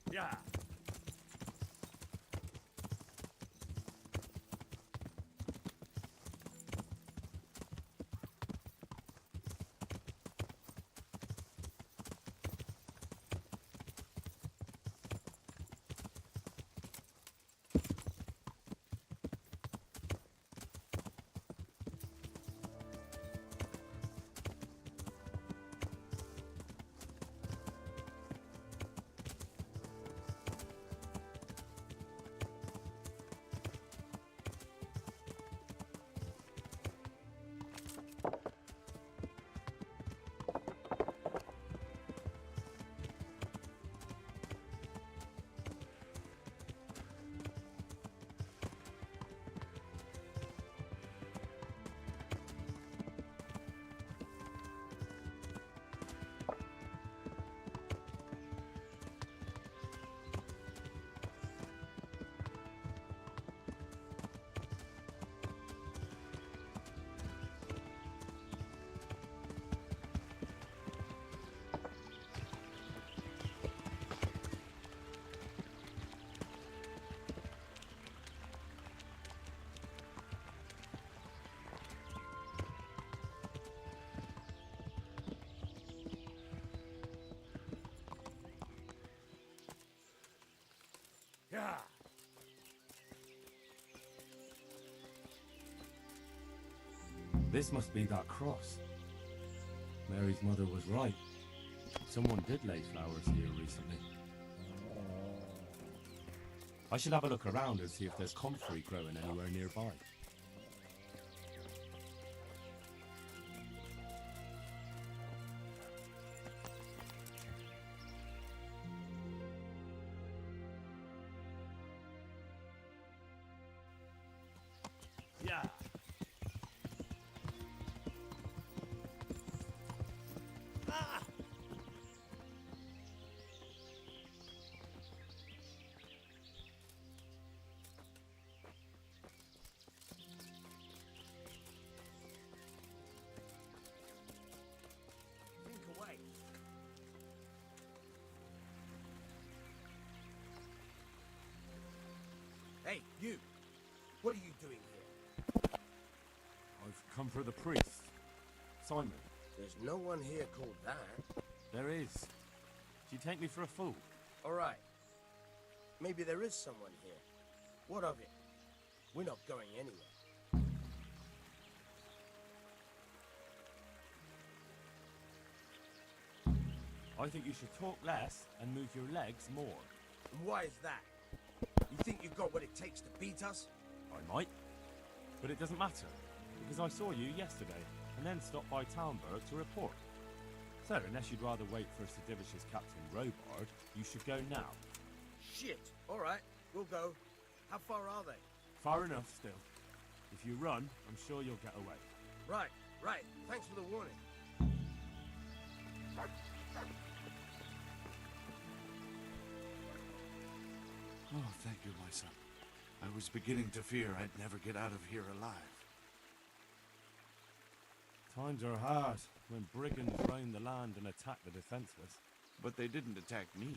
Yeah. Yeah. This must be that cross. Mary's mother was right. Someone did lay flowers here recently. I should have a look around and see if there's comfrey growing anywhere nearby. Yeah. Ah! Think away. Hey, you! What are you doing here? I've come for the priest. Simon. There's no one here called that. There is. Do you take me for a fool? All right. Maybe there is someone here. What of it? We're not going anywhere. I think you should talk less and move your legs more. And why is that? You think you've got what it takes to beat us? I might. But it doesn't matter, because I saw you yesterday, and then stopped by Talmberg to report. So, unless you'd rather wait for Sir Divish's Captain Robard, you should go now. Shit! All right, we'll go. How far are they? Far enough still. If you run, I'm sure you'll get away. Right, right. Thanks for the warning. Oh, thank you, my son. I was beginning to fear I'd never get out of here alive. Times are hard when brigands roam the land and attack the defenseless. But they didn't attack me.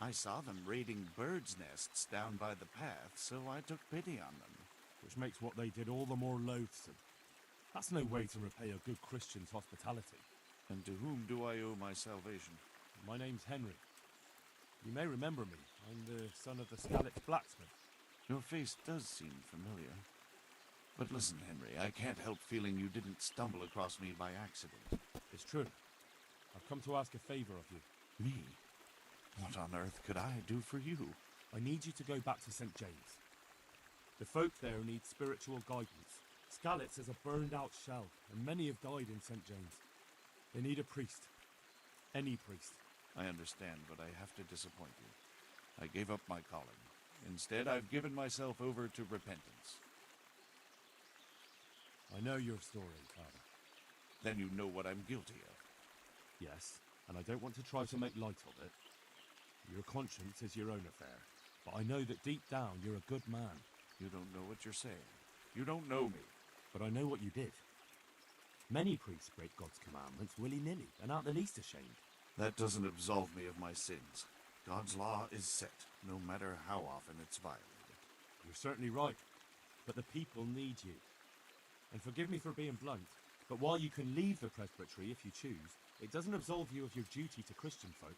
I saw them raiding birds' nests down by the path, so I took pity on them. Which makes what they did all the more loathsome. That's no way to repay a good Christian's hospitality. And to whom do I owe my salvation? My name's Henry. You may remember me. I'm the son of the Skalitz blacksmith. Your face does seem familiar. But listen, Henry, I can't help feeling you didn't stumble across me by accident. It's true. I've come to ask a favor of you. Me? What on earth could I do for you? I need you to go back to St. James. The folk there need spiritual guidance. Skalitz is a burned-out shell, and many have died in St. James. They need a priest. Any priest. I understand, but I have to disappoint you. I gave up my calling. Instead, I've given myself over to repentance. I know your story, Father. Then you know what I'm guilty of. Yes, and I don't want to try to make light of it. Your conscience is your own affair, but I know that deep down you're a good man. You don't know what you're saying. You don't know me. But I know what you did. Many priests break God's commandments willy-nilly and aren't the least ashamed. That doesn't absolve me of my sins. God's law is set, no matter how often it's violated. You're certainly right, but the people need you. And forgive me for being blunt, but while you can leave the presbytery if you choose, it doesn't absolve you of your duty to Christian folk.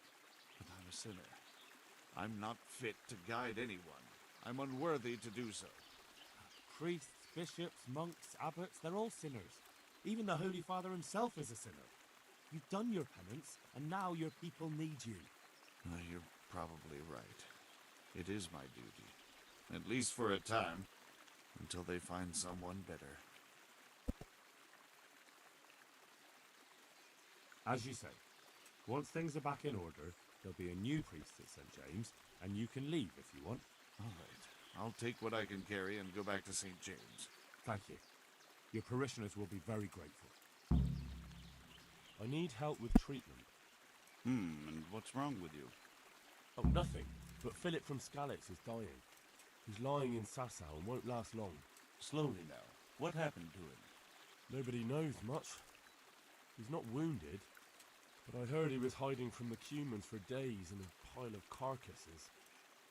But I'm a sinner. I'm not fit to guide anyone. I'm unworthy to do so. Priests, bishops, monks, abbots, they're all sinners. Even the Holy Father himself is a sinner. You've done your penance, and now your people need you. You're probably right. It is my duty. At least for a time, until they find someone better. As you say, once things are back in order, there'll be a new priest at St. James, and you can leave if you want. All right. I'll take what I can carry and go back to St. James. Thank you. Your parishioners will be very grateful. I need help with treatment. And what's wrong with you? Oh, nothing. But Philip from Skalitz is dying. He's lying in Sasau and won't last long. Slowly now. What happened to him? Nobody knows much. He's not wounded, but I heard he was hiding from the Cumans for days in a pile of carcasses.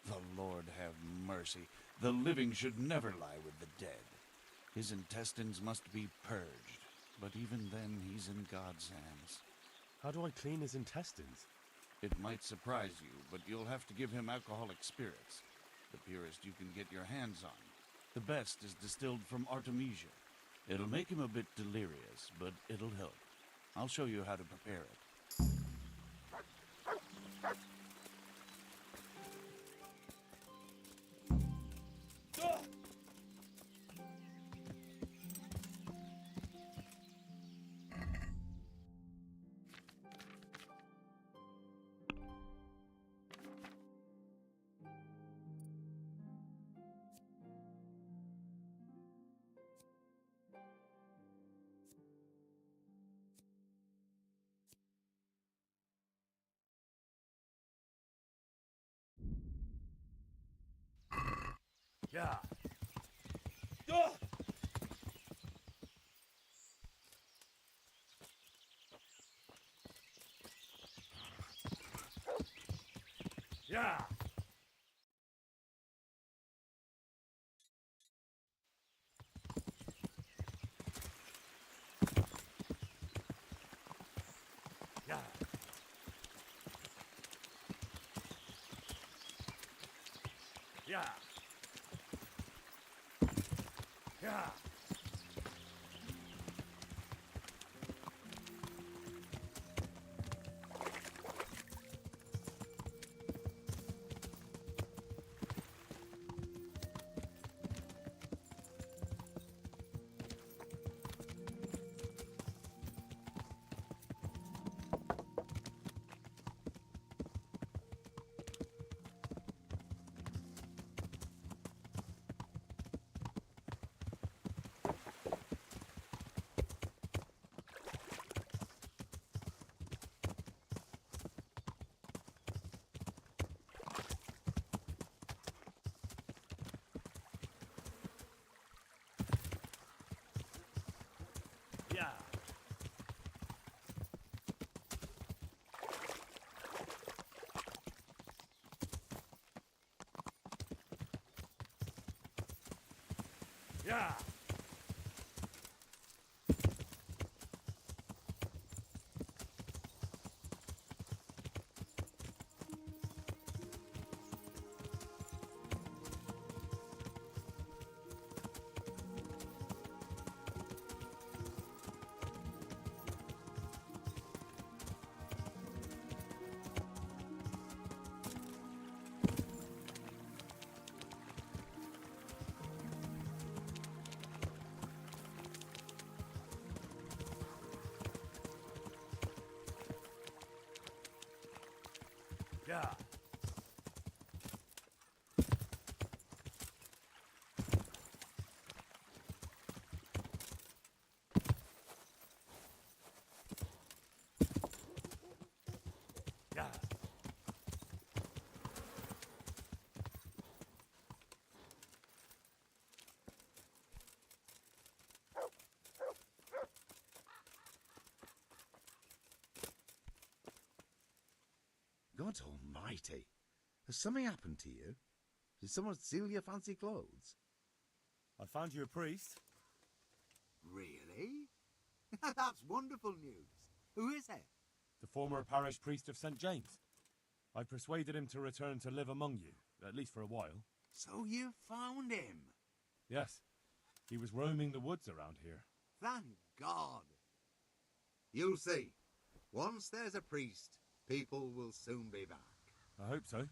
The Lord have mercy. The living should never lie with the dead. His intestines must be purged, but even then he's in God's hands. How do I clean his intestines? It might surprise you, but you'll have to give him alcoholic spirits. The purest you can get your hands on. The best is distilled from Artemisia. It'll make him a bit delirious, but it'll help. I'll show you how to prepare it. Yeah. Yeah. Yeah. Yeah. Yeah. Yeah. Yeah. Yeah. God almighty. Has something happened to you? Did someone steal your fancy clothes? I found you a priest. Really? That's wonderful news. Who is it? The former parish priest of St. James. I persuaded him to return to live among you, at least for a while. So you found him? Yes. He was roaming the woods around here. Thank God. You'll see. Once there's a priest, people will soon be back. I hope so.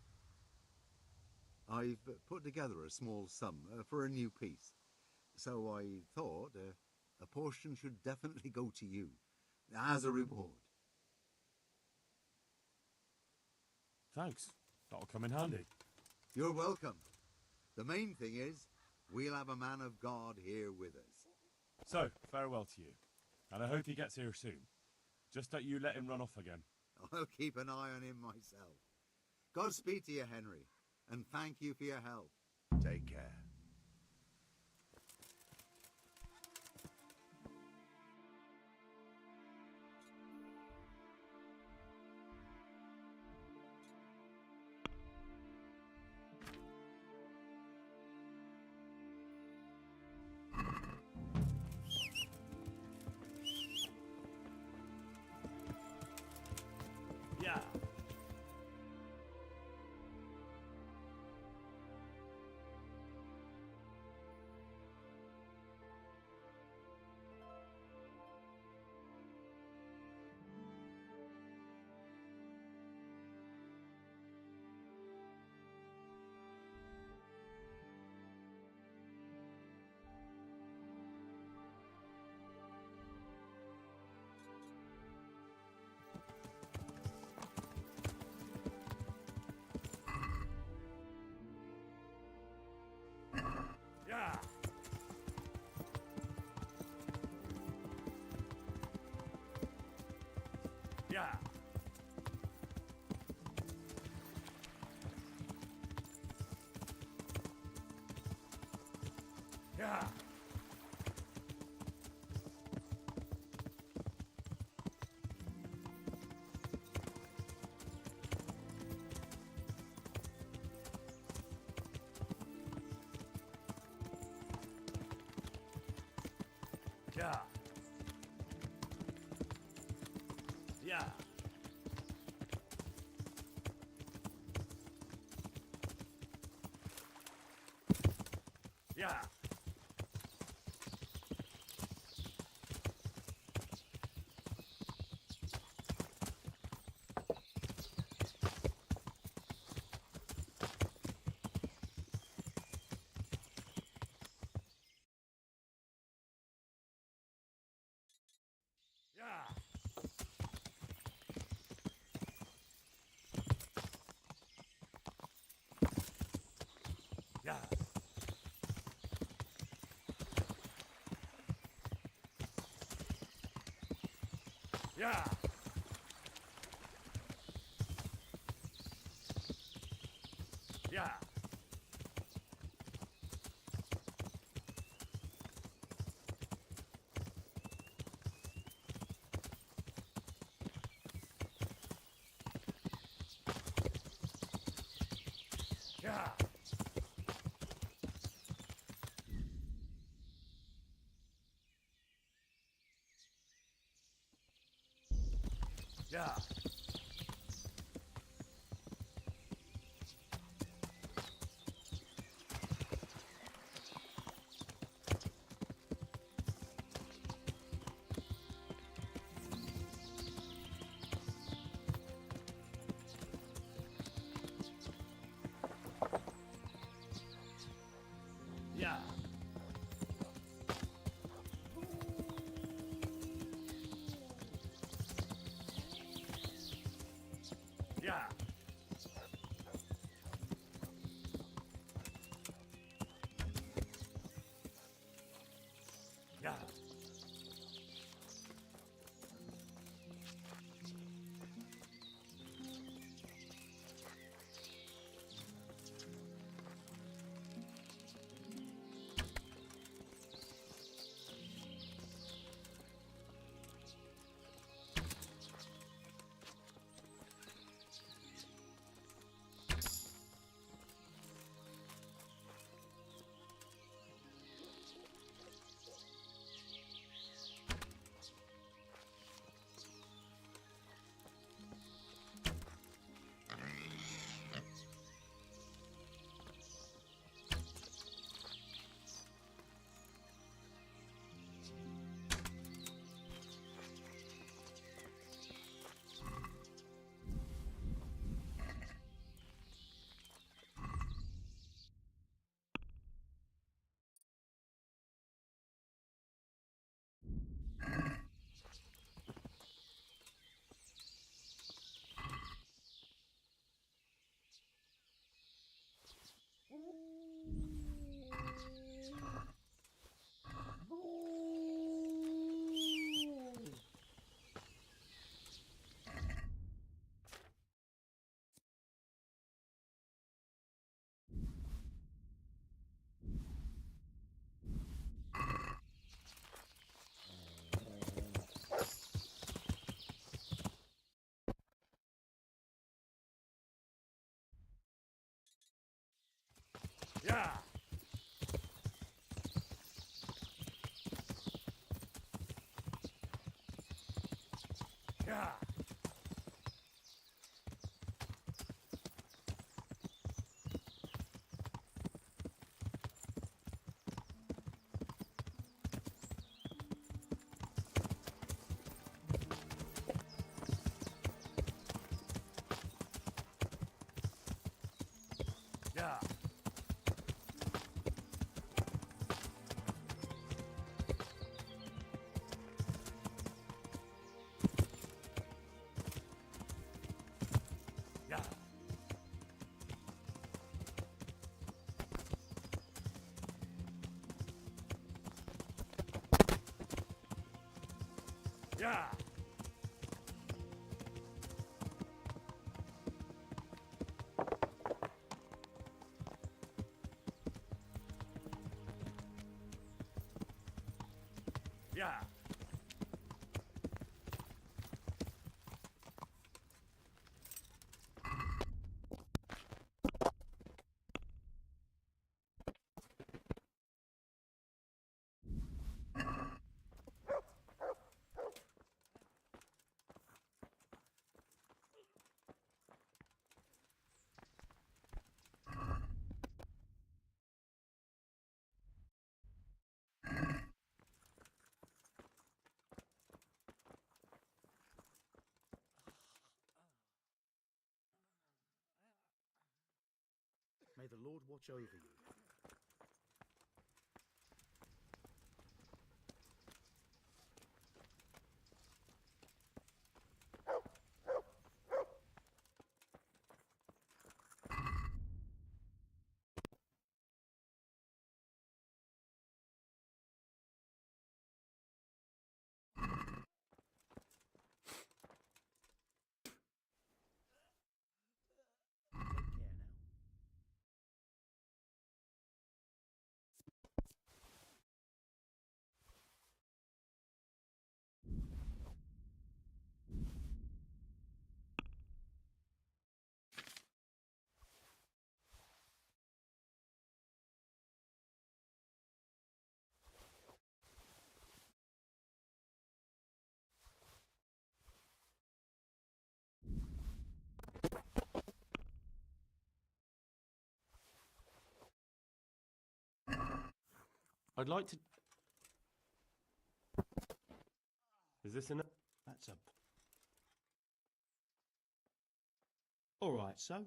I've put together a small sum for a new piece. So I thought a portion should definitely go to you, as a reward. Thanks. That'll come in handy. You're welcome. The main thing is, we'll have a man of God here with us. So, farewell to you. And I hope he gets here soon. Just don't you let him run off again. I'll keep an eye on him myself. Godspeed to you, Henry, and thank you for your help. Take care. Yeah. Yeah. Yeah. Yeah. Yeah. Yeah. Yeah. Yeah. Yeah. Yeah. Yeah. Yeah. Yeah. Yeah. Yeah. Yeah. Yeah. Yeah. Yeah. Yeah. May the Lord watch over you. I'd like to... Is this enough? That's a... All right, so?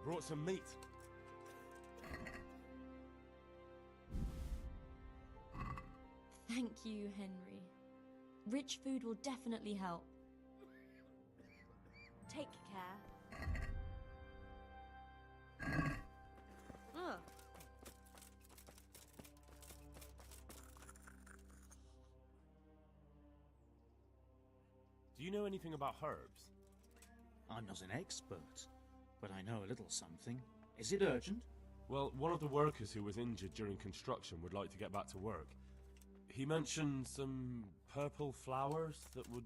brought some meat. Thank you, Henry. Rich food will definitely help. Take care. Ugh. Do you know anything about herbs? I'm not an expert, but I know a little something. Is it urgent? Well, one of the workers who was injured during construction would like to get back to work. He mentioned some purple flowers that would...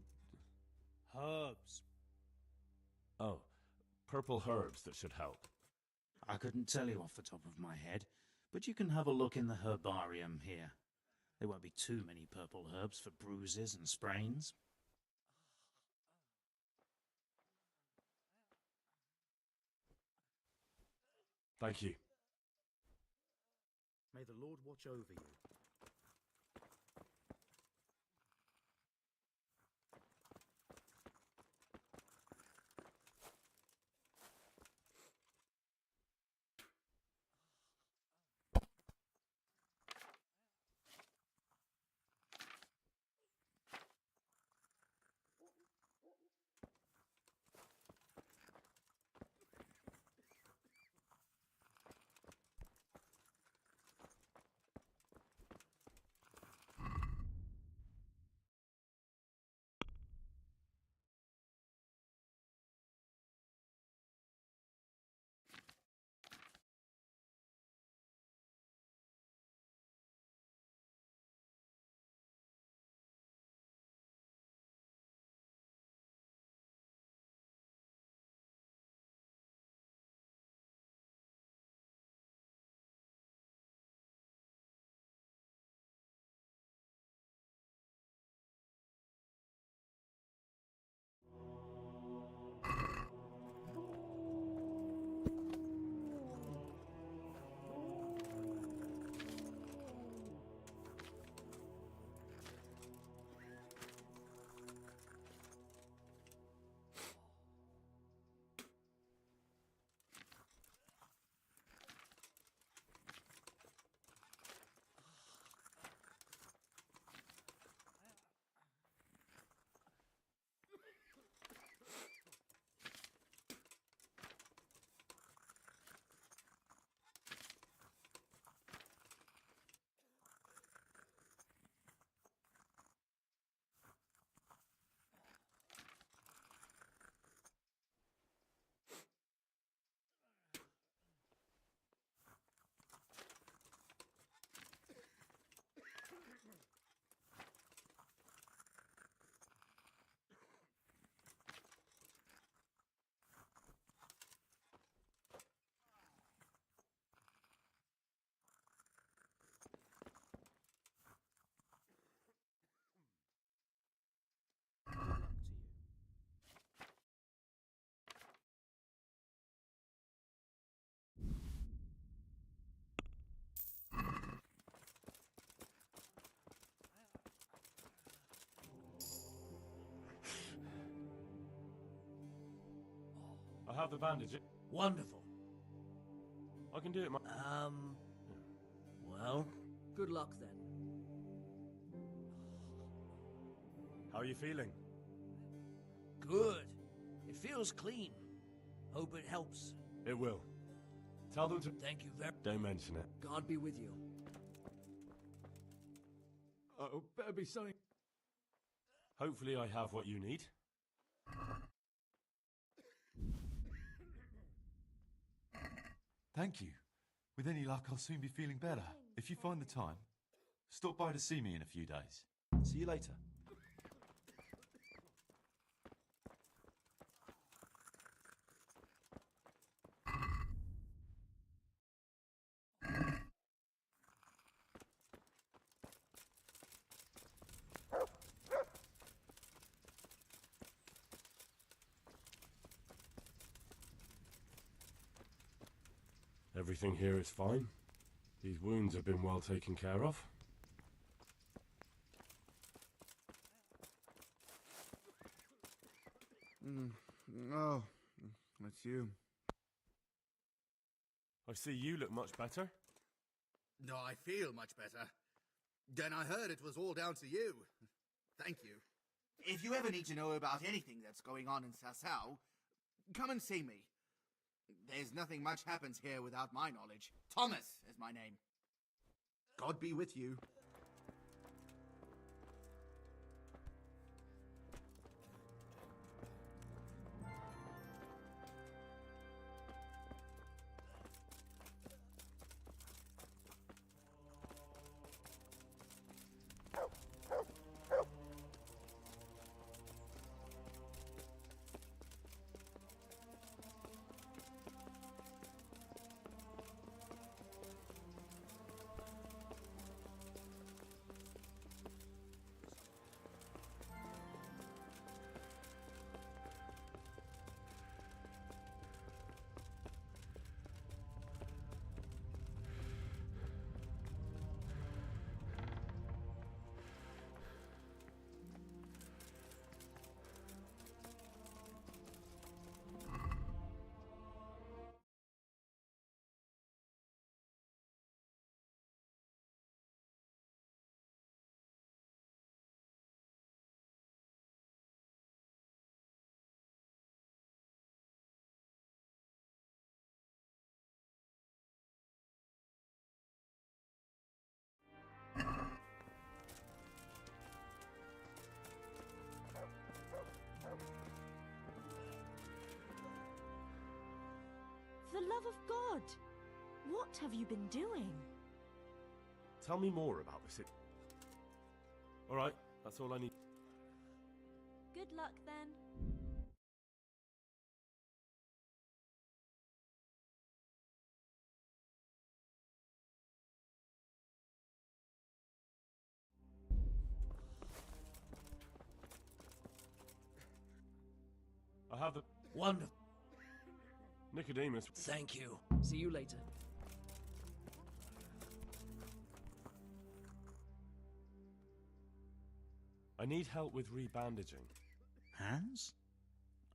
Herbs. Oh, purple herbs that should help. I couldn't tell you off the top of my head, but you can have a look in the herbarium here. There won't be too many purple herbs for bruises and sprains. Thank you. May the Lord watch over you. I have the bandage. Wonderful. I can do it. Well, good luck then. How are you feeling? Good. It feels clean. Hope it helps. It will. Tell them to... Thank you very... Don't mention it. God be with you. Oh, better be something. Hopefully I have what you need. Thank you. With any luck, I'll soon be feeling better. If you find the time, stop by to see me in a few days. See you later. Everything here is fine. These wounds have been well taken care of. Oh, it's you. I see you look much better. No, I feel much better. Then I heard it was all down to you. Thank you. If you ever need to know about anything that's going on in Sasau, come and see me. There's nothing much happens here without my knowledge. Thomas is my name. God be with you. For the love of God! What have you been doing? Tell me more about this. Alright, that's all I need. Good luck then. I have the... Wonderful. Nicodemus. Thank you. See you later. I need help with rebandaging. Hands?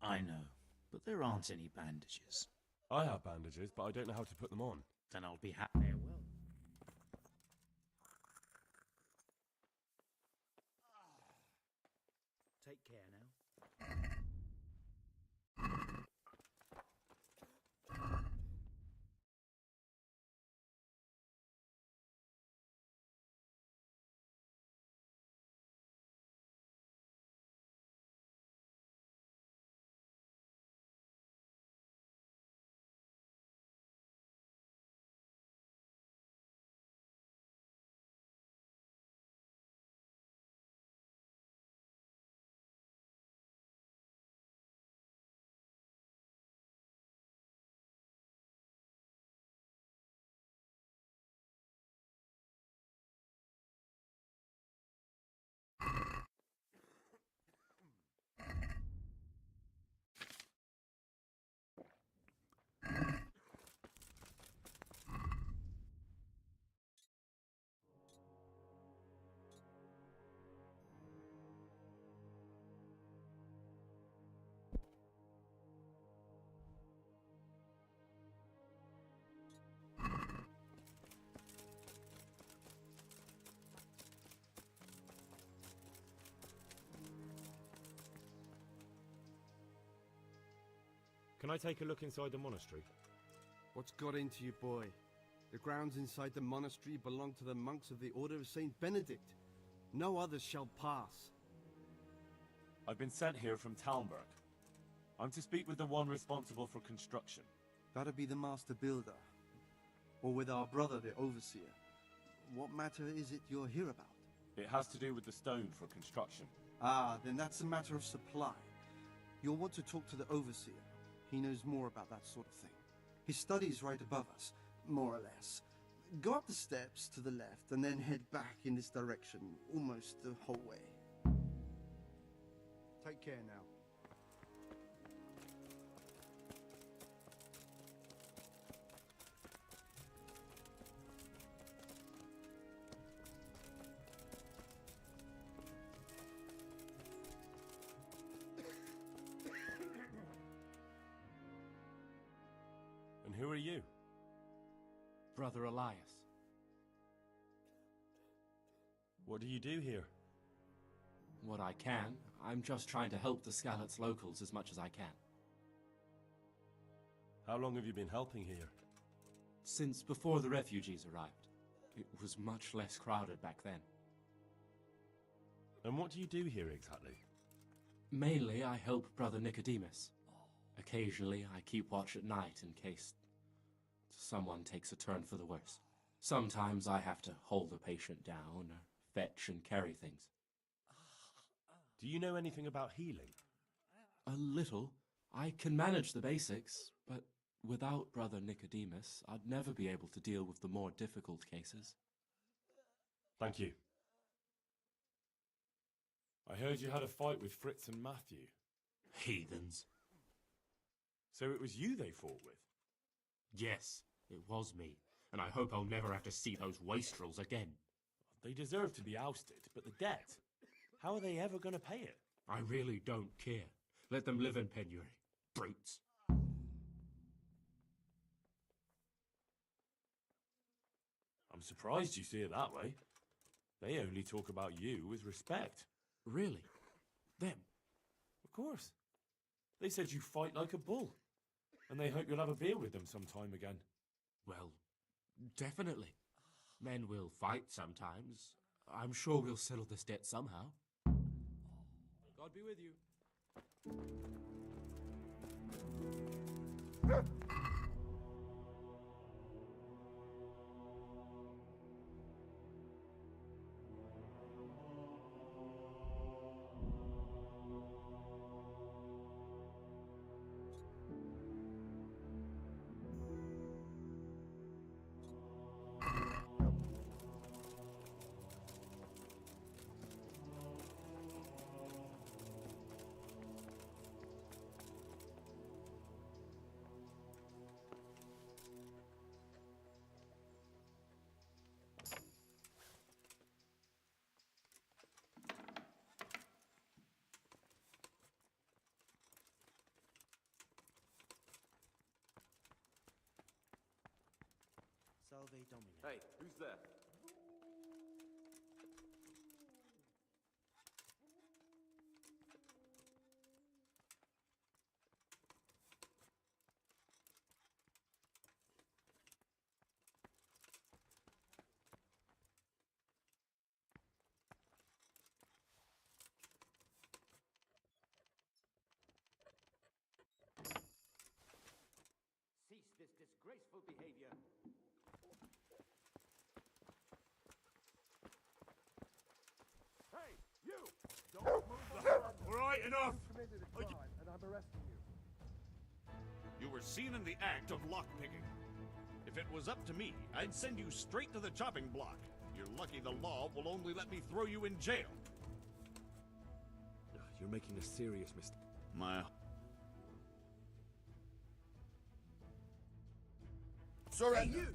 I know, but there aren't any bandages. I have bandages, but I don't know how to put them on. Then I'll be happy. Farewell. Take care now. Can I take a look inside the monastery? What's got into you, boy? The grounds inside the monastery belong to the monks of the Order of Saint Benedict. No others shall pass. I've been sent here from Talmberg. I'm to speak with the one responsible for construction. That'd be the master builder. Or with our brother, the overseer. What matter is it you're here about? It has to do with the stone for construction. Ah, then that's a matter of supply. You'll want to talk to the overseer. He knows more about that sort of thing. His study's right above us, more or less. Go up the steps to the left and then head back in this direction, almost the whole way. Take care now. And who are you? Brother Elias. What do you do here? What I can. I'm just trying to help the Skalitz locals as much as I can. How long have you been helping here? Since before the refugees arrived. It was much less crowded back then. And what do you do here exactly? Mainly, I help Brother Nicodemus. Occasionally, I keep watch at night in case someone takes a turn for the worse. Sometimes I have to hold a patient down or fetch and carry things. Do you know anything about healing? A little. I can manage the basics, but without Brother Nicodemus, I'd never be able to deal with the more difficult cases. Thank you. I heard you had a fight with Fritz and Matthew. Heathens. So it was you they fought with? Yes, it was me, and I hope I'll never have to see those wastrels again. They deserve to be ousted, but the debt, how are they ever going to pay it? I really don't care. Let them live in penury. Brutes. I'm surprised you see it that way. They only talk about you with respect. Really? Them? Of course. They said you fight like a bull, and they hope you'll have a beer with them sometime again. Well, definitely. Men will fight sometimes. I'm sure we'll settle this debt somehow. God be with you. Salve Domine. Hey, who's there? Cease this disgraceful behavior. Hey, you! Don't move the hand! Right, enough! You committed a crime, and I'm arresting you. You were seen in the act of lockpicking. If it was up to me, I'd send you straight to the chopping block. You're lucky the law will only let me throw you in jail. You're making a serious mistake. Surrender. Hey, you!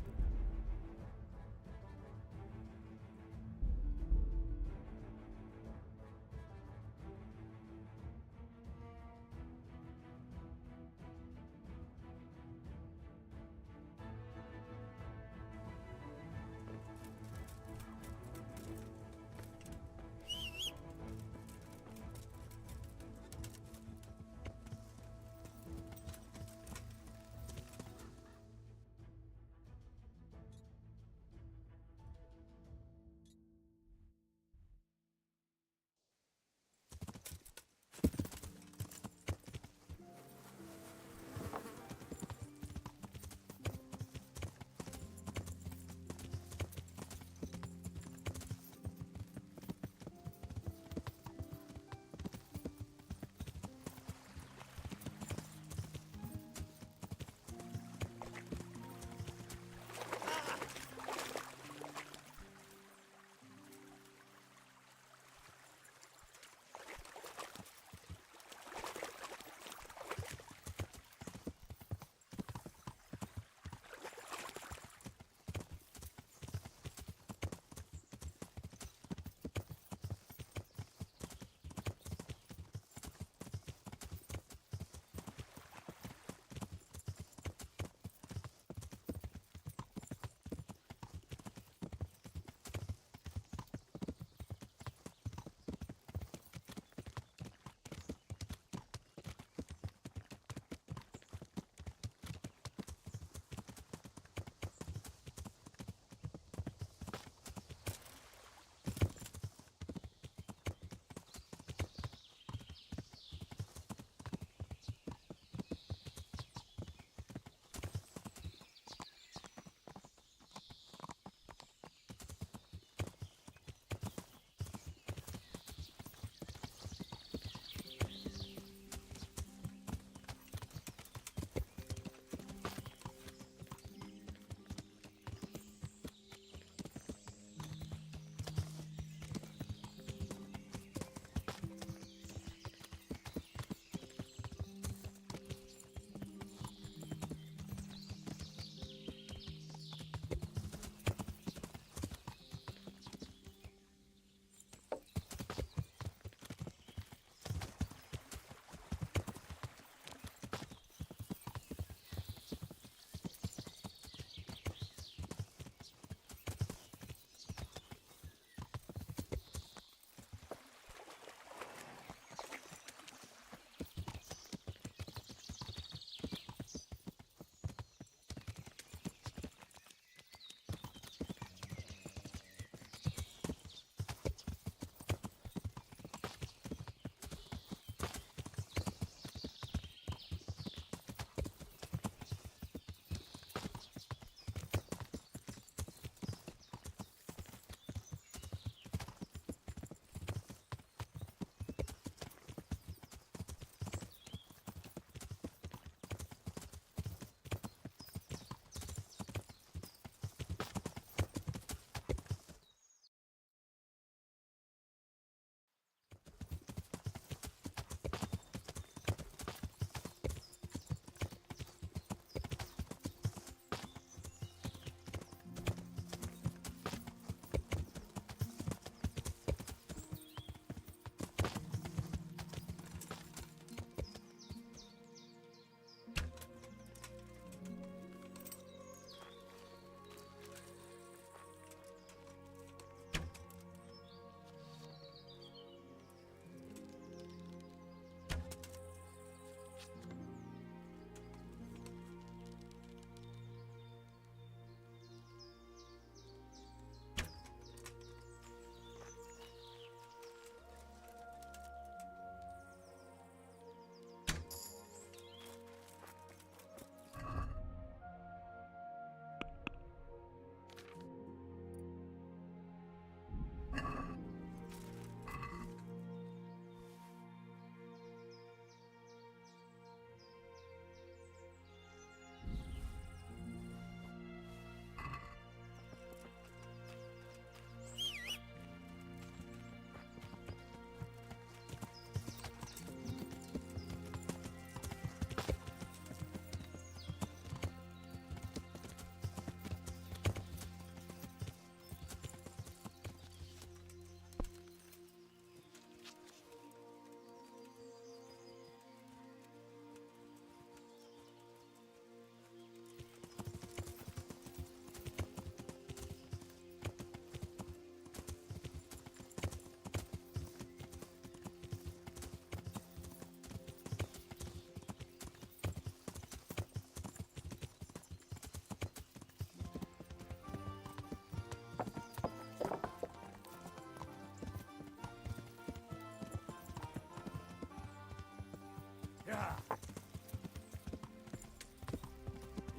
Yeah.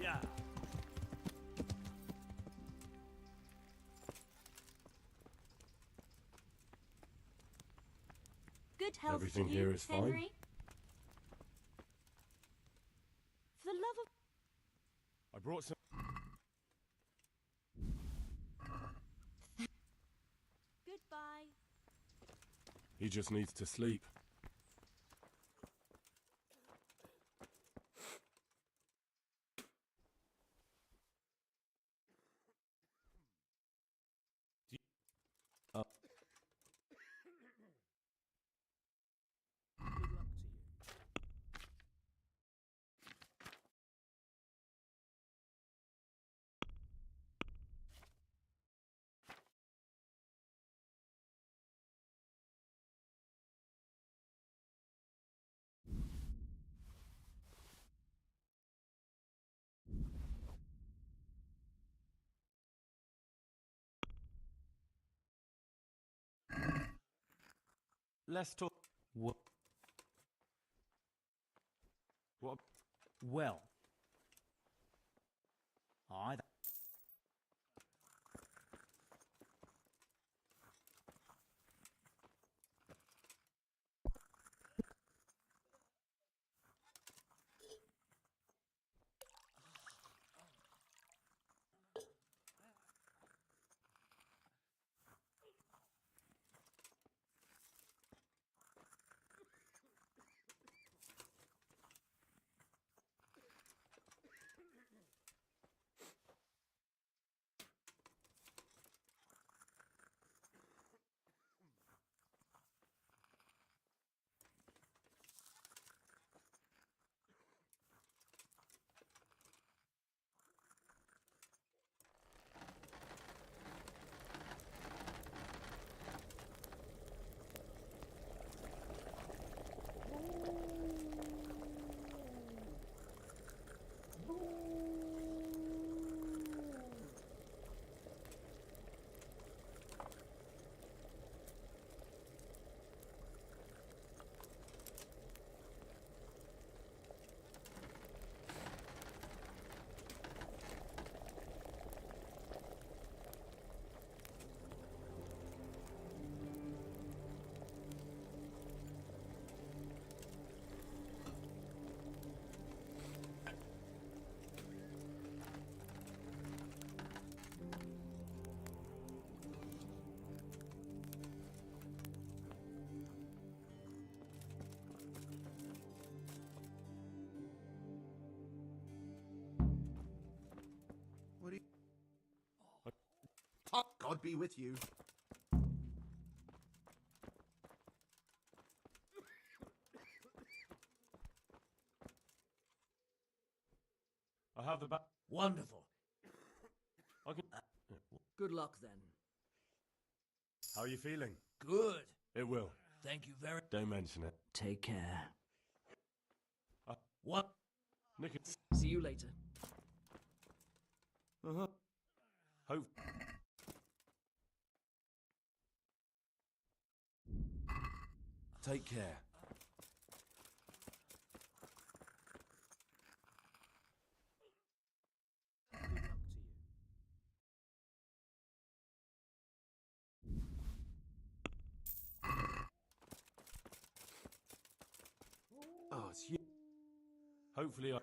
Yeah. Good health Everything to you, here is fine? Henry. For the love of... I brought some. Goodbye. He just needs to sleep. Let's talk. What? What? Well. Aye. What do you... God be with you. I have the back. Wonderful. I can. Good luck then. How are you feeling? Good. It will. Thank you very... Don't mention it. Take care. What? Nick. See you later. Uh-huh. Hope. Take care. Oh, it's you. Hopefully I...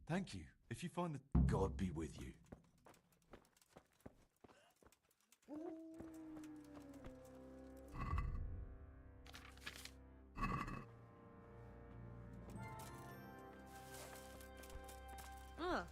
Thank you. If you find the... God be with you. Ah.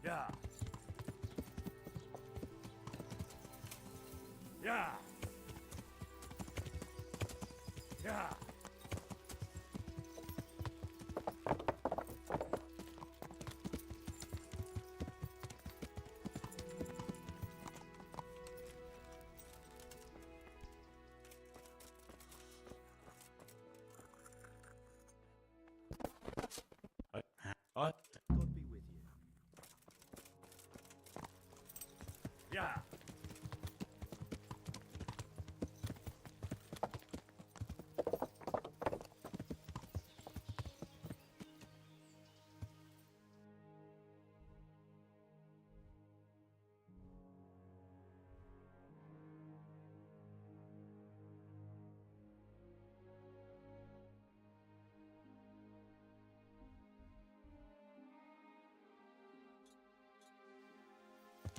Yeah. Yeah. Yeah. I God be with you. Yeah.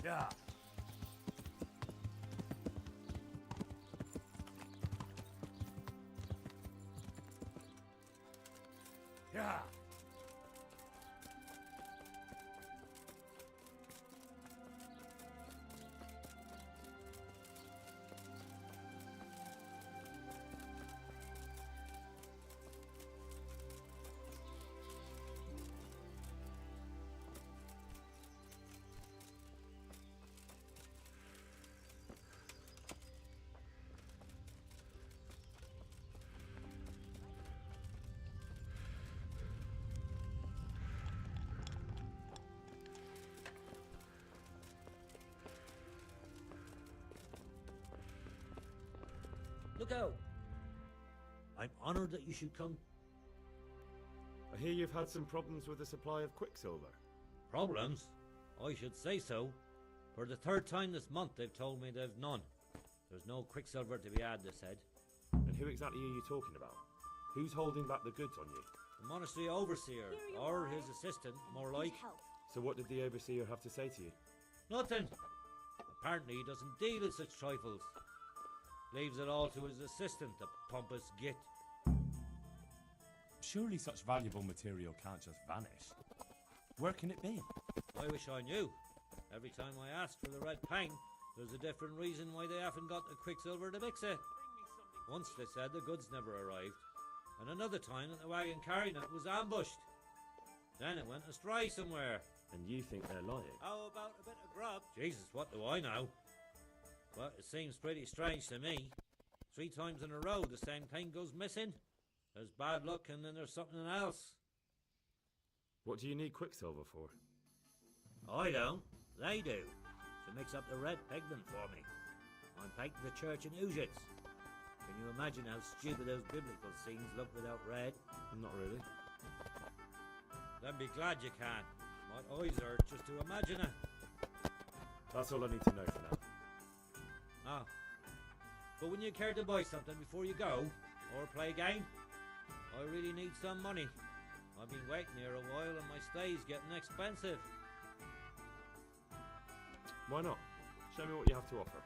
Yeah. Yeah. Look out! I'm honored that you should come. I hear you've had some problems with the supply of quicksilver. Problems? I should say so. For the third time this month they've told me they've none. There's no quicksilver to be had, they said. And who exactly are you talking about? Who's holding back the goods on you? The monastery overseer, or his assistant, more like. So what did the overseer have to say to you? Nothing. Apparently he doesn't deal in such trifles. Leaves it all to his assistant, the pompous git. Surely such valuable material can't just vanish. Where can it be? I wish I knew. Every time I ask for the red pang, there's a different reason why they haven't got the quicksilver to mix it. Once they said the goods never arrived, and another time that the wagon carrying it was ambushed. Then it went astray somewhere. And you think they're lying? How about a bit of grub? Jesus, what do I know? Well, it seems pretty strange to me. 3 times in a row the same thing goes missing. There's bad luck and then there's something else. What do you need quicksilver for? I don't. They do. To mix up the red pigment for me. I'm painting the church in Ujits. Can you imagine how stupid those biblical scenes look without red? Not really. Then be glad you can. My eyes hurt just to imagine it. That's all I need to know for now. Ah. But when you care to buy something before you go, or play a game, I really need some money. I've been waiting here a while and my stay's getting expensive. Why not? Show me what you have to offer.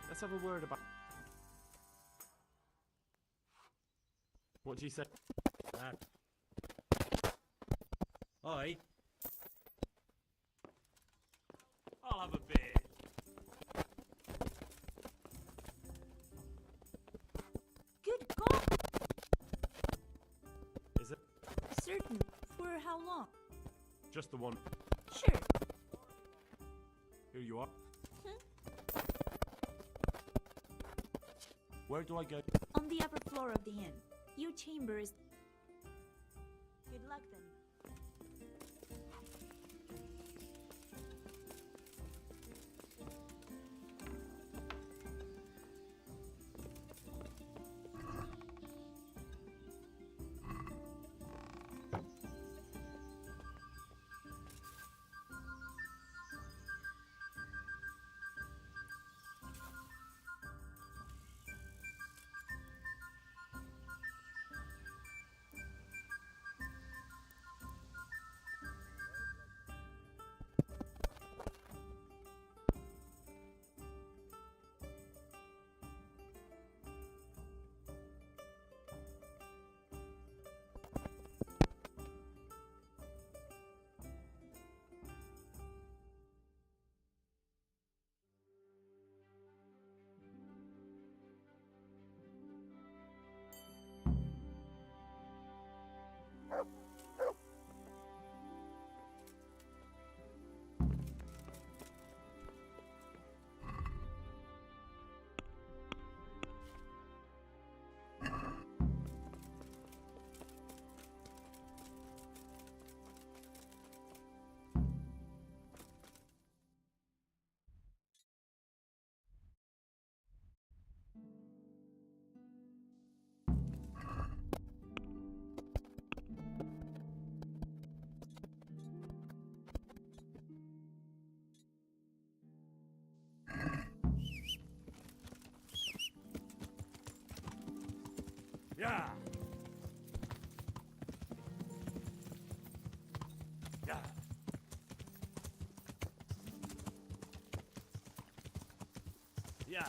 Let's have a word about... What do you say? That. Oi. I'll have a beer. Good God! Is it? Certain. For how long? Just the one. Sure. Here you are. Where do I go? On the upper floor of the inn. Your chamber is... Good luck then. Yeah. Yeah. Yeah.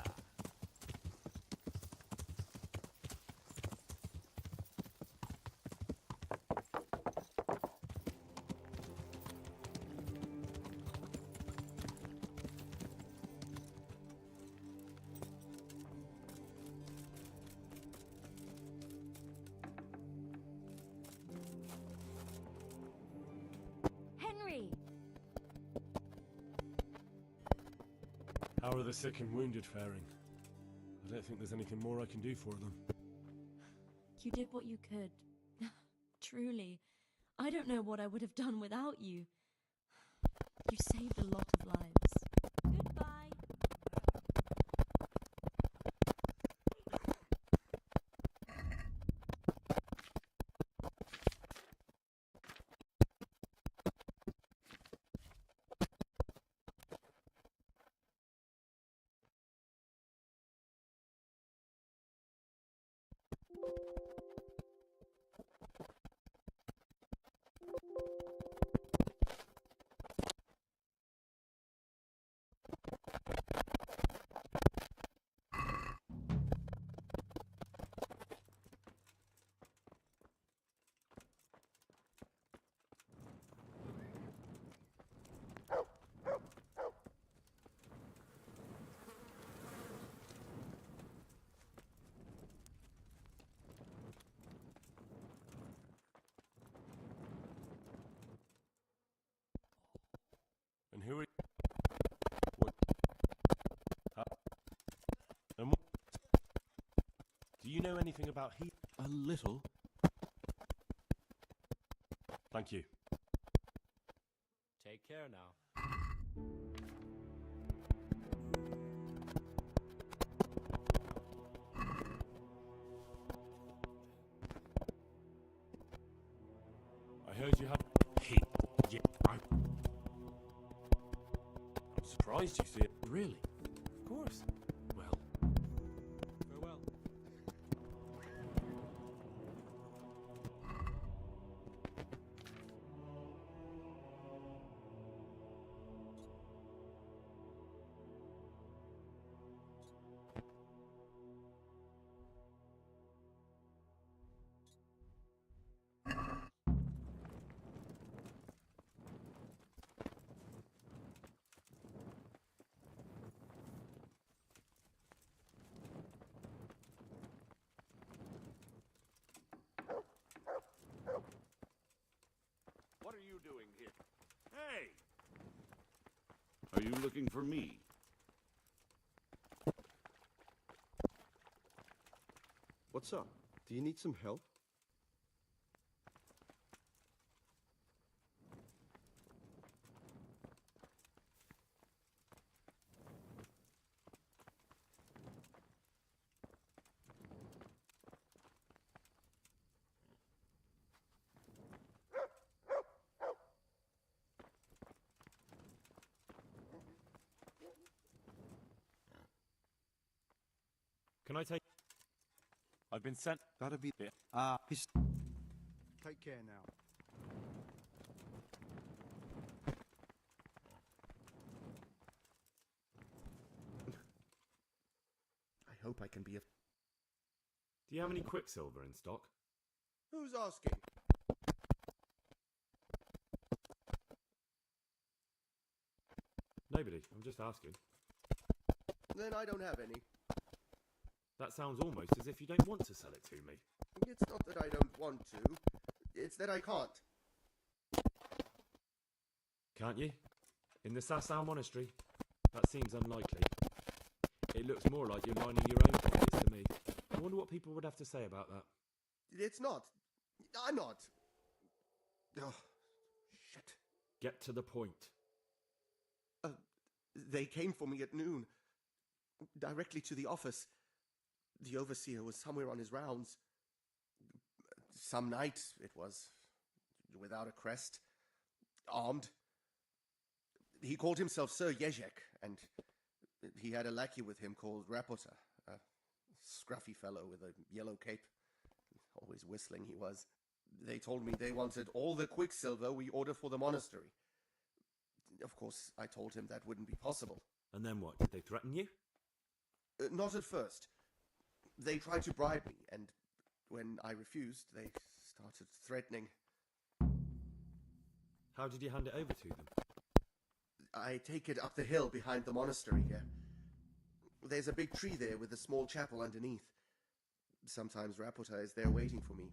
Henry! How are the sick and wounded faring? I don't think there's anything more I can do for them. You did what you could. Truly. I don't know what I would have done without you. You saved a lot of lives. Goodbye. And who are what? How? And what? Do you know anything about he? A little. Thank you. Take care now. I heard you have he. Yeah, I'm surprised you see it. Really? Of course. Well. Farewell. What are you doing here? Hey! Are you looking for me? What's up? Do you need some help? Can I take... I've been sent... That'll be there. He's... Take care now. I hope I can be of... Do you have any quicksilver in stock? Who's asking? Nobody. I'm just asking. Then I don't have any. That sounds almost as if you don't want to sell it to me. It's not that I don't want to. It's that I can't. Can't you? In the Sasau monastery? That seems unlikely. It looks more like you're lining your own pockets to me. I wonder what people would have to say about that. It's not. I'm not. Oh, shit. Get to the point. They came for me at noon. Directly to the office. The overseer was somewhere on his rounds. Some night, it was. Without a crest. Armed. He called himself Sir Jezek, and he had a lackey with him called Rapota, a scruffy fellow with a yellow cape. Always whistling he was. They told me they wanted all the quicksilver we order for the monastery. Of course, I told him that wouldn't be possible. And then what? Did they threaten you? Not at first. They tried to bribe me, and when I refused, they started threatening. How did you hand it over to them? I take it up the hill behind the monastery here. There's a big tree there with a small chapel underneath. Sometimes Rapota is there waiting for me.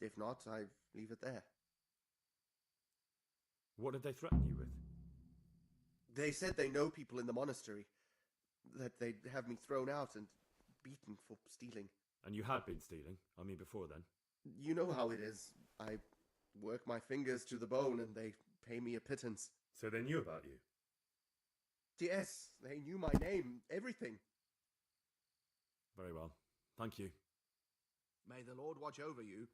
If not, I leave it there. What did they threaten you with? They said they know people in the monastery, that they'd have me thrown out and beaten for stealing. And you had been stealing? I mean, before then? You know how it is. I work my fingers to the bone and they pay me a pittance. So they knew about you? Yes, they knew my name, everything. Very well. Thank you. May the Lord watch over you.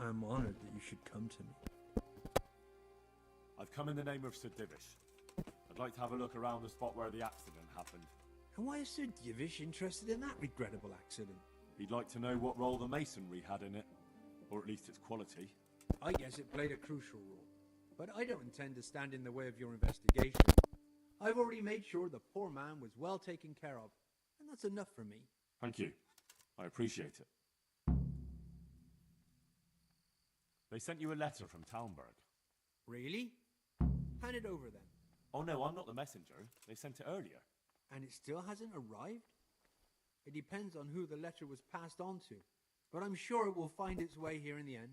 I'm honored that you should come to me. I've come in the name of Sir Divish. I'd like to have a look around the spot where the accident happened. And why is Sir Divish interested in that regrettable accident? He'd like to know what role the masonry had in it, or at least its quality. I guess it played a crucial role, but I don't intend to stand in the way of your investigation. I've already made sure the poor man was well taken care of, and that's enough for me. Thank you. I appreciate it. They sent you a letter from Talmberg. Really? Hand it over then. Oh no, I'm not the messenger. They sent it earlier. And it still hasn't arrived? It depends on who the letter was passed on to, but I'm sure it will find its way here in the end.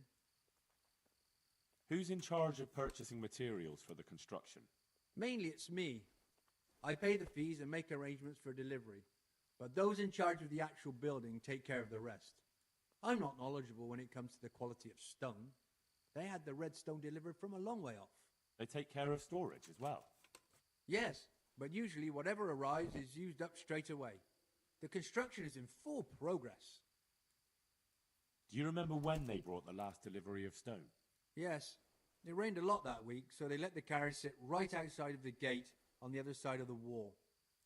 Who's in charge of purchasing materials for the construction? Mainly it's me. I pay the fees and make arrangements for delivery, but those in charge of the actual building take care of the rest. I'm not knowledgeable when it comes to the quality of stone. They had the red stone delivered from a long way off. They take care of storage as well? Yes, but usually whatever arrives is used up straight away. The construction is in full progress. Do you remember when they brought the last delivery of stone? Yes, it rained a lot that week, so they let the carriage sit right outside of the gate on the other side of the wall.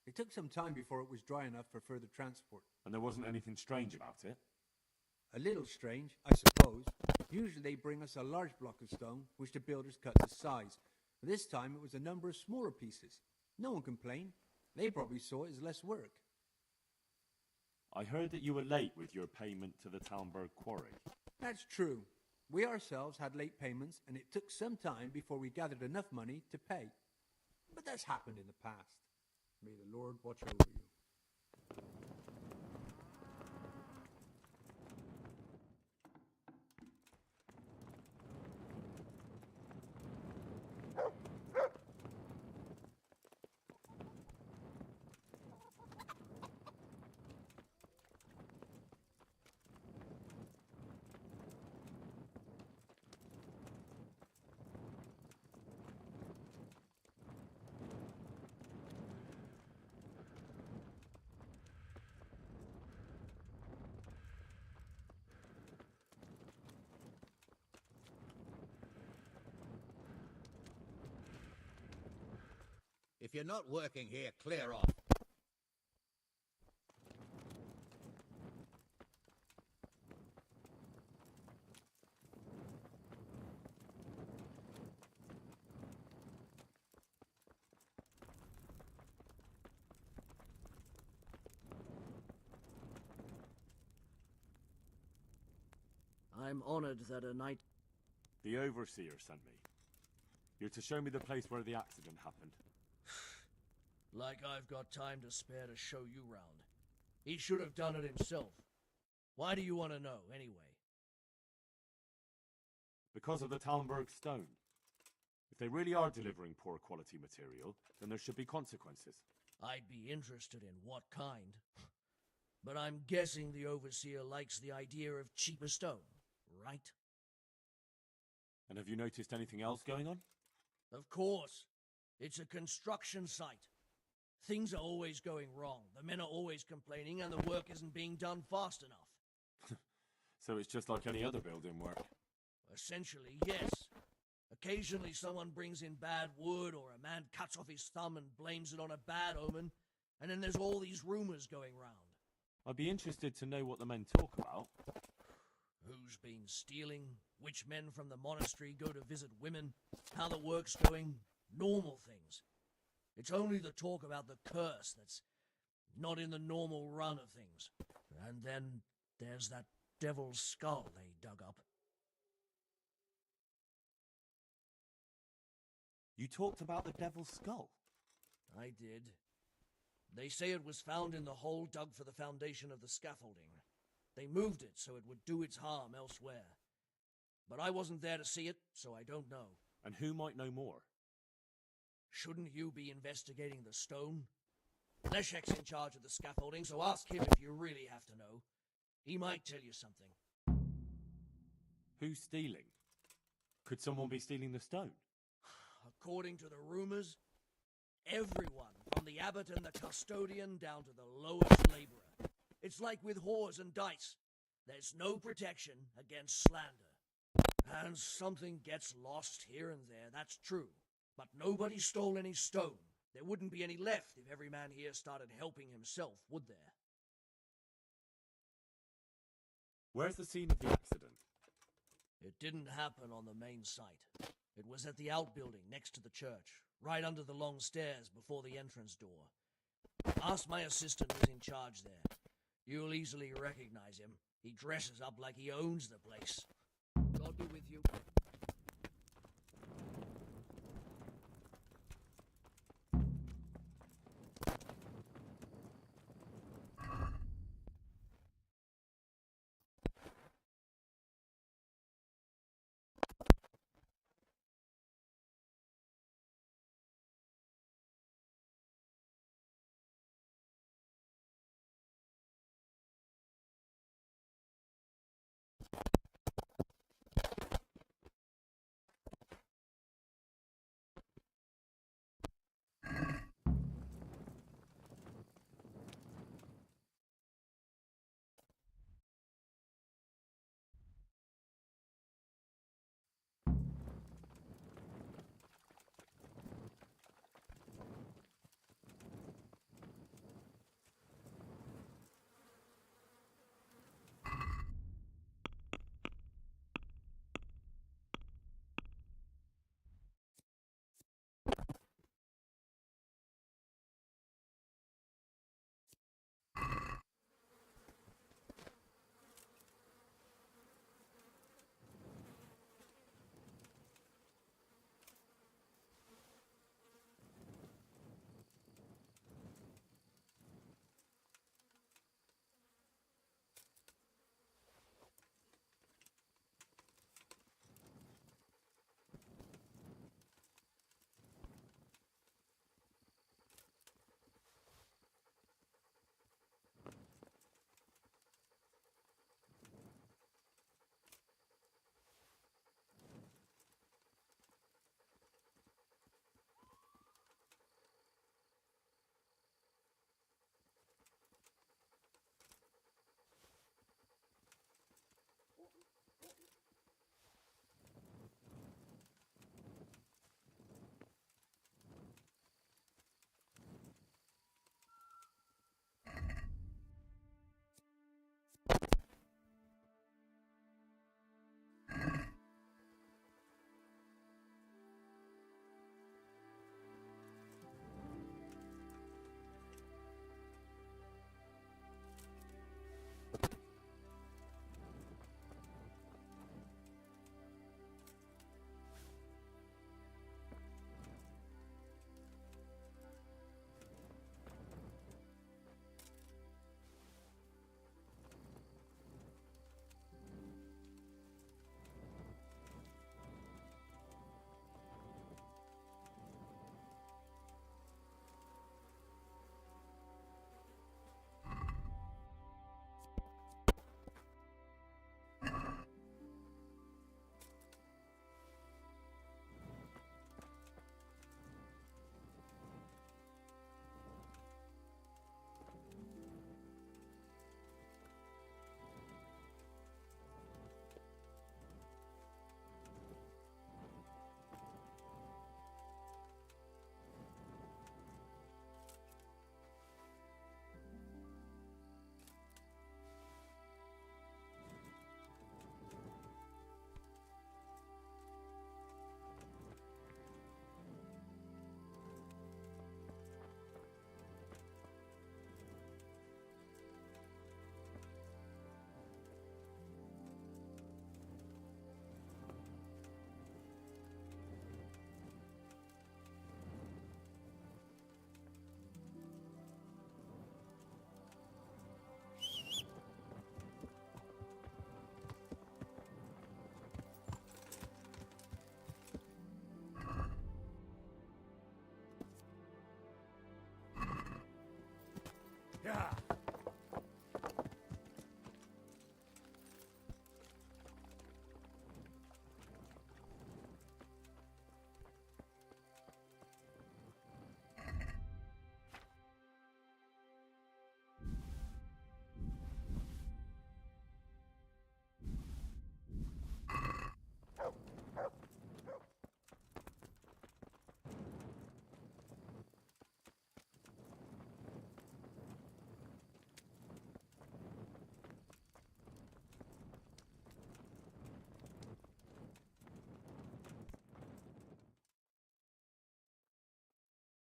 It took some time before it was dry enough for further transport. And there wasn't anything strange about it? A little strange, I suppose. Usually they bring us a large block of stone, which the builders cut to size. But this time it was a number of smaller pieces. No one complained. They probably saw it as less work. I heard that you were late with your payment to the Talmberg quarry. That's true. We ourselves had late payments, and it took some time before we gathered enough money to pay. But that's happened in the past. May the Lord watch over you. If you're not working here, clear off. I'm honored that a knight... The Overseer sent me. You're to show me the place where the accident happened. Like I've got time to spare to show you round. He should have done it himself. Why do you want to know, anyway? Because of the Talmberg stone. If they really are delivering poor quality material, then there should be consequences. I'd be interested in what kind. But I'm guessing the Overseer likes the idea of cheaper stone, right? And have you noticed anything else going on? Of course. It's a construction site. Things are always going wrong. The men are always complaining and the work isn't being done fast enough. So it's just like any other building work? Essentially, yes. Occasionally someone brings in bad wood or a man cuts off his thumb and blames it on a bad omen, and then there's all these rumors going round. I'd be interested to know what the men talk about. Who's been stealing, which men from the monastery go to visit women, how the work's going, normal things. It's only the talk about the curse that's not in the normal run of things. And then there's that devil's skull they dug up. You talked about the devil's skull? I did. They say it was found in the hole dug for the foundation of the scaffolding. They moved it so it would do its harm elsewhere. But I wasn't there to see it, so I don't know. And who might know more? Shouldn't you be investigating the stone? Leszek's in charge of the scaffolding, so ask him if you really have to know. He might tell you something. Who's stealing? Could someone be stealing the stone? According to the rumors, everyone, from the abbot and the custodian down to the lowest laborer. It's like with whores and dice. There's no protection against slander. And something gets lost here and there, that's true. But nobody stole any stone. There wouldn't be any left if every man here started helping himself, would there? Where's the scene of the accident? It didn't happen on the main site. It was at the outbuilding next to the church, right under the long stairs before the entrance door. Ask my assistant who's in charge there. You'll easily recognize him. He dresses up like he owns the place. God be with you.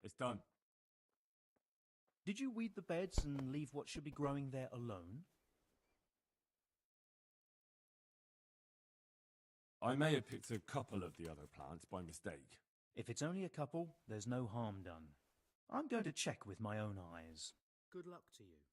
It's done. Did you weed the beds and leave what should be growing there alone? I may have picked a couple of the other plants by mistake. If it's only a couple, there's no harm done. I'm going to check with my own eyes. Good luck to you.